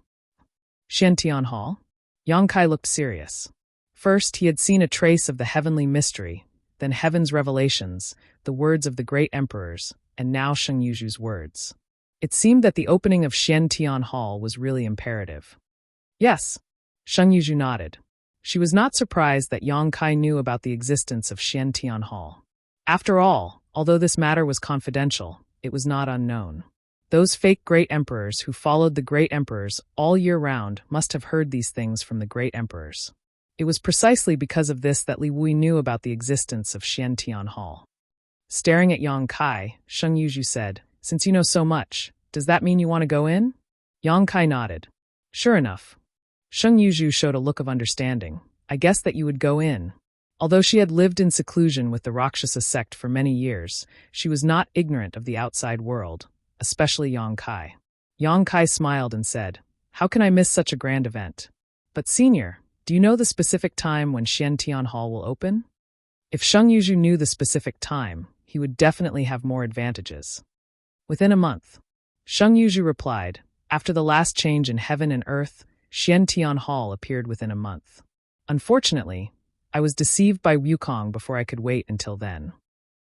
Xiantian Hall? Yang Kai looked serious. First, he had seen a trace of the heavenly mystery, then heaven's revelations, the words of the great emperors, and now Sheng Yuzhu's words. It seemed that the opening of Xiantian Hall was really imperative. Yes, Sheng Yuzhu nodded. She was not surprised that Yang Kai knew about the existence of Xiantian Hall. After all, although this matter was confidential, it was not unknown. Those fake great emperors who followed the great emperors all year round must have heard these things from the great emperors. It was precisely because of this that Li Wui knew about the existence of Xiantian Hall. Staring at Yang Kai, Sheng Yuzhu said, "Since you know so much, does that mean you want to go in?" Yang Kai nodded. "Sure enough." Sheng Yuzhu showed a look of understanding. "I guessed that you would go in." Although she had lived in seclusion with the Rakshasa sect for many years, she was not ignorant of the outside world, especially Yang Kai. Yang Kai smiled and said, How can I miss such a grand event? But senior, do you know the specific time when Xiantian Hall will open? If Sheng Yuzhu knew the specific time, he would definitely have more advantages. Within a month. Sheng Yuzhu replied, after the last change in heaven and earth, Xiantian Hall appeared within a month. Unfortunately, I was deceived by Wukong before I could wait until then.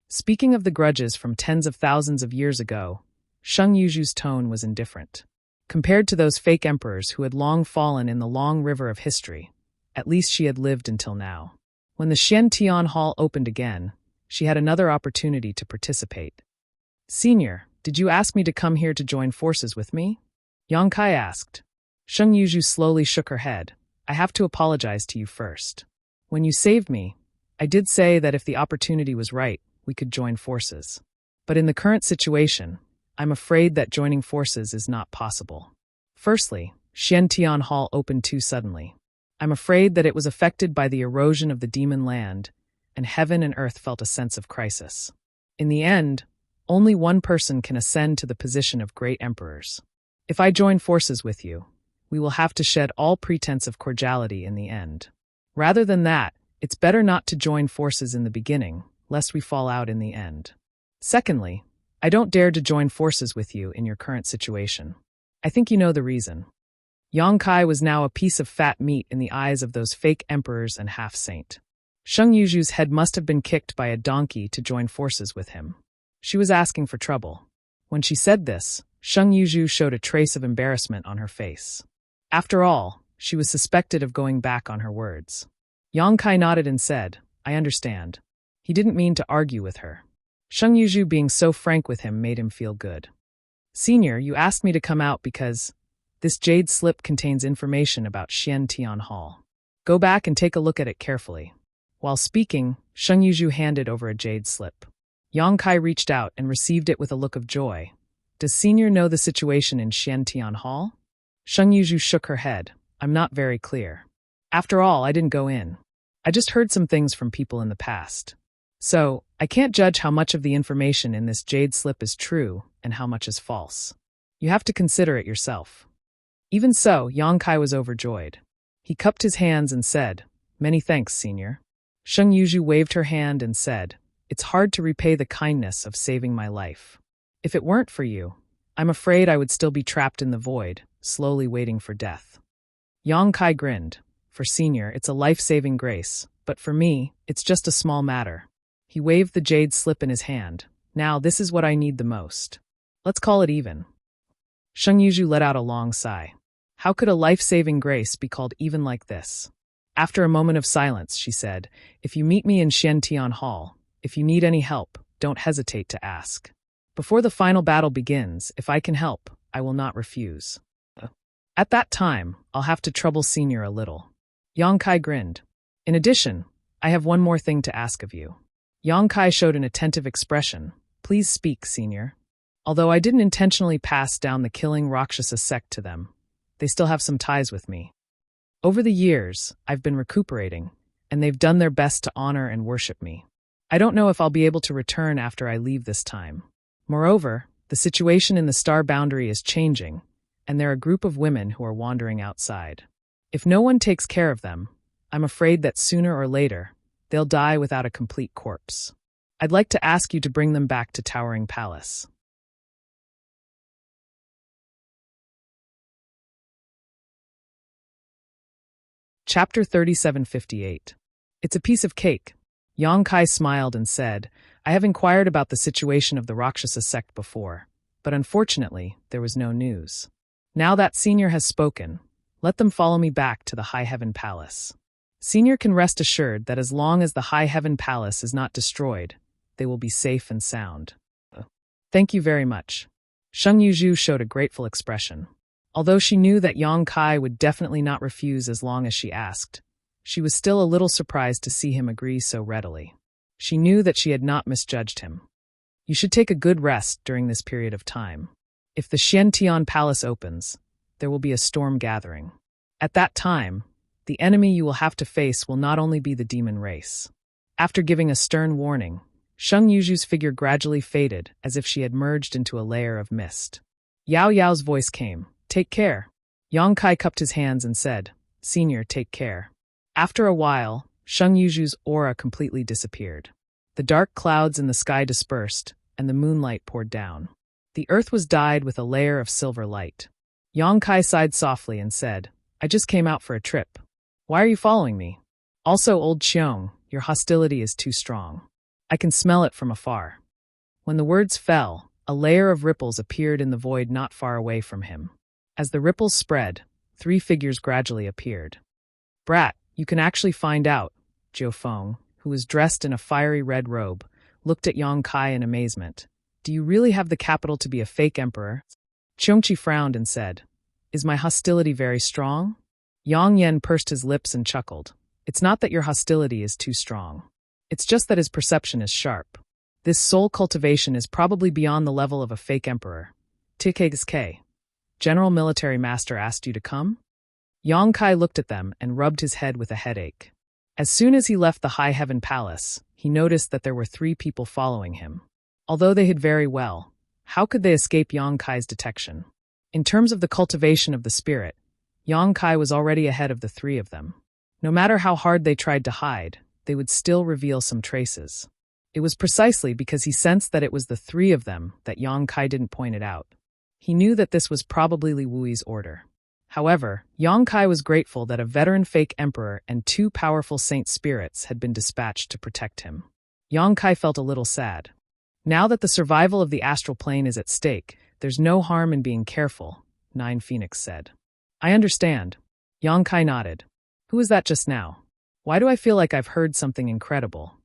Speaking of the grudges from tens of thousands of years ago, Sheng Yuzhu's tone was indifferent. Compared to those fake emperors who had long fallen in the long river of history, at least she had lived until now. When the Xiantian Hall opened again, she had another opportunity to participate. Senior, did you ask me to come here to join forces with me? Yang Kai asked. Sheng Yuzhu slowly shook her head. I have to apologize to you first. When you saved me, I did say that if the opportunity was right, we could join forces. But in the current situation, I'm afraid that joining forces is not possible. Firstly, Xiantian Hall opened too suddenly. I'm afraid that it was affected by the erosion of the demon land, and heaven and earth felt a sense of crisis. In the end, only one person can ascend to the position of great emperors. If I join forces with you, we will have to shed all pretense of cordiality in the end. Rather than that, it's better not to join forces in the beginning, lest we fall out in the end. Secondly, I don't dare to join forces with you in your current situation. I think you know the reason. Yang Kai was now a piece of fat meat in the eyes of those fake emperors and half-saint. Sheng Yuzhu's head must have been kicked by a donkey to join forces with him. She was asking for trouble. When she said this, Sheng Yuzhu showed a trace of embarrassment on her face. After all, she was suspected of going back on her words. Yang Kai nodded and said, I understand. He didn't mean to argue with her. Sheng Yuzhu being so frank with him made him feel good. Senior, you asked me to come out because this jade slip contains information about Xiantian Hall. Go back and take a look at it carefully. While speaking, Sheng Yuzhu handed over a jade slip. Yang Kai reached out and received it with a look of joy. Does Senior know the situation in Xiantian Hall? Sheng Yuzhu shook her head. I'm not very clear. After all, I didn't go in. I just heard some things from people in the past. So, I can't judge how much of the information in this jade slip is true and how much is false. You have to consider it yourself. Even so, Yang Kai was overjoyed. He cupped his hands and said, Many thanks, Senior. Sheng Yuzhu waved her hand and said, It's hard to repay the kindness of saving my life. If it weren't for you, I'm afraid I would still be trapped in the void, slowly waiting for death. Yang Kai grinned. For Senior, it's a life-saving grace, but for me, it's just a small matter. He waved the jade slip in his hand. Now, this is what I need the most. Let's call it even. Sheng Yuzhu let out a long sigh. How could a life-saving grace be called even like this? After a moment of silence, she said, If you meet me in Xiantian Hall, if you need any help, don't hesitate to ask. Before the final battle begins, if I can help, I will not refuse. At that time, I'll have to trouble Senior a little. Yang Kai grinned. In addition, I have one more thing to ask of you. Yang Kai showed an attentive expression. Please speak, Senior. Although I didn't intentionally pass down the killing Rakshasa sect to them, they still have some ties with me. Over the years, I've been recuperating, and they've done their best to honor and worship me. I don't know if I'll be able to return after I leave this time. Moreover, the situation in the star boundary is changing, and there are a group of women who are wandering outside. If no one takes care of them, I'm afraid that sooner or later, they'll die without a complete corpse. I'd like to ask you to bring them back to Towering Palace. Chapter 3758. It's a piece of cake. Yang Kai smiled and said, I have inquired about the situation of the Rakshasa sect before, but unfortunately, there was no news. Now that Senior has spoken, let them follow me back to the High Heaven Palace. Senior can rest assured that as long as the High Heaven Palace is not destroyed, they will be safe and sound. Thank you very much. Sheng Yuzhu showed a grateful expression. Although she knew that Yang Kai would definitely not refuse as long as she asked, she was still a little surprised to see him agree so readily. She knew that she had not misjudged him. You should take a good rest during this period of time. If the Xiantian Palace opens, there will be a storm gathering. At that time, the enemy you will have to face will not only be the demon race. After giving a stern warning, Sheng Yuzhu's figure gradually faded as if she had merged into a layer of mist. Yao Yao's voice came. Take care. Yang Kai cupped his hands and said, "Senior, take care." After a while, Sheng Yuzhu's aura completely disappeared. The dark clouds in the sky dispersed, and the moonlight poured down. The earth was dyed with a layer of silver light. Yang Kai sighed softly and said, "I just came out for a trip. Why are you following me? Also, old Qiong, your hostility is too strong. I can smell it from afar." When the words fell, a layer of ripples appeared in the void not far away from him. As the ripples spread, 3 figures gradually appeared. "Brat, you can actually find out," Jiu Feng, who was dressed in a fiery red robe, looked at Yang Kai in amazement. "Do you really have the capital to be a fake emperor?" Qiongqi frowned and said, "Is my hostility very strong?" Yang Yen pursed his lips and chuckled. "It's not that your hostility is too strong. It's just that his perception is sharp. This soul cultivation is probably beyond the level of a fake emperor. TKSK. General Military Master asked you to come?" Yang Kai looked at them and rubbed his head with a headache. As soon as he left the High Heaven Palace, he noticed that there were 3 people following him. Although they hid very well, how could they escape Yang Kai's detection? In terms of the cultivation of the spirit, Yang Kai was already ahead of the 3 of them. No matter how hard they tried to hide, they would still reveal some traces. It was precisely because he sensed that it was the 3 of them that Yang Kai didn't point it out. He knew that this was probably Li Wui's order. However, Yang Kai was grateful that a veteran fake emperor and 2 powerful saint spirits had been dispatched to protect him. Yang Kai felt a little sad. Now that the survival of the astral plane is at stake, there's no harm in being careful, Nine Phoenix said. "I understand." Yang Kai nodded. "Who was that just now? Why do I feel like I've heard something incredible?"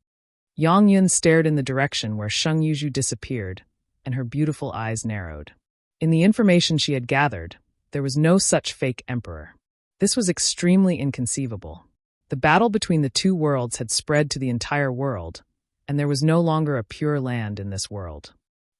Yang Yun stared in the direction where Sheng Yuzhu disappeared, and her beautiful eyes narrowed. In the information she had gathered, there was no such fake emperor. This was extremely inconceivable. The battle between the 2 worlds had spread to the entire world, and there was no longer a pure land in this world.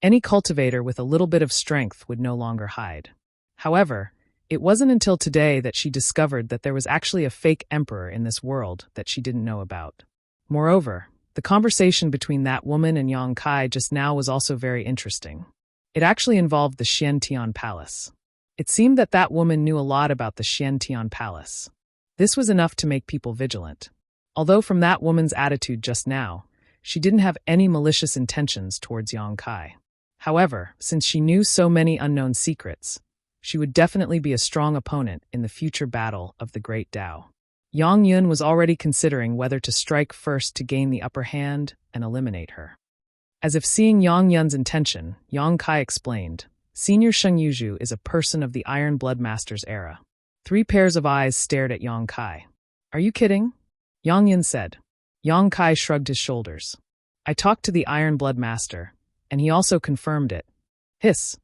Any cultivator with a little bit of strength would no longer hide. However, it wasn't until today that she discovered that there was actually a fake emperor in this world that she didn't know about. Moreover, the conversation between that woman and Yang Kai just now was also very interesting. It actually involved the Xiantian Palace. It seemed that that woman knew a lot about the Xiantian Palace. This was enough to make people vigilant. Although from that woman's attitude just now, she didn't have any malicious intentions towards Yang Kai. However, since she knew so many unknown secrets, she would definitely be a strong opponent in the future battle of the Great Tao. Yang Yun was already considering whether to strike first to gain the upper hand and eliminate her. As if seeing Yang Yun's intention, Yang Kai explained, "Senior Sheng Yuzhu is a person of the Iron Blood Master's era." 3 pairs of eyes stared at Yang Kai. "Are you kidding?" Yang Yun said. Yang Kai shrugged his shoulders. "I talked to the Iron Blood Master, and he also confirmed it." Hiss.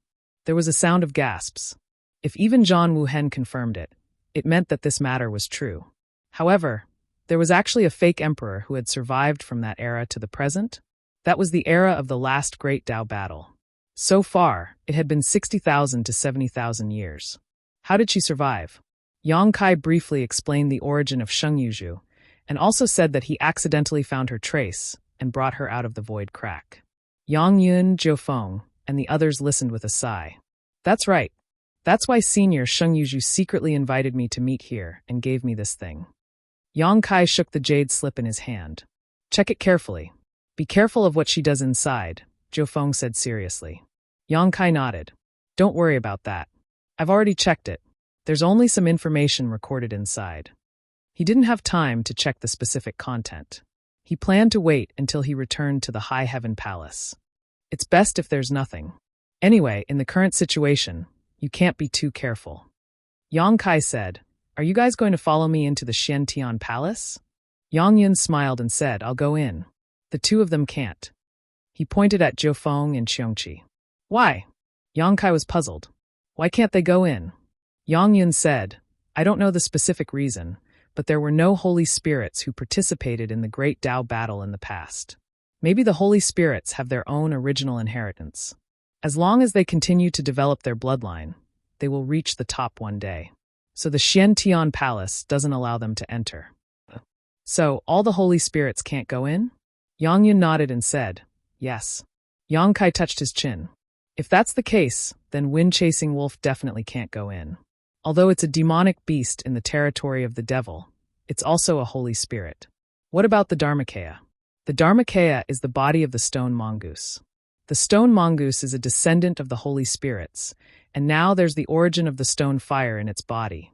There was a sound of gasps. If even Zhan Wuhen confirmed it, it meant that this matter was true. However, there was actually a fake emperor who had survived from that era to the present. That was the era of the last Great Tao battle. So far, it had been 60,000 to 70,000 years. How did she survive? Yang Kai briefly explained the origin of Sheng Yuzhu, and also said that he accidentally found her trace and brought her out of the void crack. Yang Yun, Jiu Feng, and the others listened with a sigh. "That's right. That's why Senior Sheng Yuzhu secretly invited me to meet here and gave me this thing." Yang Kai shook the jade slip in his hand. "Check it carefully. Be careful of what she does inside," Jiu Feng said seriously. Yang Kai nodded. "Don't worry about that. I've already checked it. There's only some information recorded inside." He didn't have time to check the specific content. He planned to wait until he returned to the High Heaven Palace. It's best if there's nothing. Anyway, in the current situation, you can't be too careful. Yang Kai said, "Are you guys going to follow me into the Xiantian Palace?" Yang Yun smiled and said, "I'll go in." The 2 of them can't. He pointed at Jiu Feng and Qiongqi. "Why?" Yang Kai was puzzled. "Why can't they go in?" Yang Yun said, "I don't know the specific reason, but there were no holy spirits who participated in the Great Tao battle in the past. Maybe the holy spirits have their own original inheritance. As long as they continue to develop their bloodline, they will reach the top one day. So the Xiantian Palace doesn't allow them to enter." "So, all the holy spirits can't go in?" Yang Yun nodded and said, "Yes." Yang Kai touched his chin. "If that's the case, then Wind-Chasing Wolf definitely can't go in. Although it's a demonic beast in the territory of the devil, it's also a holy spirit. What about the Dharmakaya? The Dharmakaya is the body of the stone mongoose. The stone mongoose is a descendant of the holy spirits, and now there's the origin of the stone fire in its body.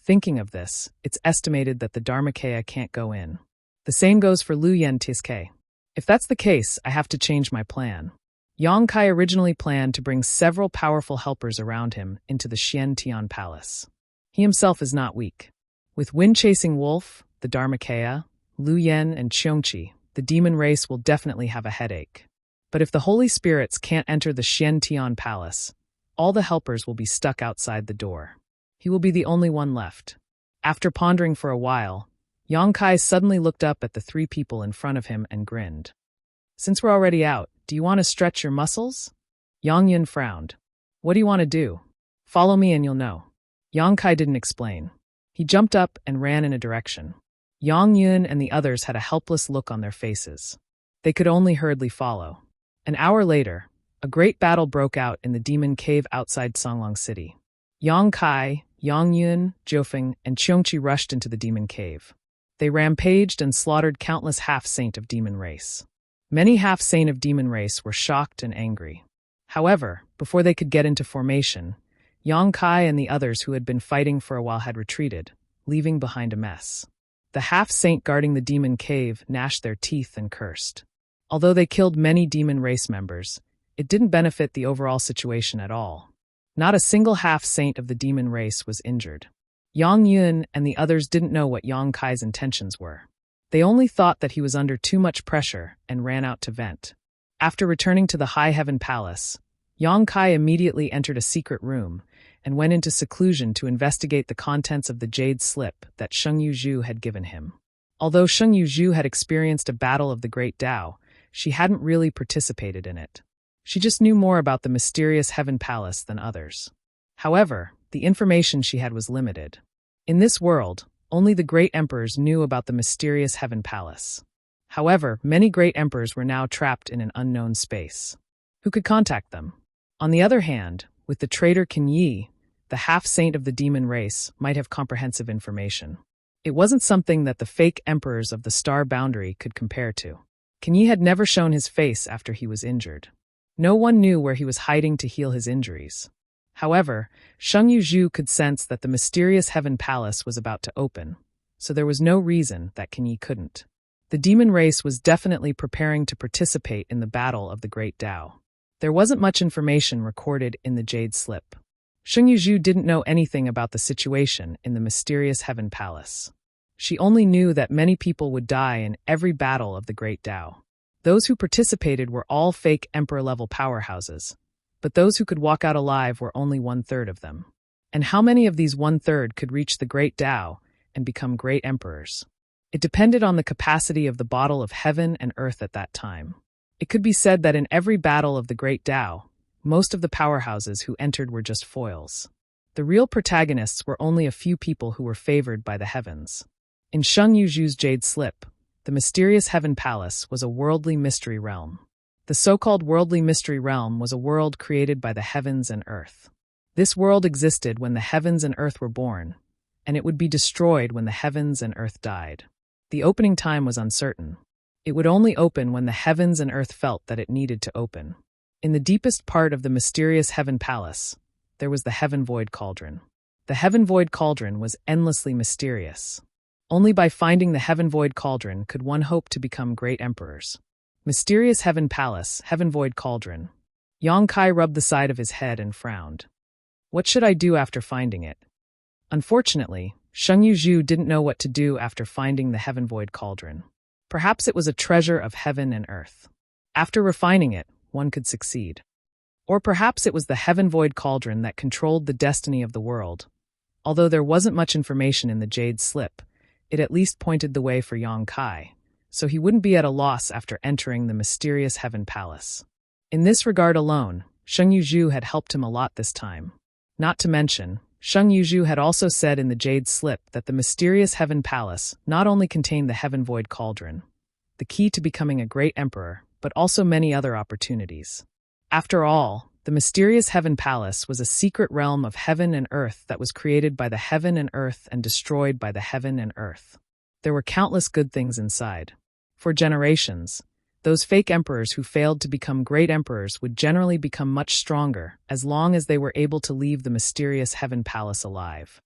Thinking of this, it's estimated that the Dharmakaya can't go in. The same goes for Lu Yen Tiske. If that's the case, I have to change my plan. Yang Kai originally planned to bring several powerful helpers around him into the Xian Tian Palace. He himself is not weak. With wind-chasing wolf, the Dharmakaya, Lu Yen, and Qiongqi, the demon race will definitely have a headache. But if the holy spirits can't enter the Xian Tian Palace, all the helpers will be stuck outside the door. He will be the only one left. After pondering for a while, Yang Kai suddenly looked up at the three people in front of him and grinned. Since we're already out, do you want to stretch your muscles? Yang Yun frowned. What do you want to do? Follow me and you'll know. Yang Kai didn't explain. He jumped up and ran in a direction. Yang Yun and the others had a helpless look on their faces. They could only hurriedly follow. An hour later, a great battle broke out in the demon cave outside Songlong City. Yang Kai, Yang Yun, Jiufeng, and Qiongqi rushed into the demon cave. They rampaged and slaughtered countless half-saint of demon race. Many half-saint of demon race were shocked and angry. However, before they could get into formation, Yang Kai and the others who had been fighting for a while had retreated, leaving behind a mess. The half-saint guarding the demon cave gnashed their teeth and cursed. Although they killed many demon race members, it didn't benefit the overall situation at all. Not a single half-saint of the demon race was injured. Yang Yun and the others didn't know what Yang Kai's intentions were. They only thought that he was under too much pressure and ran out to vent. After returning to the High Heaven Palace, Yang Kai immediately entered a secret room and went into seclusion to investigate the contents of the jade slip that Sheng Yuzhu had given him. Although Sheng Yuzhu had experienced a battle of the Great Tao, she hadn't really participated in it. She just knew more about the mysterious Heaven Palace than others. However, the information she had was limited. In this world, only the great emperors knew about the mysterious Heaven Palace. However, many great emperors were now trapped in an unknown space. Who could contact them? On the other hand, with the traitor Qin Yi, the half-saint of the demon race might have comprehensive information. It wasn't something that the fake emperors of the star boundary could compare to. Qin Yi had never shown his face after he was injured. No one knew where he was hiding to heal his injuries. However, Sheng Yuzhu could sense that the mysterious Heaven Palace was about to open, so there was no reason that Qin Yi couldn't. The demon race was definitely preparing to participate in the battle of the Great Tao. There wasn't much information recorded in the Jade Slip. Sheng Yuzhu didn't know anything about the situation in the mysterious Heaven Palace. She only knew that many people would die in every battle of the Great Tao. Those who participated were all fake emperor-level powerhouses, but those who could walk out alive were only 1/3 of them. And how many of these 1/3 could reach the Great Tao and become great emperors? It depended on the capacity of the bottle of heaven and earth at that time. It could be said that in every battle of the Great Tao, most of the powerhouses who entered were just foils. The real protagonists were only a few people who were favored by the heavens. In Sheng Yuzhu's Jade Slip, the mysterious Heaven Palace was a worldly mystery realm. The so-called worldly mystery realm was a world created by the heavens and earth. This world existed when the heavens and earth were born, and it would be destroyed when the heavens and earth died. The opening time was uncertain. It would only open when the heavens and earth felt that it needed to open. In the deepest part of the mysterious Heaven Palace, there was the Heaven Void Cauldron. The Heaven Void Cauldron was endlessly mysterious. Only by finding the Heaven Void Cauldron could one hope to become great emperors. Mysterious Heaven Palace, Heaven Void Cauldron. Yang Kai rubbed the side of his head and frowned. What should I do after finding it? Unfortunately, Sheng Yuzhu didn't know what to do after finding the Heaven Void Cauldron. Perhaps it was a treasure of heaven and earth. After refining it, one could succeed. Or perhaps it was the Heaven Void Cauldron that controlled the destiny of the world. Although there wasn't much information in the Jade Slip, it at least pointed the way for Yang Kai, so he wouldn't be at a loss after entering the mysterious Heaven Palace. In this regard alone, Sheng Yuzhu had helped him a lot this time. Not to mention, Sheng Yuzhu had also said in the Jade Slip that the mysterious Heaven Palace not only contained the Heaven Void Cauldron, the key to becoming a great emperor, but also many other opportunities. After all, The mysterious Heaven Palace was a secret realm of heaven and earth that was created by the heaven and earth and destroyed by the heaven and earth. There were countless good things inside. For generations, those fake emperors who failed to become great emperors would generally become much stronger as long as they were able to leave the mysterious Heaven Palace alive.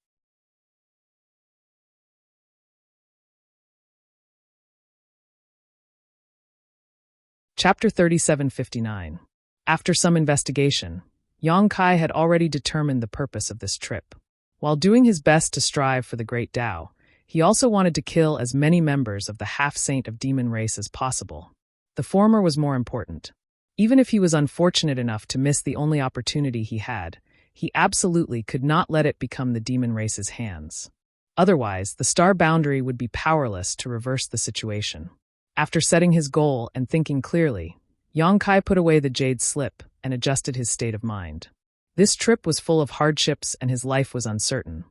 Chapter 3759. After some investigation, Yang Kai had already determined the purpose of this trip. While doing his best to strive for the Great Tao, he also wanted to kill as many members of the half-saint of demon race as possible. The former was more important. Even if he was unfortunate enough to miss the only opportunity he had, he absolutely could not let it become the demon race's hands. Otherwise, the star boundary would be powerless to reverse the situation. After setting his goal and thinking clearly, Yang Kai put away the jade slip and adjusted his state of mind. This trip was full of hardships and his life was uncertain,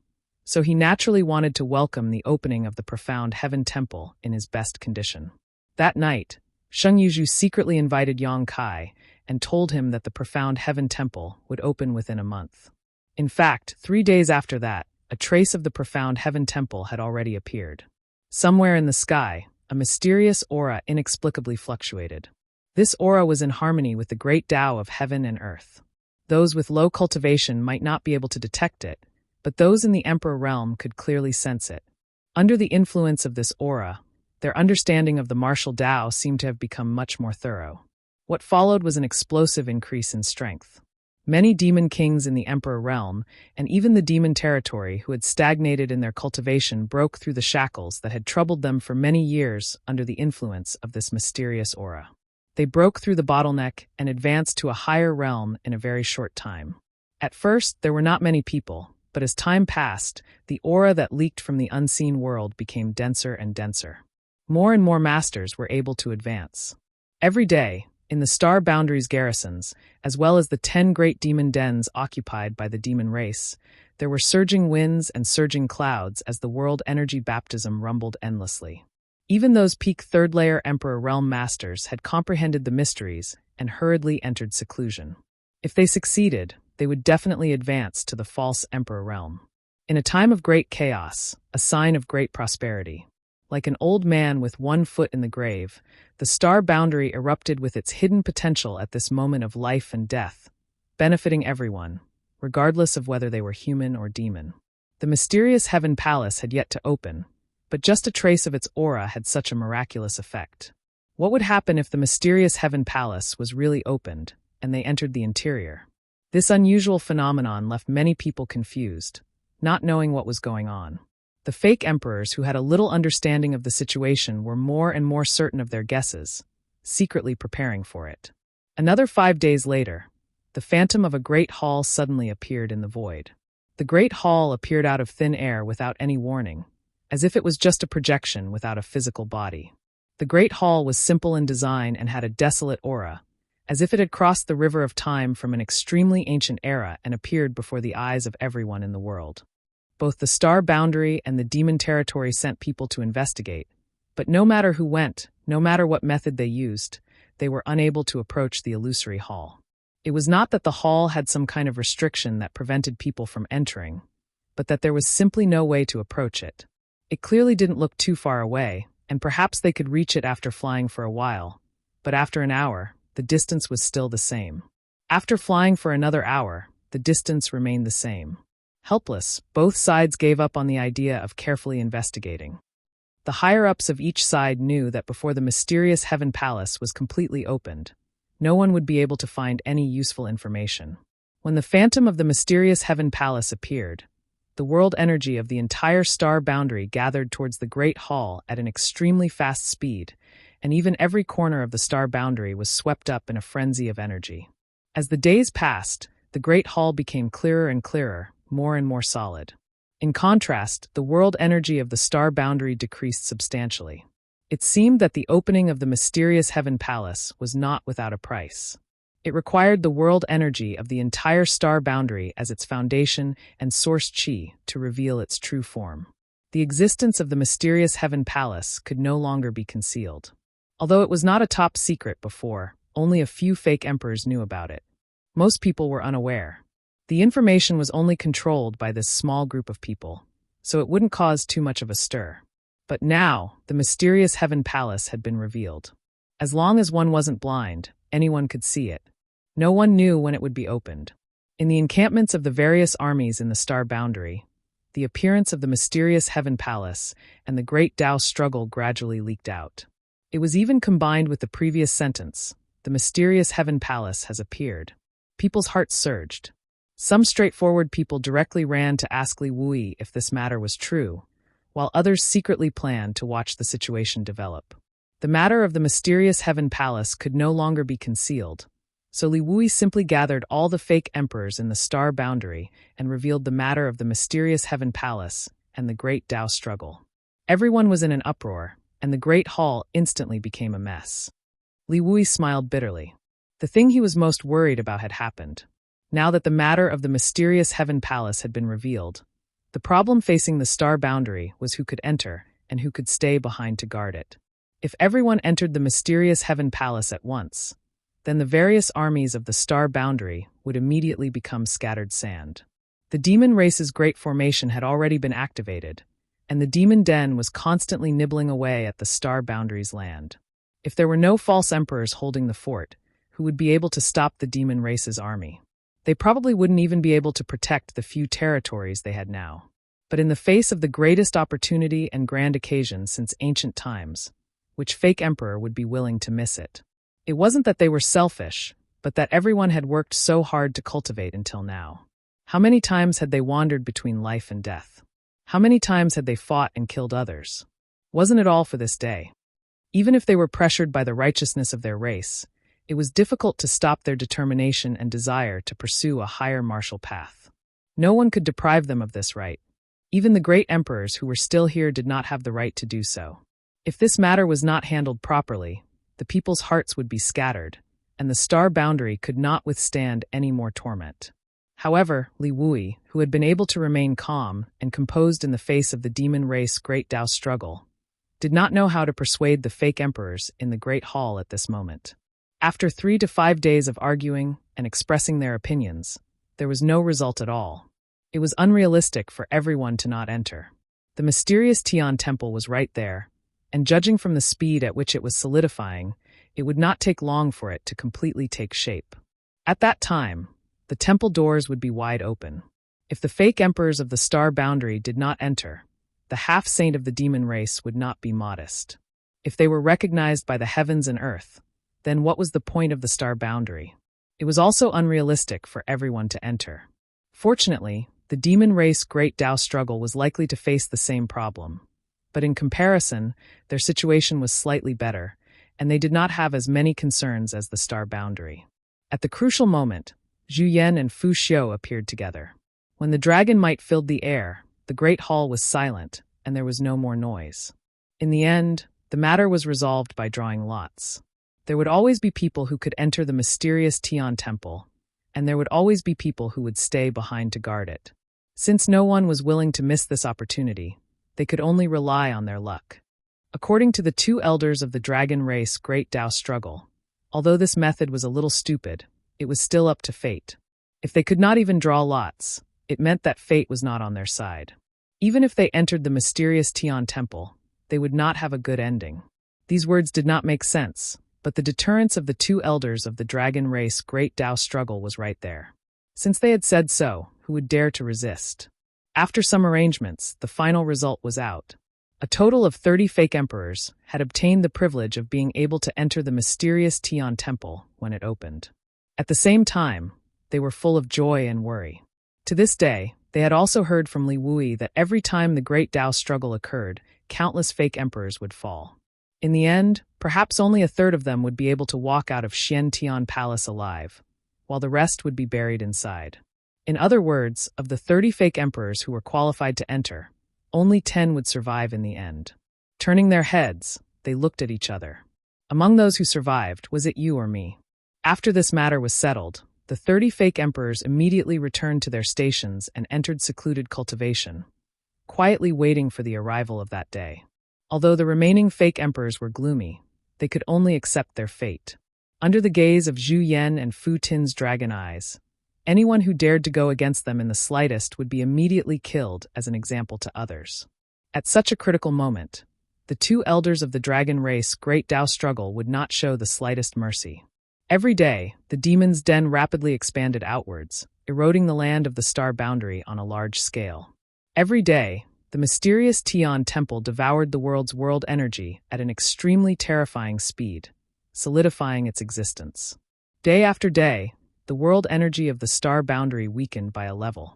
so he naturally wanted to welcome the opening of the profound Heaven Temple in his best condition. That night, Sheng Yuzhu secretly invited Yang Kai and told him that the profound Heaven Temple would open within a month. In fact, 3 days after that, a trace of the profound Heaven Temple had already appeared. Somewhere in the sky, a mysterious aura inexplicably fluctuated. This aura was in harmony with the great Tao of heaven and earth. Those with low cultivation might not be able to detect it, but those in the Emperor realm could clearly sense it. Under the influence of this aura, their understanding of the martial Tao seemed to have become much more thorough. What followed was an explosive increase in strength. Many demon kings in the Emperor realm, and even the demon territory who had stagnated in their cultivation, broke through the shackles that had troubled them for many years under the influence of this mysterious aura. They broke through the bottleneck and advanced to a higher realm in a very short time. At first, there were not many people, but as time passed, the aura that leaked from the unseen world became denser and denser. More and more masters were able to advance. Every day, in the star boundaries garrisons, as well as the 10 great demon dens occupied by the demon race, there were surging winds and surging clouds as the world energy baptism rumbled endlessly. Even those peak third-layer Emperor realm masters had comprehended the mysteries and hurriedly entered seclusion. If they succeeded, they would definitely advance to the false Emperor realm. In a time of great chaos, a sign of great prosperity. Like an old man with one foot in the grave, the star boundary erupted with its hidden potential at this moment of life and death, benefiting everyone, regardless of whether they were human or demon. The mysterious Heaven Palace had yet to open, but just a trace of its aura had such a miraculous effect. What would happen if the mysterious Heaven Palace was really opened, and they entered the interior? This unusual phenomenon left many people confused, not knowing what was going on. The fake emperors who had a little understanding of the situation were more and more certain of their guesses, secretly preparing for it. Another 5 days later, the phantom of a great hall suddenly appeared in the void. The great hall appeared out of thin air without any warning, as if it was just a projection without a physical body. The great hall was simple in design and had a desolate aura, as if it had crossed the river of time from an extremely ancient era and appeared before the eyes of everyone in the world. Both the star boundary and the demon territory sent people to investigate, but no matter who went, no matter what method they used, they were unable to approach the illusory hall. It was not that the hall had some kind of restriction that prevented people from entering, but that there was simply no way to approach it. It clearly didn't look too far away, and perhaps they could reach it after flying for a while, but after an hour, the distance was still the same. After flying for another hour, the distance remained the same. Helpless, both sides gave up on the idea of carefully investigating. The higher-ups of each side knew that before the mysterious Heaven Palace was completely opened, no one would be able to find any useful information. When the phantom of the mysterious Heaven Palace appeared, the world energy of the entire star boundary gathered towards the Great Hall at an extremely fast speed, and even every corner of the star boundary was swept up in a frenzy of energy. As the days passed, the Great Hall became clearer and clearer, more and more solid. In contrast, the world energy of the star boundary decreased substantially. It seemed that the opening of the mysterious Heaven Palace was not without a price. It required the world energy of the entire star boundary as its foundation and source chi to reveal its true form. The existence of the mysterious Heaven Palace could no longer be concealed. Although it was not a top secret before, only a few fake emperors knew about it. Most people were unaware. The information was only controlled by this small group of people, so it wouldn't cause too much of a stir. But now, the mysterious Heaven Palace had been revealed. As long as one wasn't blind, anyone could see it. No one knew when it would be opened. In the encampments of the various armies in the star boundary, the appearance of the mysterious Heaven Palace and the great Tao struggle gradually leaked out. It was even combined with the previous sentence, "The mysterious Heaven Palace has appeared." People's hearts surged. Some straightforward people directly ran to ask Li Wui if this matter was true, while others secretly planned to watch the situation develop. The matter of the mysterious Heaven Palace could no longer be concealed, so Li Wui simply gathered all the fake emperors in the star boundary and revealed the matter of the mysterious Heaven Palace and the great Tao struggle. Everyone was in an uproar, and the great hall instantly became a mess. Li Wui smiled bitterly. The thing he was most worried about had happened. Now that the matter of the mysterious Heaven Palace had been revealed, the problem facing the star boundary was who could enter and who could stay behind to guard it. If everyone entered the mysterious Heaven Palace at once, then the various armies of the star boundary would immediately become scattered sand. The demon race's great formation had already been activated, and the demon den was constantly nibbling away at the star boundary's land. If there were no false emperors holding the fort, who would be able to stop the demon race's army? They probably wouldn't even be able to protect the few territories they had now. But in the face of the greatest opportunity and grand occasion since ancient times, which fake emperor would be willing to miss it? It wasn't that they were selfish, but that everyone had worked so hard to cultivate until now. How many times had they wandered between life and death? How many times had they fought and killed others? Wasn't it all for this day? Even if they were pressured by the righteousness of their race, it was difficult to stop their determination and desire to pursue a higher martial path. No one could deprive them of this right. Even the great emperors who were still here did not have the right to do so. If this matter was not handled properly, the people's hearts would be scattered, and the star boundary could not withstand any more torment. However, Li Wui, who had been able to remain calm and composed in the face of the demon race great Tao struggle, did not know how to persuade the fake emperors in the great hall at this moment. After 3 to 5 days of arguing and expressing their opinions, there was no result at all. It was unrealistic for everyone to not enter. The mysterious Tian temple was right there, and judging from the speed at which it was solidifying, it would not take long for it to completely take shape. At that time, the temple doors would be wide open. If the fake emperors of the star boundary did not enter, the half-saint of the demon race would not be modest. If they were recognized by the heavens and earth, then what was the point of the star boundary? It was also unrealistic for everyone to enter. Fortunately, the demon race great Tao struggle was likely to face the same problem. But in comparison, their situation was slightly better, and they did not have as many concerns as the star boundary. At the crucial moment, Zhu Yan and Fu Xiu appeared together. When the dragon might filled the air, the great hall was silent, and there was no more noise. In the end, the matter was resolved by drawing lots. There would always be people who could enter the mysterious Tian temple, and there would always be people who would stay behind to guard it. Since no one was willing to miss this opportunity, they could only rely on their luck. According to the 2 elders of the dragon race great Tao struggle, although this method was a little stupid, it was still up to fate. If they could not even draw lots, it meant that fate was not on their side. Even if they entered the mysterious Tian temple, they would not have a good ending. These words did not make sense, but the deterrence of the 2 elders of the dragon race great Tao struggle was right there. Since they had said so, who would dare to resist? After some arrangements, the final result was out. A total of 30 fake emperors had obtained the privilege of being able to enter the mysterious Tian temple when it opened. At the same time, they were full of joy and worry. To this day, they had also heard from Li Wui that every time the great Tao struggle occurred, countless fake emperors would fall. In the end, perhaps only a third of them would be able to walk out of Xian Tian Palace alive, while the rest would be buried inside. In other words, of the 30 fake emperors who were qualified to enter, only 10 would survive in the end. Turning their heads, they looked at each other. Among those who survived, was it you or me? After this matter was settled, the 30 fake emperors immediately returned to their stations and entered secluded cultivation, quietly waiting for the arrival of that day. Although the remaining fake emperors were gloomy, they could only accept their fate. Under the gaze of Zhu Yan and Fu Tin's dragon eyes, anyone who dared to go against them in the slightest would be immediately killed as an example to others. At such a critical moment, the two elders of the dragon race Great Tao struggle would not show the slightest mercy. Every day, the demon's den rapidly expanded outwards, eroding the land of the star boundary on a large scale. Every day, the mysterious Tian temple devoured the world's world energy at an extremely terrifying speed, solidifying its existence. Day after day, the world energy of the star boundary weakened by a level.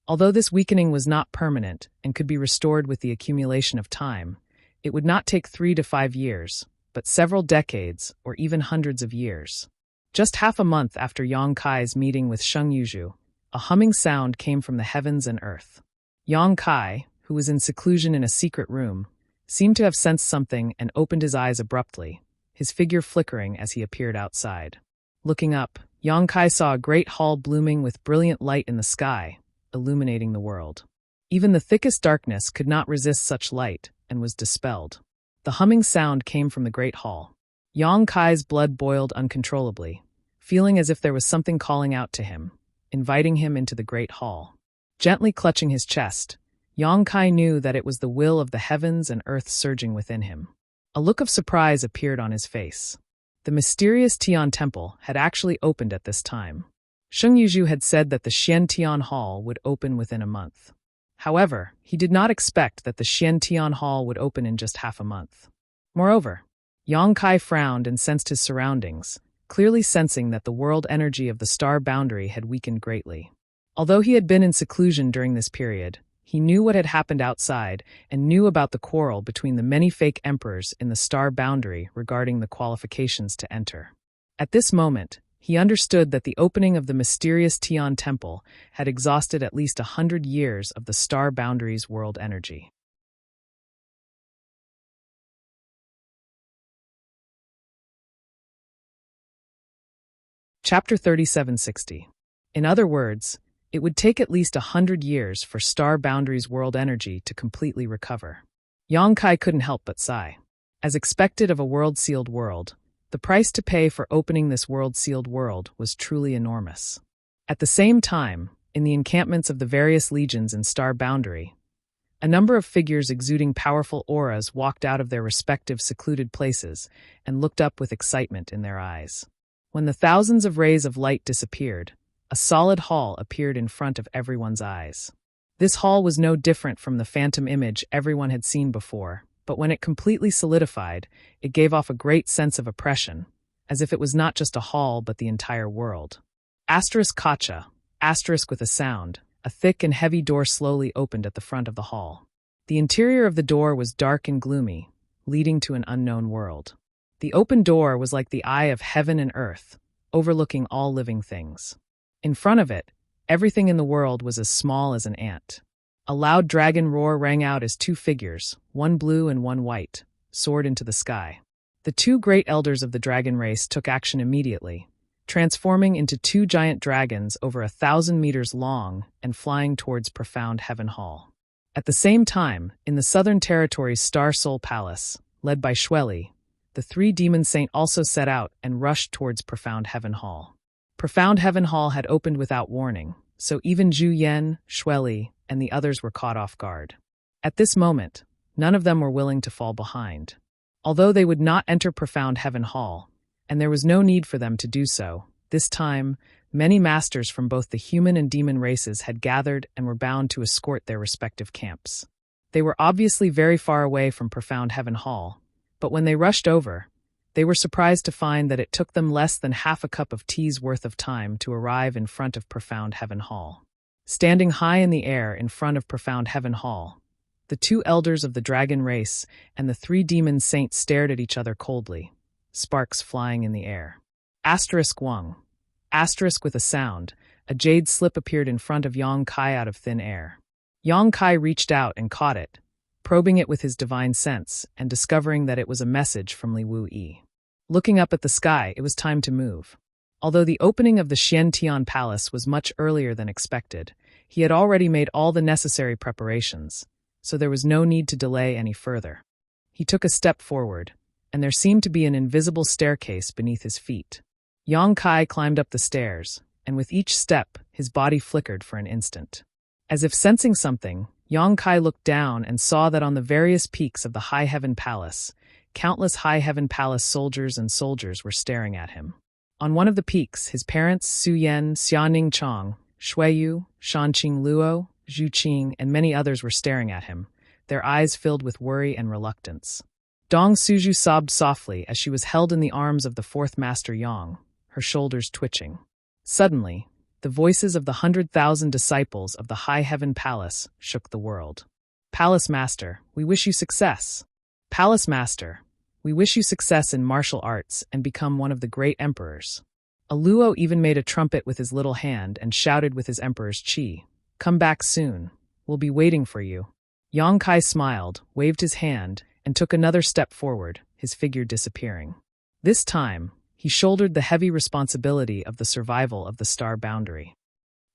Although this weakening was not permanent and could be restored with the accumulation of time, it would not take 3 to 5 years, but several decades or even hundreds of years. Just half a month after Yang Kai's meeting with Sheng Yuzhu, a humming sound came from the heavens and earth. Yang Kai, who was in seclusion in a secret room, seemed to have sensed something and opened his eyes abruptly, his figure flickering as he appeared outside. Looking up, Yang Kai saw a great hall blooming with brilliant light in the sky, illuminating the world. Even the thickest darkness could not resist such light and was dispelled. The humming sound came from the great hall. Yang Kai's blood boiled uncontrollably, feeling as if there was something calling out to him, inviting him into the great hall. Gently clutching his chest, Yang Kai knew that it was the will of the heavens and earth surging within him. A look of surprise appeared on his face. The mysterious Tian temple had actually opened at this time. Sheng Yuzhu had said that the Xian Tian Hall would open within a month. However, he did not expect that the Xian Tian Hall would open in just half a month. Moreover, Yang Kai frowned and sensed his surroundings, clearly sensing that the world energy of the star boundary had weakened greatly. Although he had been in seclusion during this period, he knew what had happened outside and knew about the quarrel between the many fake emperors in the star boundary regarding the qualifications to enter. At this moment, he understood that the opening of the mysterious Tian temple had exhausted at least 100 years of the star boundary's world energy. Chapter 3760. In other words, it would take at least 100 years for star boundary's world energy to completely recover. Yang Kai couldn't help but sigh. As expected of a world-sealed world, the price to pay for opening this world-sealed world was truly enormous. At the same time, in the encampments of the various legions in Star Boundary, a number of figures exuding powerful auras walked out of their respective secluded places and looked up with excitement in their eyes. When the thousands of rays of light disappeared, a solid hall appeared in front of everyone's eyes. This hall was no different from the phantom image everyone had seen before, but when it completely solidified, it gave off a great sense of oppression, as if it was not just a hall but the entire world. Asterisk Kacha, asterisk with a sound, a thick and heavy door slowly opened at the front of the hall. The interior of the door was dark and gloomy, leading to an unknown world. The open door was like the eye of heaven and earth, overlooking all living things. In front of it, everything in the world was as small as an ant. A loud dragon roar rang out as two figures, one blue and one white, soared into the sky. The two great elders of the dragon race took action immediately, transforming into two giant dragons over 1,000 meters long and flying towards Profound Heaven Hall. At the same time, in the Southern Territory's Star Soul Palace, led by Shueli, the three demon saints also set out and rushed towards Profound Heaven Hall. Profound Heaven Hall had opened without warning, so even Zhu Yan, Shueli, and the others were caught off guard. At this moment, none of them were willing to fall behind. Although they would not enter Profound Heaven Hall, and there was no need for them to do so, this time, many masters from both the human and demon races had gathered and were bound to escort their respective camps. They were obviously very far away from Profound Heaven Hall, but when they rushed over, they were surprised to find that it took them less than half a cup of tea's worth of time to arrive in front of Profound Heaven Hall. Standing high in the air in front of Profound Heaven Hall, the two elders of the dragon race and the three demon saints stared at each other coldly, sparks flying in the air. Asterisk Wang. Asterisk with a sound, a jade slip appeared in front of Yang Kai out of thin air. Yang Kai reached out and caught it, probing it with his divine sense and discovering that it was a message from Li Wu Yi. Looking up at the sky, it was time to move. Although the opening of the Xian Tian Palace was much earlier than expected, he had already made all the necessary preparations, so there was no need to delay any further. He took a step forward, and there seemed to be an invisible staircase beneath his feet. Yang Kai climbed up the stairs, and with each step, his body flickered for an instant. As if sensing something, Yang Kai looked down and saw that on the various peaks of the High Heaven Palace, countless High Heaven Palace soldiers were staring at him. On one of the peaks, his parents Su Yan, Xiaoning Chong, Shuiyu, Shanqing Luo, Zhu Qing, and many others were staring at him, their eyes filled with worry and reluctance. Dong Suju sobbed softly as she was held in the arms of the fourth Master Yang, her shoulders twitching. Suddenly, the voices of the 100,000 disciples of the High Heaven Palace shook the world. Palace Master, we wish you success. Palace Master, we wish you success in martial arts and become one of the great emperors. A Luo even made a trumpet with his little hand and shouted with his emperor's chi, "Come back soon. We'll be waiting for you." Yang Kai smiled, waved his hand, and took another step forward, his figure disappearing. This time, he shouldered the heavy responsibility of the survival of the star boundary.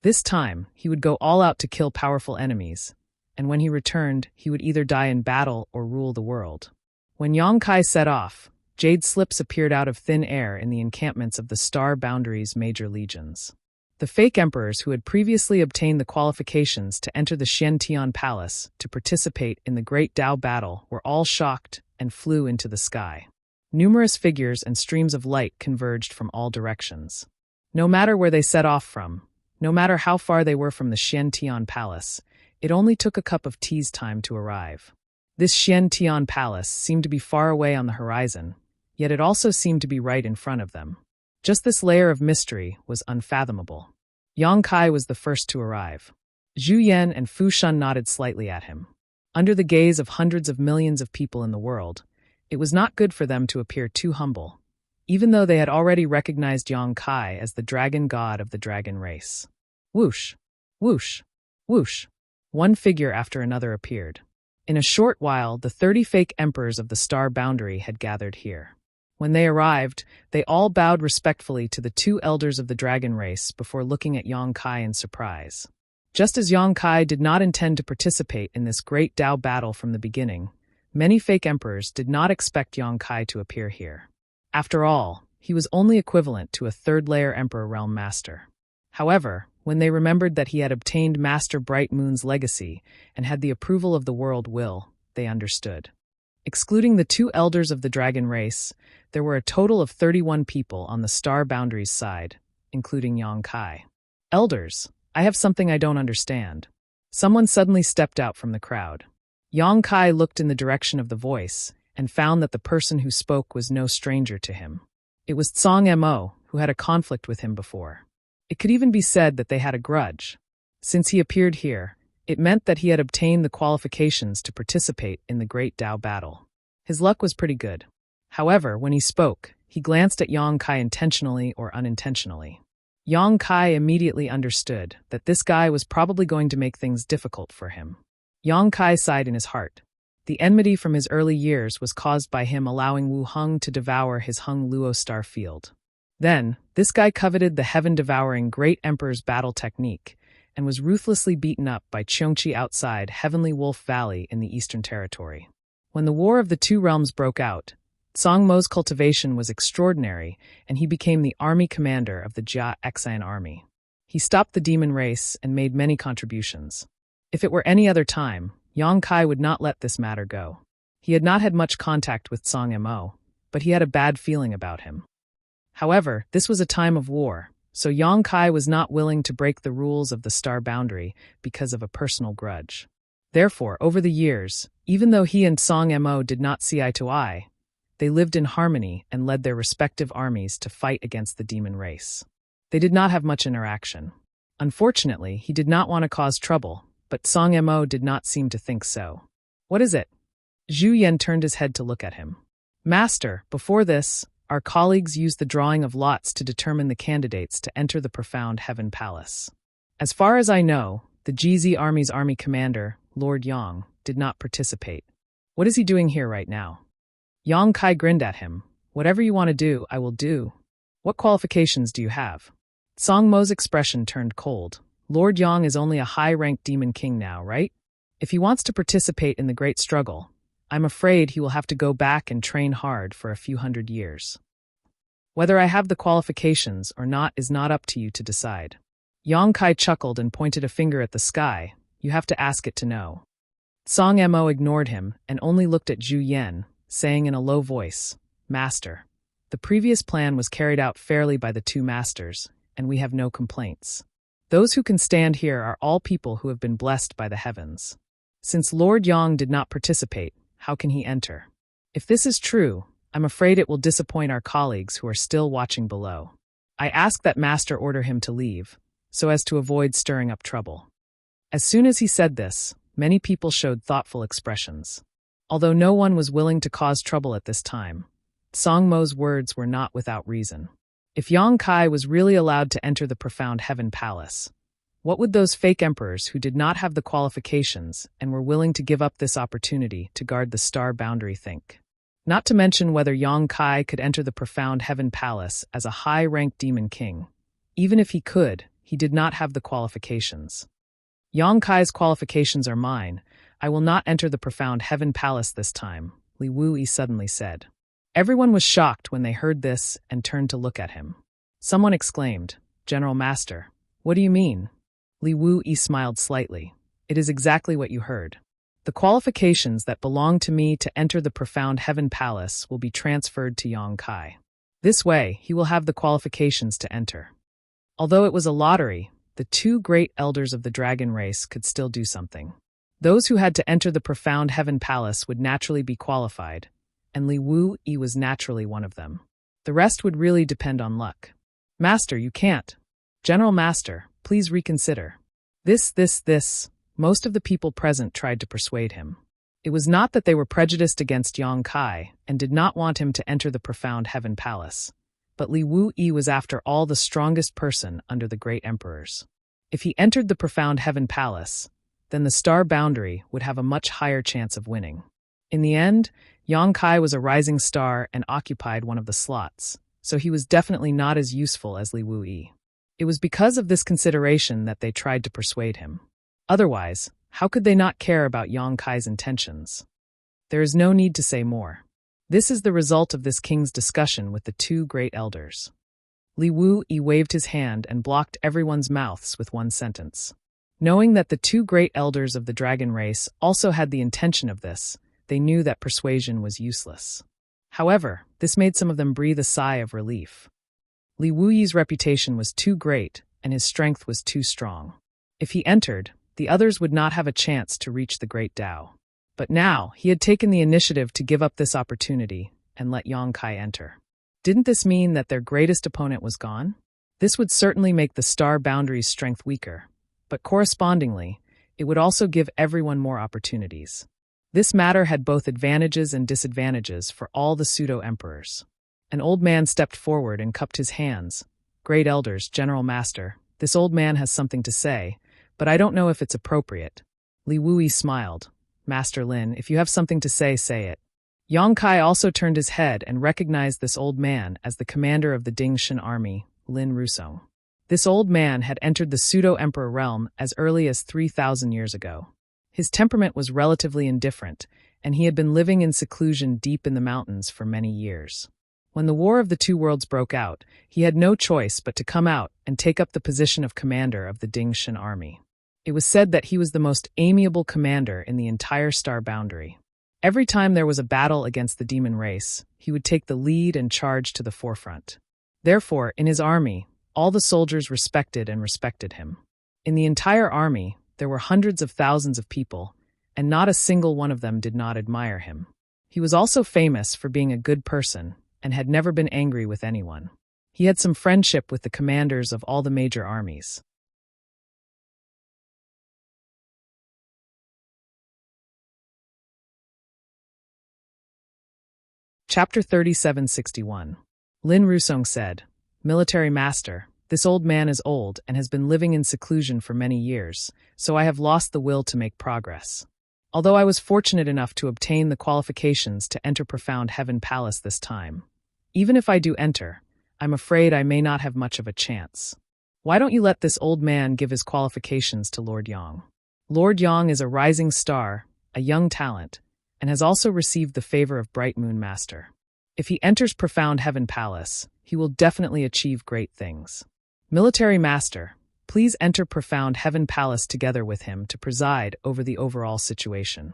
This time, he would go all out to kill powerful enemies, and when he returned, he would either die in battle or rule the world. When Yang Kai set off, jade slips appeared out of thin air in the encampments of the star boundary's major legions. The fake emperors who had previously obtained the qualifications to enter the Xiantian Palace to participate in the Great Dao battle were all shocked and flew into the sky. Numerous figures and streams of light converged from all directions. No matter where they set off from, no matter how far they were from the Xiantian Palace, it only took a cup of tea's time to arrive. This Xiantian Palace seemed to be far away on the horizon, yet it also seemed to be right in front of them. Just this layer of mystery was unfathomable. Yang Kai was the first to arrive. Zhu Yan and Fu Shun nodded slightly at him. Under the gaze of hundreds of millions of people in the world, it was not good for them to appear too humble, even though they had already recognized Yang Kai as the dragon god of the dragon race. Whoosh, whoosh, whoosh. One figure after another appeared. In a short while, the 30 fake emperors of the star boundary had gathered here. When they arrived, they all bowed respectfully to the two elders of the dragon race before looking at Yang Kai in surprise. Just as Yang Kai did not intend to participate in this great Dao battle from the beginning, many fake emperors did not expect Yang Kai to appear here. After all, he was only equivalent to a third-layer Emperor Realm Master. However, when they remembered that he had obtained Master Bright Moon's legacy and had the approval of the world will, they understood. Excluding the two elders of the dragon race, there were a total of 31 people on the star boundary's side, including Yang Kai. Elders, I have something I don't understand. Someone suddenly stepped out from the crowd. Yang Kai looked in the direction of the voice and found that the person who spoke was no stranger to him. It was Tsang Mo, who had a conflict with him before. It could even be said that they had a grudge. Since he appeared here, it meant that he had obtained the qualifications to participate in the Great Dao battle. His luck was pretty good. However, when he spoke, he glanced at Yang Kai intentionally or unintentionally. Yang Kai immediately understood that this guy was probably going to make things difficult for him. Yang Kai sighed in his heart. The enmity from his early years was caused by him allowing Wu Heng to devour his Heng Luo star field. Then, this guy coveted the heaven-devouring Great Emperor's battle technique and was ruthlessly beaten up by Cheongqi outside Heavenly Wolf Valley in the Eastern Territory. When the War of the Two Realms broke out, Tsang Mo's cultivation was extraordinary, and he became the army commander of the Jia Xian army. He stopped the demon race and made many contributions. If it were any other time, Yang Kai would not let this matter go. He had not had much contact with Tsang Mo, but he had a bad feeling about him. However, this was a time of war, so Yang Kai was not willing to break the rules of the star boundary because of a personal grudge. Therefore, over the years, even though he and Tsang Mo did not see eye to eye, they lived in harmony and led their respective armies to fight against the demon race. They did not have much interaction. Unfortunately, he did not want to cause trouble, but Tsang Mo did not seem to think so. What is it? Zhu Yan turned his head to look at him. Master, before this, our colleagues used the drawing of lots to determine the candidates to enter the profound Heaven Palace. As far as I know, the GZ Army's army commander, Lord Yang, did not participate. What is he doing here right now? Yang Kai grinned at him. Whatever you want to do, I will do. What qualifications do you have? Tsang Mo's expression turned cold. Lord Yang is only a high-ranked demon king now, right? If he wants to participate in the great struggle, I'm afraid he will have to go back and train hard for a few hundred years. Whether I have the qualifications or not is not up to you to decide. Yang Kai chuckled and pointed a finger at the sky. You have to ask it to know. Song Mo ignored him and only looked at Zhu Yan, saying in a low voice, Master, the previous plan was carried out fairly by the two masters, and we have no complaints. Those who can stand here are all people who have been blessed by the heavens. Since Lord Yang did not participate, how can he enter? If this is true, I'm afraid it will disappoint our colleagues who are still watching below. I ask that Master order him to leave, so as to avoid stirring up trouble. As soon as he said this, many people showed thoughtful expressions. Although no one was willing to cause trouble at this time, Song Mo's words were not without reason. If Yang Kai was really allowed to enter the profound heaven palace, what would those fake emperors who did not have the qualifications and were willing to give up this opportunity to guard the star boundary think? Not to mention whether Yang Kai could enter the profound heaven palace as a high-ranked demon king. Even if he could, he did not have the qualifications. Yang Kai's qualifications are mine. I will not enter the profound heaven palace this time, Li Wuyi suddenly said. Everyone was shocked when they heard this and turned to look at him. Someone exclaimed, General Master, what do you mean? Li Wuyi smiled slightly. It is exactly what you heard. The qualifications that belong to me to enter the profound heaven palace will be transferred to Yang Kai. This way, he will have the qualifications to enter. Although it was a lottery, the two great elders of the dragon race could still do something. Those who had to enter the profound heaven palace would naturally be qualified, and Li Wuyi was naturally one of them. The rest would really depend on luck. Master, you can't. General Master, please reconsider. This. Most of the people present tried to persuade him. It was not that they were prejudiced against Yang Kai and did not want him to enter the profound heaven palace, but Li Wuyi was after all the strongest person under the great emperors. If he entered the profound heaven palace, then the star boundary would have a much higher chance of winning. In the end, Yang Kai was a rising star and occupied one of the slots, so he was definitely not as useful as Li Wuyi. It was because of this consideration that they tried to persuade him. Otherwise, how could they not care about Yang Kai's intentions? There is no need to say more. This is the result of this king's discussion with the two great elders. Li Wuyi waved his hand and blocked everyone's mouths with one sentence. Knowing that the two great elders of the dragon race also had the intention of this, they knew that persuasion was useless. However, this made some of them breathe a sigh of relief. Li Wuyi's reputation was too great, and his strength was too strong. If he entered, the others would not have a chance to reach the great Tao. But now, he had taken the initiative to give up this opportunity and let Yang Kai enter. Didn't this mean that their greatest opponent was gone? This would certainly make the star boundary's strength weaker, but correspondingly, it would also give everyone more opportunities. This matter had both advantages and disadvantages for all the pseudo-emperors. An old man stepped forward and cupped his hands. Great elders, General Master, this old man has something to say, but I don't know if it's appropriate. Li Wuyi smiled. Master Lin, if you have something to say, say it. Yang Kai also turned his head and recognized this old man as the commander of the Ding Shan army, Lin Rusong. This old man had entered the pseudo-emperor realm as early as 3,000 years ago. His temperament was relatively indifferent, and he had been living in seclusion deep in the mountains for many years. When the War of the Two Worlds broke out, he had no choice but to come out and take up the position of commander of the Ding Shan army. It was said that he was the most amiable commander in the entire star boundary. Every time there was a battle against the demon race, he would take the lead and charge to the forefront. Therefore, in his army, all the soldiers respected him. In the entire army, there were hundreds of thousands of people, and not a single one of them did not admire him. He was also famous for being a good person, and had never been angry with anyone. He had some friendship with the commanders of all the major armies. Chapter 3761. Lin Rusong said, Military Master, this old man is old and has been living in seclusion for many years, so I have lost the will to make progress. Although I was fortunate enough to obtain the qualifications to enter Profound Heaven Palace this time, even if I do enter, I'm afraid I may not have much of a chance. Why don't you let this old man give his qualifications to Lord Yang? Lord Yang is a rising star, a young talent, and has also received the favor of Bright Moon Master. If he enters Profound Heaven Palace, he will definitely achieve great things. Military Master, please enter Profound Heaven Palace together with him to preside over the overall situation.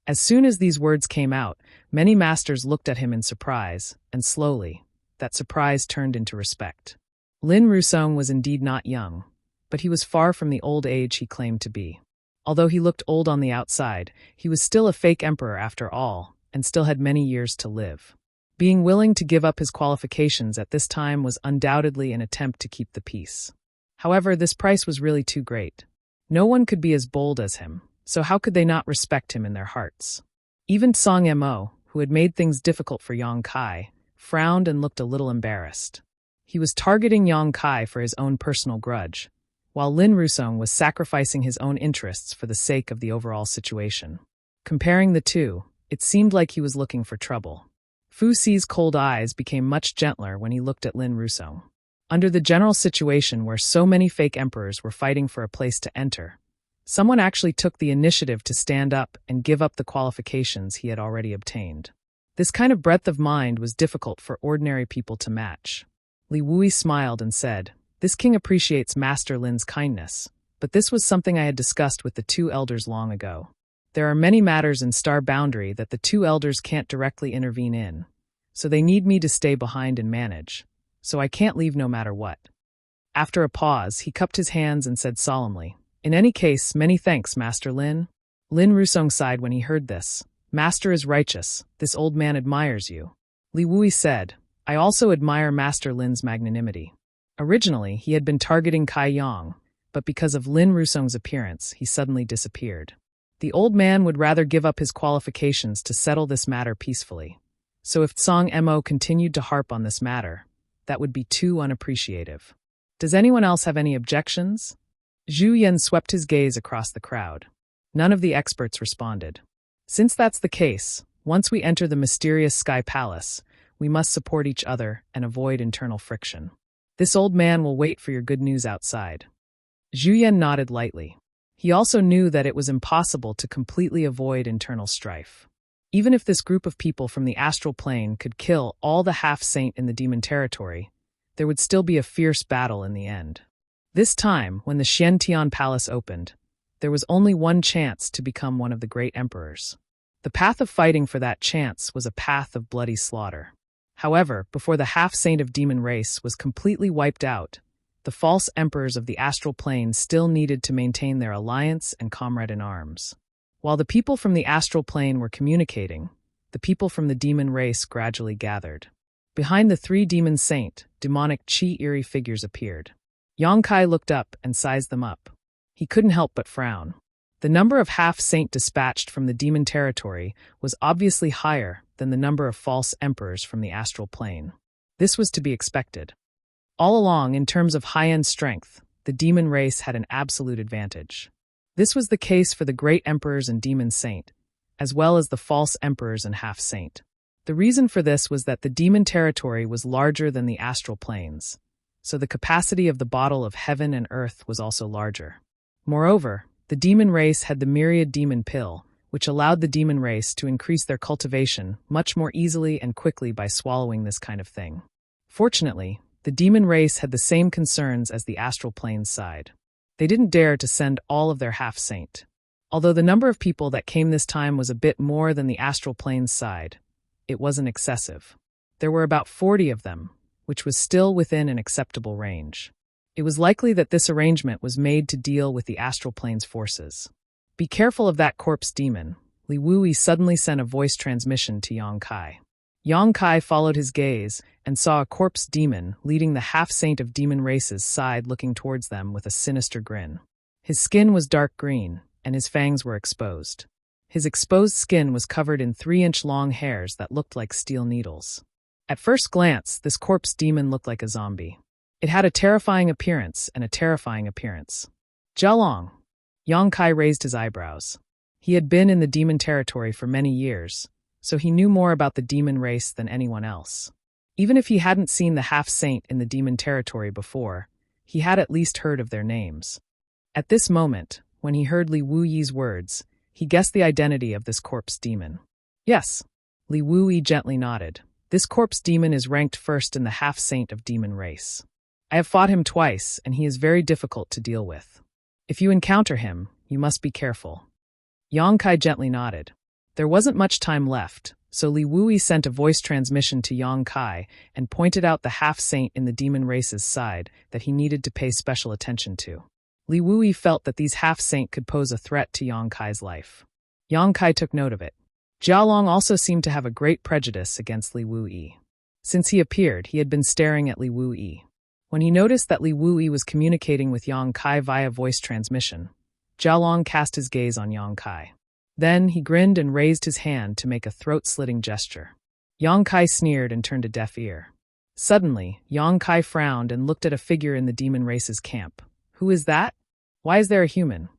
As soon as these words came out, many masters looked at him in surprise, and slowly, that surprise turned into respect. Lin Rusong was indeed not young, but he was far from the old age he claimed to be. Although he looked old on the outside, he was still a fake emperor after all, and still had many years to live. Being willing to give up his qualifications at this time was undoubtedly an attempt to keep the peace. However, this price was really too great. No one could be as bold as him, so how could they not respect him in their hearts? Even Song Mo, who had made things difficult for Yang Kai, frowned and looked a little embarrassed. He was targeting Yang Kai for his own personal grudge, while Lin Rusong was sacrificing his own interests for the sake of the overall situation. Comparing the two, it seemed like he was looking for trouble. Fu Xi's cold eyes became much gentler when he looked at Lin Rusong. Under the general situation where so many fake emperors were fighting for a place to enter, someone actually took the initiative to stand up and give up the qualifications he had already obtained. This kind of breadth of mind was difficult for ordinary people to match. Li Wui smiled and said, "This king appreciates Master Lin's kindness, but this was something I had discussed with the two elders long ago. There are many matters in Star Boundary that the two elders can't directly intervene in, so they need me to stay behind and manage, so I can't leave no matter what." After a pause, he cupped his hands and said solemnly, "In any case, many thanks, Master Lin." Lin Rusong sighed when he heard this. "Master is righteous. This old man admires you." Li Wui said, "I also admire Master Lin's magnanimity." Originally, he had been targeting Kai Yang, but because of Lin Rusong's appearance, he suddenly disappeared. The old man would rather give up his qualifications to settle this matter peacefully. So if Song Mo continued to harp on this matter, that would be too unappreciative. Does anyone else have any objections? Zhu Yan swept his gaze across the crowd. None of the experts responded. Since that's the case, once we enter the mysterious Sky Palace, we must support each other and avoid internal friction. This old man will wait for your good news outside. Zhu Yan nodded lightly. He also knew that it was impossible to completely avoid internal strife. Even if this group of people from the astral plane could kill all the half-saint in the demon territory, there would still be a fierce battle in the end. This time, when the Xiantian Palace opened, there was only one chance to become one of the great emperors. The path of fighting for that chance was a path of bloody slaughter. However, before the half-saint of demon race was completely wiped out, the false emperors of the astral plane still needed to maintain their alliance and comrade in arms. While the people from the astral plane were communicating, the people from the demon race gradually gathered. Behind the three demon saint, demonic chi-eerie figures appeared. Yang Kai looked up and sized them up. He couldn't help but frown. The number of half-saint dispatched from the demon territory was obviously higher than the number of false emperors from the astral plane. This was to be expected. All along, in terms of high-end strength, the demon race had an absolute advantage. This was the case for the great emperors and demon saint, as well as the false emperors and half-saint. The reason for this was that the demon territory was larger than the astral planes, so the capacity of the bottle of heaven and earth was also larger. Moreover, the demon race had the myriad demon pill, which allowed the demon race to increase their cultivation much more easily and quickly by swallowing this kind of thing. Fortunately, the demon race had the same concerns as the astral plane's side. They didn't dare to send all of their half-saint. Although the number of people that came this time was a bit more than the astral plane's side, it wasn't excessive. There were about 40 of them, which was still within an acceptable range. It was likely that this arrangement was made to deal with the astral plane's forces. "Be careful of that corpse demon," Li Wui suddenly sent a voice transmission to Yang Kai. Yang Kai followed his gaze and saw a corpse demon leading the half-saint of demon race's side looking towards them with a sinister grin. His skin was dark green, and his fangs were exposed. His exposed skin was covered in 3-inch long hairs that looked like steel needles. At first glance, this corpse demon looked like a zombie. It had a terrifying appearance and a terrifying appearance. "Jialong." Yang Kai raised his eyebrows. He had been in the demon territory for many years, so he knew more about the demon race than anyone else. Even if he hadn't seen the half-saint in the demon territory before, he had at least heard of their names. At this moment, when he heard Li Wuyi's words, he guessed the identity of this corpse demon. Yes. Li Wuyi gently nodded. This corpse demon is ranked first in the half-saint of demon race. I have fought him twice, and he is very difficult to deal with. If you encounter him, you must be careful. Yang Kai gently nodded. There wasn't much time left, so Li Wuyi sent a voice transmission to Yang Kai and pointed out the half-saint in the demon race's side that he needed to pay special attention to. Li Wuyi felt that these half-saint could pose a threat to Yang Kai's life. Yang Kai took note of it. Jialong also seemed to have a great prejudice against Li Wuyi. Since he appeared, he had been staring at Li Wuyi. When he noticed that Li Wuyi was communicating with Yang Kai via voice transmission, Jialong cast his gaze on Yang Kai. Then he grinned and raised his hand to make a throat-slitting gesture. Yang Kai sneered and turned a deaf ear. Suddenly, Yang Kai frowned and looked at a figure in the demon race's camp. Who is that? Why is there a human?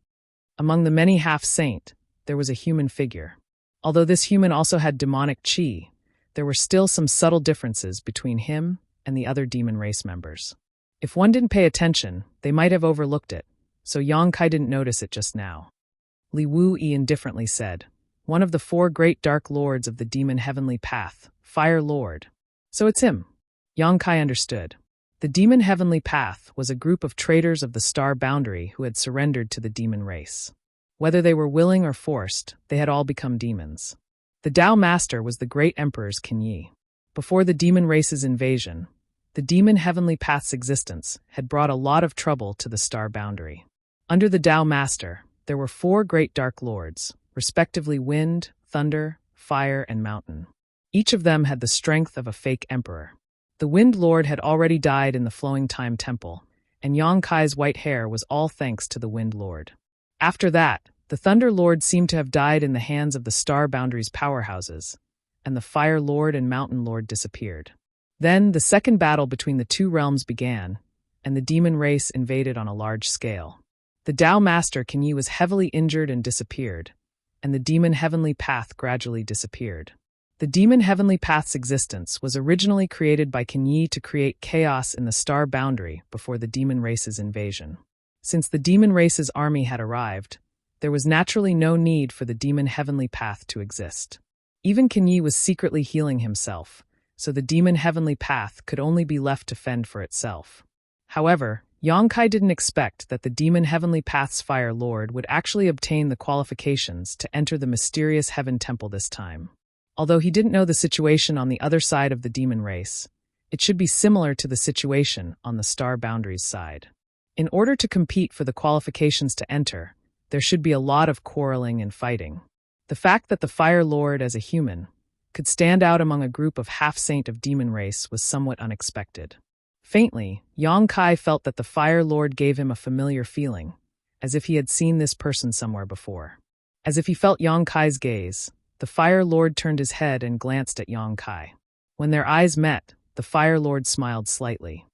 Among the many half-saint, there was a human figure. Although this human also had demonic qi, there were still some subtle differences between him and the other demon race members. If one didn't pay attention, they might have overlooked it, so Yang Kai didn't notice it just now. Li Wuyi indifferently said, one of the 4 great dark lords of the demon heavenly path, Fire Lord. So it's him. Yang Kai understood. The demon heavenly path was a group of traitors of the star boundary who had surrendered to the demon race. Whether they were willing or forced, they had all become demons. The Tao Master was the great emperor's Qinyi. Before the demon race's invasion, the demon heavenly path's existence had brought a lot of trouble to the star boundary. Under the Tao Master, there were 4 great dark lords, respectively wind, thunder, fire, and mountain. Each of them had the strength of a fake emperor. The Wind Lord had already died in the Flowing Time Temple, and Yang Kai's white hair was all thanks to the Wind Lord. After that, the Thunder Lord seemed to have died in the hands of the Star Boundary's powerhouses, and the Fire Lord and Mountain Lord disappeared. Then the second battle between the 2 realms began, and the demon race invaded on a large scale. The Tao Master Qinyi was heavily injured and disappeared, and the demon heavenly path gradually disappeared. The demon heavenly path's existence was originally created by Qinyi to create chaos in the star boundary before the demon race's invasion. Since the demon race's army had arrived, there was naturally no need for the demon heavenly path to exist. Even Qinyi was secretly healing himself, so the demon heavenly path could only be left to fend for itself. However, Yang Kai didn't expect that the demon heavenly path's Fire Lord would actually obtain the qualifications to enter the mysterious Heaven Temple this time. Although he didn't know the situation on the other side of the demon race, it should be similar to the situation on the star boundaries side. In order to compete for the qualifications to enter, there should be a lot of quarreling and fighting. The fact that the Fire Lord as a human could stand out among a group of half-saint of demon race was somewhat unexpected. Faintly, Yang Kai felt that the Fire Lord gave him a familiar feeling, as if he had seen this person somewhere before. As if he felt Yang Kai's gaze, the Fire Lord turned his head and glanced at Yang Kai. When their eyes met, the Fire Lord smiled slightly.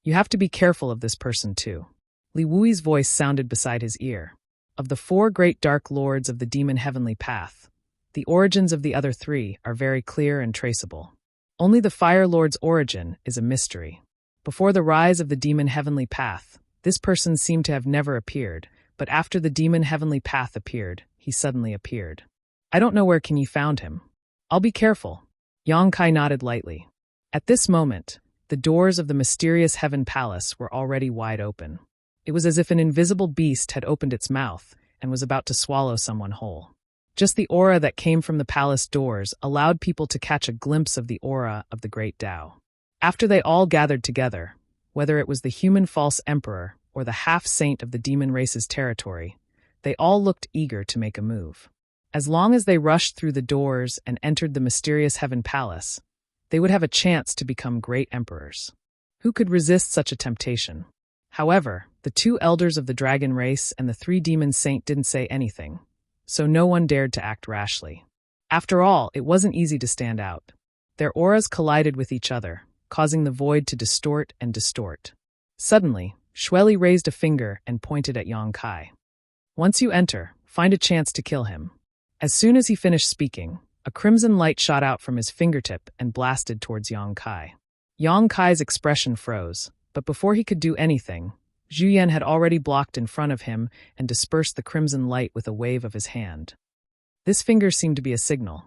You have to be careful of this person too. Li Wuyi's voice sounded beside his ear. Of the 4 great dark lords of the demon heavenly path, the origins of the other 3 are very clear and traceable. Only the Fire Lord's origin is a mystery. Before the rise of the demon heavenly path, this person seemed to have never appeared, but after the demon heavenly path appeared, he suddenly appeared. I don't know where Qinyi found him. I'll be careful. Yang Kai nodded lightly. At this moment, the doors of the mysterious Heaven Palace were already wide open. It was as if an invisible beast had opened its mouth and was about to swallow someone whole. Just the aura that came from the palace doors allowed people to catch a glimpse of the aura of the great Tao. After they all gathered together, whether it was the human false emperor or the half-saint of the demon race's territory, they all looked eager to make a move. As long as they rushed through the doors and entered the mysterious Heaven Palace, they would have a chance to become great emperors. Who could resist such a temptation? However, the 2 elders of the dragon race and the 3 demon saint didn't say anything, so no one dared to act rashly. After all, it wasn't easy to stand out. Their auras collided with each other, causing the void to distort and distort. Suddenly, Shueli raised a finger and pointed at Yang Kai. Once you enter, find a chance to kill him. As soon as he finished speaking, a crimson light shot out from his fingertip and blasted towards Yang Kai. Yang Kai's expression froze, but before he could do anything, Zhu Yan had already blocked in front of him and dispersed the crimson light with a wave of his hand. This finger seemed to be a signal.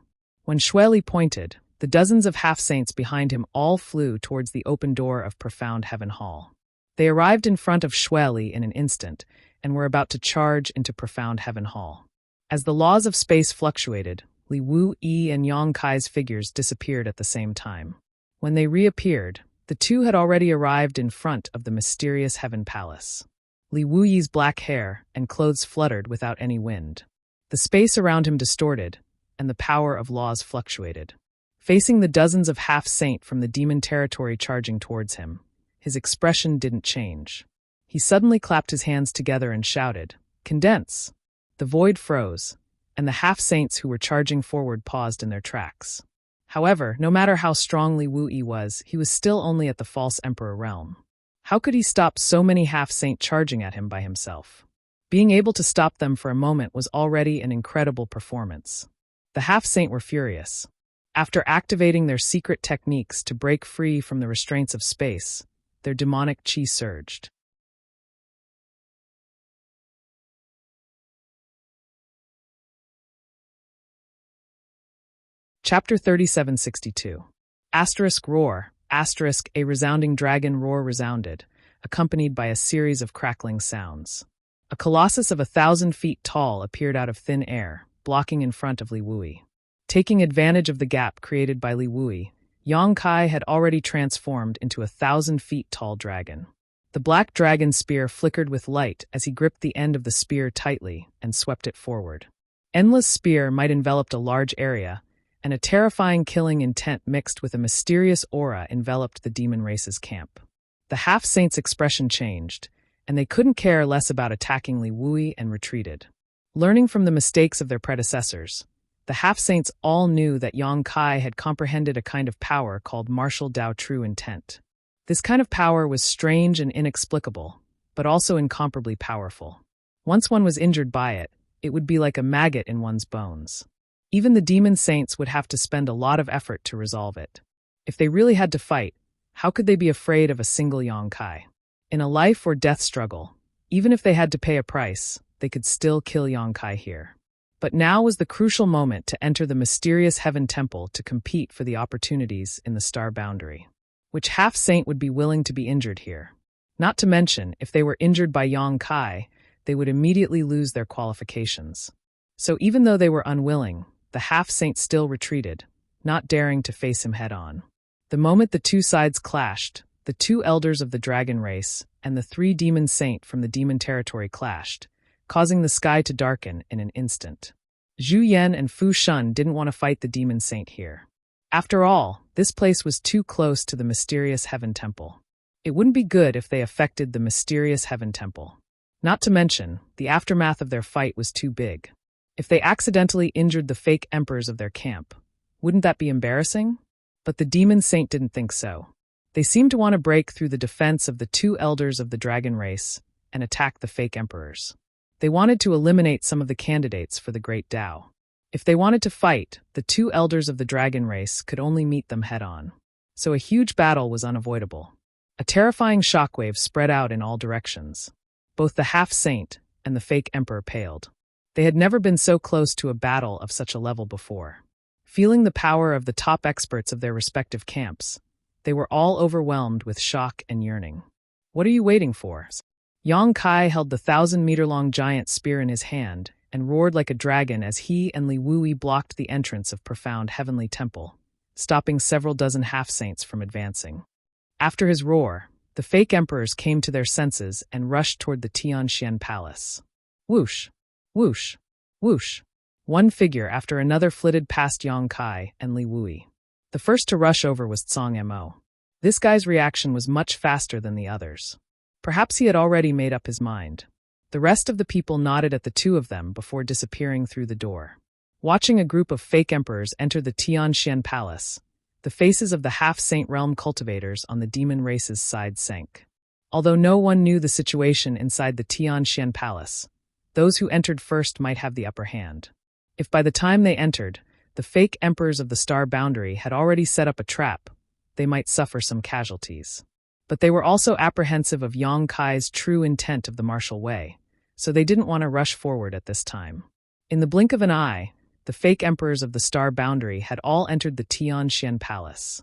When Shueli pointed, the dozens of half-saints behind him all flew towards the open door of Profound Heaven Hall. They arrived in front of Shueli in an instant and were about to charge into Profound Heaven Hall. As the laws of space fluctuated, Li Wu-yi and Yang Kai's figures disappeared at the same time. When they reappeared, the two had already arrived in front of the mysterious Heaven Palace. Li Wu-yi's black hair and clothes fluttered without any wind. The space around him distorted, and the power of laws fluctuated. Facing the dozens of half-saint from the demon territory charging towards him, his expression didn't change. He suddenly clapped his hands together and shouted, "Condense!" The void froze, and the half-saints who were charging forward paused in their tracks. However, no matter how strong Li Wu-yi was, he was still only at the false emperor realm. How could he stop so many half-saint charging at him by himself? Being able to stop them for a moment was already an incredible performance. The half-saint were furious. After activating their secret techniques to break free from the restraints of space, their demonic chi surged. Chapter 3762. Roar, a resounding dragon roar resounded, accompanied by a series of crackling sounds. A colossus of 1,000 feet tall appeared out of thin air, blocking in front of Li Wu-yi. Taking advantage of the gap created by Li Wu-yi, Yang Kai had already transformed into 1,000 feet tall dragon. The black dragon spear flickered with light as he gripped the end of the spear tightly and swept it forward. Endless spear might envelop a large area, and a terrifying killing intent mixed with a mysterious aura enveloped the demon race's camp. The half-saints' expression changed, and they couldn't care less about attacking Li Wu-yi and retreated. Learning from the mistakes of their predecessors, the half-saints all knew that Yang Kai had comprehended a kind of power called martial Dao true intent. This kind of power was strange and inexplicable, but also incomparably powerful. Once one was injured by it, it would be like a maggot in one's bones. Even the demon saints would have to spend a lot of effort to resolve it. If they really had to fight, how could they be afraid of a single Yang Kai? In a life or death struggle, even if they had to pay a price, they could still kill Yang Kai here. But now was the crucial moment to enter the mysterious Heaven Temple to compete for the opportunities in the star boundary. Which half-saint would be willing to be injured here? Not to mention, if they were injured by Yang Kai, they would immediately lose their qualifications. So even though they were unwilling, the half-saint still retreated, not daring to face him head-on. The moment the two sides clashed, the two elders of the dragon race and the 3 demon saint from the demon territory clashed, causing the sky to darken in an instant. Zhu Yan and Fu Shun didn't want to fight the demon saint here. After all, this place was too close to the mysterious Heaven Temple. It wouldn't be good if they affected the mysterious Heaven Temple. Not to mention, the aftermath of their fight was too big. If they accidentally injured the fake emperors of their camp, wouldn't that be embarrassing? But the demon saint didn't think so. They seemed to want to break through the defense of the 2 elders of the dragon race and attack the fake emperors. They wanted to eliminate some of the candidates for the Great Tao. If they wanted to fight, the 2 elders of the dragon race could only meet them head-on. So a huge battle was unavoidable. A terrifying shockwave spread out in all directions. Both the half-saint and the fake emperor paled. They had never been so close to a battle of such a level before. Feeling the power of the top experts of their respective camps, they were all overwhelmed with shock and yearning. What are you waiting for? Yang Kai held the 1,000-meter-long giant spear in his hand and roared like a dragon as he and Li Wu-yi blocked the entrance of Profound Heavenly Temple, stopping several dozen half-saints from advancing. After his roar, the fake emperors came to their senses and rushed toward the Tianxian Palace. Whoosh, whoosh, whoosh. One figure after another flitted past Yang Kai and Li Wu-yi. The first to rush over was Tsang Mo. This guy's reaction was much faster than the others. Perhaps he had already made up his mind. The rest of the people nodded at the 2 of them before disappearing through the door. Watching a group of fake emperors enter the Tianxian Palace, the faces of the half-saint realm cultivators on the demon race's side sank. Although no one knew the situation inside the Tianxian Palace, those who entered first might have the upper hand. If by the time they entered, the fake emperors of the star boundary had already set up a trap, they might suffer some casualties. But they were also apprehensive of Yang Kai's true intent of the martial way, so they didn't want to rush forward at this time. In the blink of an eye, the fake emperors of the Star Boundary, had all entered the Tianxian Palace.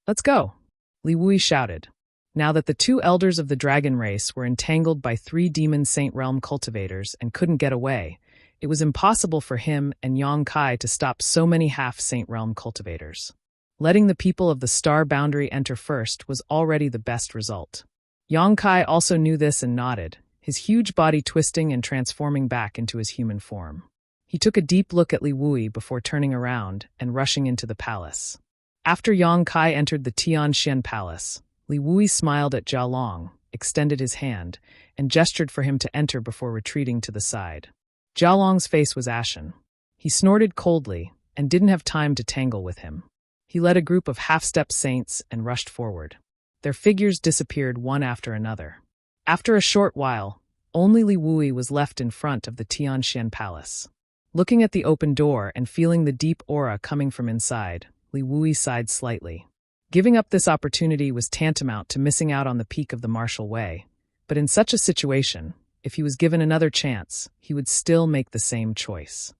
"Let's go," Li Wui shouted. Now that the two elders of the dragon race were entangled by three demon Saint Realm cultivators and couldn't get away, it was impossible for him and Yang Kai to stop so many half-Saint Realm cultivators. Letting the people of the Star Boundary enter first was already the best result. Yang Kai also knew this and nodded, his huge body twisting and transforming back into his human form. He took a deep look at Li Wui before turning around and rushing into the palace. After Yang Kai entered the Tianxian Palace, Li Wui smiled at Jia Long, extended his hand, and gestured for him to enter before retreating to the side. Jia Long's face was ashen. He snorted coldly and didn't have time to tangle with him. He led a group of half-step saints and rushed forward. Their figures disappeared one after another. After a short while, only Li Wui was left in front of the Tianxian Palace. Looking at the open door and feeling the deep aura coming from inside, Li Wui sighed slightly. Giving up this opportunity was tantamount to missing out on the peak of the martial way, but in such a situation, if he was given another chance, he would still make the same choice.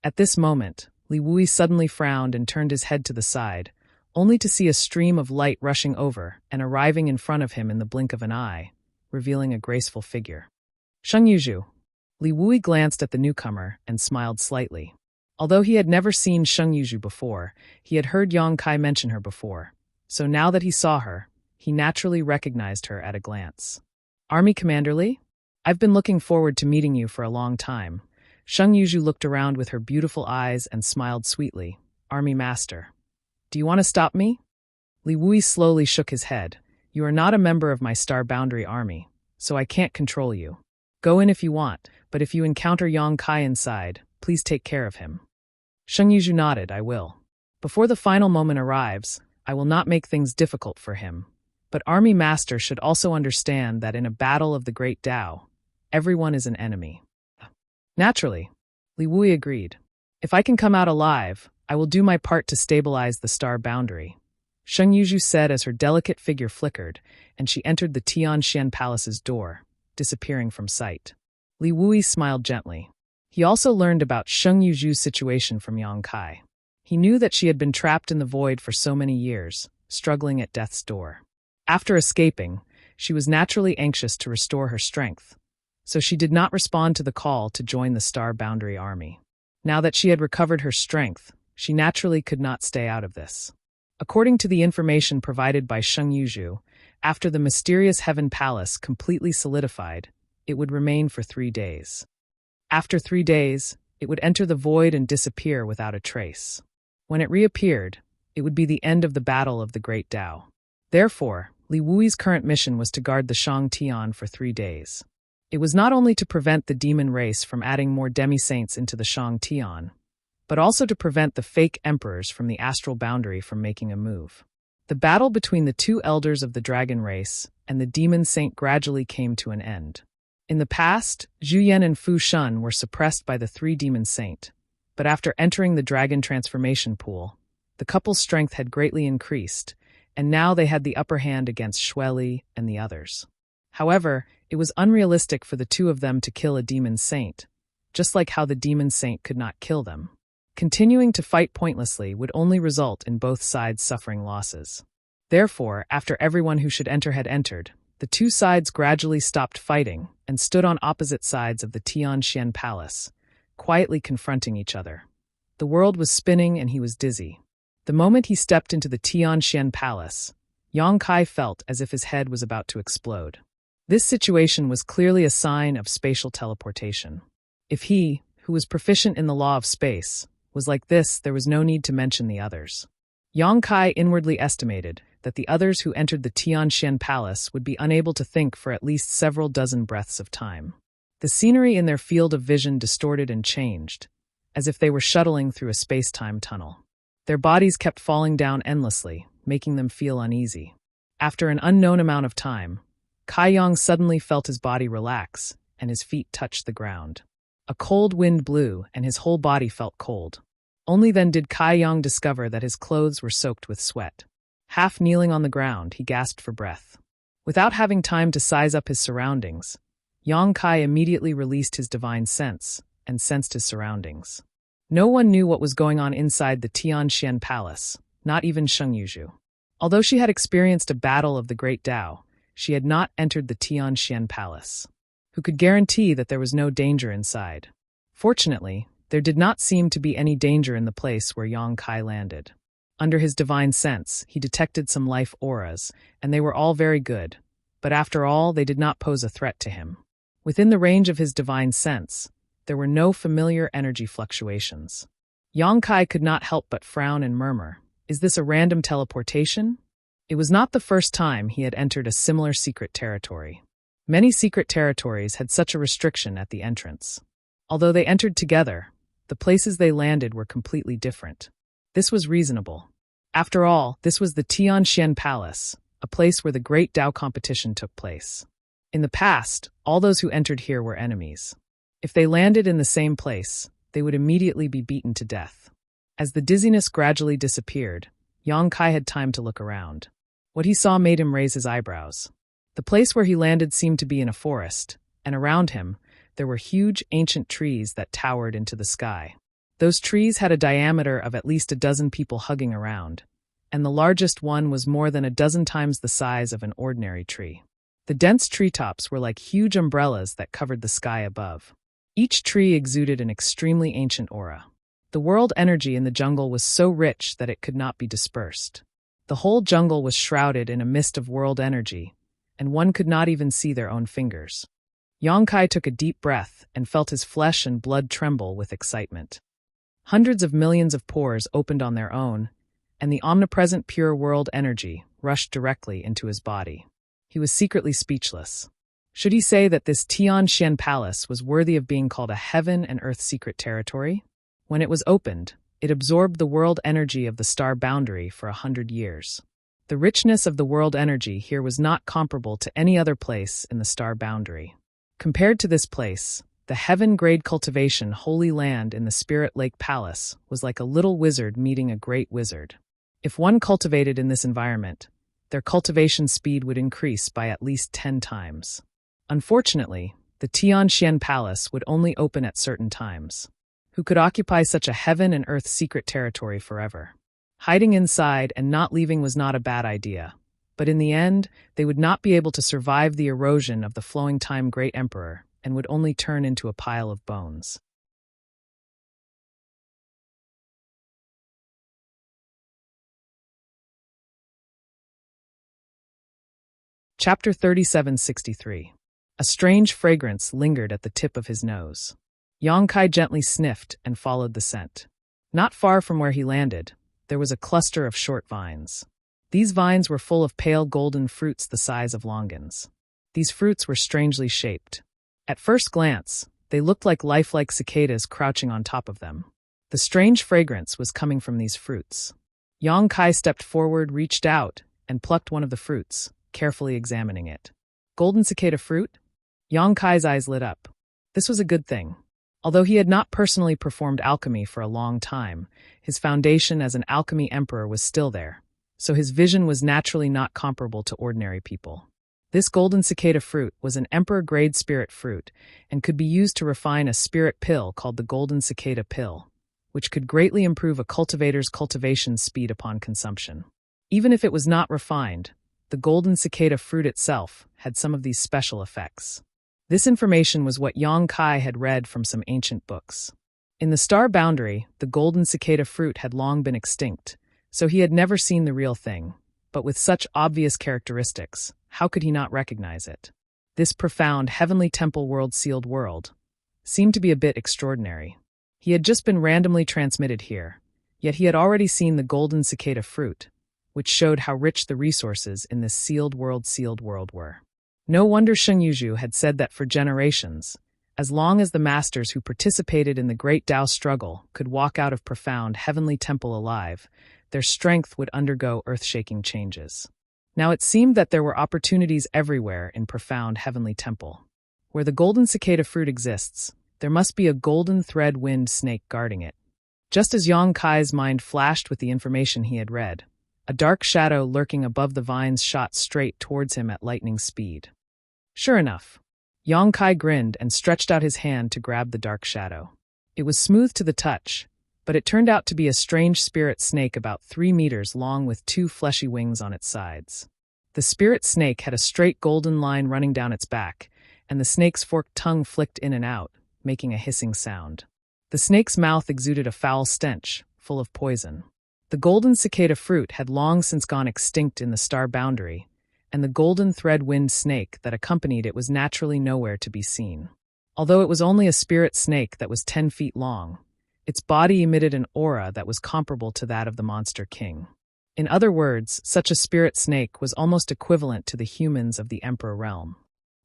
At this moment, Li Wui suddenly frowned and turned his head to the side, only to see a stream of light rushing over and arriving in front of him in the blink of an eye, revealing a graceful figure. "Sheng Yuzhu." Li Wui glanced at the newcomer and smiled slightly. Although he had never seen Sheng Yuzhu before, he had heard Yang Kai mention her before, so now that he saw her, he naturally recognized her at a glance. "Army Commander Li? I've been looking forward to meeting you for a long time." Sheng Yuzhu looked around with her beautiful eyes and smiled sweetly. "Army Master. Do you want to stop me?" Li Wui slowly shook his head. "You are not a member of my Star Boundary army, so I can't control you. Go in if you want, but if you encounter Yang Kai inside, please take care of him." Sheng Yuzhu nodded. "I will. Before the final moment arrives, I will not make things difficult for him. But Army Master should also understand that in a battle of the Great Tao, everyone is an enemy." "Naturally," Li Wui agreed. "If I can come out alive, I will do my part to stabilize the Star Boundary," Sheng Yuzhu said as her delicate figure flickered, and she entered the Tianxian Palace's door, disappearing from sight. Li Wui smiled gently. He also learned about Sheng Yuzhu's situation from Yang Kai. He knew that she had been trapped in the void for so many years, struggling at death's door. After escaping, she was naturally anxious to restore her strength, so she did not respond to the call to join the Star Boundary army. Now that she had recovered her strength, she naturally could not stay out of this. According to the information provided by Sheng Yuzhu, after the mysterious Heaven Palace completely solidified, it would remain for 3 days. After 3 days, it would enter the void and disappear without a trace. When it reappeared, it would be the end of the battle of the Great Tao. Therefore, Li Wui's current mission was to guard the Shang Tian for 3 days. It was not only to prevent the demon race from adding more demi-saints into the Shang Tian, but also to prevent the fake emperors from the astral boundary from making a move. The battle between the two elders of the dragon race and the demon saint gradually came to an end. In the past, Zhu Yan and Fu Shun were suppressed by the 3 demon saint, but after entering the dragon transformation pool, the couple's strength had greatly increased, and now they had the upper hand against Shui Li and the others. However, it was unrealistic for the two of them to kill a demon saint, just like how the demon saint could not kill them. Continuing to fight pointlessly would only result in both sides suffering losses. Therefore, after everyone who should enter had entered, the two sides gradually stopped fighting and stood on opposite sides of the Tianxian Palace, quietly confronting each other. The world was spinning and he was dizzy. The moment he stepped into the Tianxian Palace, Yang Kai felt as if his head was about to explode. This situation was clearly a sign of spatial teleportation. If he, who was proficient in the law of space, was like this, there was no need to mention the others. Yang Kai inwardly estimated that the others who entered the Tianxian Palace would be unable to think for at least several dozen breaths of time. The scenery in their field of vision distorted and changed, as if they were shuttling through a space-time tunnel. Their bodies kept falling down endlessly, making them feel uneasy. After an unknown amount of time, Kai Yang suddenly felt his body relax, and his feet touched the ground. A cold wind blew, and his whole body felt cold. Only then did Kai Yang discover that his clothes were soaked with sweat. Half kneeling on the ground, he gasped for breath. Without having time to size up his surroundings, Yang Kai immediately released his divine sense and sensed his surroundings. No one knew what was going on inside the Tianxian Palace, not even Sheng Yuzhu. Although she had experienced a battle of the Great Tao, she had not entered the Tianxian Palace. Who could guarantee that there was no danger inside? Fortunately, there did not seem to be any danger in the place where Yang Kai landed. Under his divine sense, he detected some life auras, and they were all very good. But after all, they did not pose a threat to him. Within the range of his divine sense, there were no familiar energy fluctuations. Yang Kai could not help but frown and murmur, "Is this a random teleportation?" It was not the first time he had entered a similar secret territory. Many secret territories had such a restriction at the entrance. Although they entered together, the places they landed were completely different. This was reasonable. After all, this was the Tianxian Palace, a place where the Great Tao competition took place. In the past, all those who entered here were enemies. If they landed in the same place, they would immediately be beaten to death. As the dizziness gradually disappeared, Yang Kai had time to look around. What he saw made him raise his eyebrows. The place where he landed seemed to be in a forest, and around him, there were huge ancient trees that towered into the sky. Those trees had a diameter of at least a dozen people hugging around, and the largest one was more than a dozen times the size of an ordinary tree. The dense treetops were like huge umbrellas that covered the sky above. Each tree exuded an extremely ancient aura. The world energy in the jungle was so rich that it could not be dispersed. The whole jungle was shrouded in a mist of world energy, and one could not even see their own fingers. Yang Kai took a deep breath and felt his flesh and blood tremble with excitement. Hundreds of millions of pores opened on their own, and the omnipresent pure world energy rushed directly into his body. He was secretly speechless. Should he say that this Tianxian Palace was worthy of being called a heaven and earth secret territory? When it was opened, it absorbed the world energy of the star boundary for 100 years. The richness of the world energy here was not comparable to any other place in the star boundary. Compared to this place, the heaven-grade cultivation Holy Land in the Spirit Lake Palace was like a little wizard meeting a great wizard. If one cultivated in this environment, their cultivation speed would increase by at least 10 times. Unfortunately, the Tianxian Palace would only open at certain times. Who could occupy such a heaven and earth secret territory forever? Hiding inside and not leaving was not a bad idea, but in the end, they would not be able to survive the erosion of the flowing time Great Emperor and would only turn into a pile of bones. Chapter 3763. A strange fragrance lingered at the tip of his nose. Yang Kai gently sniffed and followed the scent. Not far from where he landed, there was a cluster of short vines. These vines were full of pale golden fruits the size of longans. These fruits were strangely shaped. At first glance, they looked like lifelike cicadas crouching on top of them. The strange fragrance was coming from these fruits. Yang Kai stepped forward, reached out, and plucked one of the fruits, carefully examining it. Golden cicada fruit? Yang Kai's eyes lit up. This was a good thing. Although he had not personally performed alchemy for a long time, his foundation as an alchemy emperor was still there, so his vision was naturally not comparable to ordinary people. This golden cicada fruit was an emperor-grade spirit fruit and could be used to refine a spirit pill called the golden cicada pill, which could greatly improve a cultivator's cultivation speed upon consumption. Even if it was not refined, the golden cicada fruit itself had some of these special effects. This information was what Yang Kai had read from some ancient books. In the star boundary, the golden cicada fruit had long been extinct, so he had never seen the real thing. But with such obvious characteristics, how could he not recognize it? This profound heavenly temple world-sealed world seemed to be a bit extraordinary. He had just been randomly transmitted here, yet he had already seen the golden cicada fruit, which showed how rich the resources in this sealed world were. No wonder Sheng Yuzhu had said that for generations, as long as the masters who participated in the Great Tao struggle could walk out of profound heavenly temple alive, their strength would undergo earth-shaking changes. Now it seemed that there were opportunities everywhere in profound heavenly temple. Where the golden cicada fruit exists, there must be a golden thread-winged snake guarding it. Just as Yang Kai's mind flashed with the information he had read, a dark shadow lurking above the vines shot straight towards him at lightning speed. Sure enough, Yang Kai grinned and stretched out his hand to grab the dark shadow. It was smooth to the touch, But it turned out to be a strange spirit snake about 3 meters long with 2 fleshy wings on its sides. The spirit snake had a straight golden line running down its back, and the snake's forked tongue flicked in and out, making a hissing sound. The snake's mouth exuded a foul stench, full of poison. The golden cicada fruit had long since gone extinct in the star boundary, and the golden thread-winged snake that accompanied it was naturally nowhere to be seen. Although it was only a spirit snake that was 10 feet long, its body emitted an aura that was comparable to that of the Monster King. In other words, such a spirit snake was almost equivalent to the humans of the Emperor realm.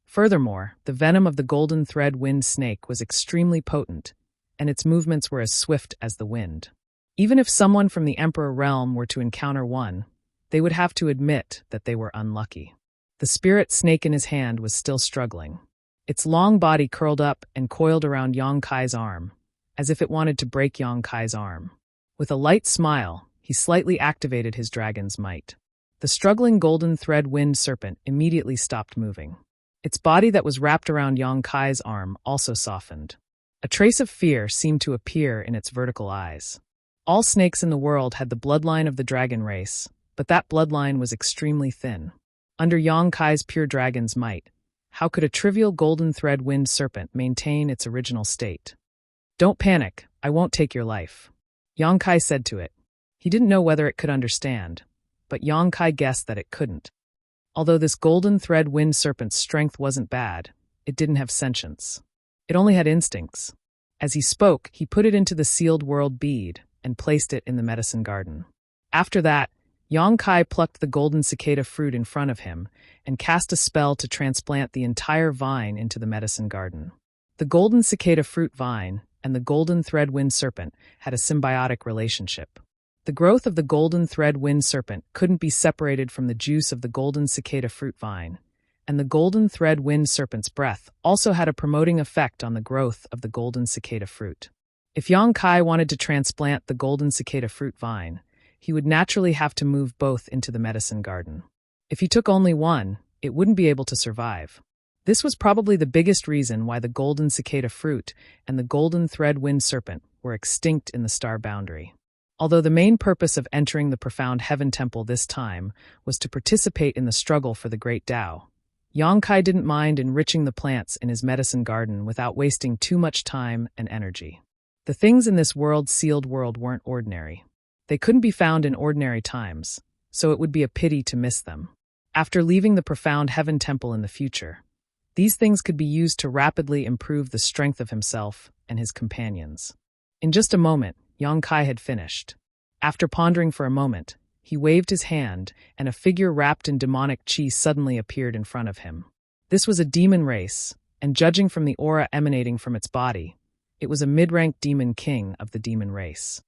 Furthermore, the venom of the golden thread-winged snake was extremely potent, and its movements were as swift as the wind. Even if someone from the Emperor realm were to encounter one, they would have to admit that they were unlucky. The spirit snake in his hand was still struggling. Its long body curled up and coiled around Yang Kai's arm, as if it wanted to break Yang Kai's arm. With a light smile, he slightly activated his dragon's might. The struggling golden thread-winged serpent immediately stopped moving. Its body that was wrapped around Yang Kai's arm also softened. A trace of fear seemed to appear in its vertical eyes. All snakes in the world had the bloodline of the dragon race, but that bloodline was extremely thin. Under Yang Kai's pure dragon's might, how could a trivial golden thread-winged serpent maintain its original state? "Don't panic, I won't take your life," Yang Kai said to it. He didn't know whether it could understand, but Yang Kai guessed that it couldn't. Although this golden thread-winged serpent's strength wasn't bad, it didn't have sentience. It only had instincts. As he spoke, he put it into the sealed world bead and placed it in the medicine garden. After that, Yang Kai plucked the golden cicada fruit in front of him and cast a spell to transplant the entire vine into the medicine garden. The golden cicada fruit vine and the golden thread-winged serpent had a symbiotic relationship. The growth of the golden thread-winged serpent couldn't be separated from the juice of the golden cicada fruit vine, and the golden thread-winged serpent's breath also had a promoting effect on the growth of the golden cicada fruit. If Yang Kai wanted to transplant the golden cicada fruit vine, he would naturally have to move both into the medicine garden. If he took only one, it wouldn't be able to survive. This was probably the biggest reason why the golden cicada fruit and the golden thread-winged serpent were extinct in the star boundary. Although the main purpose of entering the profound heaven temple this time was to participate in the struggle for the great Tao, Yang Kai didn't mind enriching the plants in his medicine garden without wasting too much time and energy. The things in this sealed world weren't ordinary. They couldn't be found in ordinary times, so it would be a pity to miss them. After leaving the profound heaven temple in the future, these things could be used to rapidly improve the strength of himself and his companions. In just a moment, Yang Kai had finished. After pondering for a moment, he waved his hand, and a figure wrapped in demonic chi suddenly appeared in front of him. This was a demon race, and judging from the aura emanating from its body, it was a mid-ranked demon king of the demon race.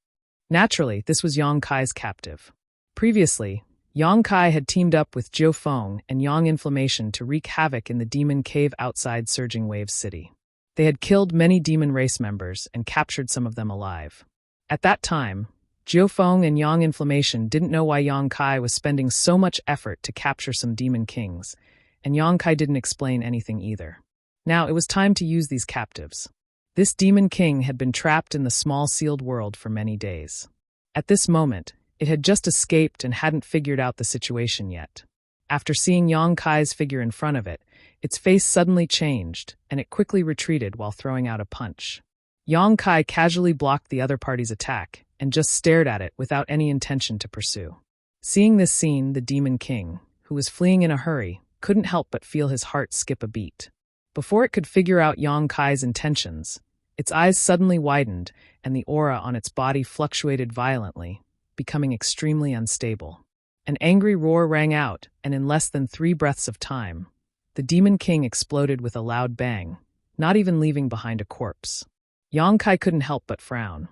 Naturally, this was Yang Kai's captive. Previously, Yang Kai had teamed up with Jiu Feng and Yang Inflammation to wreak havoc in the demon cave outside Surging Waves City. They had killed many demon race members and captured some of them alive. At that time, Jiu Feng and Yang Inflammation didn't know why Yang Kai was spending so much effort to capture some demon kings, and Yang Kai didn't explain anything either. Now it was time to use these captives. This demon king had been trapped in the small sealed world for many days. At this moment, it had just escaped and hadn't figured out the situation yet. After seeing Yang Kai's figure in front of it, its face suddenly changed, and it quickly retreated while throwing out a punch. Yang Kai casually blocked the other party's attack and just stared at it without any intention to pursue. Seeing this scene, the demon king, who was fleeing in a hurry, couldn't help but feel his heart skip a beat. Before it could figure out Yang Kai's intentions, its eyes suddenly widened and the aura on its body fluctuated violently, becoming extremely unstable. An angry roar rang out, and in less than 3 breaths of time, the demon king exploded with a loud bang, not even leaving behind a corpse. Yang Kai couldn't help but frown.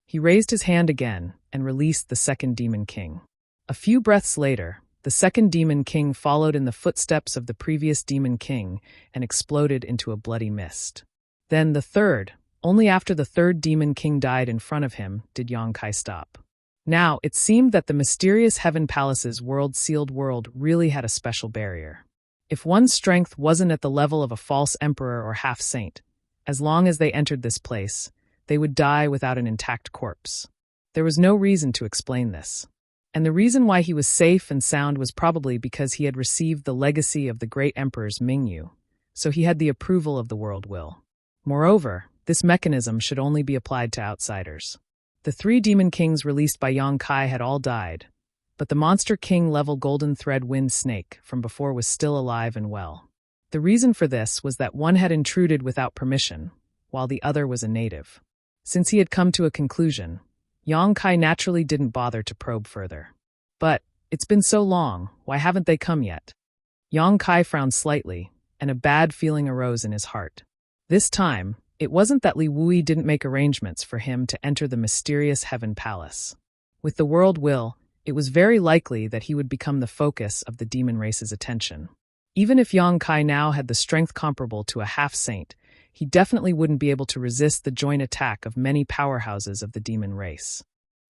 He raised his hand again and released the second demon king. A few breaths later, the second demon king followed in the footsteps of the previous demon king and exploded into a bloody mist. Then the third. Only after the third demon king died in front of him did Yang Kai stop. Now, it seemed that the mysterious Heaven Palace's sealed world really had a special barrier. If one's strength wasn't at the level of a false emperor or half-saint, as long as they entered this place, they would die without an intact corpse. There was no reason to explain this. And the reason why he was safe and sound was probably because he had received the legacy of the great emperors Mingyu, so he had the approval of the world will. Moreover, this mechanism should only be applied to outsiders. The 3 demon kings released by Yang Kai had all died, but the monster king level golden thread wind snake from before was still alive and well. The reason for this was that one had intruded without permission, while the other was a native. Since he had come to a conclusion, Yang Kai naturally didn't bother to probe further. But, it's been so long, why haven't they come yet? Yang Kai frowned slightly, and a bad feeling arose in his heart. This time, it wasn't that Li Wui didn't make arrangements for him to enter the mysterious Heaven Palace. With the world will, it was very likely that he would become the focus of the demon race's attention. Even if Yang Kai now had the strength comparable to a half-saint, he definitely wouldn't be able to resist the joint attack of many powerhouses of the demon race.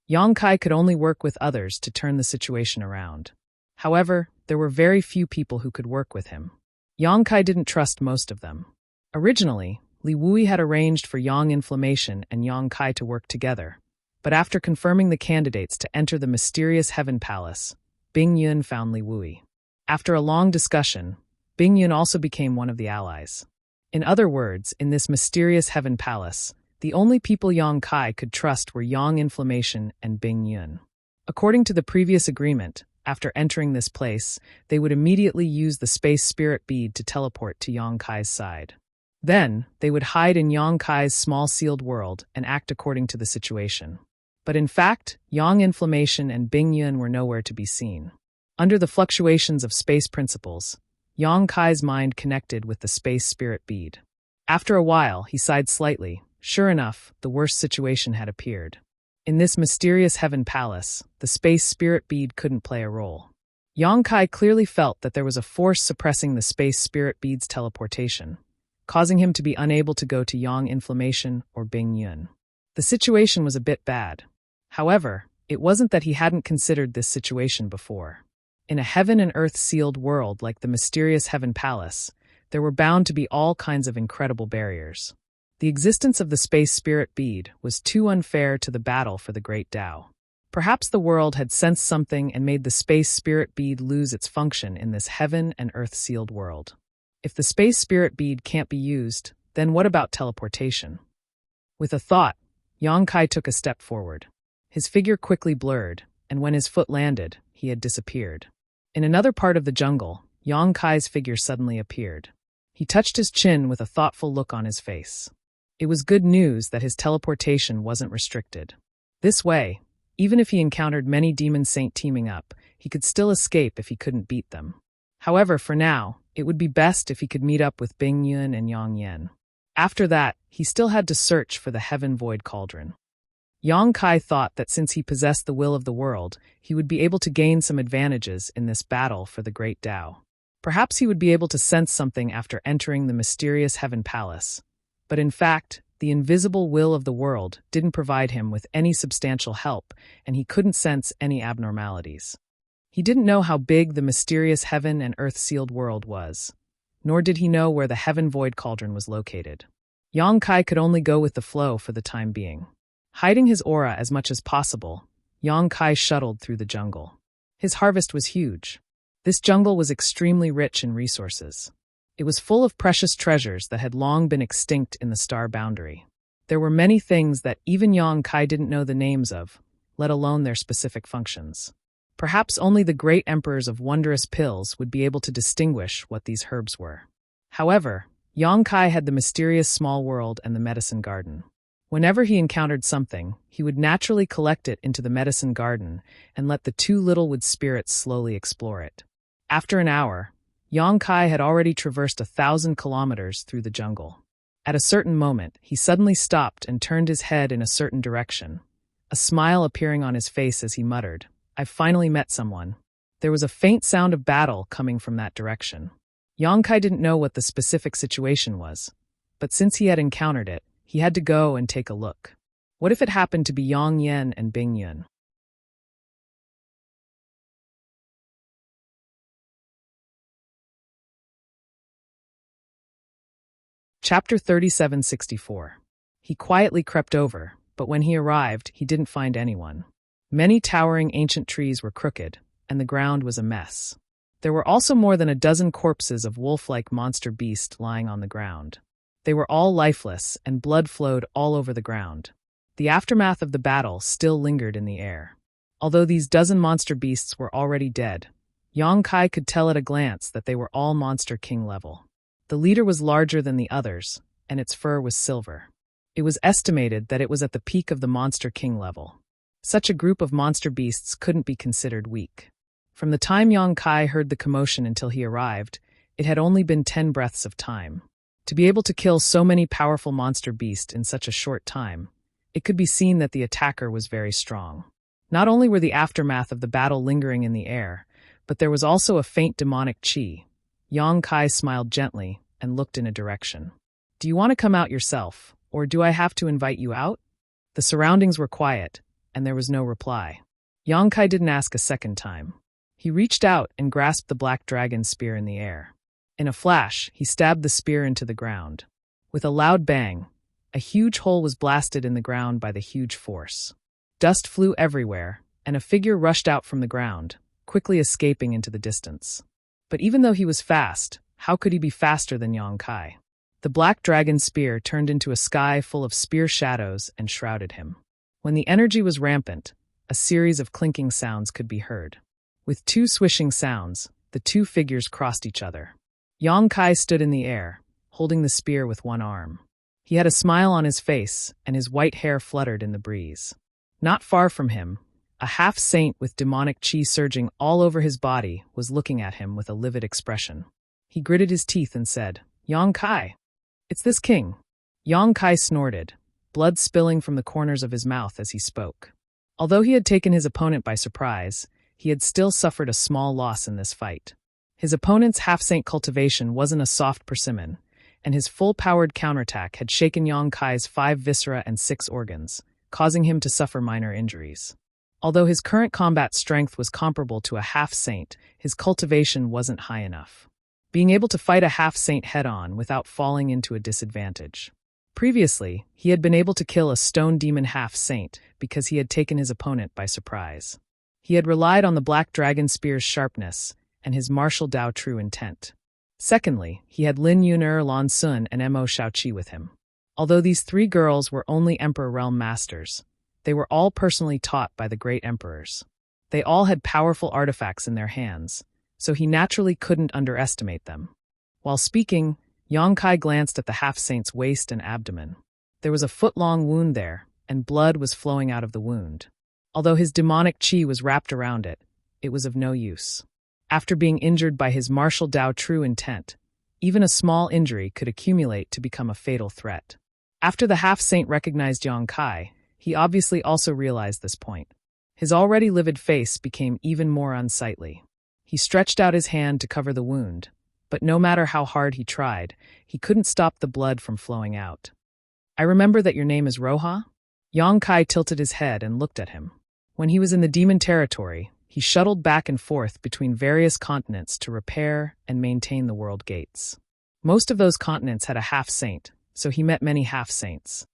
Yang Kai could only work with others to turn the situation around. However, there were very few people who could work with him. Yang Kai didn't trust most of them. Originally, Li Wui had arranged for Yang Inflammation and Yang Kai to work together, but after confirming the candidates to enter the mysterious Heaven Palace, Bing Yun found Li Wui. After a long discussion, Bing Yun also became one of the allies. In other words, in this mysterious Heaven Palace, the only people Yang Kai could trust were Yang Inflammation and Bing Yun. According to the previous agreement, after entering this place, they would immediately use the space spirit bead to teleport to Yang Kai's side. Then, they would hide in Yang Kai's small sealed world and act according to the situation. But in fact, Yang Inflammation and Bing Yun were nowhere to be seen. Under the fluctuations of space principles, Yang Kai's mind connected with the space spirit bead. After a while, he sighed slightly. Sure enough, the worst situation had appeared. In this mysterious Heaven Palace, the space spirit bead couldn't play a role. Yang Kai clearly felt that there was a force suppressing the space spirit bead's teleportation, causing him to be unable to go to Yang Inflammation or Bing Yun. The situation was a bit bad. However, it wasn't that he hadn't considered this situation before. In a heaven and earth sealed world like the mysterious Heaven Palace, there were bound to be all kinds of incredible barriers. The existence of the space spirit bead was too unfair to the battle for the great Tao. Perhaps the world had sensed something and made the space spirit bead lose its function in this heaven and earth sealed world. If the space spirit bead can't be used, then what about teleportation? With a thought, Yang Kai took a step forward. His figure quickly blurred, and when his foot landed, he had disappeared. In another part of the jungle, Yang Kai's figure suddenly appeared. He touched his chin with a thoughtful look on his face. It was good news that his teleportation wasn't restricted. This way, even if he encountered many demon saint teaming up, he could still escape if he couldn't beat them. However, for now, it would be best if he could meet up with Bing Yun and Yang Yen. After that, he still had to search for the Heaven Void Cauldron. Yang Kai thought that since he possessed the will of the world, he would be able to gain some advantages in this battle for the great Tao. Perhaps he would be able to sense something after entering the mysterious Heaven Palace. But in fact, the invisible will of the world didn't provide him with any substantial help, and he couldn't sense any abnormalities. He didn't know how big the mysterious heaven and earth sealed world was, nor did he know where the Heaven Void Cauldron was located. Yang Kai could only go with the flow for the time being. Hiding his aura as much as possible, Yang Kai shuttled through the jungle. His harvest was huge. This jungle was extremely rich in resources. It was full of precious treasures that had long been extinct in the star boundary. There were many things that even Yang Kai didn't know the names of, let alone their specific functions. Perhaps only the great emperors of wondrous pills would be able to distinguish what these herbs were. However, Yang Kai had the mysterious small world and the medicine garden. Whenever he encountered something, he would naturally collect it into the medicine garden and let the 2 little wood spirits slowly explore it. After an hour, Yang Kai had already traversed 1,000 kilometers through the jungle. At a certain moment, he suddenly stopped and turned his head in a certain direction, a smile appearing on his face as he muttered, "I've finally met someone." There was a faint sound of battle coming from that direction. Yang Kai didn't know what the specific situation was, but since he had encountered it, he had to go and take a look. What if it happened to be Yang Yen and Bing Yun? Chapter 3764. He quietly crept over, but when he arrived, he didn't find anyone. Many towering ancient trees were crooked, and the ground was a mess. There were also more than a dozen corpses of wolf-like monster beasts lying on the ground. They were all lifeless, and blood flowed all over the ground. The aftermath of the battle still lingered in the air. Although these dozen monster beasts were already dead, Yang Kai could tell at a glance that they were all Monster King level. The leader was larger than the others, and its fur was silver. It was estimated that it was at the peak of the Monster King level. Such a group of monster beasts couldn't be considered weak. From the time Yang Kai heard the commotion until he arrived, it had only been 10 breaths of time. To be able to kill so many powerful monster beasts in such a short time, it could be seen that the attacker was very strong. Not only were the aftermath of the battle lingering in the air, but there was also a faint demonic chi. Yang Kai smiled gently and looked in a direction. "Do you want to come out yourself, or do I have to invite you out?" The surroundings were quiet, and there was no reply. Yang Kai didn't ask a second time. He reached out and grasped the black dragon's spear in the air. In a flash, he stabbed the spear into the ground. With a loud bang, a huge hole was blasted in the ground by the huge force. Dust flew everywhere, and a figure rushed out from the ground, quickly escaping into the distance. But even though he was fast, how could he be faster than Yang Kai? The black dragon's spear turned into a sky full of spear shadows and shrouded him. When the energy was rampant, a series of clinking sounds could be heard. With 2 swishing sounds, the 2 figures crossed each other. Yang Kai stood in the air, holding the spear with one arm. He had a smile on his face, and his white hair fluttered in the breeze. Not far from him, a half-saint with demonic chi surging all over his body was looking at him with a livid expression. He gritted his teeth and said, "Yang Kai, it's this king." Yang Kai snorted, blood spilling from the corners of his mouth as he spoke. Although he had taken his opponent by surprise, he had still suffered a small loss in this fight. His opponent's half-saint cultivation wasn't a soft persimmon, and his full-powered counterattack had shaken Yang Kai's 5 viscera and 6 organs, causing him to suffer minor injuries. Although his current combat strength was comparable to a half-saint, his cultivation wasn't high enough. Being able to fight a half-saint head-on without falling into a disadvantage. Previously, he had been able to kill a stone demon half-saint because he had taken his opponent by surprise. He had relied on the black dragon spear's sharpness and his martial Dao true intent. Secondly, he had Lin Yun'er, Lan Sun, and Mo Shaoqi with him. Although these 3 girls were only Emperor Realm Masters, they were all personally taught by the great emperors. They all had powerful artifacts in their hands, so he naturally couldn't underestimate them. While speaking, Yang Kai glanced at the half-saint's waist and abdomen. There was a foot-long wound there, and blood was flowing out of the wound. Although his demonic chi was wrapped around it, it was of no use. After being injured by his martial Dao true intent, even a small injury could accumulate to become a fatal threat. After the half-saint recognized Yang Kai, he obviously also realized this point. His already livid face became even more unsightly. He stretched out his hand to cover the wound, but no matter how hard he tried, he couldn't stop the blood from flowing out. "I remember that your name is Roha?" Yang Kai tilted his head and looked at him. When he was in the demon territory, he shuttled back and forth between various continents to repair and maintain the world gates. Most of those continents had a half-saint, so he met many half-saints.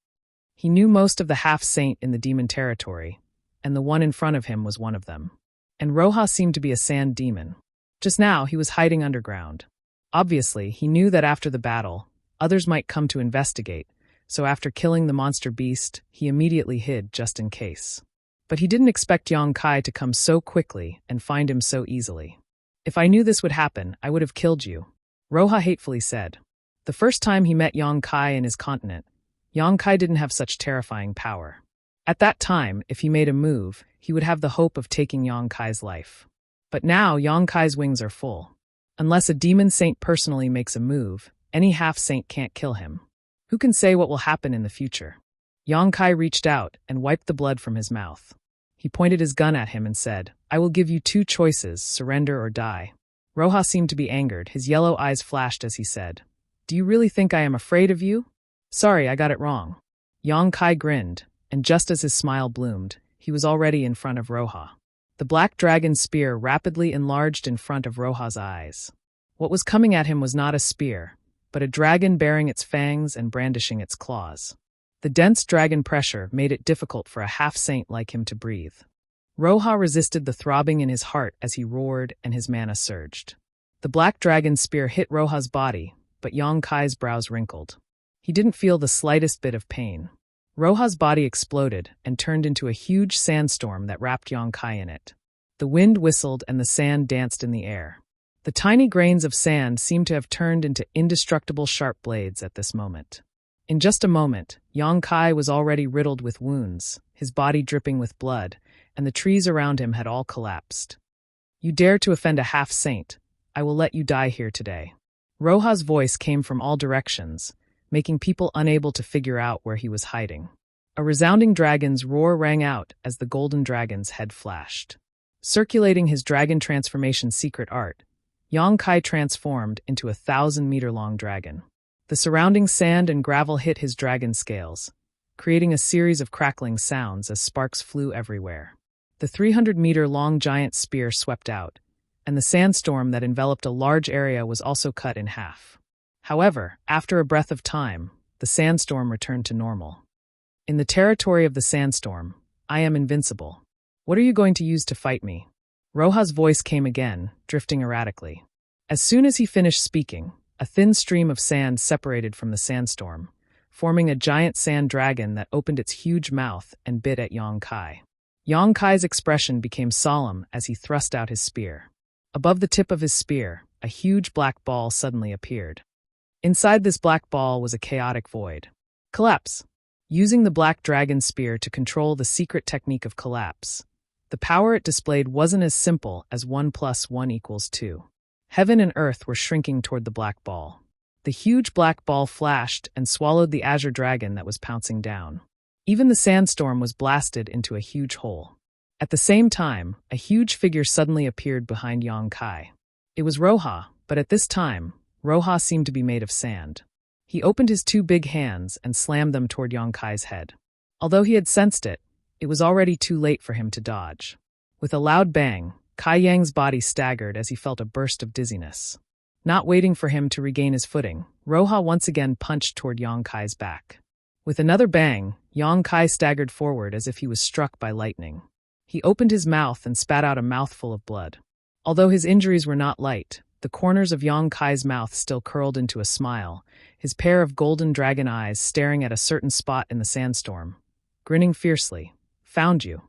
He knew most of the half-saint in the demon territory, and the one in front of him was one of them. And Roha seemed to be a sand demon. Just now, he was hiding underground. Obviously, he knew that after the battle, others might come to investigate, so after killing the monster beast, he immediately hid just in case. But he didn't expect Yang Kai to come so quickly and find him so easily. "If I knew this would happen, I would have killed you," Roha hatefully said. The first time he met Yang Kai in his continent, Yang Kai didn't have such terrifying power. At that time, if he made a move, he would have the hope of taking Yang Kai's life. But now, Yang Kai's wings are full. Unless a demon saint personally makes a move, any half-saint can't kill him. Who can say what will happen in the future? Yang Kai reached out and wiped the blood from his mouth. He pointed his gun at him and said, "I will give you 2 choices, surrender or die." Roha seemed to be angered. His yellow eyes flashed as he said, "Do you really think I am afraid of you?" "Sorry, I got it wrong." Yang Kai grinned, and just as his smile bloomed, he was already in front of Roha. The black dragon spear rapidly enlarged in front of Roha's eyes. What was coming at him was not a spear, but a dragon bearing its fangs and brandishing its claws. The dense dragon pressure made it difficult for a half-saint like him to breathe. Roja resisted the throbbing in his heart as he roared and his mana surged. The black dragon's spear hit Roja's body, but Yong-Kai's brows wrinkled. He didn't feel the slightest bit of pain. Roja's body exploded and turned into a huge sandstorm that wrapped Yong-Kai in it. The wind whistled and the sand danced in the air. The tiny grains of sand seemed to have turned into indestructible sharp blades at this moment. In just a moment, Yong-Kai was already riddled with wounds, his body dripping with blood, and the trees around him had all collapsed. "You dare to offend a half-saint. I will let you die here today." Roja's voice came from all directions, making people unable to figure out where he was hiding. A resounding dragon's roar rang out as the golden dragon's head flashed. Circulating his dragon transformation secret art, Yong-Kai transformed into a 1,000-meter-long dragon. The surrounding sand and gravel hit his dragon scales, creating a series of crackling sounds as sparks flew everywhere. The 300-meter-long giant spear swept out, and the sandstorm that enveloped a large area was also cut in half. However, after a breath of time, the sandstorm returned to normal. "In the territory of the sandstorm, I am invincible. What are you going to use to fight me?" Roja's voice came again, drifting erratically. As soon as he finished speaking, a thin stream of sand separated from the sandstorm, forming a giant sand dragon that opened its huge mouth and bit at Yong-Kai. Yong-Kai's expression became solemn as he thrust out his spear. Above the tip of his spear, a huge black ball suddenly appeared. Inside this black ball was a chaotic void. Collapse. Using the black dragon spear to control the secret technique of collapse, the power it displayed wasn't as simple as 1 + 1 = 2. Heaven and earth were shrinking toward the black ball. The huge black ball flashed and swallowed the azure dragon that was pouncing down. Even the sandstorm was blasted into a huge hole. At the same time, a huge figure suddenly appeared behind Yong-Kai. It was Roja, but at this time, Roja seemed to be made of sand. He opened his two big hands and slammed them toward Yong-Kai's head. Although he had sensed it, it was already too late for him to dodge. With a loud bang, Kai Yang's body staggered as he felt a burst of dizziness. Not waiting for him to regain his footing, Roja once again punched toward Yong-Kai's back. With another bang, Yong-Kai staggered forward as if he was struck by lightning. He opened his mouth and spat out a mouthful of blood. Although his injuries were not light, the corners of Yong-Kai's mouth still curled into a smile, his pair of golden dragon eyes staring at a certain spot in the sandstorm, grinning fiercely. "Found you."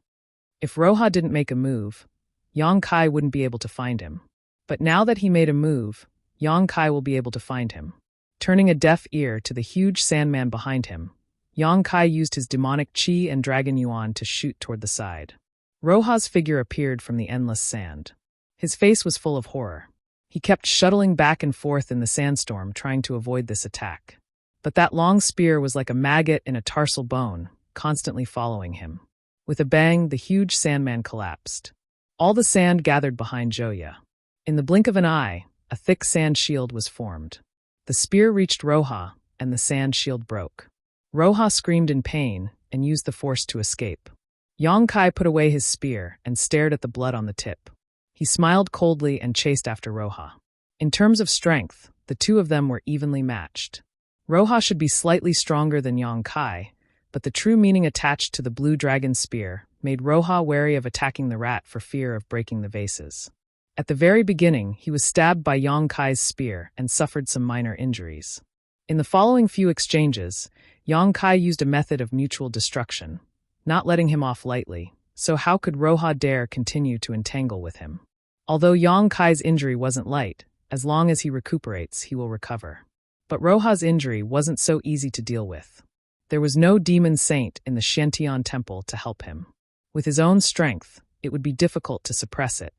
If Roja didn't make a move, Yong-Kai wouldn't be able to find him. But now that he made a move, Yong-Kai will be able to find him. Turning a deaf ear to the huge sandman behind him, Yong-Kai used his demonic chi and dragon yuan to shoot toward the side. Roja's figure appeared from the endless sand. His face was full of horror. He kept shuttling back and forth in the sandstorm, trying to avoid this attack. But that long spear was like a maggot in a tarsal bone, constantly following him. With a bang, the huge sandman collapsed. All the sand gathered behind Joya. In the blink of an eye, a thick sand shield was formed. The spear reached Roja, and the sand shield broke. Roja screamed in pain and used the force to escape. Yong-Kai put away his spear and stared at the blood on the tip. He smiled coldly and chased after Roja. In terms of strength, the two of them were evenly matched. Roja should be slightly stronger than Yong-Kai, but the true meaning attached to the blue dragon spear made Roja wary of attacking the rat for fear of breaking the vases. At the very beginning, he was stabbed by Yong-Kai's spear and suffered some minor injuries. In the following few exchanges, Yong-Kai used a method of mutual destruction, not letting him off lightly, so how could Roja dare continue to entangle with him? Although Yong-Kai's injury wasn't light, as long as he recuperates, he will recover. But Roja's injury wasn't so easy to deal with. There was no demon saint in the Shantian temple to help him. With his own strength, it would be difficult to suppress it.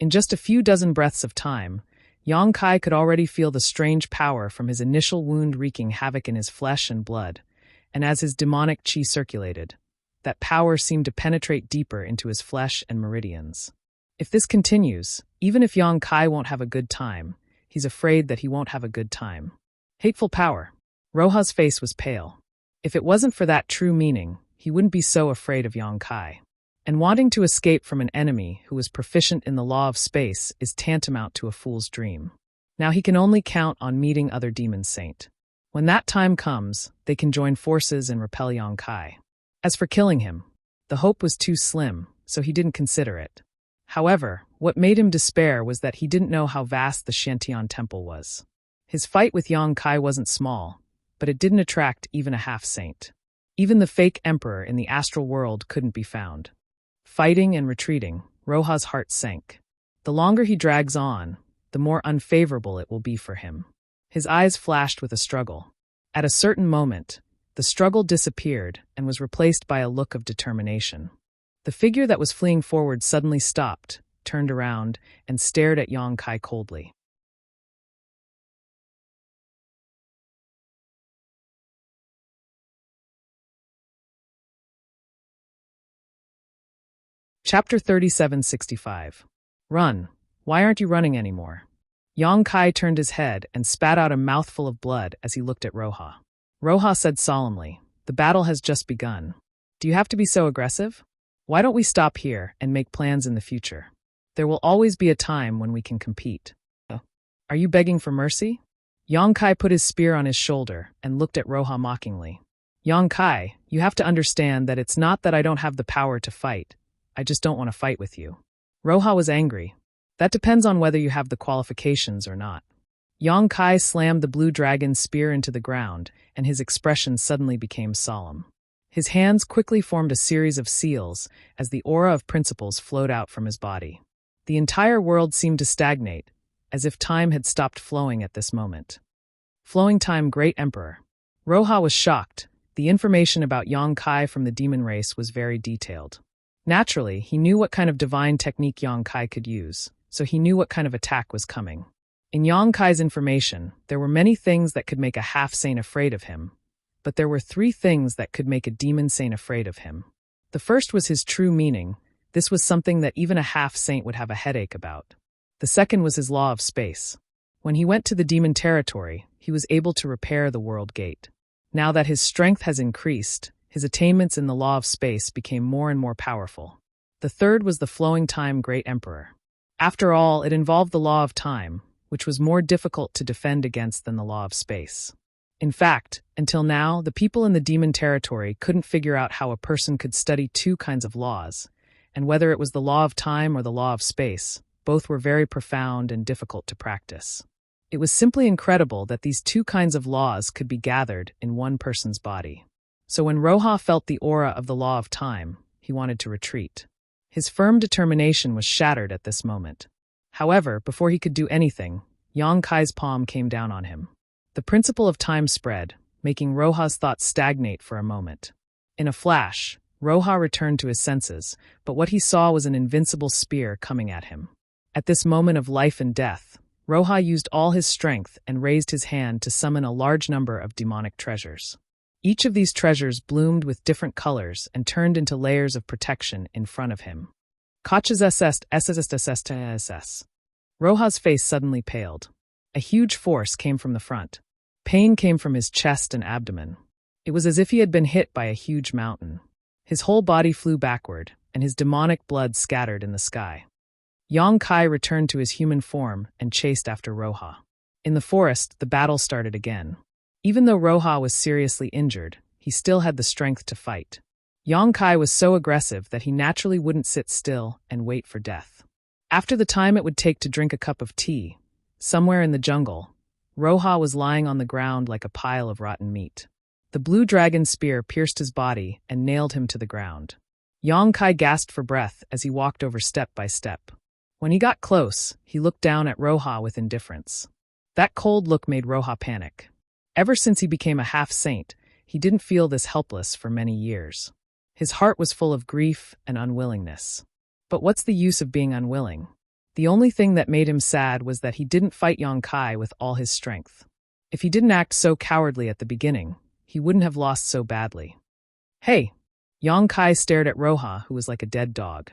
In just a few dozen breaths of time, Yong-Kai could already feel the strange power from his initial wound wreaking havoc in his flesh and blood, and as his demonic chi circulated, that power seemed to penetrate deeper into his flesh and meridians. If this continues, even if Yong-Kai won't have a good time, he's afraid that he won't have a good time. Hateful power. Roja's face was pale. If it wasn't for that true meaning, he wouldn't be so afraid of Yong-Kai. And wanting to escape from an enemy who is proficient in the law of space is tantamount to a fool's dream. Now he can only count on meeting other demon saint. When that time comes, they can join forces and repel Yang Kai. As for killing him, the hope was too slim, so he didn't consider it. However, what made him despair was that he didn't know how vast the Shantian temple was. His fight with Yang Kai wasn't small, but it didn't attract even a half-saint. Even the fake emperor in the astral world couldn't be found. Fighting and retreating, Roha's heart sank. The longer he drags on, the more unfavorable it will be for him. His eyes flashed with a struggle. At a certain moment, the struggle disappeared and was replaced by a look of determination. The figure that was fleeing forward suddenly stopped, turned around, and stared at Yang Kai coldly. Chapter 3765. Run. Why aren't you running anymore? Yang Kai turned his head and spat out a mouthful of blood as he looked at Roha. Roha said solemnly, "The battle has just begun. Do you have to be so aggressive? Why don't we stop here and make plans in the future? There will always be a time when we can compete." Are you begging for mercy? Yang Kai put his spear on his shoulder and looked at Roha mockingly. Yang Kai, you have to understand that it's not that I don't have the power to fight. I just don't want to fight with you. Roha was angry. That depends on whether you have the qualifications or not. Yang Kai slammed the blue dragon's spear into the ground, and his expression suddenly became solemn. His hands quickly formed a series of seals as the aura of principles flowed out from his body. The entire world seemed to stagnate, as if time had stopped flowing at this moment. Flowing time, Great Emperor. Roha was shocked. The information about Yang Kai from the demon race was very detailed. Naturally, he knew what kind of divine technique Yang Kai could use, so he knew what kind of attack was coming. In Yang Kai's information, there were many things that could make a half-saint afraid of him, but there were 3 things that could make a demon-saint afraid of him. The first was his true meaning. This was something that even a half-saint would have a headache about. The second was his law of space. When he went to the demon territory, he was able to repair the world gate. Now that his strength has increased, his attainments in the law of space became more and more powerful. The third was the flowing time Great Emperor. After all, it involved the law of time, which was more difficult to defend against than the law of space. In fact, until now, the people in the demon territory couldn't figure out how a person could study 2 kinds of laws, and whether it was the law of time or the law of space, both were very profound and difficult to practice. It was simply incredible that these 2 kinds of laws could be gathered in one person's body. So when Roha felt the aura of the law of time, he wanted to retreat. His firm determination was shattered at this moment. However, before he could do anything, Yang Kai's palm came down on him. The principle of time spread, making Roha's thoughts stagnate for a moment. In a flash, Roha returned to his senses, but what he saw was an invincible spear coming at him. At this moment of life and death, Roha used all his strength and raised his hand to summon a large number of demonic treasures. Each of these treasures bloomed with different colors and turned into layers of protection in front of him. Roha's face suddenly paled. A huge force came from the front. Pain came from his chest and abdomen. It was as if he had been hit by a huge mountain. His whole body flew backward, and his demonic blood scattered in the sky. Yang Kai returned to his human form and chased after Roha. In the forest, the battle started again. Even though Roha was seriously injured, he still had the strength to fight. Yang Kai was so aggressive that he naturally wouldn't sit still and wait for death. After the time it would take to drink a cup of tea, somewhere in the jungle, Roha was lying on the ground like a pile of rotten meat. The blue dragon spear pierced his body and nailed him to the ground. Yang Kai gasped for breath as he walked over step by step. When he got close, he looked down at Roha with indifference. That cold look made Roha panic. Ever since he became a half-saint, he didn't feel this helpless for many years. His heart was full of grief and unwillingness. But what's the use of being unwilling? The only thing that made him sad was that he didn't fight Yang Kai with all his strength. If he didn't act so cowardly at the beginning, he wouldn't have lost so badly. Hey! Yang Kai stared at Roha, who was like a dead dog.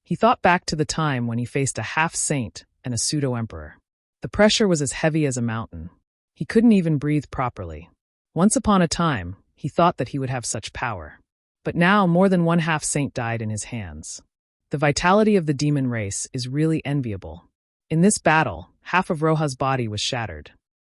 He thought back to the time when he faced a half-saint and a pseudo-emperor. The pressure was as heavy as a mountain. He couldn't even breathe properly. Once upon a time, he thought that he would have such power. But now more than one half-saint died in his hands. The vitality of the demon race is really enviable. In this battle, half of Roha's body was shattered.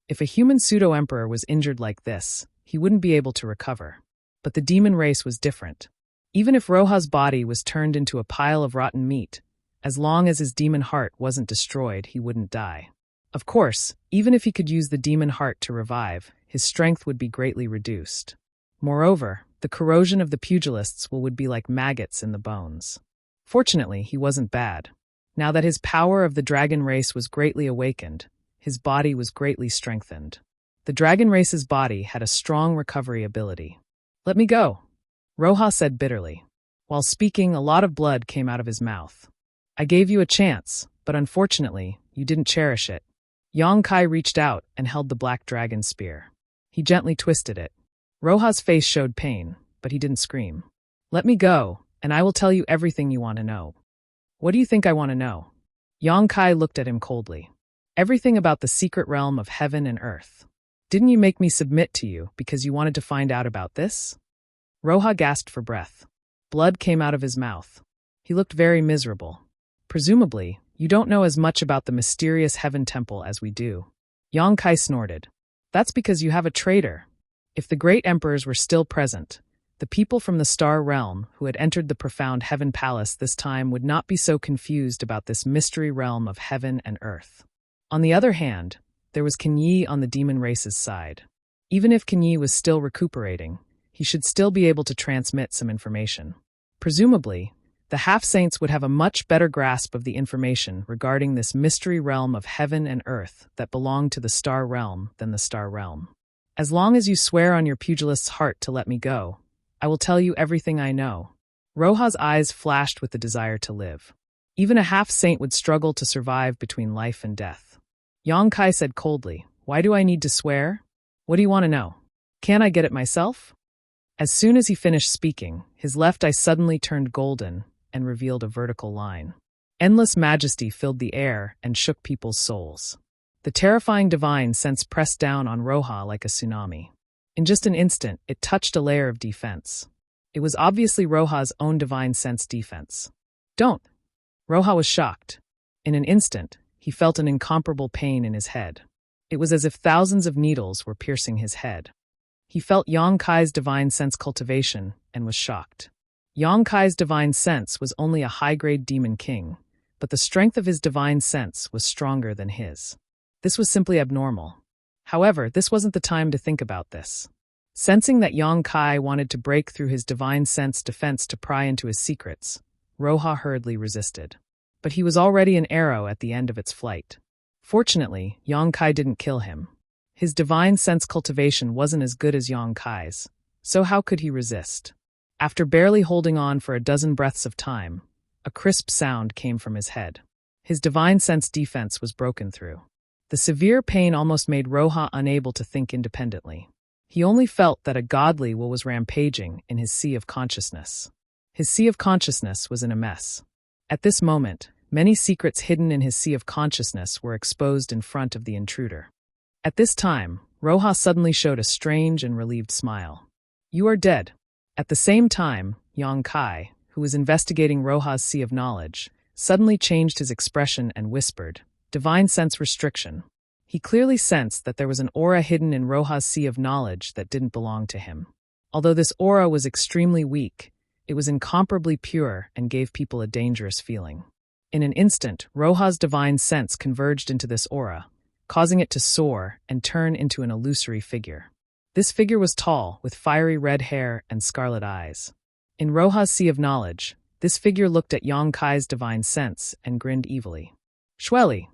If a human pseudo-emperor was injured like this, he wouldn't be able to recover. But the demon race was different. Even if Roja's body was turned into a pile of rotten meat, as long as his demon heart wasn't destroyed, he wouldn't die. Of course, even if he could use the demon heart to revive, his strength would be greatly reduced. Moreover, the corrosion of the pugilists would be like maggots in the bones. Fortunately, he wasn't bad. Now that his power of the dragon race was greatly awakened, his body was greatly strengthened. The dragon race's body had a strong recovery ability. "Let me go," Roja said bitterly. While speaking, a lot of blood came out of his mouth. "I gave you a chance, but unfortunately, you didn't cherish it." Yang Kai reached out and held the black dragon spear. He gently twisted it. Roja's face showed pain, but he didn't scream. "Let me go, and I will tell you everything you want to know." "What do you think I want to know?" Yang Kai looked at him coldly. "Everything about the secret realm of heaven and earth. Didn't you make me submit to you because you wanted to find out about this?" Roja gasped for breath. Blood came out of his mouth. He looked very miserable. "Presumably, you don't know as much about the mysterious heaven temple as we do." Yang Kai snorted. "That's because you have a traitor." If the great emperors were still present, the people from the star realm who had entered the profound heaven palace this time would not be so confused about this mystery realm of heaven and earth. On the other hand, there was Kenyi on the demon race's side. Even if Kenyi was still recuperating, he should still be able to transmit some information. Presumably, the half-saints would have a much better grasp of the information regarding this mystery realm of heaven and earth that belonged to the star realm than the star realm. "As long as you swear on your pugilist's heart to let me go, I will tell you everything I know." Roja's eyes flashed with the desire to live. Even a half-saint would struggle to survive between life and death. Yang Kai said coldly, "Why do I need to swear? What do you want to know? Can't I get it myself?" As soon as he finished speaking, his left eye suddenly turned golden and revealed a vertical line. Endless majesty filled the air and shook people's souls. The terrifying divine sense pressed down on Roja like a tsunami. In just an instant, it touched a layer of defense. It was obviously Roja's own divine sense defense. "Don't!" Roja was shocked. In an instant, he felt an incomparable pain in his head. It was as if thousands of needles were piercing his head. He felt Yang Kai's divine sense cultivation and was shocked. Yang Kai's divine sense was only a high-grade demon king, but the strength of his divine sense was stronger than his. This was simply abnormal. However, this wasn't the time to think about this. Sensing that Yang Kai wanted to break through his divine sense defense to pry into his secrets, Roja hurriedly resisted. But he was already an arrow at the end of its flight. Fortunately, Yang Kai didn't kill him. His divine sense cultivation wasn't as good as Yang Kai's, so how could he resist? After barely holding on for a dozen breaths of time, a crisp sound came from his head. His divine sense defense was broken through. The severe pain almost made Roja unable to think independently. He only felt that a godly will was rampaging in his sea of consciousness. His sea of consciousness was in a mess. At this moment, many secrets hidden in his sea of consciousness were exposed in front of the intruder. At this time, Roja suddenly showed a strange and relieved smile. "You are dead." At the same time, Yang Kai, who was investigating Roja's sea of knowledge, suddenly changed his expression and whispered, "Divine sense restriction." He clearly sensed that there was an aura hidden in Roja's sea of knowledge that didn't belong to him. Although this aura was extremely weak, it was incomparably pure and gave people a dangerous feeling. In an instant, Roja's divine sense converged into this aura, causing it to soar and turn into an illusory figure. This figure was tall, with fiery red hair and scarlet eyes. In Roja's sea of knowledge, this figure looked at Yang Kai's divine sense and grinned evilly. "Shweli!"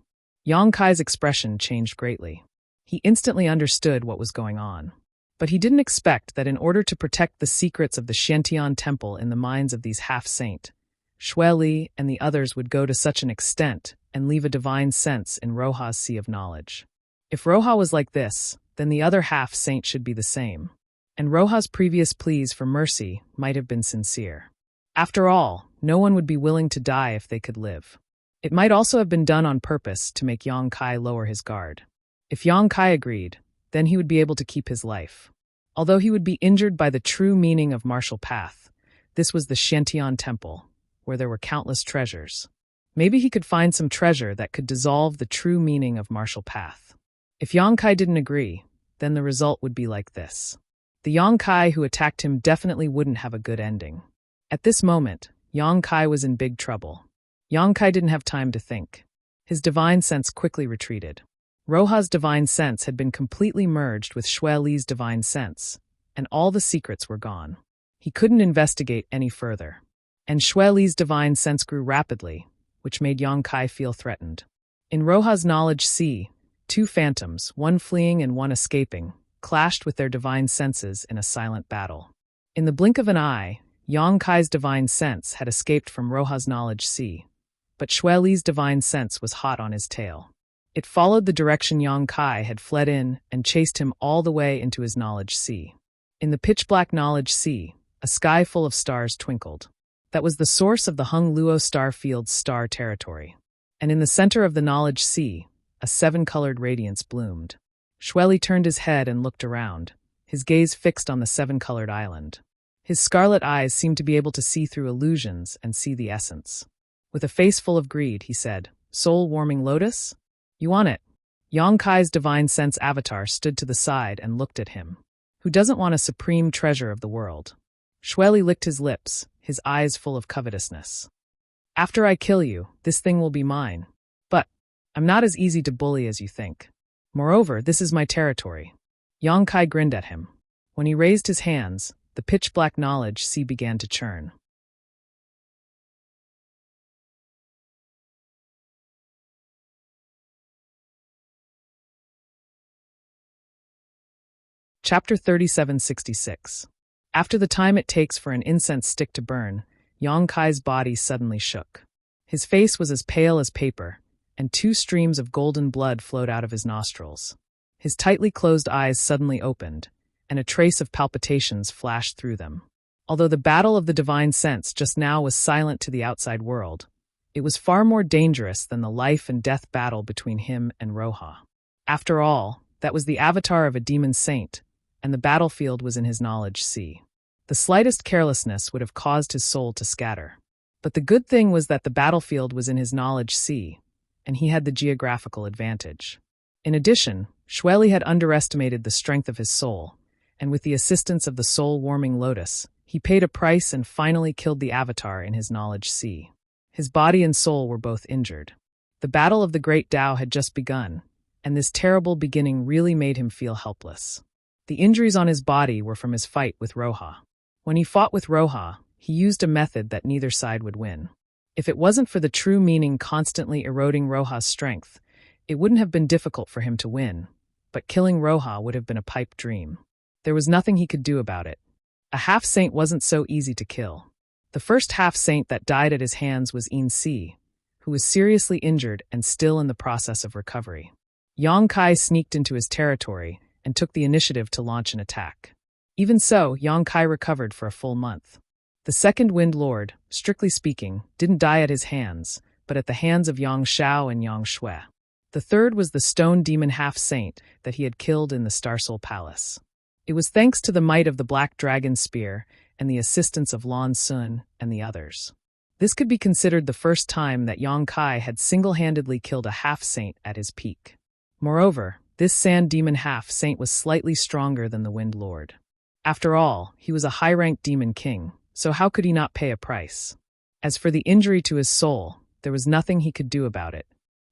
Yang Kai's expression changed greatly. He instantly understood what was going on. But he didn't expect that in order to protect the secrets of the Xiantian temple in the minds of these half-saint, Shweli and the others would go to such an extent and leave a divine sense in Roja's sea of knowledge. If Roja was like this, then the other half-saint should be the same. And Roja's previous pleas for mercy might have been sincere. After all, no one would be willing to die if they could live. It might also have been done on purpose to make Yang Kai lower his guard. If Yang Kai agreed, then he would be able to keep his life. Although he would be injured by the true meaning of martial path, this was the Xiantian temple, where there were countless treasures. Maybe he could find some treasure that could dissolve the true meaning of martial path. If Yang Kai didn't agree, then the result would be like this. The Yang Kai who attacked him definitely wouldn't have a good ending. At this moment, Yang Kai was in big trouble. Yang Kai didn't have time to think. His divine sense quickly retreated. Roha's divine sense had been completely merged with Xue Li's divine sense, and all the secrets were gone. He couldn't investigate any further. And Xue Li's divine sense grew rapidly, which made Yang Kai feel threatened. In Roha's knowledge sea, two phantoms, one fleeing and one escaping, clashed with their divine senses in a silent battle. In the blink of an eye, Yang Kai's divine sense had escaped from Roha's knowledge sea, but Xue Li's divine sense was hot on his tail. It followed the direction Yang Kai had fled in and chased him all the way into his knowledge sea. In the pitch-black knowledge sea, a sky full of stars twinkled. That was the source of the Hung Luo star field's star territory. And in the center of the knowledge sea, a seven-colored radiance bloomed. Xue Li turned his head and looked around, his gaze fixed on the seven-colored island. His scarlet eyes seemed to be able to see through illusions and see the essence. With a face full of greed, he said, "Soul-warming lotus? You want it?" Yang Kai's divine sense avatar stood to the side and looked at him. Who doesn't want a supreme treasure of the world? Xue Li licked his lips, his eyes full of covetousness. "After I kill you, this thing will be mine. But I'm not as easy to bully as you think. Moreover, this is my territory." Yang Kai grinned at him. When he raised his hands, the pitch-black knowledge sea began to churn. Chapter 3766. After the time it takes for an incense stick to burn, Yang Kai's body suddenly shook. His face was as pale as paper, and two streams of golden blood flowed out of his nostrils. His tightly closed eyes suddenly opened, and a trace of palpitations flashed through them. Although the battle of the divine sense just now was silent to the outside world, it was far more dangerous than the life and death battle between him and Roha. After all, that was the avatar of a demon saint, and the battlefield was in his knowledge sea. The slightest carelessness would have caused his soul to scatter. But the good thing was that the battlefield was in his knowledge sea, and he had the geographical advantage. In addition, Xue Li had underestimated the strength of his soul, and with the assistance of the soul-warming lotus, he paid a price and finally killed the avatar in his knowledge sea. His body and soul were both injured. The battle of the great Tao had just begun, and this terrible beginning really made him feel helpless. The injuries on his body were from his fight with Roha. When he fought with Roha, he used a method that neither side would win. If it wasn't for the true meaning constantly eroding Roha's strength, it wouldn't have been difficult for him to win, but killing Roha would have been a pipe dream. There was nothing he could do about it. A half-saint wasn't so easy to kill. The first half-saint that died at his hands was Yin Si, who was seriously injured and still in the process of recovery. Yang Kai sneaked into his territory and took the initiative to launch an attack. Even so, Yang Kai recovered for a full month. The second Wind Lord, strictly speaking, didn't die at his hands, but at the hands of Yang Shao and Yang Xue. The third was the stone demon half-saint that he had killed in the Starsoul Palace. It was thanks to the might of the Black Dragon Spear and the assistance of Lan Sun and the others. This could be considered the first time that Yang Kai had single-handedly killed a half-saint at his peak. Moreover, this sand demon half-saint was slightly stronger than the Wind Lord. After all, he was a high-ranked demon king, so how could he not pay a price? As for the injury to his soul, there was nothing he could do about it.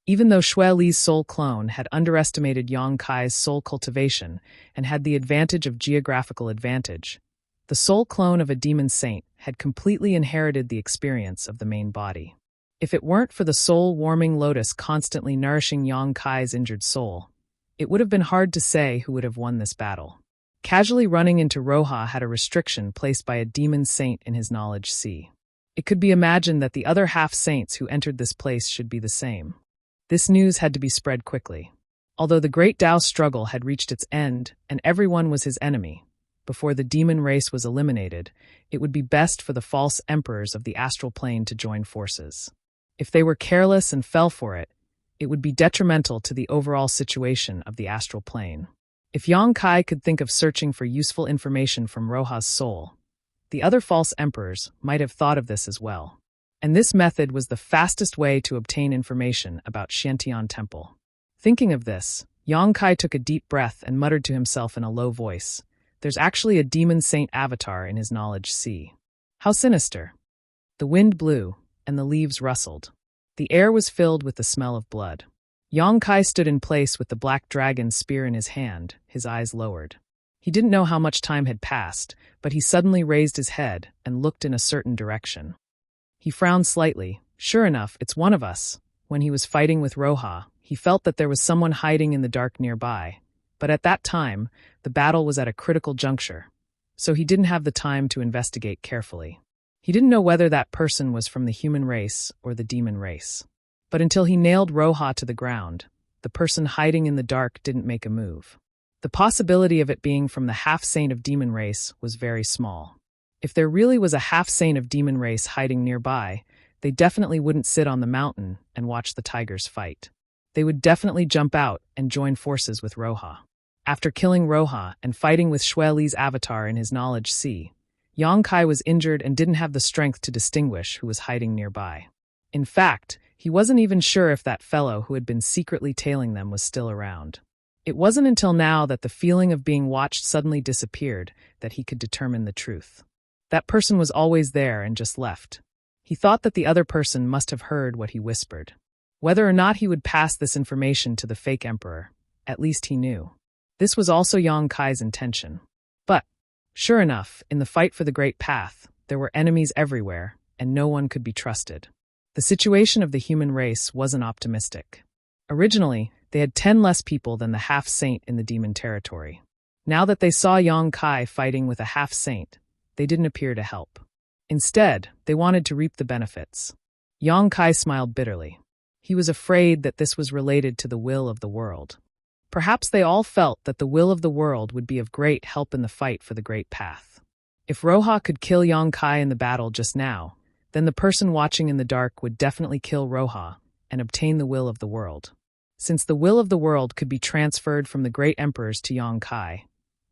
Even though Xue Li's soul clone had underestimated Yang Kai's soul cultivation and had the advantage of geographical advantage, the soul clone of a demon saint had completely inherited the experience of the main body. If it weren't for the soul-warming lotus constantly nourishing Yang Kai's injured soul, it would have been hard to say who would have won this battle. Casually running into Roha had a restriction placed by a demon saint in his knowledge sea. It could be imagined that the other half-saints who entered this place should be the same. This news had to be spread quickly. Although the Great Tao struggle had reached its end and everyone was his enemy, before the demon race was eliminated, it would be best for the false emperors of the astral plane to join forces. If they were careless and fell for it, it would be detrimental to the overall situation of the astral plane. If Yang Kai could think of searching for useful information from Roha's soul, the other false emperors might have thought of this as well. And this method was the fastest way to obtain information about Xiantian Temple. Thinking of this, Yang Kai took a deep breath and muttered to himself in a low voice, "There's actually a demon saint avatar in his knowledge sea. How sinister." The wind blew, and the leaves rustled. The air was filled with the smell of blood. Yang Kai stood in place with the black dragon's spear in his hand, his eyes lowered. He didn't know how much time had passed, but he suddenly raised his head and looked in a certain direction. He frowned slightly. Sure enough, it's one of us. When he was fighting with Roja, he felt that there was someone hiding in the dark nearby. But at that time, the battle was at a critical juncture, so he didn't have the time to investigate carefully. He didn't know whether that person was from the human race or the demon race. But until he nailed Roja to the ground, the person hiding in the dark didn't make a move. The possibility of it being from the half-saint of demon race was very small. If there really was a half-saint of demon race hiding nearby, they definitely wouldn't sit on the mountain and watch the tigers fight. They would definitely jump out and join forces with Roja. After killing Roja and fighting with Xue Li's avatar in his knowledge sea, Yang Kai was injured and didn't have the strength to distinguish who was hiding nearby. In fact, he wasn't even sure if that fellow who had been secretly tailing them was still around. It wasn't until now that the feeling of being watched suddenly disappeared that he could determine the truth. That person was always there and just left. He thought that the other person must have heard what he whispered. Whether or not he would pass this information to the fake emperor, at least he knew. This was also Yang Kai's intention. But, sure enough, in the fight for the Great Path, there were enemies everywhere, and no one could be trusted. The situation of the human race wasn't optimistic. Originally, they had 10 less people than the half-saint in the demon territory. Now that they saw Yang Kai fighting with a half-saint, they didn't appear to help. Instead, they wanted to reap the benefits. Yang Kai smiled bitterly. He was afraid that this was related to the will of the world. Perhaps they all felt that the will of the world would be of great help in the fight for the Great Path. If Roja could kill Yang Kai in the battle just now, then the person watching in the dark would definitely kill Roja and obtain the will of the world. Since the will of the world could be transferred from the great emperors to Yang Kai,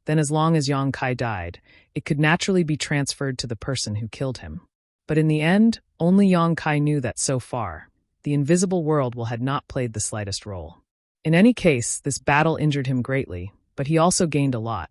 then as long as Yang Kai died, it could naturally be transferred to the person who killed him. But in the end, only Yang Kai knew that so far, the invisible world had not played the slightest role. In any case, this battle injured him greatly, but he also gained a lot.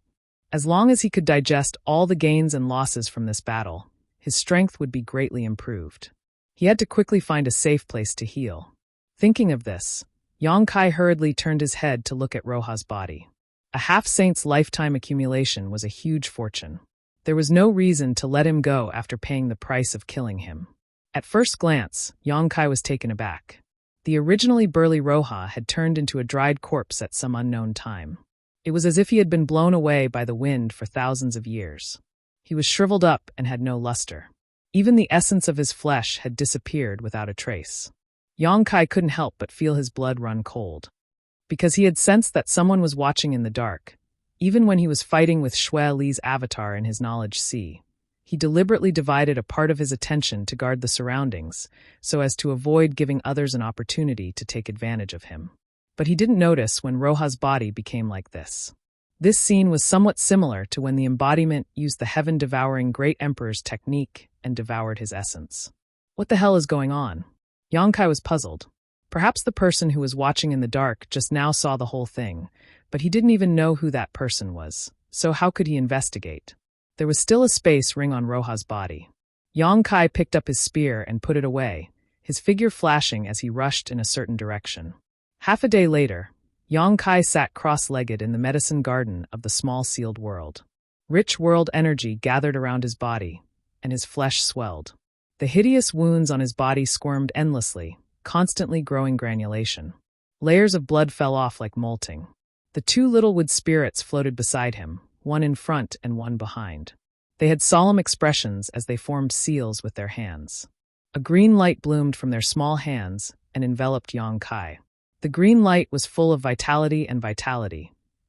As long as he could digest all the gains and losses from this battle, his strength would be greatly improved. He had to quickly find a safe place to heal. Thinking of this, Yang Kai hurriedly turned his head to look at Roja's body. A half-saint's lifetime accumulation was a huge fortune. There was no reason to let him go after paying the price of killing him. At first glance, Yang Kai was taken aback. The originally burly Roja had turned into a dried corpse at some unknown time. It was as if he had been blown away by the wind for thousands of years. He was shriveled up and had no luster. Even the essence of his flesh had disappeared without a trace. Yang Kai couldn't help but feel his blood run cold. Because he had sensed that someone was watching in the dark, even when he was fighting with Xue Li's avatar in his knowledge sea. He deliberately divided a part of his attention to guard the surroundings, so as to avoid giving others an opportunity to take advantage of him. But he didn't notice when Roja's body became like this. This scene was somewhat similar to when the embodiment used the heaven-devouring Great Emperor's technique and devoured his essence. What the hell is going on? Yang Kai was puzzled. Perhaps the person who was watching in the dark just now saw the whole thing, but he didn't even know who that person was, so how could he investigate? There was still a space ring on Roja's body. Yang Kai picked up his spear and put it away, his figure flashing as he rushed in a certain direction. Half a day later, Yang Kai sat cross-legged in the medicine garden of the small sealed world. Rich world energy gathered around his body, and his flesh swelled. The hideous wounds on his body squirmed endlessly, constantly growing granulation. Layers of blood fell off like molting. The two little wood spirits floated beside him, one in front and one behind. They had solemn expressions as they formed seals with their hands. A green light bloomed from their small hands and enveloped Yang Kai. The green light was full of vitality,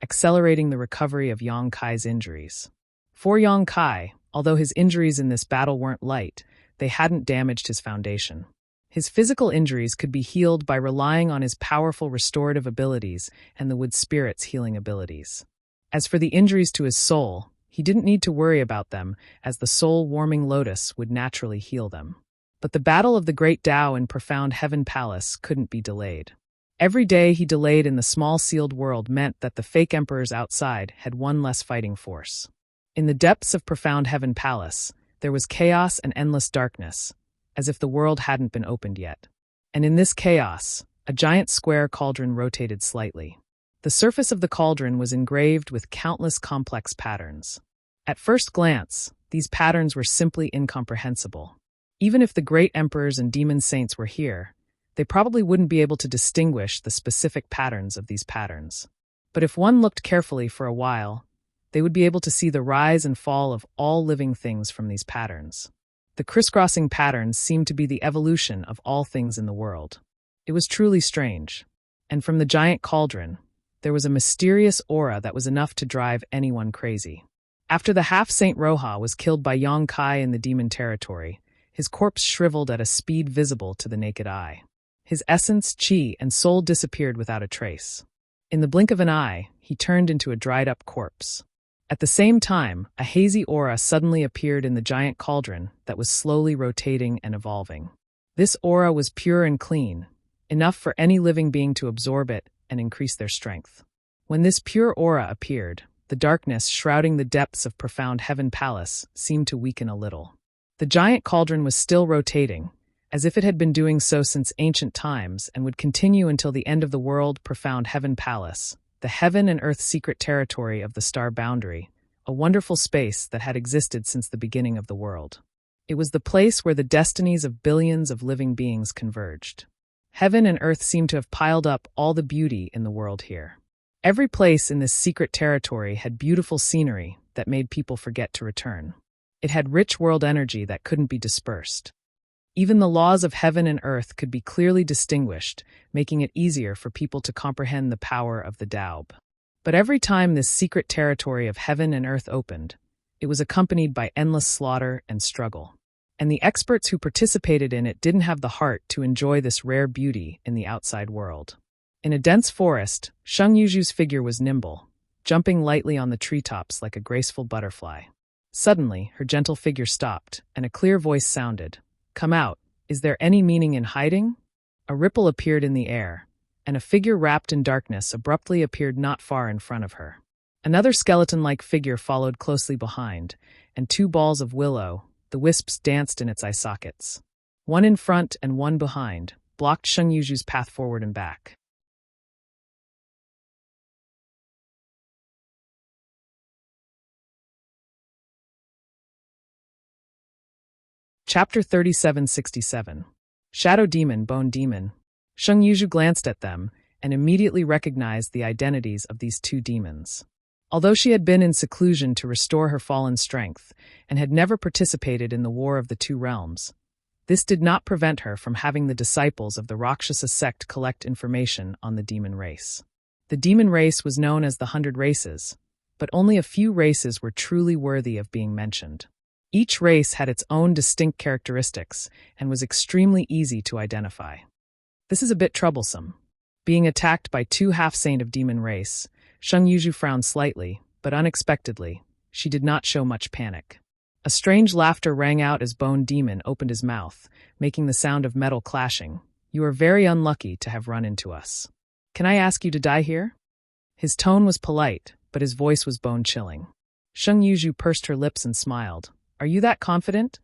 accelerating the recovery of Yang Kai's injuries. For Yang Kai, although his injuries in this battle weren't light, they hadn't damaged his foundation. His physical injuries could be healed by relying on his powerful restorative abilities and the wood spirit's healing abilities. As for the injuries to his soul, he didn't need to worry about them, as the soul-warming lotus would naturally heal them. But the battle of the Great Tao in Profound Heaven Palace couldn't be delayed. Every day he delayed in the small sealed world meant that the fake emperors outside had one less fighting force. In the depths of profound Heaven Palace, there was chaos and endless darkness, as if the world hadn't been opened yet. And in this chaos, a giant square cauldron rotated slightly. The surface of the cauldron was engraved with countless complex patterns. At first glance, these patterns were simply incomprehensible. Even if the great emperors and demon saints were here, they probably wouldn't be able to distinguish the specific patterns of these patterns. But if one looked carefully for a while, they would be able to see the rise and fall of all living things from these patterns. The crisscrossing patterns seemed to be the evolution of all things in the world. It was truly strange. And from the giant cauldron, there was a mysterious aura that was enough to drive anyone crazy. After the half-Saint Roja was killed by Yong Kai in the demon territory, his corpse shriveled at a speed visible to the naked eye. His essence, chi, and soul disappeared without a trace. In the blink of an eye, he turned into a dried-up corpse. At the same time, a hazy aura suddenly appeared in the giant cauldron that was slowly rotating and evolving. This aura was pure and clean, enough for any living being to absorb it and increase their strength. When this pure aura appeared, the darkness shrouding the depths of profound Heaven Palace seemed to weaken a little. The giant cauldron was still rotating, as if it had been doing so since ancient times and would continue until the end of the world. Profound Heaven Palace, the heaven and earth secret territory of the star boundary, a wonderful space that had existed since the beginning of the world. It was the place where the destinies of billions of living beings converged. Heaven and earth seemed to have piled up all the beauty in the world here. Every place in this secret territory had beautiful scenery that made people forget to return. It had rich world energy that couldn't be dispersed. Even the laws of heaven and earth could be clearly distinguished, making it easier for people to comprehend the power of the Daub. But every time this secret territory of heaven and earth opened, it was accompanied by endless slaughter and struggle. And the experts who participated in it didn't have the heart to enjoy this rare beauty in the outside world. In a dense forest, Sheng Yuju's figure was nimble, jumping lightly on the treetops like a graceful butterfly. Suddenly, her gentle figure stopped, and a clear voice sounded. "Come out. Is there any meaning in hiding?" A ripple appeared in the air, and a figure wrapped in darkness abruptly appeared not far in front of her. Another skeleton-like figure followed closely behind, and two balls of willow, the wisps danced in its eye sockets. One in front and one behind, blocked Sheng Yuju's path forward and back. Chapter 3767. Shadow Demon, Bone Demon. Sheng Yuju glanced at them and immediately recognized the identities of these two demons. Although she had been in seclusion to restore her fallen strength and had never participated in the War of the Two Realms, this did not prevent her from having the disciples of the Rakshasa sect collect information on the demon race. The demon race was known as the 100 Races, but only a few races were truly worthy of being mentioned. Each race had its own distinct characteristics and was extremely easy to identify. This is a bit troublesome. Being attacked by two half-saint of demon race, Sheng Yuju frowned slightly, but unexpectedly, she did not show much panic. A strange laughter rang out as Bone Demon opened his mouth, making the sound of metal clashing. "You are very unlucky to have run into us. Can I ask you to die here?" His tone was polite, but his voice was bone-chilling. Sheng Yuju pursed her lips and smiled. "Are you that confident?"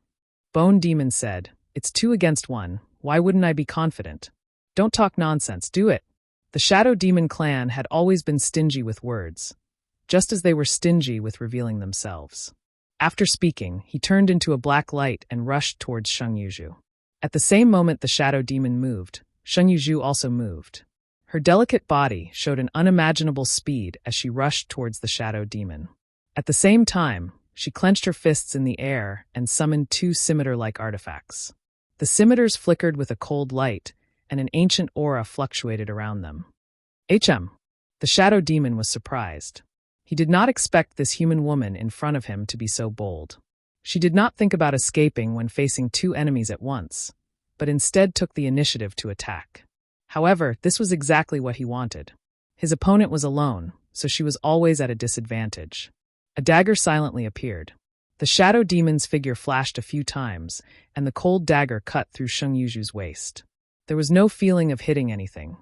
Bone Demon said, "It's 2 against 1. Why wouldn't I be confident? Don't talk nonsense, do it." The Shadow Demon clan had always been stingy with words, just as they were stingy with revealing themselves. After speaking, he turned into a black light and rushed towards Sheng Yuju. At the same moment the Shadow Demon moved, Sheng Yuju also moved. Her delicate body showed an unimaginable speed as she rushed towards the Shadow Demon. At the same time, she clenched her fists in the air and summoned 2 scimitar-like artifacts. The scimitars flickered with a cold light, and an ancient aura fluctuated around them. The Shadow Demon was surprised. He did not expect this human woman in front of him to be so bold. She did not think about escaping when facing 2 enemies at once, but instead took the initiative to attack. However, this was exactly what he wanted. His opponent was alone, so she was always at a disadvantage. A dagger silently appeared. The Shadow Demon's figure flashed a few times, and the cold dagger cut through Sheng Yuju's waist. There was no feeling of hitting anything.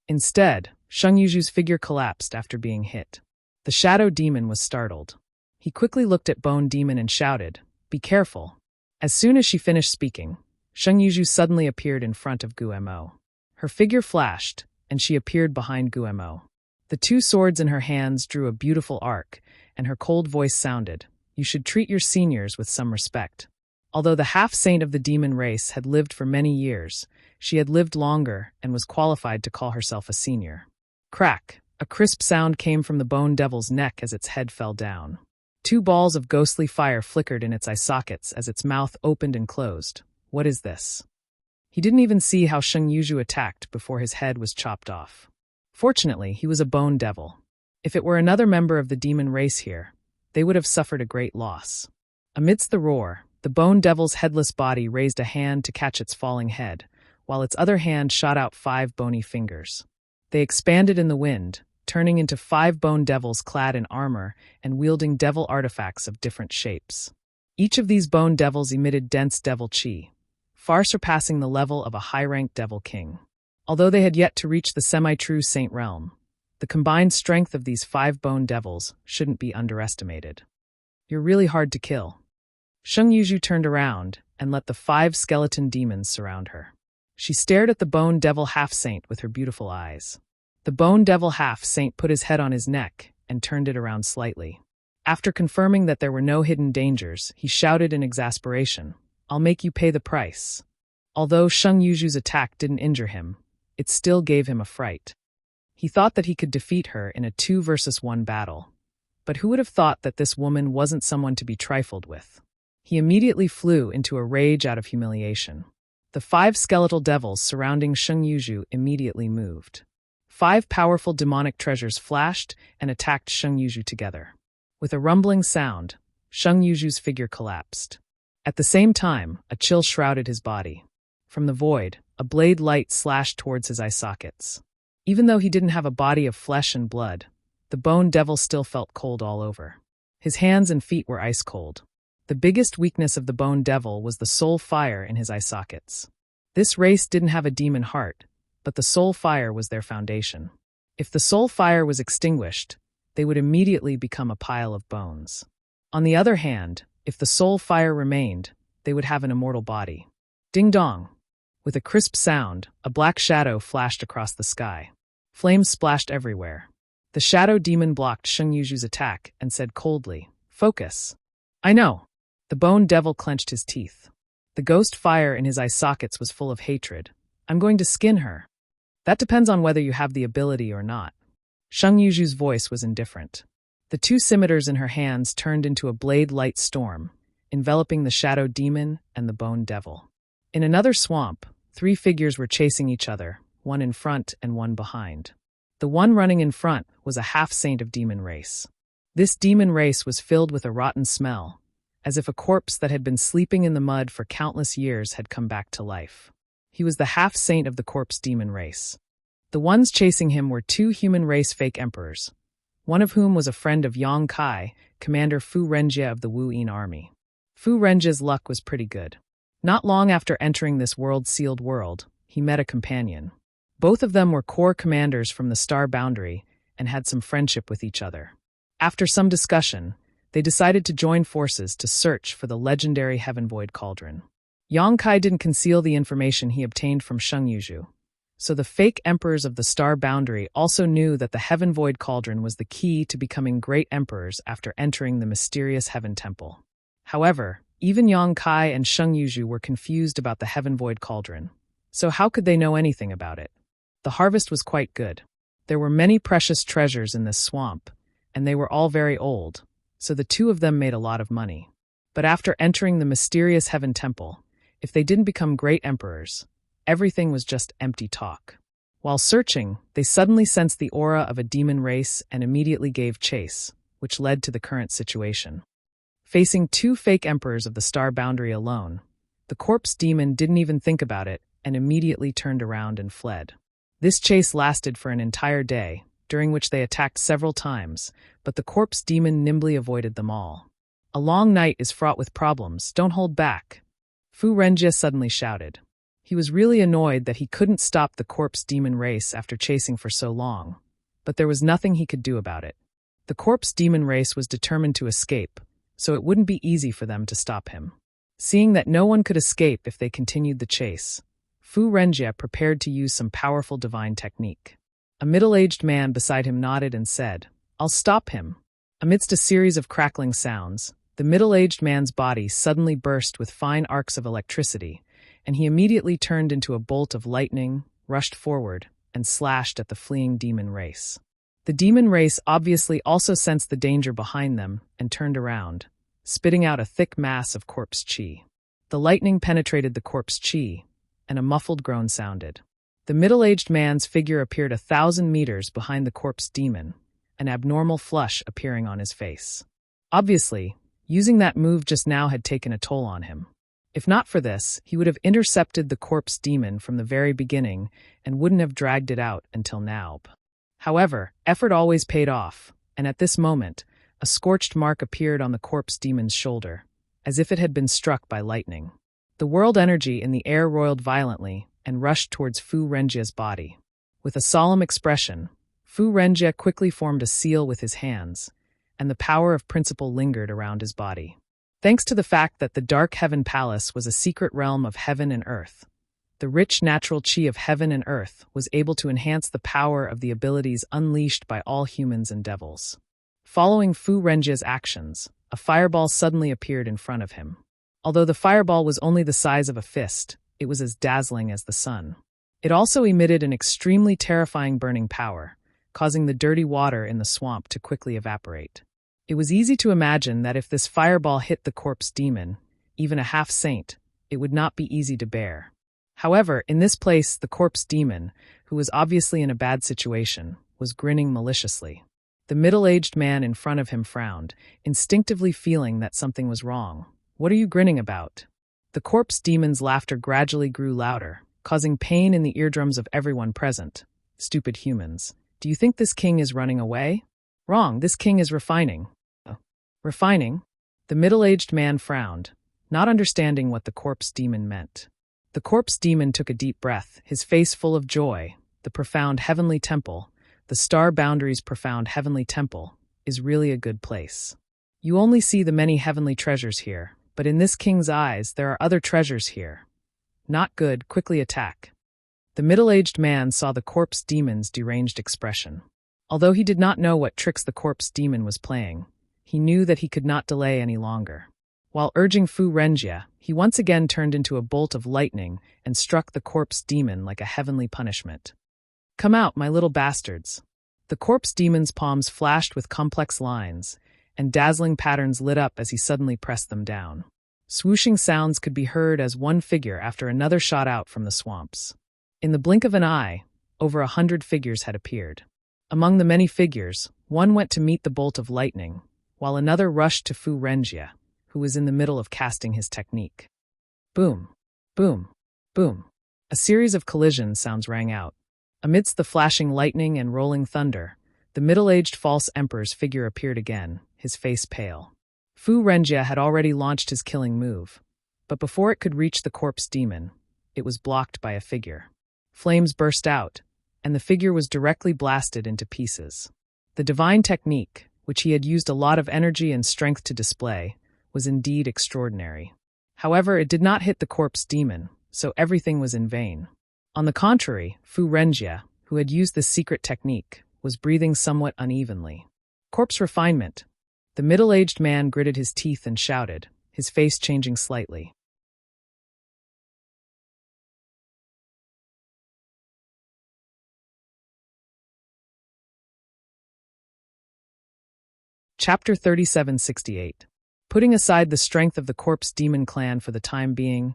Instead, Sheng Yuju's figure collapsed after being hit. The shadow demon was startled. He quickly looked at Bone Demon and shouted, "Be careful." As soon as she finished speaking, Sheng Yuju suddenly appeared in front of Guemo. Her figure flashed, and she appeared behind Guemo. The two swords in her hands drew a beautiful arc, and her cold voice sounded, "You should treat your seniors with some respect." Although the half-saint of the demon race had lived for many years, she had lived longer and was qualified to call herself a senior. Crack! A crisp sound came from the Bone Devil's neck as its head fell down. Two balls of ghostly fire flickered in its eye sockets as its mouth opened and closed. What is this? He didn't even see how Sheng Yuju attacked before his head was chopped off. Fortunately, he was a Bone Devil. If it were another member of the demon race here, they would have suffered a great loss. Amidst the roar, the Bone Devil's headless body raised a hand to catch its falling head, while its other hand shot out 5 bony fingers. They expanded in the wind, turning into 5 Bone Devils clad in armor and wielding devil artifacts of different shapes. Each of these Bone Devils emitted dense devil chi, far surpassing the level of a high-ranked devil king. Although they had yet to reach the semi-true saint realm, the combined strength of these 5 Bone Devils shouldn't be underestimated. You're really hard to kill. Sheng Yuju turned around and let the 5 skeleton demons surround her. She stared at the Bone Devil half-saint with her beautiful eyes. The Bone Devil half-saint put his head on his neck and turned it around slightly. After confirming that there were no hidden dangers, he shouted in exasperation, "I'll make you pay the price." Although Sheng Yuju's attack didn't injure him, it still gave him a fright. He thought that he could defeat her in a 2-versus-1 battle. But who would have thought that this woman wasn't someone to be trifled with? He immediately flew into a rage out of humiliation. The 5 skeletal devils surrounding Sheng Yuju immediately moved. 5 powerful demonic treasures flashed and attacked Sheng Yuju together. With a rumbling sound, Sheng Yuju's figure collapsed. At the same time, a chill shrouded his body. From the void, a blade light slashed towards his eye sockets. Even though he didn't have a body of flesh and blood, the Bone Devil still felt cold all over. His hands and feet were ice cold. The biggest weakness of the Bone Devil was the soul fire in his eye sockets. This race didn't have a demon heart, but the soul fire was their foundation. If the soul fire was extinguished, they would immediately become a pile of bones. On the other hand, if the soul fire remained, they would have an immortal body. Ding dong! With a crisp sound, a black shadow flashed across the sky. Flames splashed everywhere. The shadow demon blocked Sheng Yuju's attack and said coldly, "Focus." "I know." The Bone Devil clenched his teeth. The ghost fire in his eye sockets was full of hatred. "I'm going to skin her." "That depends on whether you have the ability or not." Sheng Yuju's voice was indifferent. The 2 scimitars in her hands turned into a blade-light storm, enveloping the shadow demon and the Bone Devil. In another swamp, 3 figures were chasing each other, one in front and one behind. The one running in front was a half-saint of demon race. This demon race was filled with a rotten smell, as if a corpse that had been sleeping in the mud for countless years had come back to life. He was the half-saint of the corpse demon race. The ones chasing him were 2 human race fake emperors, one of whom was a friend of Yang Kai, Commander Fu Renjie of the Wu Yin army. Fu Renjie's luck was pretty good. Not long after entering this world-sealed world, he met a companion. Both of them were core commanders from the Star Boundary and had some friendship with each other. After some discussion, they decided to join forces to search for the legendary Heaven Void Cauldron. Yang Kai didn't conceal the information he obtained from Sheng Yuju, so the fake emperors of the Star Boundary also knew that the Heaven Void Cauldron was the key to becoming great emperors after entering the mysterious Heaven Temple. However, even Yang Kai and Sheng Yuju were confused about the Heaven Void Cauldron, so how could they know anything about it? The harvest was quite good. There were many precious treasures in this swamp, and they were all very old, so the 2 of them made a lot of money. But after entering the mysterious Heaven Temple, if they didn't become great emperors, everything was just empty talk. While searching, they suddenly sensed the aura of a demon race and immediately gave chase, which led to the current situation. Facing 2 fake emperors of the Star Boundary alone, the corpse demon didn't even think about it and immediately turned around and fled. This chase lasted for an entire day, during which they attacked several times, but the corpse demon nimbly avoided them all. "A long night is fraught with problems, don't hold back," Fu Renjie suddenly shouted. He was really annoyed that he couldn't stop the corpse demon race after chasing for so long, but there was nothing he could do about it. The corpse demon race was determined to escape, so it wouldn't be easy for them to stop him. Seeing that no one could escape if they continued the chase, Fu Renjie prepared to use some powerful divine technique. A middle-aged man beside him nodded and said, "I'll stop him." Amidst a series of crackling sounds, the middle-aged man's body suddenly burst with fine arcs of electricity, and he immediately turned into a bolt of lightning, rushed forward, and slashed at the fleeing demon race. The demon race obviously also sensed the danger behind them and turned around, spitting out a thick mass of corpse chi. The lightning penetrated the corpse chi, and a muffled groan sounded. The middle-aged man's figure appeared 1,000 meters behind the corpse demon, an abnormal flush appearing on his face. Obviously, using that move just now had taken a toll on him. If not for this, he would have intercepted the corpse demon from the very beginning and wouldn't have dragged it out until now. However, effort always paid off, and at this moment, a scorched mark appeared on the corpse demon's shoulder, as if it had been struck by lightning. The world energy in the air roiled violently and rushed towards Fu Renjie's body. With a solemn expression, Fu Renjie quickly formed a seal with his hands, and the power of principle lingered around his body. Thanks to the fact that the Dark Heaven Palace was a secret realm of heaven and earth, the rich natural chi of heaven and earth was able to enhance the power of the abilities unleashed by all humans and devils. Following Fu Renjie's actions, a fireball suddenly appeared in front of him. Although the fireball was only the size of a fist, it was as dazzling as the sun. It also emitted an extremely terrifying burning power, causing the dirty water in the swamp to quickly evaporate. It was easy to imagine that if this fireball hit the corpse demon, even a half-saint, it would not be easy to bear. However, in this place, the corpse demon, who was obviously in a bad situation, was grinning maliciously. The middle-aged man in front of him frowned, instinctively feeling that something was wrong. "What are you grinning about?" The corpse demon's laughter gradually grew louder, causing pain in the eardrums of everyone present. "Stupid humans. Do you think this king is running away? Wrong, this king is refining." Refining? The middle-aged man frowned, not understanding what the corpse demon meant. The corpse demon took a deep breath, his face full of joy. The profound heavenly temple, the star boundaries profound heavenly temple, is really a good place. You only see the many heavenly treasures here, but in this king's eyes there are other treasures here. Not good, quickly attack. The middle-aged man saw the corpse demon's deranged expression. Although he did not know what tricks the corpse demon was playing, he knew that he could not delay any longer. While urging Fu Renjie, he once again turned into a bolt of lightning and struck the corpse demon like a heavenly punishment. "Come out, my little bastards." The corpse demon's palms flashed with complex lines, and dazzling patterns lit up as he suddenly pressed them down. Swooshing sounds could be heard as one figure after another shot out from the swamps. In the blink of an eye, over 100 figures had appeared. Among the many figures, one went to meet the bolt of lightning, while another rushed to Fu Renjie, who was in the middle of casting his technique. Boom, boom, boom. A series of collision sounds rang out. Amidst the flashing lightning and rolling thunder, the middle-aged false emperor's figure appeared again, his face pale. Fu Renjie had already launched his killing move, but before it could reach the corpse demon, it was blocked by a figure. Flames burst out, and the figure was directly blasted into pieces. The divine technique, which he had used a lot of energy and strength to display, was indeed extraordinary. However, it did not hit the corpse demon, so everything was in vain. On the contrary, Fu Renjie, who had used this secret technique, was breathing somewhat unevenly. Corpse refinement. The middle-aged man gritted his teeth and shouted, his face changing slightly. Chapter 3768. Putting aside the strength of the corpse demon clan for the time being,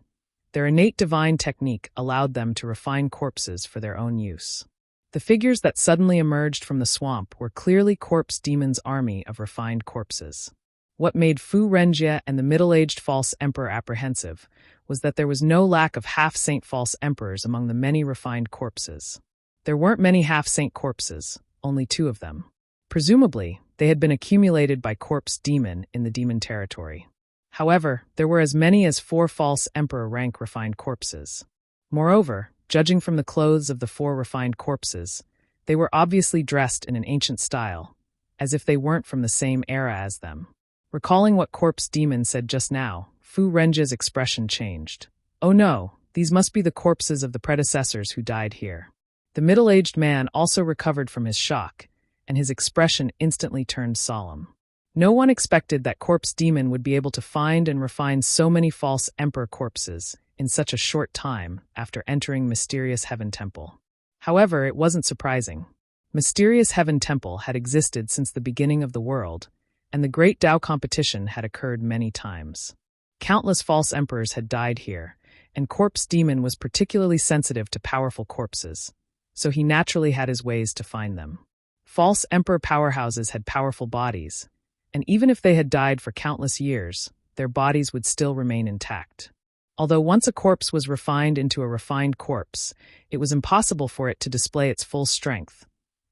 their innate divine technique allowed them to refine corpses for their own use. The figures that suddenly emerged from the swamp were clearly corpse demon's army of refined corpses. What made Fu Renjie and the middle-aged false emperor apprehensive was that there was no lack of half-saint false emperors among the many refined corpses. There weren't many half-saint corpses, only 2 of them. Presumably, they had been accumulated by corpse demon in the demon territory. However, there were as many as 4 false emperor rank refined corpses. Moreover, judging from the clothes of the four refined corpses, they were obviously dressed in an ancient style, as if they weren't from the same era as them. Recalling what Corpse Demon said just now, Fu Renjia's expression changed. Oh no, these must be the corpses of the predecessors who died here. The middle-aged man also recovered from his shock, and his expression instantly turned solemn. No one expected that Corpse Demon would be able to find and refine so many false emperor corpses in such a short time after entering Mysterious Heaven Temple. However, it wasn't surprising. Mysterious Heaven Temple had existed since the beginning of the world, and the Great Tao competition had occurred many times. Countless false emperors had died here, and Corpse Demon was particularly sensitive to powerful corpses, so he naturally had his ways to find them. False emperor powerhouses had powerful bodies, and even if they had died for countless years, their bodies would still remain intact. Although once a corpse was refined into a refined corpse, it was impossible for it to display its full strength,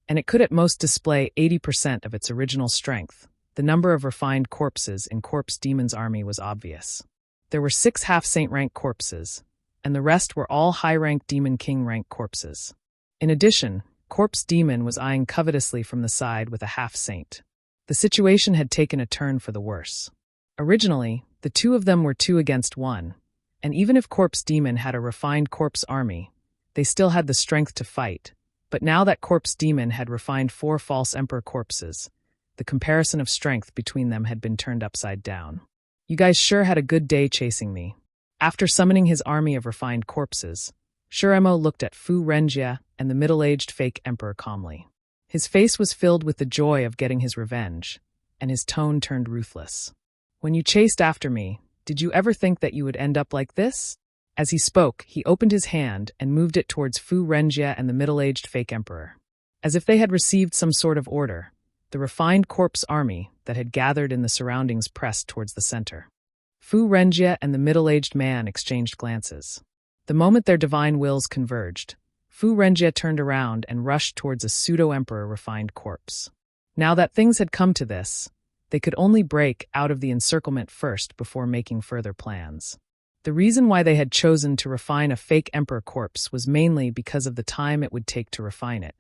and it could at most display 80% of its original strength. The number of refined corpses in Corpse Demon's army was obvious. There were 6 half-saint rank corpses, and the rest were all high-rank Demon King rank corpses. In addition, Corpse Demon was eyeing covetously from the side with a half-saint. The situation had taken a turn for the worse. Originally, the two of them were 2 against 1, and even if Corpse Demon had a refined corpse army, they still had the strength to fight. But now that Corpse Demon had refined 4 false emperor corpses, the comparison of strength between them had been turned upside down. You guys sure had a good day chasing me. After summoning his army of refined corpses, Shuremo looked at Fu Renjia and the middle-aged fake emperor calmly. His face was filled with the joy of getting his revenge, and his tone turned ruthless. When you chased after me, did you ever think that you would end up like this? As he spoke, he opened his hand and moved it towards Fu Renjia and the middle-aged fake emperor. As if they had received some sort of order, the refined corpse army that had gathered in the surroundings pressed towards the center. Fu Renjia and the middle-aged man exchanged glances. The moment their divine wills converged, Fu Renjia turned around and rushed towards a pseudo-emperor refined corpse. Now that things had come to this, they could only break out of the encirclement first before making further plans. The reason why they had chosen to refine a fake emperor corpse was mainly because of the time it would take to refine it.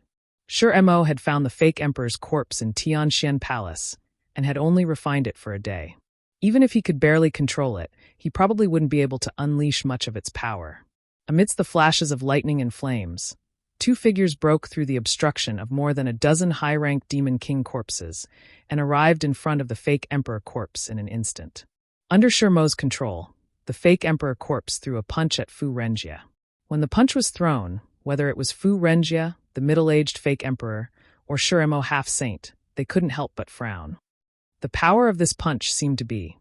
Shuremo had found the fake emperor's corpse in Tianxian Palace and had only refined it for a day. Even if he could barely control it, he probably wouldn't be able to unleash much of its power. Amidst the flashes of lightning and flames, 2 figures broke through the obstruction of more than a dozen high-ranked Demon King corpses and arrived in front of the fake emperor corpse in an instant. Under Shuremo's control, the fake emperor corpse threw a punch at Fu Renjia. When the punch was thrown, whether it was Fu Renjia, the middle-aged fake emperor, or Shuremo half-saint, they couldn't help but frown. The power of this punch seemed to be.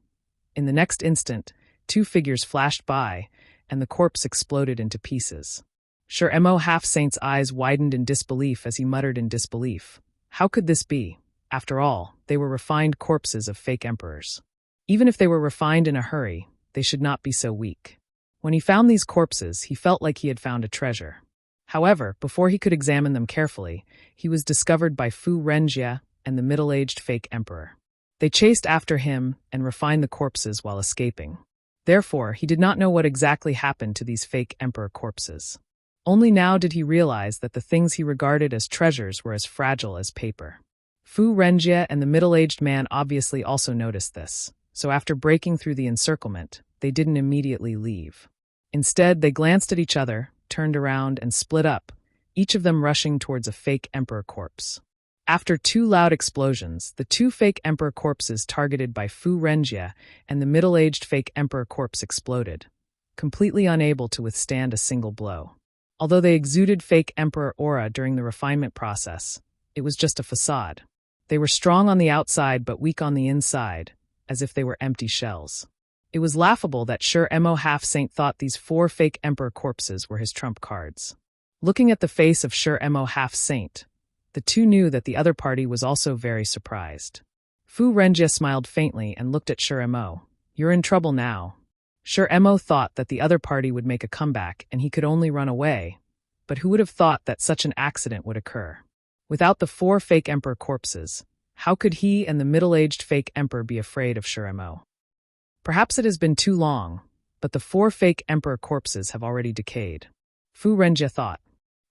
In the next instant, 2 figures flashed by, and the corpse exploded into pieces. Shuremo half-saint's eyes widened in disbelief as he muttered in disbelief. How could this be? After all, they were refined corpses of fake emperors. Even if they were refined in a hurry, they should not be so weak. When he found these corpses, he felt like he had found a treasure. However, before he could examine them carefully, he was discovered by Fu Renjia and the middle-aged fake emperor. They chased after him and refined the corpses while escaping. Therefore, he did not know what exactly happened to these fake emperor corpses. Only now did he realize that the things he regarded as treasures were as fragile as paper. Fu Renjia and the middle-aged man obviously also noticed this, so after breaking through the encirclement, they didn't immediately leave. Instead, they glanced at each other, turned around, and split up, each of them rushing towards a fake emperor corpse. After 2 loud explosions, the 2 fake emperor corpses targeted by Fu Renjia and the middle-aged fake emperor corpse exploded, completely unable to withstand a single blow. Although they exuded fake emperor aura during the refinement process, it was just a facade. They were strong on the outside but weak on the inside, as if they were empty shells. It was laughable that Shuremo half-saint thought these 4 fake emperor corpses were his trump cards. Looking at the face of Shuremo half-saint, the 2 knew that the other party was also very surprised. Fu Renjia smiled faintly and looked at Shuremo. You're in trouble now. Shuremo thought that the other party would make a comeback and he could only run away, but who would have thought that such an accident would occur? Without the 4 fake emperor corpses, how could he and the middle-aged fake emperor be afraid of Shuremo? Perhaps it has been too long, but the 4 fake emperor corpses have already decayed. Fu Renjie thought.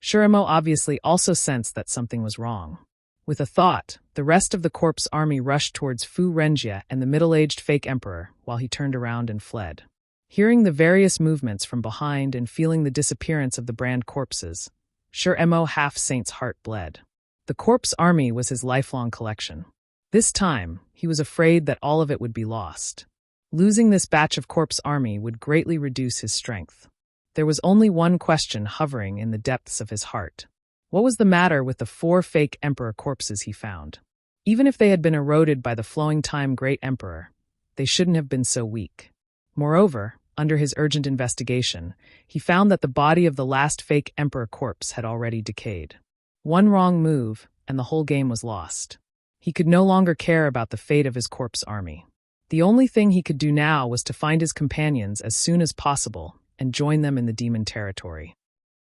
Shurimo obviously also sensed that something was wrong. With a thought, the rest of the corpse army rushed towards Fu Renjie and the middle-aged fake emperor while he turned around and fled. Hearing the various movements from behind and feeling the disappearance of the brand corpses, Shurimo half-saint's heart bled. The corpse army was his lifelong collection. This time, he was afraid that all of it would be lost. Losing this batch of corpse army would greatly reduce his strength. There was only one question hovering in the depths of his heart. What was the matter with the 4 fake emperor corpses he found? Even if they had been eroded by the flowing time great emperor, they shouldn't have been so weak. Moreover, under his urgent investigation, he found that the body of the last fake emperor corpse had already decayed. One wrong move, and the whole game was lost. He could no longer care about the fate of his corpse army. The only thing he could do now was to find his companions as soon as possible and join them in the demon territory.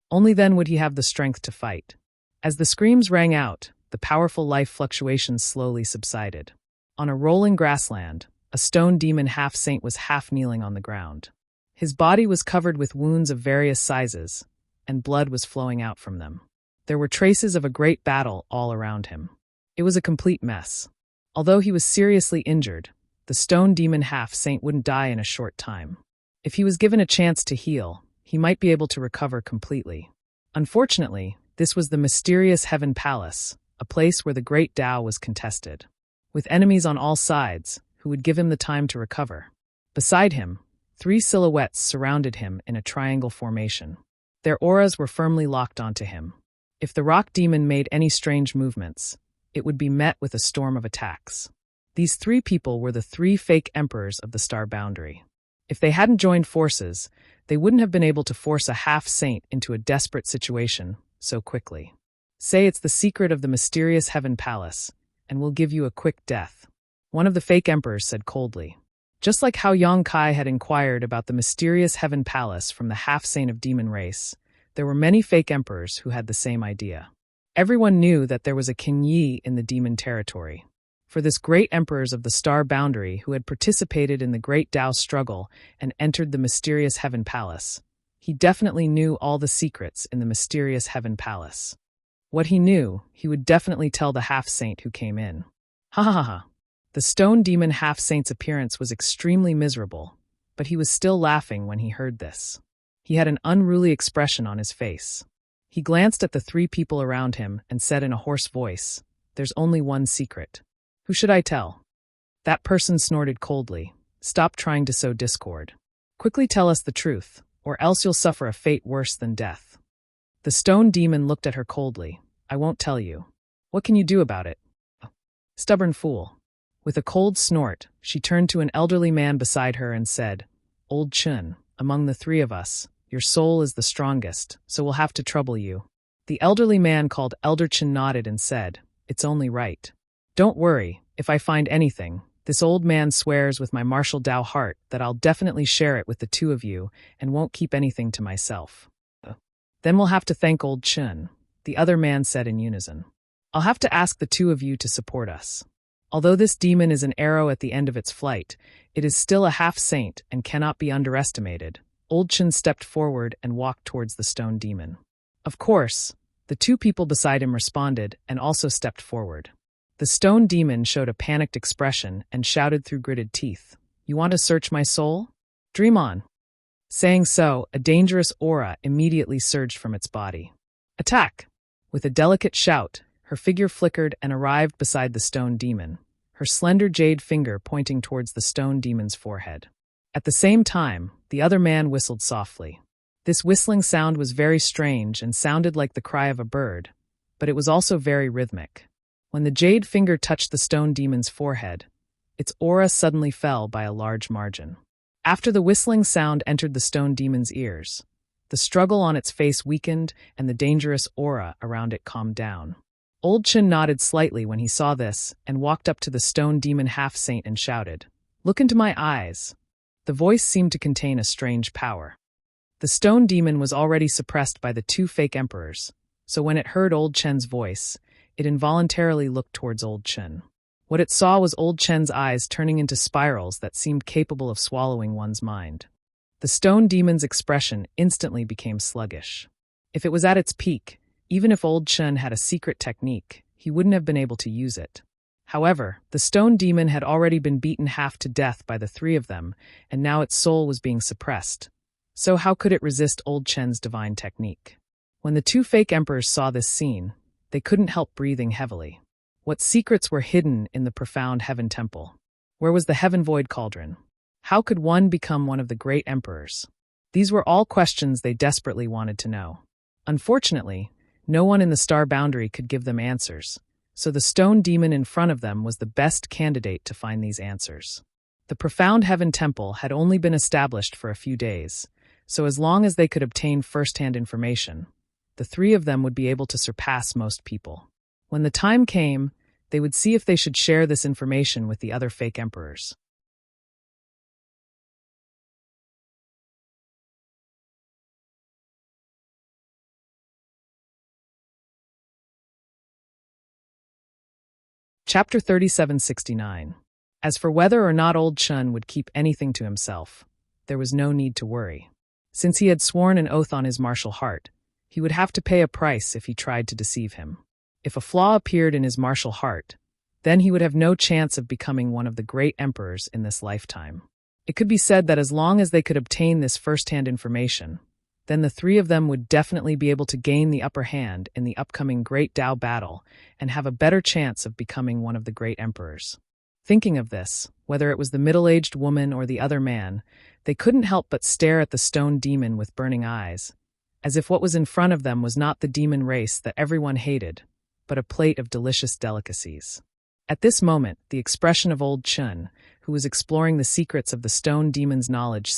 Only then would he have the strength to fight. As the screams rang out, the powerful life fluctuations slowly subsided. On a rolling grassland, a stone demon half-saint was half-kneeling on the ground. His body was covered with wounds of various sizes, and blood was flowing out from them. There were traces of a great battle all around him. It was a complete mess. Although he was seriously injured, the stone demon half-saint wouldn't die in a short time. If he was given a chance to heal, he might be able to recover completely. Unfortunately, this was the mysterious Heaven Palace, a place where the great Tao was contested, with enemies on all sides who would give him the time to recover. Beside him, 3 silhouettes surrounded him in a triangle formation. Their auras were firmly locked onto him. If the rock demon made any strange movements, it would be met with a storm of attacks. These 3 people were the 3 fake emperors of the star boundary. If they hadn't joined forces, they wouldn't have been able to force a half-saint into a desperate situation so quickly. Say it's the secret of the mysterious Heaven Palace, and we'll give you a quick death. One of the fake emperors said coldly. Just like how Yang Kai had inquired about the mysterious Heaven Palace from the half-saint of demon race, there were many fake emperors who had the same idea. Everyone knew that there was a King Yi in the demon territory. For this great emperors of the star boundary who had participated in the great Tao struggle and entered the mysterious Heaven Palace, he definitely knew all the secrets in the mysterious Heaven Palace. What he knew, he would definitely tell the half-saint who came in. Ha ha ha ha. The stone demon half-saint's appearance was extremely miserable, but he was still laughing when he heard this. He had an unruly expression on his face. He glanced at the 3 people around him and said in a hoarse voice, "There's only one secret. Who should I tell?" That person snorted coldly. "Stop trying to sow discord. Quickly tell us the truth, or else you'll suffer a fate worse than death." The stone demon looked at her coldly. "I won't tell you. What can you do about it?" "Stubborn fool." With a cold snort, she turned to an elderly man beside her and said, "Old Chun, among the 3 of us, your soul is the strongest, so we'll have to trouble you." The elderly man called Elder Chun nodded and said, "It's only right. Don't worry, if I find anything, this old man swears with my martial Tao heart that I'll definitely share it with the 2 of you and won't keep anything to myself." "Then we'll have to thank old Chun," the other man said in unison. "I'll have to ask the 2 of you to support us. Although this demon is an arrow at the end of its flight, it is still a half-saint and cannot be underestimated." Old Chun stepped forward and walked towards the stone demon. Of course, the 2 people beside him responded and also stepped forward. The stone demon showed a panicked expression and shouted through gritted teeth, "You want to search my soul? Dream on." Saying so, a dangerous aura immediately surged from its body. "Attack!" With a delicate shout, her figure flickered and arrived beside the stone demon, her slender jade finger pointing towards the stone demon's forehead. At the same time, the other man whistled softly. This whistling sound was very strange and sounded like the cry of a bird, but it was also very rhythmic. When the jade finger touched the stone demon's forehead, its aura suddenly fell by a large margin. After the whistling sound entered the stone demon's ears, the struggle on its face weakened and the dangerous aura around it calmed down. Old Chun nodded slightly when he saw this and walked up to the stone demon half-saint and shouted, "Look into my eyes." The voice seemed to contain a strange power. The stone demon was already suppressed by the 2 fake emperors, so when it heard Old Chen's voice, it involuntarily looked towards Old Chen. What it saw was Old Chen's eyes turning into spirals that seemed capable of swallowing one's mind. The stone demon's expression instantly became sluggish. If it was at its peak, even if Old Chen had a secret technique, he wouldn't have been able to use it. However, the stone demon had already been beaten half to death by the three of them, and now its soul was being suppressed. So how could it resist Old Chen's divine technique? When the two fake emperors saw this scene, they couldn't help breathing heavily. What secrets were hidden in the profound heaven temple? Where was the heaven void cauldron? How could one become one of the great emperors? These were all questions they desperately wanted to know. Unfortunately, no one in the star boundary could give them answers, so the stone demon in front of them was the best candidate to find these answers. The profound heaven temple had only been established for a few days, so as long as they could obtain first-hand information, the three of them would be able to surpass most people. When the time came, they would see if they should share this information with the other fake emperors. Chapter 3769. As for whether or not Old Chen would keep anything to himself, there was no need to worry. Since he had sworn an oath on his martial heart, he would have to pay a price if he tried to deceive him. If a flaw appeared in his martial heart, then he would have no chance of becoming one of the great emperors in this lifetime. It could be said that as long as they could obtain this first-hand information, then the three of them would definitely be able to gain the upper hand in the upcoming Great Tao battle and have a better chance of becoming one of the great emperors. Thinking of this, whether it was the middle-aged woman or the other man, they couldn't help but stare at the stone demon with burning eyes, as if what was in front of them was not the demon race that everyone hated, but a plate of delicious delicacies. At this moment, the expression of Old Chen, who was exploring the secrets of the stone demon's knowledge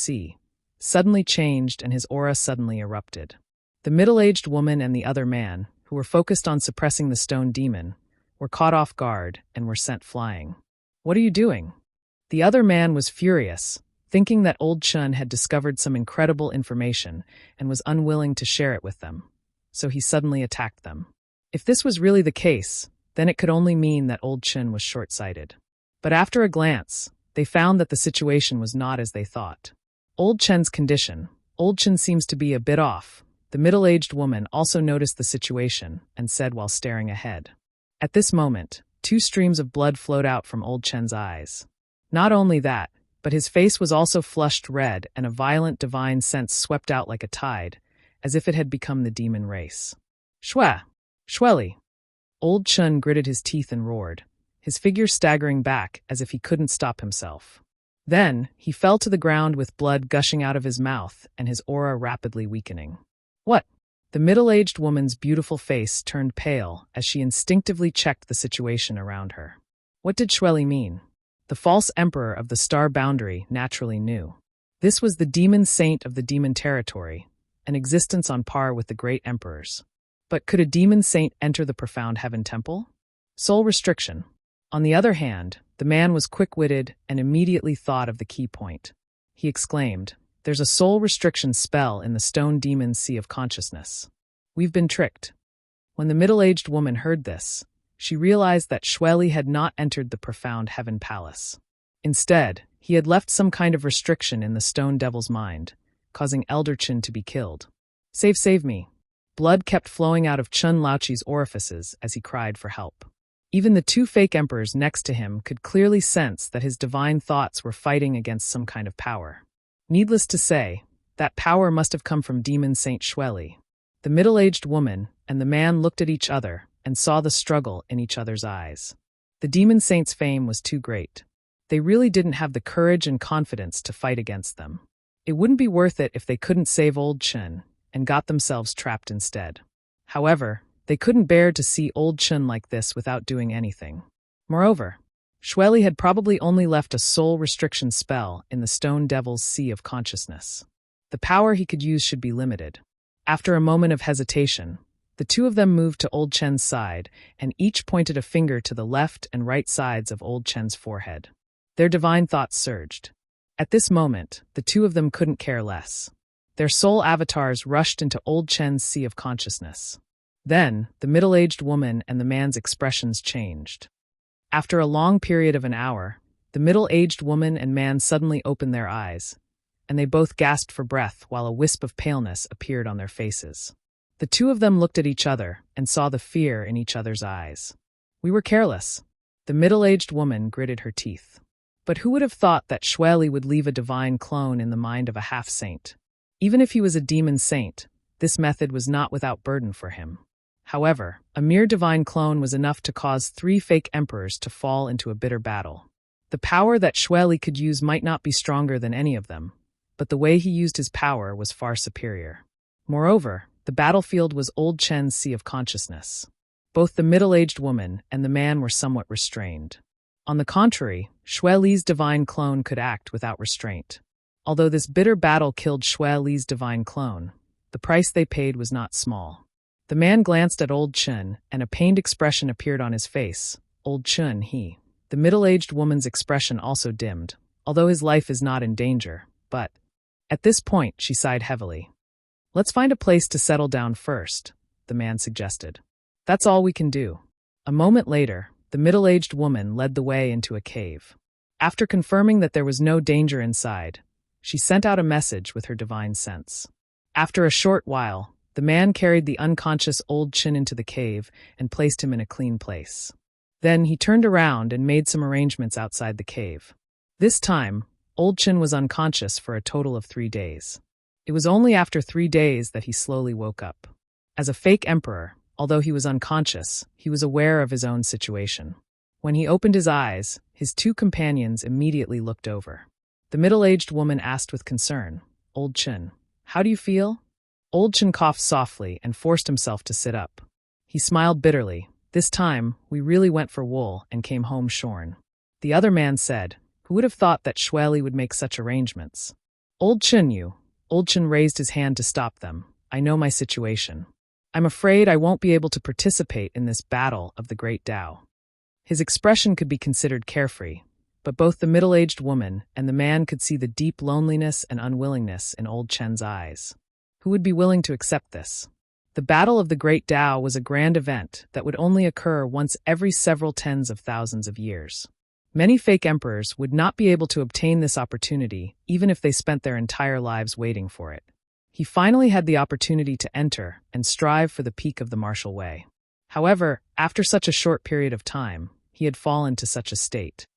suddenly changed and his aura suddenly erupted. The middle-aged woman and the other man, who were focused on suppressing the stone demon, were caught off guard and were sent flying. "What are you doing?" The other man was furious, thinking that Old Chen had discovered some incredible information and was unwilling to share it with them, so he suddenly attacked them. If this was really the case, then it could only mean that Old Chen was short-sighted. But after a glance, they found that the situation was not as they thought. Old Chen's condition. Old Chen seems to be a bit off. The middle-aged woman also noticed the situation and said while staring ahead. At this moment, 2 streams of blood flowed out from Old Chen's eyes. Not only that, but his face was also flushed red and a violent divine sense swept out like a tide, as if it had become the demon race. "Shwe! Shweli!" Old Chen gritted his teeth and roared, his figure staggering back as if he couldn't stop himself. Then, he fell to the ground with blood gushing out of his mouth and his aura rapidly weakening. "What?" The middle-aged woman's beautiful face turned pale as she instinctively checked the situation around her. What did Shweli mean? The false emperor of the star boundary naturally knew. This was the demon saint of the demon territory, an existence on par with the great emperors. But could a demon saint enter the profound heaven temple? Soul restriction. On the other hand, the man was quick-witted and immediately thought of the key point. He exclaimed, "There's a soul restriction spell in the stone demon's sea of consciousness. We've been tricked." When the middle-aged woman heard this, she realized that Shweli had not entered the profound heaven palace. Instead, he had left some kind of restriction in the stone devil's mind, causing Elder Chen to be killed. Save me." Blood kept flowing out of Chun Laoqi's orifices as he cried for help. Even the 2 fake emperors next to him could clearly sense that his divine thoughts were fighting against some kind of power. Needless to say, that power must have come from Demon Saint Shweli. The middle-aged woman and the man looked at each other and saw the struggle in each other's eyes. The Demon Saint's fame was too great. They really didn't have the courage and confidence to fight against them. It wouldn't be worth it if they couldn't save Old Chen and got themselves trapped instead. However, they couldn't bear to see Old Chen like this without doing anything. Moreover, Shweli had probably only left a soul restriction spell in the stone devil's sea of consciousness. The power he could use should be limited. After a moment of hesitation, the 2 of them moved to Old Chen's side and each pointed a finger to the left and right sides of Old Chen's forehead. Their divine thoughts surged. At this moment, the 2 of them couldn't care less. Their soul avatars rushed into Old Chen's sea of consciousness. Then, the middle-aged woman and the man's expressions changed. After a long period of an hour, the middle-aged woman and man suddenly opened their eyes, and they both gasped for breath while a wisp of paleness appeared on their faces. The two of them looked at each other and saw the fear in each other's eyes. "We were careless." The middle-aged woman gritted her teeth. But who would have thought that Shweli would leave a divine clone in the mind of a half-saint? Even if he was a demon saint, this method was not without burden for him. However, a mere divine clone was enough to cause 3 fake emperors to fall into a bitter battle. The power that Shweli could use might not be stronger than any of them, but the way he used his power was far superior. Moreover, the battlefield was Old Chen's sea of consciousness. Both the middle-aged woman and the man were somewhat restrained. On the contrary, Shweli's divine clone could act without restraint. Although this bitter battle killed Shweli's divine clone, the price they paid was not small. The man glanced at Old Chen, and a pained expression appeared on his face. Old Chen, he. The middle-aged woman's expression also dimmed, although his life is not in danger, but... At this point, she sighed heavily. "Let's find a place to settle down first," the man suggested. "That's all we can do." A moment later, the middle-aged woman led the way into a cave. After confirming that there was no danger inside, she sent out a message with her divine sense. After a short while, the man carried the unconscious Old Chen into the cave and placed him in a clean place. Then he turned around and made some arrangements outside the cave. This time, Old Chen was unconscious for a total of 3 days. It was only after 3 days that he slowly woke up. As a fake emperor, although he was unconscious, he was aware of his own situation. When he opened his eyes, his 2 companions immediately looked over. The middle-aged woman asked with concern, "Old Chen, how do you feel?" Old Chen coughed softly and forced himself to sit up. He smiled bitterly. "This time, we really went for wool and came home shorn." The other man said, "Who would have thought that Shweli would make such arrangements?" "Old Chen, you." Old Chen raised his hand to stop them. "I know my situation. I'm afraid I won't be able to participate in this battle of the Great Tao." His expression could be considered carefree, but both the middle-aged woman and the man could see the deep loneliness and unwillingness in Old Chen's eyes. Who would be willing to accept this? The Battle of the Great Tao was a grand event that would only occur once every several tens of thousands of years. Many fake emperors would not be able to obtain this opportunity even if they spent their entire lives waiting for it. He finally had the opportunity to enter and strive for the peak of the martial way. However, after such a short period of time, he had fallen to such a state.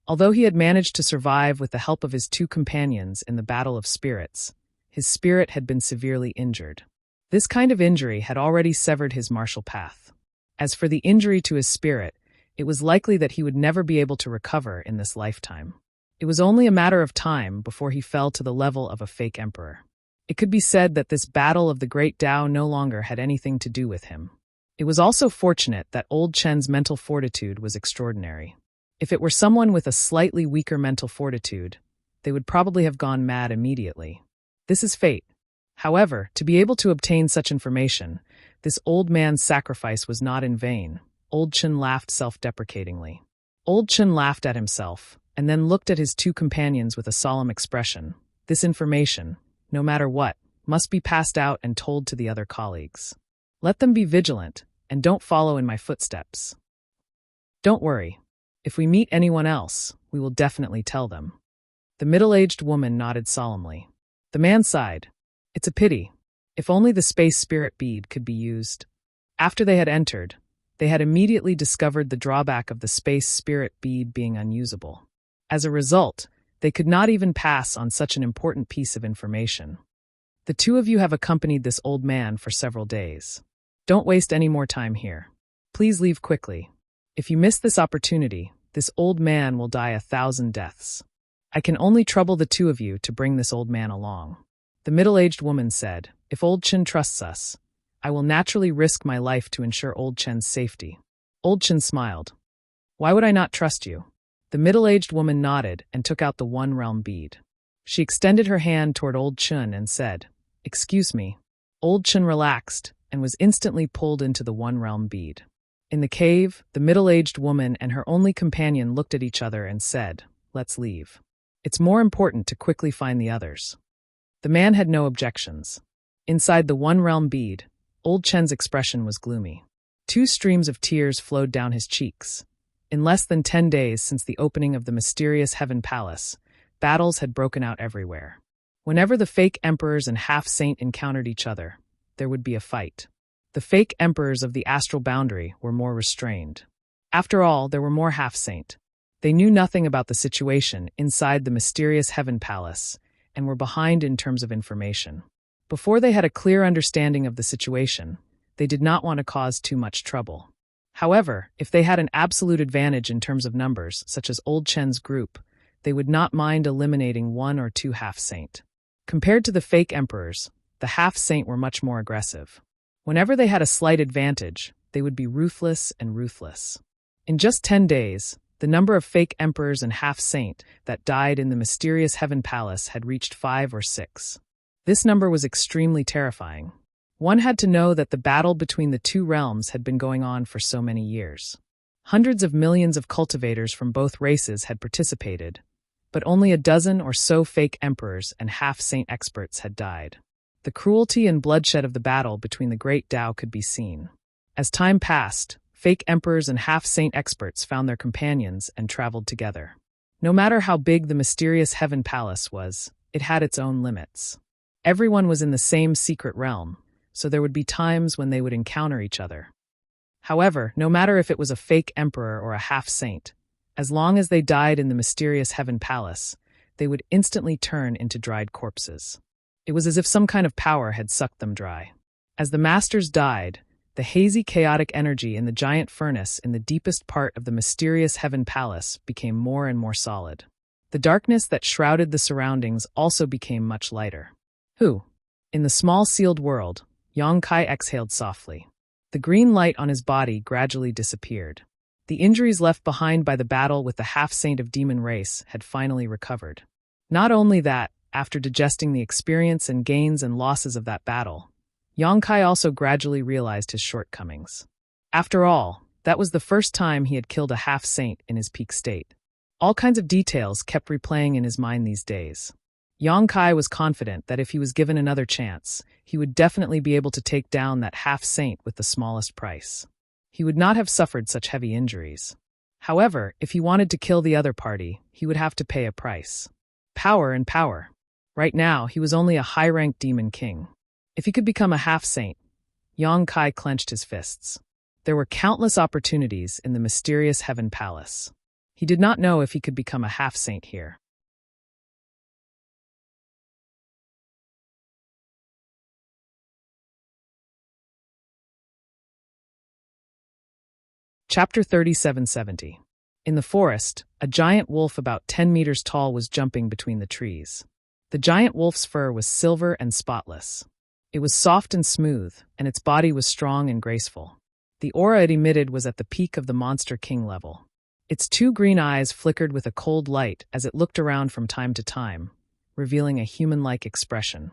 Although he had managed to survive with the help of his 2 companions in the Battle of Spirits, his spirit had been severely injured. This kind of injury had already severed his martial path. As for the injury to his spirit, it was likely that he would never be able to recover in this lifetime. It was only a matter of time before he fell to the level of a fake emperor. It could be said that this battle of the Great Tao no longer had anything to do with him. It was also fortunate that Old Chen's mental fortitude was extraordinary. If it were someone with a slightly weaker mental fortitude, they would probably have gone mad immediately. This is fate. However, to be able to obtain such information, this old man's sacrifice was not in vain. Old Chen laughed self-deprecatingly. Old Chen laughed at himself, and then looked at his 2 companions with a solemn expression. This information, no matter what, must be passed out and told to the other colleagues. Let them be vigilant, and don't follow in my footsteps. Don't worry. If we meet anyone else, we will definitely tell them. The middle-aged woman nodded solemnly. The man sighed. It's a pity. If only the space spirit bead could be used. After they had entered, they had immediately discovered the drawback of the space spirit bead being unusable. As a result, they could not even pass on such an important piece of information. The 2 of you have accompanied this old man for several days. Don't waste any more time here. Please leave quickly. If you miss this opportunity, this old man will die 1,000 deaths. I can only trouble the 2 of you to bring this old man along. The middle-aged woman said, "If Old Chen trusts us, I will naturally risk my life to ensure Old Chen's safety." Old Chen smiled. "Why would I not trust you?" The middle-aged woman nodded and took out the One Realm bead. She extended her hand toward Old Chen and said, "Excuse me." Old Chen relaxed and was instantly pulled into the One Realm bead. In the cave, the middle-aged woman and her only companion looked at each other and said, "Let's leave. It's more important to quickly find the others." The man had no objections. Inside the One Realm bead, Old Chen's expression was gloomy. 2 streams of tears flowed down his cheeks. In less than 10 days since the opening of the mysterious Heaven Palace, battles had broken out everywhere. Whenever the fake emperors and half-saint encountered each other, there would be a fight. The fake emperors of the astral boundary were more restrained. After all, there were more half-saint. They knew nothing about the situation inside the mysterious heaven palace and were behind in terms of information. Before they had a clear understanding of the situation, they did not want to cause too much trouble. However, if they had an absolute advantage in terms of numbers, such as Old Chen's group, they would not mind eliminating one or two half-saint. Compared to the fake emperors, the half-saint were much more aggressive. Whenever they had a slight advantage, they would be ruthless and ruthless. In just 10 days, the number of fake emperors and half-saint that died in the mysterious heaven palace had reached 5 or 6. This number was extremely terrifying. One had to know that the battle between the two realms had been going on for so many years. Hundreds of millions of cultivators from both races had participated, but only a dozen or so fake emperors and half-saint experts had died. The cruelty and bloodshed of the battle between the great Tao could be seen. As time passed, fake emperors and half-saint experts found their companions and traveled together. No matter how big the mysterious heaven palace was, it had its own limits. Everyone was in the same secret realm, so there would be times when they would encounter each other. However, no matter if it was a fake emperor or a half-saint, as long as they died in the mysterious heaven palace, they would instantly turn into dried corpses. It was as if some kind of power had sucked them dry. As the masters died, the hazy chaotic energy in the giant furnace in the deepest part of the mysterious heaven palace became more and more solid. The darkness that shrouded the surroundings also became much lighter. In the small sealed world, Yang Kai exhaled softly. The green light on his body gradually disappeared. The injuries left behind by the battle with the half-saint of demon race had finally recovered. Not only that, after digesting the experience and gains and losses of that battle, Yang Kai also gradually realized his shortcomings. After all, that was the first time he had killed a half-saint in his peak state. All kinds of details kept replaying in his mind these days. Yang Kai was confident that if he was given another chance, he would definitely be able to take down that half-saint with the smallest price. He would not have suffered such heavy injuries. However, if he wanted to kill the other party, he would have to pay a price. Power and power. Right now, he was only a high-ranked demon king. If he could become a half-saint, Yang Kai clenched his fists. There were countless opportunities in the mysterious heaven palace. He did not know if he could become a half-saint here. Chapter 3770. In the forest, a giant wolf about 10 meters tall was jumping between the trees. The giant wolf's fur was silver and spotless. It was soft and smooth, and its body was strong and graceful. The aura it emitted was at the peak of the Monster King level. Its 2 green eyes flickered with a cold light as it looked around from time to time, revealing a human-like expression.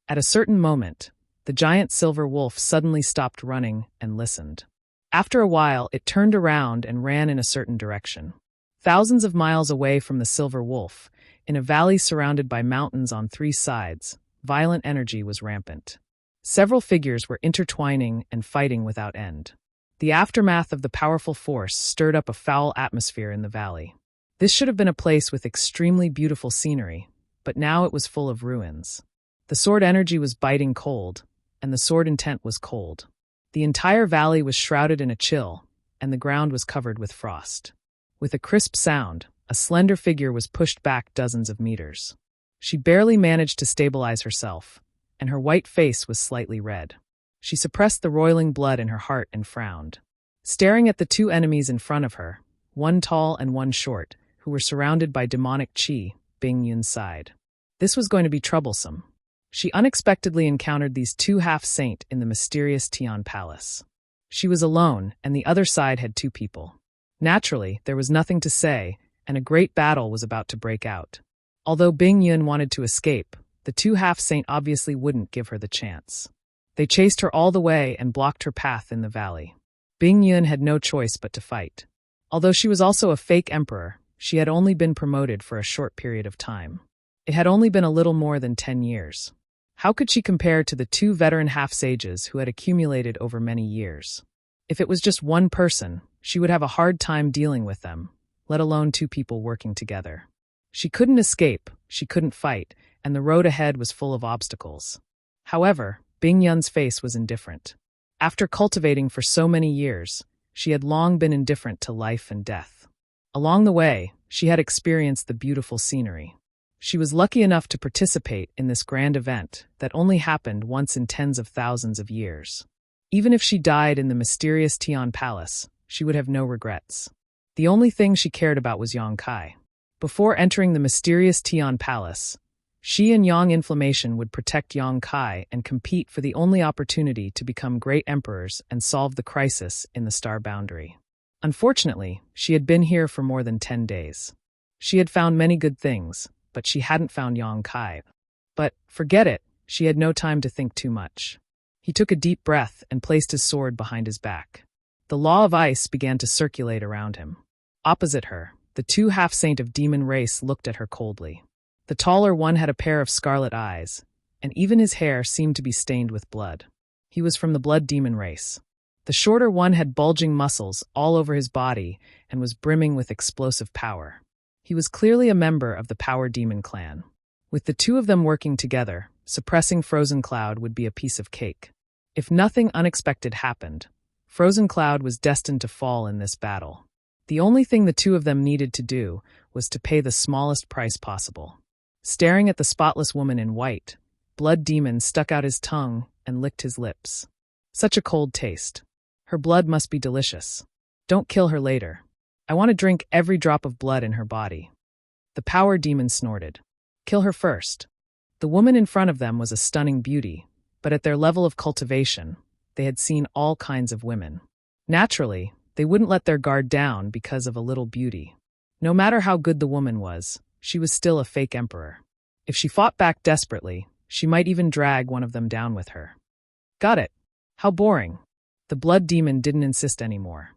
At a certain moment, the giant silver wolf suddenly stopped running and listened. After a while, it turned around and ran in a certain direction. Thousands of miles away from the silver wolf, in a valley surrounded by mountains on 3 sides, violent energy was rampant. Several figures were intertwining and fighting without end. The aftermath of the powerful force stirred up a foul atmosphere in the valley. This should have been a place with extremely beautiful scenery, but now it was full of ruins. The sword energy was biting cold, and the sword intent was cold. The entire valley was shrouded in a chill, and the ground was covered with frost. With a crisp sound, a slender figure was pushed back dozens of meters. She barely managed to stabilize herself, and her white face was slightly red. She suppressed the roiling blood in her heart and frowned. Staring at the 2 enemies in front of her, one tall and one short, who were surrounded by demonic chi, Bing Yun sighed. This was going to be troublesome. She unexpectedly encountered these 2 half-saint in the mysterious Tian Palace. She was alone, and the other side had 2 people. Naturally, there was nothing to say, and a great battle was about to break out. Although Bing Yun wanted to escape, the 2 half-saint obviously wouldn't give her the chance. They chased her all the way and blocked her path in the valley. Bing Yun had no choice but to fight. Although she was also a fake emperor, she had only been promoted for a short period of time. It had only been a little more than 10 years. How could she compare to the 2 veteran half-sages who had accumulated over many years? If it was just one person, she would have a hard time dealing with them, let alone 2 people working together. She couldn't escape, she couldn't fight, and the road ahead was full of obstacles. However, Bing Yun's face was indifferent. After cultivating for so many years, she had long been indifferent to life and death. Along the way, she had experienced the beautiful scenery. She was lucky enough to participate in this grand event that only happened once in tens of thousands of years. Even if she died in the mysterious Tian Palace, she would have no regrets. The only thing she cared about was Yang Kai. Before entering the mysterious Tian Palace, she and Yang Inflammation would protect Yang Kai and compete for the only opportunity to become great emperors and solve the crisis in the star boundary. Unfortunately, she had been here for more than 10 days. She had found many good things, but she hadn't found Yang Kai. But, forget it, she had no time to think too much. He took a deep breath and placed his sword behind his back. The law of ice began to circulate around him. Opposite her, the two half-saint of demon race looked at her coldly. The taller one had a pair of scarlet eyes, and even his hair seemed to be stained with blood. He was from the blood demon race. The shorter one had bulging muscles all over his body and was brimming with explosive power. He was clearly a member of the Power Demon clan. With the two of them working together, suppressing Frozen Cloud would be a piece of cake. If nothing unexpected happened, Frozen Cloud was destined to fall in this battle. The only thing the two of them needed to do was to pay the smallest price possible. Staring at the spotless woman in white, Blood Demon stuck out his tongue and licked his lips. Such a cold taste. Her blood must be delicious. Don't kill her later. I want to drink every drop of blood in her body. The Power Demon snorted. Kill her first. The woman in front of them was a stunning beauty, but at their level of cultivation, they had seen all kinds of women. Naturally, they wouldn't let their guard down because of a little beauty. No matter how good the woman was, she was still a fake emperor. If she fought back desperately, she might even drag one of them down with her. Got it. How boring. The Blood Demon didn't insist anymore.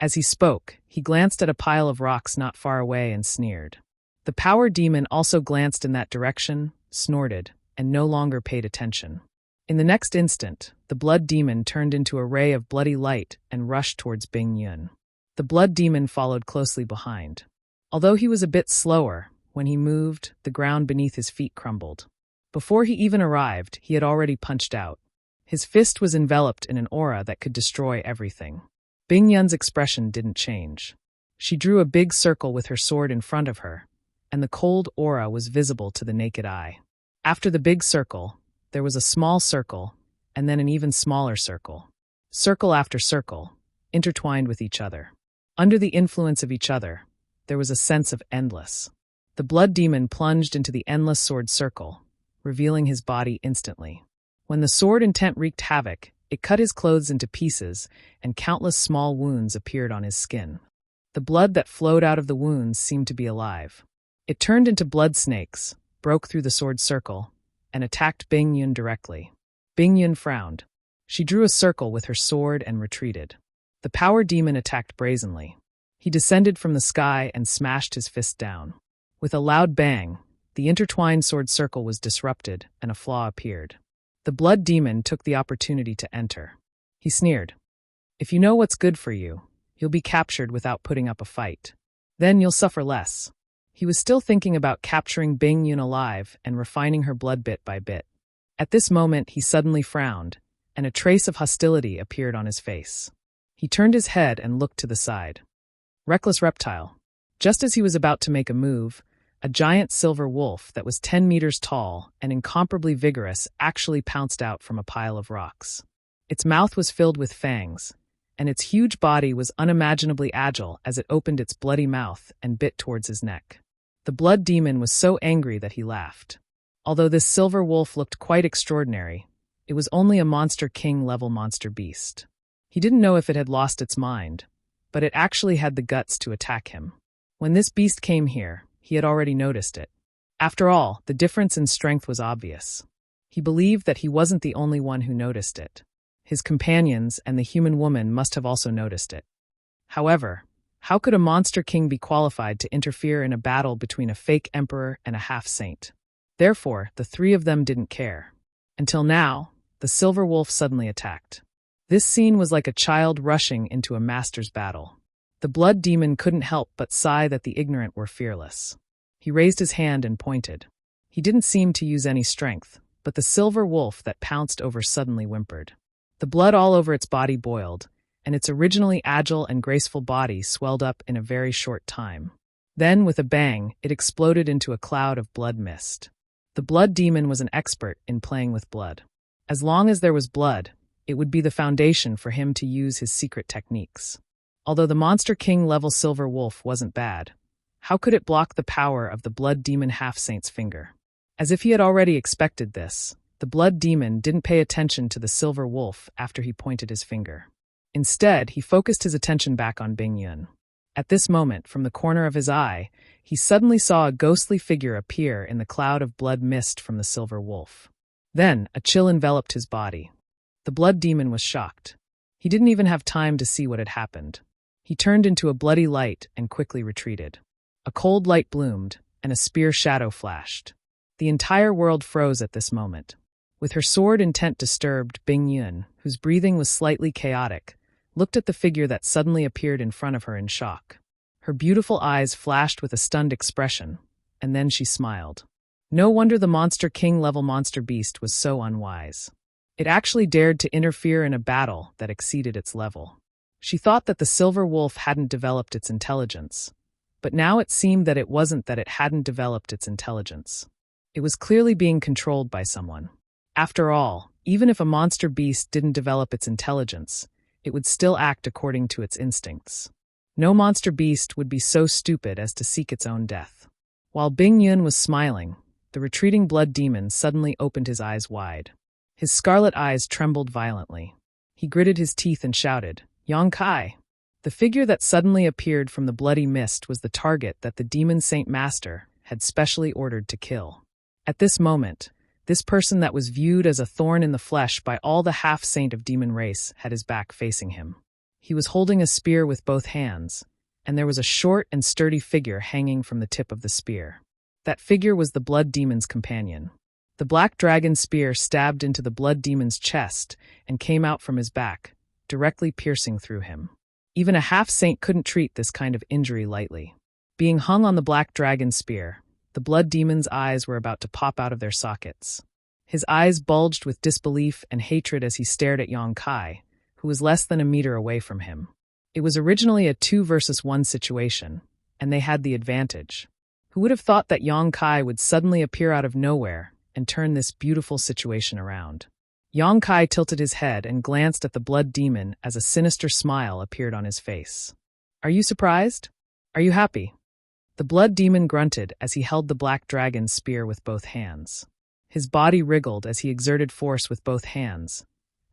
As he spoke, he glanced at a pile of rocks not far away and sneered. The Power Demon also glanced in that direction, snorted, and no longer paid attention. In the next instant, the Blood Demon turned into a ray of bloody light and rushed towards Bing Yun. The Blood Demon followed closely behind. Although he was a bit slower, when he moved, the ground beneath his feet crumbled. Before he even arrived, he had already punched out. His fist was enveloped in an aura that could destroy everything. Bing Yun's expression didn't change. She drew a big circle with her sword in front of her, and the cold aura was visible to the naked eye. After the big circle, there was a small circle, and then an even smaller circle. Circle after circle, intertwined with each other. Under the influence of each other, there was a sense of endless. The Blood Demon plunged into the endless sword circle, revealing his body instantly. When the sword intent wreaked havoc, it cut his clothes into pieces, and countless small wounds appeared on his skin. The blood that flowed out of the wounds seemed to be alive. It turned into blood snakes, broke through the sword circle, and attacked Bing Yun directly. Bing Yun frowned. She drew a circle with her sword and retreated. The Power Demon attacked brazenly. He descended from the sky and smashed his fist down. With a loud bang, the intertwined sword circle was disrupted and a flaw appeared. The Blood Demon took the opportunity to enter. He sneered. If you know what's good for you, you'll be captured without putting up a fight. Then you'll suffer less. He was still thinking about capturing Bing Yun alive and refining her blood bit by bit. At this moment, he suddenly frowned, and a trace of hostility appeared on his face. He turned his head and looked to the side. Reckless reptile. Just as he was about to make a move, a giant silver wolf that was 10 meters tall and incomparably vigorous actually pounced out from a pile of rocks. Its mouth was filled with fangs, and its huge body was unimaginably agile as it opened its bloody mouth and bit towards his neck. The Blood Demon was so angry that he laughed. Although this silver wolf looked quite extraordinary, it was only a Monster King-level monster beast. He didn't know if it had lost its mind, but it actually had the guts to attack him. When this beast came here, he had already noticed it. After all, the difference in strength was obvious. He believed that he wasn't the only one who noticed it. His companions and the human woman must have also noticed it. However, how could a Monster King be qualified to interfere in a battle between a fake emperor and a half-saint? Therefore, the three of them didn't care. Until now, the silver wolf suddenly attacked. This scene was like a child rushing into a master's battle. The Blood Demon couldn't help but sigh that the ignorant were fearless. He raised his hand and pointed. He didn't seem to use any strength, but the silver wolf that pounced over suddenly whimpered. The blood all over its body boiled, and its originally agile and graceful body swelled up in a very short time. Then, with a bang, it exploded into a cloud of blood mist. The blood demon was an expert in playing with blood. As long as there was blood, it would be the foundation for him to use his secret techniques. Although the Monster King level silver wolf wasn't bad, how could it block the power of the blood demon half-saint's finger? As if he had already expected this, the blood demon didn't pay attention to the silver wolf after he pointed his finger. Instead, he focused his attention back on Bing Yun. At this moment, from the corner of his eye, he suddenly saw a ghostly figure appear in the cloud of blood mist from the silver wolf. Then, a chill enveloped his body. The blood demon was shocked. He didn't even have time to see what had happened. He turned into a bloody light and quickly retreated. A cold light bloomed, and a spear shadow flashed. The entire world froze at this moment. With her sword intent disturbed, Bing Yun, whose breathing was slightly chaotic, looked at the figure that suddenly appeared in front of her in shock. Her beautiful eyes flashed with a stunned expression, and then she smiled. No wonder the Monster King level monster beast was so unwise. It actually dared to interfere in a battle that exceeded its level. She thought that the silver wolf hadn't developed its intelligence, but now it seemed that it wasn't that it hadn't developed its intelligence. It was clearly being controlled by someone. After all, even if a monster beast didn't develop its intelligence, it would still act according to its instincts. No monster beast would be so stupid as to seek its own death. While Bing Yun was smiling, the retreating blood demon suddenly opened his eyes wide. His scarlet eyes trembled violently. He gritted his teeth and shouted, "Yang Kai!" The figure that suddenly appeared from the bloody mist was the target that the demon Saint Master had specially ordered to kill. At this moment, this person that was viewed as a thorn in the flesh by all the half-saint of demon race had his back facing him. He was holding a spear with both hands, and there was a short and sturdy figure hanging from the tip of the spear. That figure was the blood demon's companion. The black dragon spear stabbed into the blood demon's chest and came out from his back, directly piercing through him. Even a half-saint couldn't treat this kind of injury lightly. Being hung on the black dragon spear, the blood demon's eyes were about to pop out of their sockets. His eyes bulged with disbelief and hatred as he stared at Yang Kai, who was less than a meter away from him. It was originally a 2 versus 1 situation, and they had the advantage. Who would have thought that Yang Kai would suddenly appear out of nowhere and turn this beautiful situation around? Yang Kai tilted his head and glanced at the blood demon as a sinister smile appeared on his face. "Are you surprised? Are you happy?" The blood demon grunted as he held the black dragon's spear with both hands. His body wriggled as he exerted force with both hands,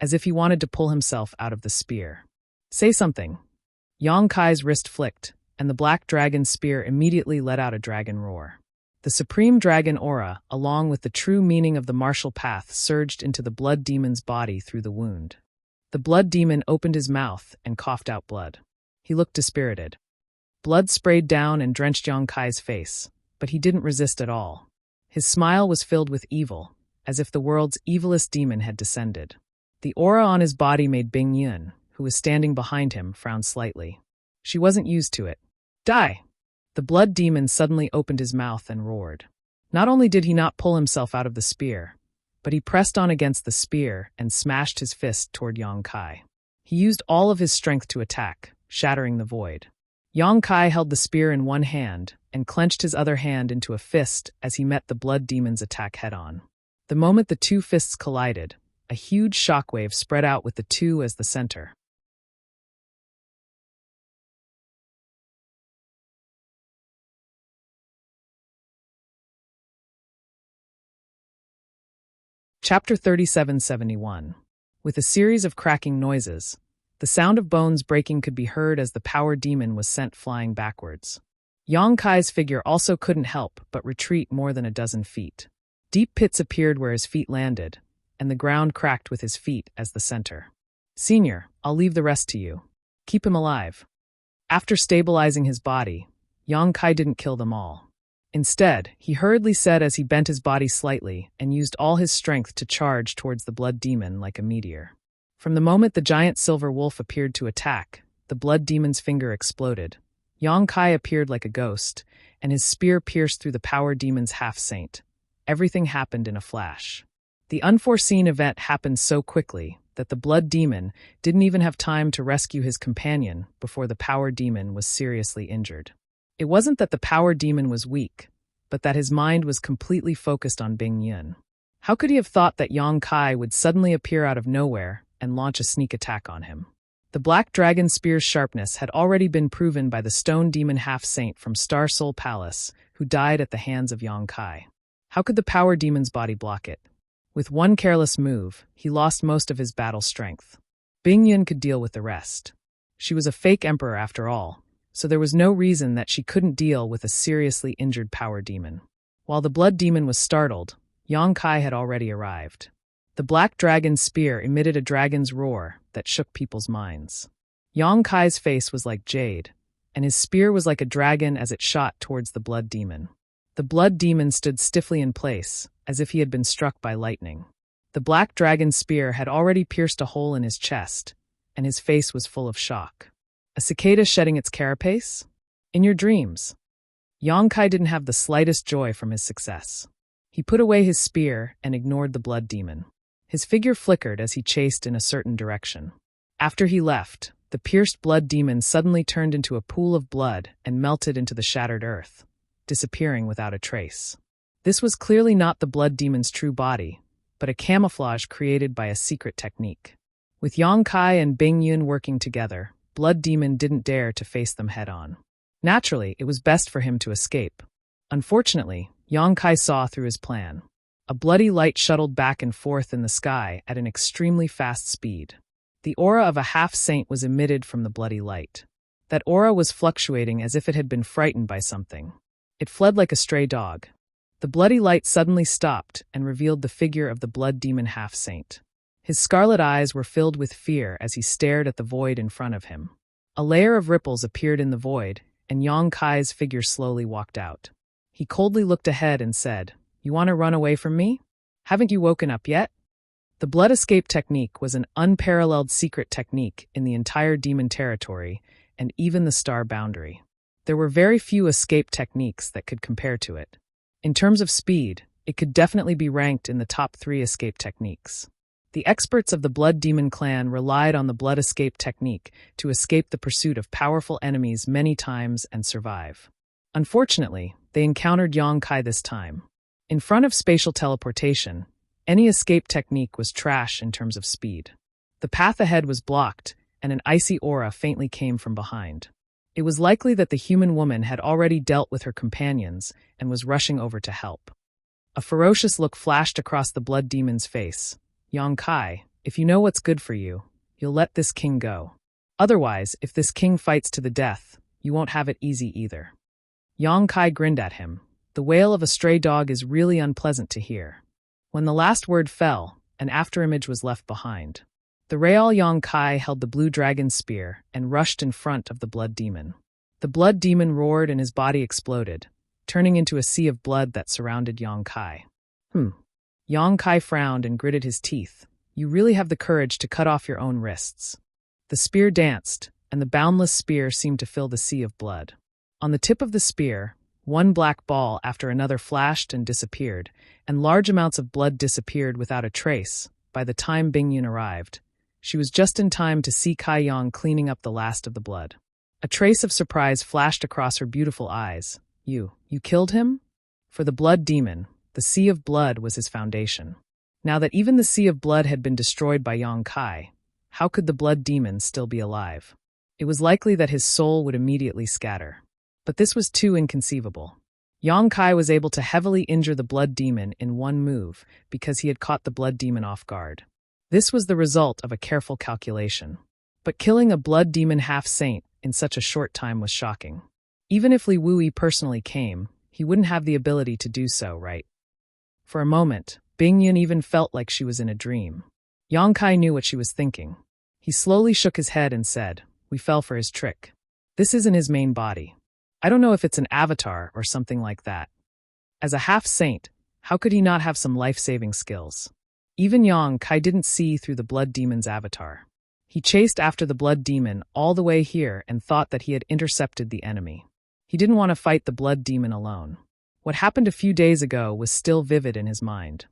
as if he wanted to pull himself out of the spear. "Say something." Yang Kai's wrist flicked, and the black dragon's spear immediately let out a dragon roar. The supreme dragon aura, along with the true meaning of the martial path, surged into the blood demon's body through the wound. The blood demon opened his mouth and coughed out blood. He looked dispirited. Blood sprayed down and drenched Yang Kai's face, but he didn't resist at all. His smile was filled with evil, as if the world's evilest demon had descended. The aura on his body made Bing Yun, who was standing behind him, frown slightly. She wasn't used to it. "Die!" The blood demon suddenly opened his mouth and roared. Not only did he not pull himself out of the spear, but he pressed on against the spear and smashed his fist toward Yang Kai. He used all of his strength to attack, shattering the void. Yang Kai held the spear in one hand and clenched his other hand into a fist as he met the blood demon's attack head-on. The moment the two fists collided, a huge shockwave spread out with the two as the center. Chapter 3771. With a series of cracking noises, the sound of bones breaking could be heard as the power demon was sent flying backwards. Yang Kai's figure also couldn't help but retreat more than a dozen feet. Deep pits appeared where his feet landed, and the ground cracked with his feet as the center. "Senior, I'll leave the rest to you. Keep him alive." After stabilizing his body, Yang Kai didn't kill them all. Instead, he hurriedly said as he bent his body slightly and used all his strength to charge towards the blood demon like a meteor. From the moment the giant silver wolf appeared to attack, the blood demon's finger exploded. Yang Kai appeared like a ghost, and his spear pierced through the power demon's half-saint. Everything happened in a flash. The unforeseen event happened so quickly that the blood demon didn't even have time to rescue his companion before the power demon was seriously injured. It wasn't that the power demon was weak, but that his mind was completely focused on Bing Yun. How could he have thought that Yang Kai would suddenly appear out of nowhere and launch a sneak attack on him? The Black Dragon Spear's sharpness had already been proven by the stone demon half-saint from Star Soul Palace, who died at the hands of Yang Kai. How could the power demon's body block it? With one careless move, he lost most of his battle strength. Bing Yun could deal with the rest. She was a fake emperor after all, so there was no reason that she couldn't deal with a seriously injured power demon. While the blood demon was startled, Yang Kai had already arrived. The Black Dragon Spear emitted a dragon's roar that shook people's minds. Yang Kai's face was like jade, and his spear was like a dragon as it shot towards the blood demon. The blood demon stood stiffly in place, as if he had been struck by lightning. The Black Dragon Spear had already pierced a hole in his chest, and his face was full of shock. A cicada shedding its carapace? In your dreams. Yang Kai didn't have the slightest joy from his success. He put away his spear and ignored the blood demon. His figure flickered as he chased in a certain direction. After he left, the pierced blood demon suddenly turned into a pool of blood and melted into the shattered earth, disappearing without a trace. This was clearly not the blood demon's true body, but a camouflage created by a secret technique. With Yang Kai and Bing Yun working together, Blood Demon didn't dare to face them head-on. Naturally, it was best for him to escape. Unfortunately, Yang Kai saw through his plan. A bloody light shuttled back and forth in the sky at an extremely fast speed. The aura of a half-saint was emitted from the bloody light. That aura was fluctuating as if it had been frightened by something. It fled like a stray dog. The bloody light suddenly stopped and revealed the figure of the blood demon half-saint. His scarlet eyes were filled with fear as he stared at the void in front of him. A layer of ripples appeared in the void, and Yang Kai's figure slowly walked out. He coldly looked ahead and said, "You want to run away from me? Haven't you woken up yet?" The blood escape technique was an unparalleled secret technique in the entire demon territory and even the star boundary. There were very few escape techniques that could compare to it. In terms of speed, it could definitely be ranked in the top 3 escape techniques. The experts of the Blood Demon clan relied on the blood escape technique to escape the pursuit of powerful enemies many times and survive. Unfortunately, they encountered Yang Kai this time. In front of spatial teleportation, any escape technique was trash in terms of speed. The path ahead was blocked, and an icy aura faintly came from behind. It was likely that the human woman had already dealt with her companions and was rushing over to help. A ferocious look flashed across the blood demon's face. "Yang Kai, if you know what's good for you, you'll let this king go. Otherwise, if this king fights to the death, you won't have it easy either." Yang Kai grinned at him. The wail of a stray dog is really unpleasant to hear. When the last word fell, an afterimage was left behind. The Real Yang Kai held the blue dragon spear and rushed in front of the blood demon. The blood demon roared and his body exploded, turning into a sea of blood that surrounded Yang Kai. Yang Kai frowned and gritted his teeth. "You really have the courage to cut off your own wrists." The spear danced, and the boundless spear seemed to fill the sea of blood. On the tip of the spear, one black ball after another flashed and disappeared, and large amounts of blood disappeared without a trace. By the time Bing Yun arrived, she was just in time to see Kai Yang cleaning up the last of the blood. A trace of surprise flashed across her beautiful eyes. You killed him?" For the blood demon, the sea of blood was his foundation. Now that even the sea of blood had been destroyed by Yang Kai, how could the blood demon still be alive? It was likely that his soul would immediately scatter. But this was too inconceivable. Yang Kai was able to heavily injure the blood demon in one move because he had caught the blood demon off guard. This was the result of a careful calculation. But killing a blood demon half-saint in such a short time was shocking. Even if Li Wui personally came, he wouldn't have the ability to do so, right? For a moment, Bing Yun even felt like she was in a dream. Yang Kai knew what she was thinking. He slowly shook his head and said, "We fell for his trick. This isn't his main body. I don't know if it's an avatar or something like that. As a half-saint, how could he not have some life-saving skills?" Even Yang Kai didn't see through the blood demon's avatar. He chased after the blood demon all the way here and thought that he had intercepted the enemy. He didn't want to fight the blood demon alone. What happened a few days ago was still vivid in his mind.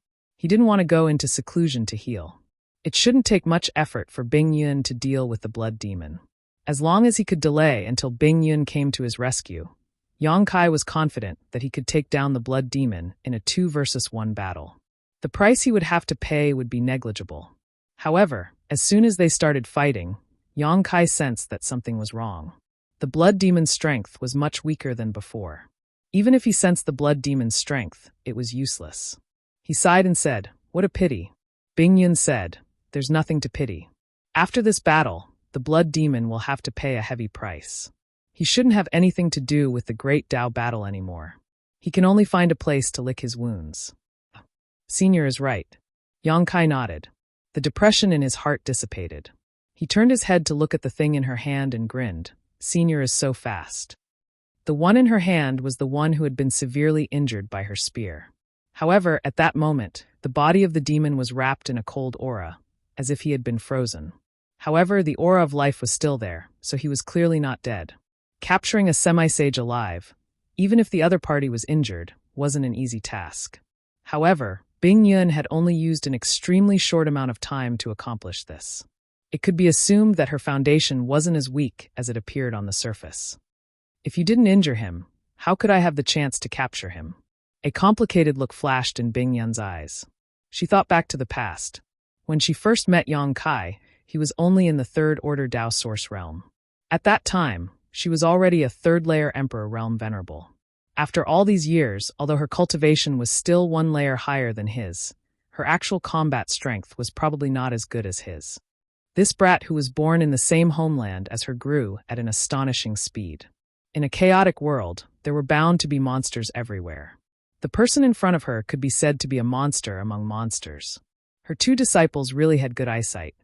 He didn't want to go into seclusion to heal. It shouldn't take much effort for Bing Yun to deal with the blood demon. As long as he could delay until Bing Yun came to his rescue, Yang Kai was confident that he could take down the blood demon in a 2 versus 1 battle. The price he would have to pay would be negligible. However, as soon as they started fighting, Yang Kai sensed that something was wrong. The blood demon's strength was much weaker than before. Even if he sensed the blood demon's strength, it was useless. He sighed and said, "What a pity." Bing Yun said, "There's nothing to pity. After this battle, the blood demon will have to pay a heavy price. He shouldn't have anything to do with the Great Tao battle anymore. He can only find a place to lick his wounds." Senior is right. Yang Kai nodded. The depression in his heart dissipated. He turned his head to look at the thing in her hand and grinned. Senior is so fast. The one in her hand was the one who had been severely injured by her spear. However, at that moment, the body of the demon was wrapped in a cold aura, as if he had been frozen. However, the aura of life was still there, so he was clearly not dead. Capturing a semi-sage alive, even if the other party was injured, wasn't an easy task. However, Bing Yun had only used an extremely short amount of time to accomplish this. It could be assumed that her foundation wasn't as weak as it appeared on the surface. If you didn't injure him, how could I have the chance to capture him? A complicated look flashed in Bing Yun's eyes. She thought back to the past. When she first met Yang Kai, he was only in the 3rd Order Tao Source realm. At that time, she was already a 3rd layer Emperor realm venerable. After all these years, although her cultivation was still 1 layer higher than his, her actual combat strength was probably not as good as his. This brat who was born in the same homeland as her grew at an astonishing speed. In a chaotic world, there were bound to be monsters everywhere. The person in front of her could be said to be a monster among monsters. Her 2 disciples really had good eyesight.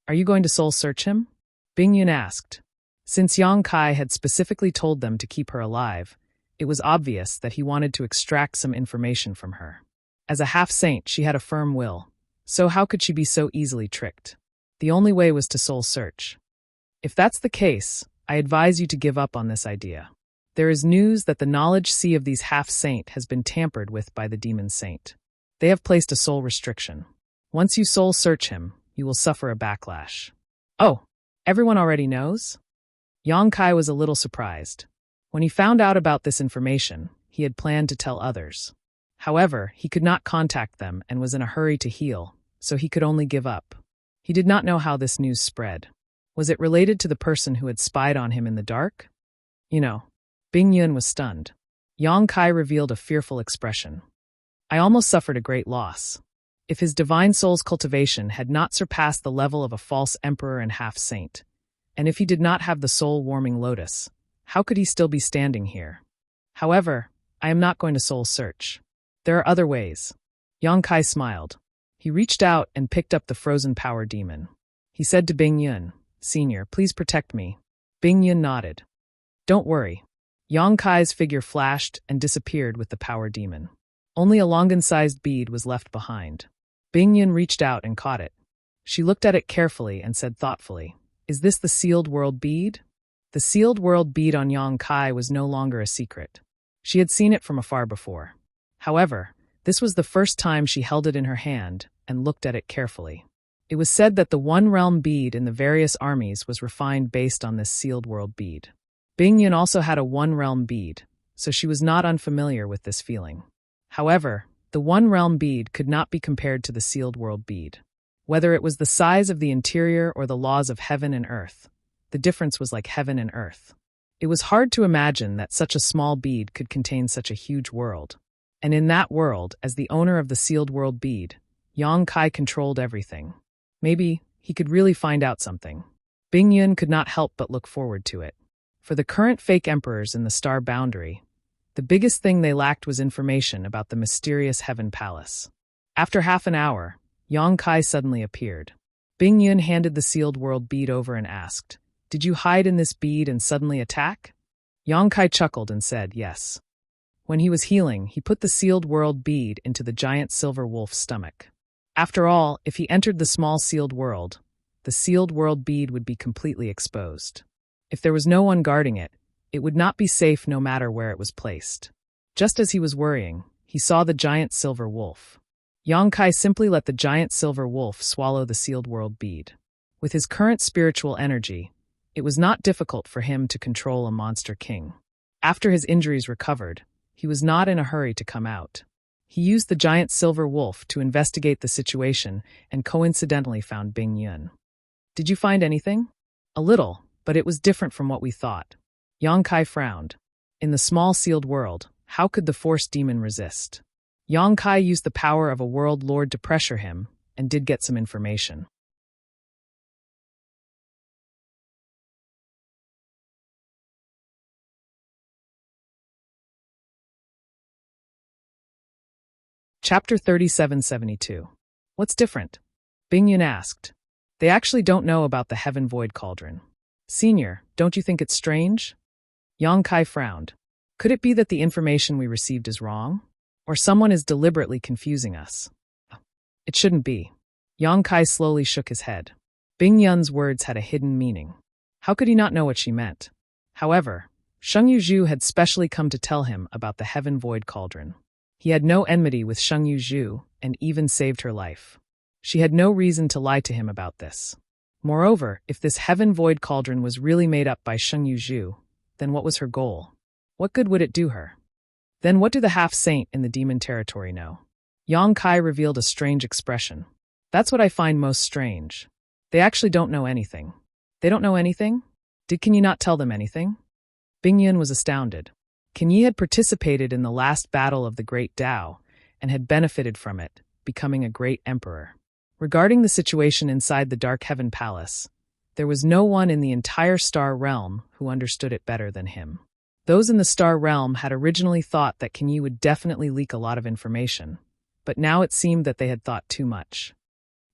"Are you going to soul search him?" Bing Yun asked. Since Yang Kai had specifically told them to keep her alive, it was obvious that he wanted to extract some information from her. As a half-saint, she had a firm will, so how could she be so easily tricked? The only way was to soul search. If that's the case, I advise you to give up on this idea. There is news that the knowledge sea of these half-saint has been tampered with by the demon saint. They have placed a soul restriction. Once you soul search him, you will suffer a backlash. Oh, everyone already knows? Yang Kai was a little surprised. When he found out about this information, he had planned to tell others. However, he could not contact them and was in a hurry to heal, so he could only give up. He did not know how this news spread. Was it related to the person who had spied on him in the dark? Bing Yun was stunned. Yang Kai revealed a fearful expression. I almost suffered a great loss. If his divine soul's cultivation had not surpassed the level of a false emperor and half-saint, and if he did not have the soul-warming lotus, how could he still be standing here? However, I am not going to soul search. There are other ways. Yang Kai smiled. He reached out and picked up the frozen power demon. He said to Bing Yun, "Senior, please protect me." Bing Yun nodded. "Don't worry." Yang Kai's figure flashed and disappeared with the power demon. Only a longan-sized bead was left behind. Bing Yun reached out and caught it. She looked at it carefully and said thoughtfully, "Is this the sealed world bead?" The sealed world bead on Yang Kai was no longer a secret. She had seen it from afar before. However, this was the first time she held it in her hand and looked at it carefully. It was said that the one-realm bead in the various armies was refined based on this sealed world bead. Bing Yun also had a one-realm bead, so she was not unfamiliar with this feeling. However, the one-realm bead could not be compared to the sealed world bead. Whether it was the size of the interior or the laws of heaven and earth, the difference was like heaven and earth. It was hard to imagine that such a small bead could contain such a huge world. And in that world, as the owner of the sealed world bead, Yang Kai controlled everything. Maybe he could really find out something. Bing Yun could not help but look forward to it. For the current fake emperors in the star boundary, the biggest thing they lacked was information about the mysterious Heaven Palace. After half an hour, Yang Kai suddenly appeared. Bing Yun handed the sealed world bead over and asked, "Did you hide in this bead and suddenly attack?" Yang Kai chuckled and said, "Yes." When he was healing, he put the sealed world bead into the giant silver wolf's stomach. After all, if he entered the small sealed world, the sealed world bead would be completely exposed. If there was no one guarding it, it would not be safe no matter where it was placed. Just as he was worrying, he saw the giant silver wolf. Yongkai simply let the giant silver wolf swallow the sealed world bead. With his current spiritual energy, it was not difficult for him to control a monster king. After his injuries recovered, he was not in a hurry to come out. He used the giant silver wolf to investigate the situation and coincidentally found Bing Yun. Did you find anything? A little, but it was different from what we thought. Yongkai frowned. In the small sealed world, how could the force demon resist? Yongkai used the power of a world lord to pressure him, and did get some information. Chapter 3772. What's different? Bing Yun asked. They actually don't know about the Heaven Void Cauldron. Senior, don't you think it's strange? Yongkai frowned. Could it be that the information we received is wrong? Or someone is deliberately confusing us? It shouldn't be. Yongkai slowly shook his head. Bing Yun's words had a hidden meaning. How could he not know what she meant? However, Sheng Yuzhu had specially come to tell him about the Heaven Void Cauldron. He had no enmity with Sheng Yuzhu and even saved her life. She had no reason to lie to him about this. Moreover, if this Heaven Void Cauldron was really made up by Sheng Yuzhu, then what was her goal? What good would it do her? Then what do the half-saint in the demon territory know? Yongkai revealed a strange expression. That's what I find most strange. They actually don't know anything. They don't know anything? Can you not tell them anything? Bing Yun was astounded. Can Yi had participated in the last battle of the Great Tao and had benefited from it, becoming a great emperor. Regarding the situation inside the Dark Heaven Palace, there was no one in the entire Star Realm who understood it better than him. Those in the Star Realm had originally thought that Yi would definitely leak a lot of information, but now it seemed that they had thought too much.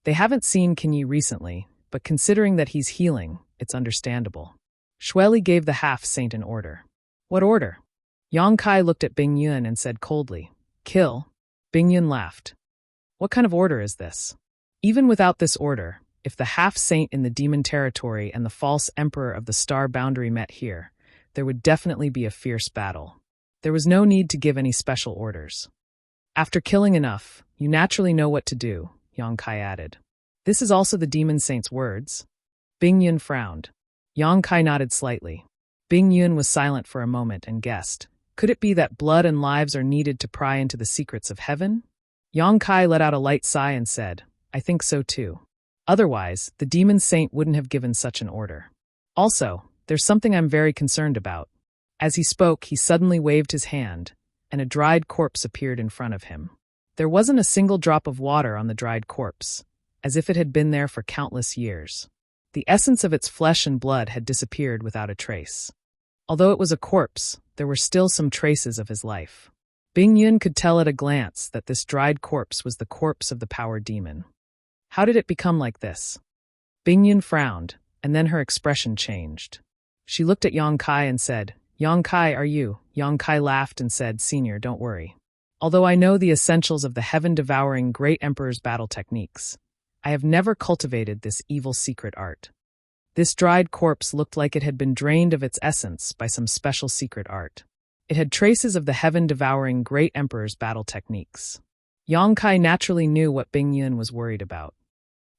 They haven't seen Yi recently, but considering that he's healing, it's understandable. Shueli gave the half-saint an order. What order? Yongkai looked at Bing Yun and said coldly, Kill. Bing Yun laughed. What kind of order is this? Even without this order, if the half-saint in the demon territory and the false emperor of the star boundary met here, there would definitely be a fierce battle. There was no need to give any special orders. After killing enough, you naturally know what to do, Yongkai added. This is also the demon saint's words. Bing Yun frowned. Yongkai nodded slightly. Bing Yun was silent for a moment and guessed. Could it be that blood and lives are needed to pry into the secrets of heaven? Yongkai let out a light sigh and said, I think so too. Otherwise, the demon saint wouldn't have given such an order. Also, there's something I'm very concerned about. As he spoke, he suddenly waved his hand, and a dried corpse appeared in front of him. There wasn't a single drop of water on the dried corpse, as if it had been there for countless years. The essence of its flesh and blood had disappeared without a trace. Although it was a corpse, there were still some traces of his life. Bing Yun could tell at a glance that this dried corpse was the corpse of the power demon. How did it become like this? Bing Yun frowned, and then her expression changed. She looked at Yongkai and said, Yongkai, are you? Yongkai laughed and said, Senior, don't worry. Although I know the essentials of the heaven-devouring great emperor's battle techniques, I have never cultivated this evil secret art. This dried corpse looked like it had been drained of its essence by some special secret art. It had traces of the heaven-devouring great emperor's battle techniques. Yongkai naturally knew what Bing Yun was worried about.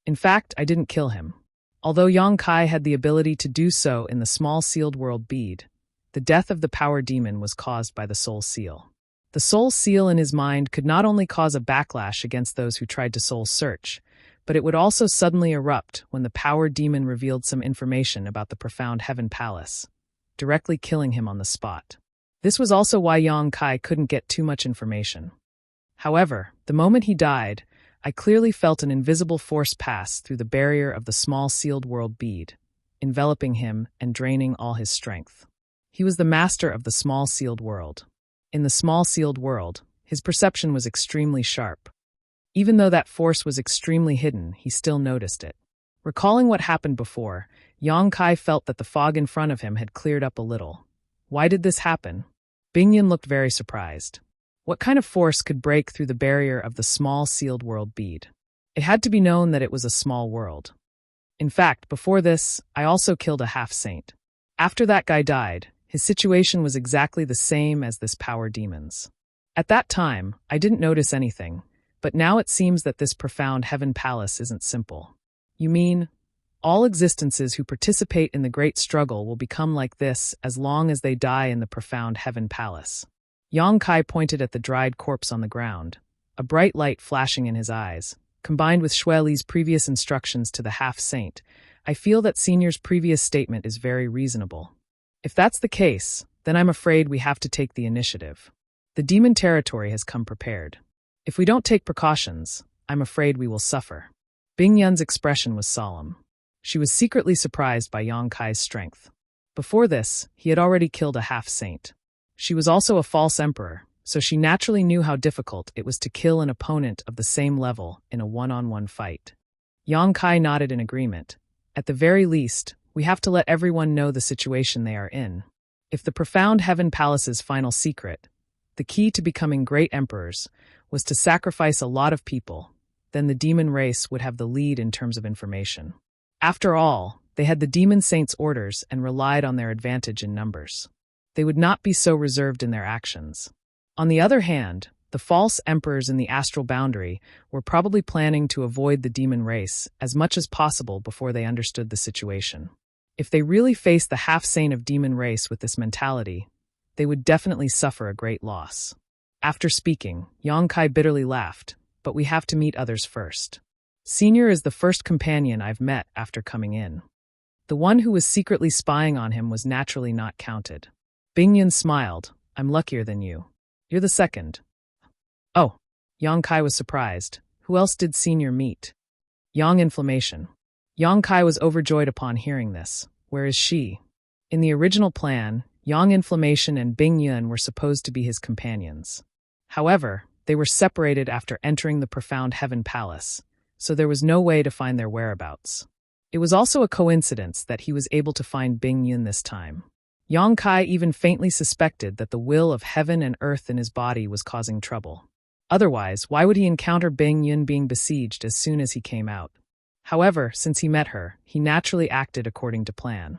In fact, I didn't kill him. Although Yongkai had the ability to do so in the small sealed world bead, the death of the power demon was caused by the soul seal. The soul seal in his mind could not only cause a backlash against those who tried to soul search, but it would also suddenly erupt when the power demon revealed some information about the profound heaven palace, directly killing him on the spot. This was also why Yongkai couldn't get too much information. However, the moment he died, I clearly felt an invisible force pass through the barrier of the small sealed world bead, enveloping him and draining all his strength. He was the master of the small sealed world. In the small sealed world, his perception was extremely sharp. Even though that force was extremely hidden, he still noticed it. Recalling what happened before, Yongkai felt that the fog in front of him had cleared up a little. Why did this happen? Bing Yun looked very surprised. What kind of force could break through the barrier of the small sealed world bead? It had to be known that it was a small world. In fact, before this, I also killed a half-saint. After that guy died, his situation was exactly the same as this power demon's. At that time, I didn't notice anything, But now it seems that this profound heaven palace isn't simple. You mean, all existences who participate in the great struggle will become like this as long as they die in the profound heaven palace. Yang Kai pointed at the dried corpse on the ground, a bright light flashing in his eyes. Combined with Shui Li's previous instructions to the half-saint, I feel that Senior's previous statement is very reasonable. If that's the case, then I'm afraid we have to take the initiative. The demon territory has come prepared. If we don't take precautions, I'm afraid we will suffer. Bing Yun's expression was solemn. She was secretly surprised by Yang Kai's strength. Before this, he had already killed a half-saint. She was also a false emperor, so she naturally knew how difficult it was to kill an opponent of the same level in a one-on-one fight. Yang Kai nodded in agreement. At the very least, we have to let everyone know the situation they are in. If the profound heaven palace's final secret, the key to becoming great emperors, was to sacrifice a lot of people, then the demon race would have the lead in terms of information. After all, they had the demon saints' orders and relied on their advantage in numbers. They would not be so reserved in their actions. On the other hand, the false emperors in the astral boundary were probably planning to avoid the demon race as much as possible before they understood the situation. If they really faced the half-saint of demon race with this mentality, they would definitely suffer a great loss. After speaking, Yang Kai bitterly laughed, but we have to meet others first. Senior is the first companion I've met after coming in. The one who was secretly spying on him was naturally not counted. Bing Yun smiled. I'm luckier than you. You're the second. Oh, Yang Kai was surprised. Who else did Senior meet? Yang Inflammation. Yang Kai was overjoyed upon hearing this. Where is she? In the original plan, Yang Inflammation and Bing Yun were supposed to be his companions. However, they were separated after entering the profound heaven palace, so there was no way to find their whereabouts. It was also a coincidence that he was able to find Bing Yun this time. Yang Kai even faintly suspected that the will of heaven and earth in his body was causing trouble. Otherwise, why would he encounter Bing Yun being besieged as soon as he came out? However, since he met her, he naturally acted according to plan.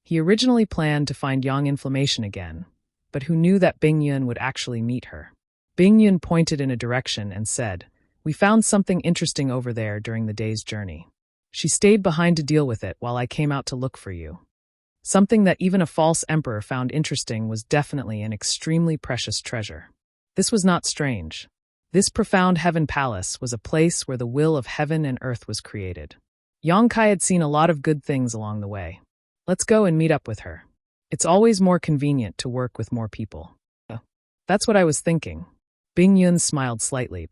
He originally planned to find Yang Inflammation again, but who knew that Bing Yun would actually meet her? Bing Yun pointed in a direction and said, "We found something interesting over there during the day's journey. She stayed behind to deal with it while I came out to look for you." Something that even a false emperor found interesting was definitely an extremely precious treasure. This was not strange. This profound heaven palace was a place where the will of heaven and earth was created. Yang Kai had seen a lot of good things along the way. Let's go and meet up with her. It's always more convenient to work with more people. That's what I was thinking. Bing Yun smiled slightly.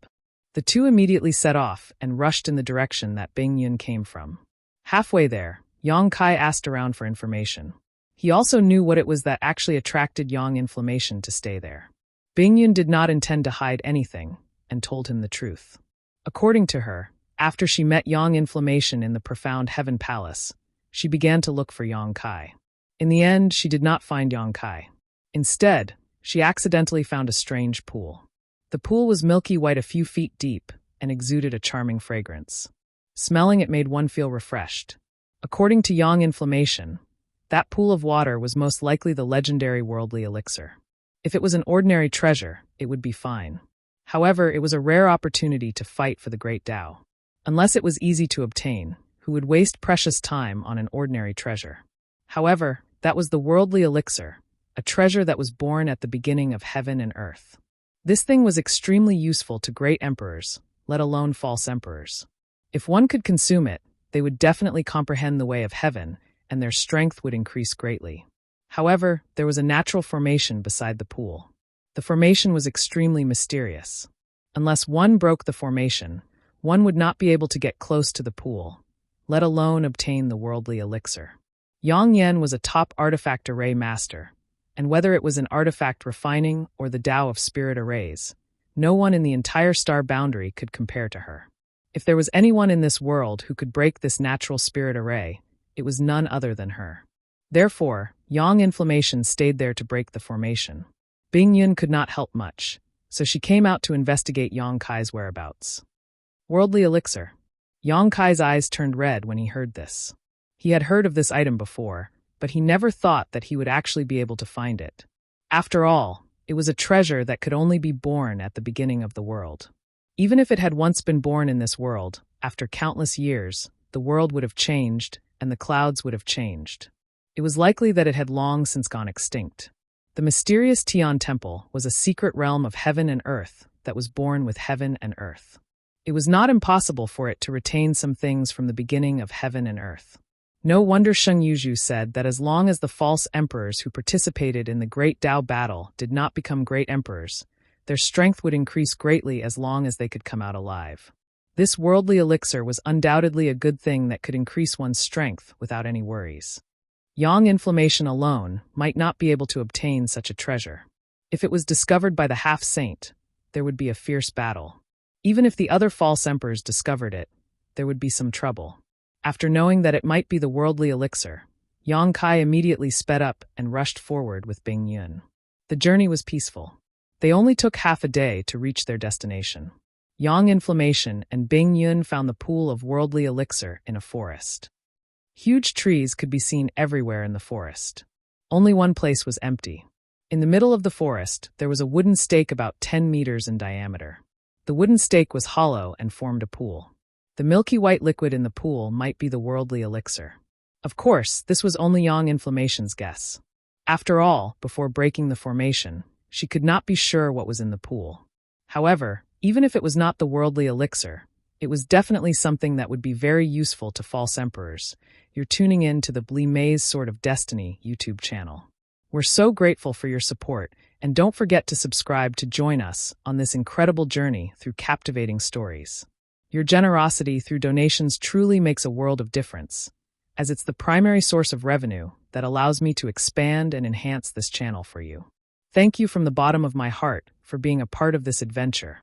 The two immediately set off and rushed in the direction that Bing Yun came from. Halfway there, Yang Kai asked around for information. He also knew what it was that actually attracted Yang Inflammation to stay there. Bing Yun did not intend to hide anything, and told him the truth. According to her, after she met Yang Inflammation in the profound heaven palace, she began to look for Yang Kai. In the end, she did not find Yang Kai. Instead, she accidentally found a strange pool. The pool was milky white a few feet deep and exuded a charming fragrance. Smelling it made one feel refreshed. According to Yang Inflammation, that pool of water was most likely the legendary worldly elixir. If it was an ordinary treasure, it would be fine. However, it was a rare opportunity to fight for the great Tao. Unless it was easy to obtain, who would waste precious time on an ordinary treasure? However, that was the worldly elixir, a treasure that was born at the beginning of heaven and earth. This thing was extremely useful to great emperors, let alone false emperors. If one could consume it, they would definitely comprehend the way of heaven, and their strength would increase greatly. However, there was a natural formation beside the pool. The formation was extremely mysterious. Unless one broke the formation, one would not be able to get close to the pool, let alone obtain the worldly elixir. Yang Yan was a top artifact array master, and whether it was an artifact refining or the Tao of spirit arrays, no one in the entire star boundary could compare to her. If there was anyone in this world who could break this natural spirit array, it was none other than her. Therefore, Yang Inflammation stayed there to break the formation. Bing Yun could not help much, so she came out to investigate Yang Kai's whereabouts. Worldly elixir. Yang Kai's eyes turned red when he heard this. He had heard of this item before, but he never thought that he would actually be able to find it. After all, it was a treasure that could only be born at the beginning of the world. Even if it had once been born in this world, after countless years, the world would have changed, and the clouds would have changed. It was likely that it had long since gone extinct. The mysterious Tian Temple was a secret realm of heaven and earth that was born with heaven and earth. It was not impossible for it to retain some things from the beginning of heaven and earth. No wonder Sheng Yuzhu said that as long as the false emperors who participated in the Great Tao battle did not become great emperors, their strength would increase greatly as long as they could come out alive. This worldly elixir was undoubtedly a good thing that could increase one's strength without any worries. Yang inflammation alone might not be able to obtain such a treasure. If it was discovered by the half-saint, there would be a fierce battle. Even if the other false emperors discovered it, there would be some trouble. After knowing that it might be the worldly elixir, Yang Kai immediately sped up and rushed forward with Bing Yun. The journey was peaceful. They only took half a day to reach their destination. Yang Inflammation and Bing Yun found the pool of worldly elixir in a forest. Huge trees could be seen everywhere in the forest. Only one place was empty. In the middle of the forest, there was a wooden stake about 10 meters in diameter. The wooden stake was hollow and formed a pool. The milky white liquid in the pool might be the worldly elixir. Of course, this was only Yang Inflammation's guess. After all, before breaking the formation, she could not be sure what was in the pool. However, even if it was not the worldly elixir, it was definitely something that would be very useful to false emperors. You're tuning in to the Bli Mei's Sword of Destiny YouTube channel. We're so grateful for your support, and don't forget to subscribe to join us on this incredible journey through captivating stories. Your generosity through donations truly makes a world of difference, as it's the primary source of revenue that allows me to expand and enhance this channel for you. Thank you from the bottom of my heart for being a part of this adventure.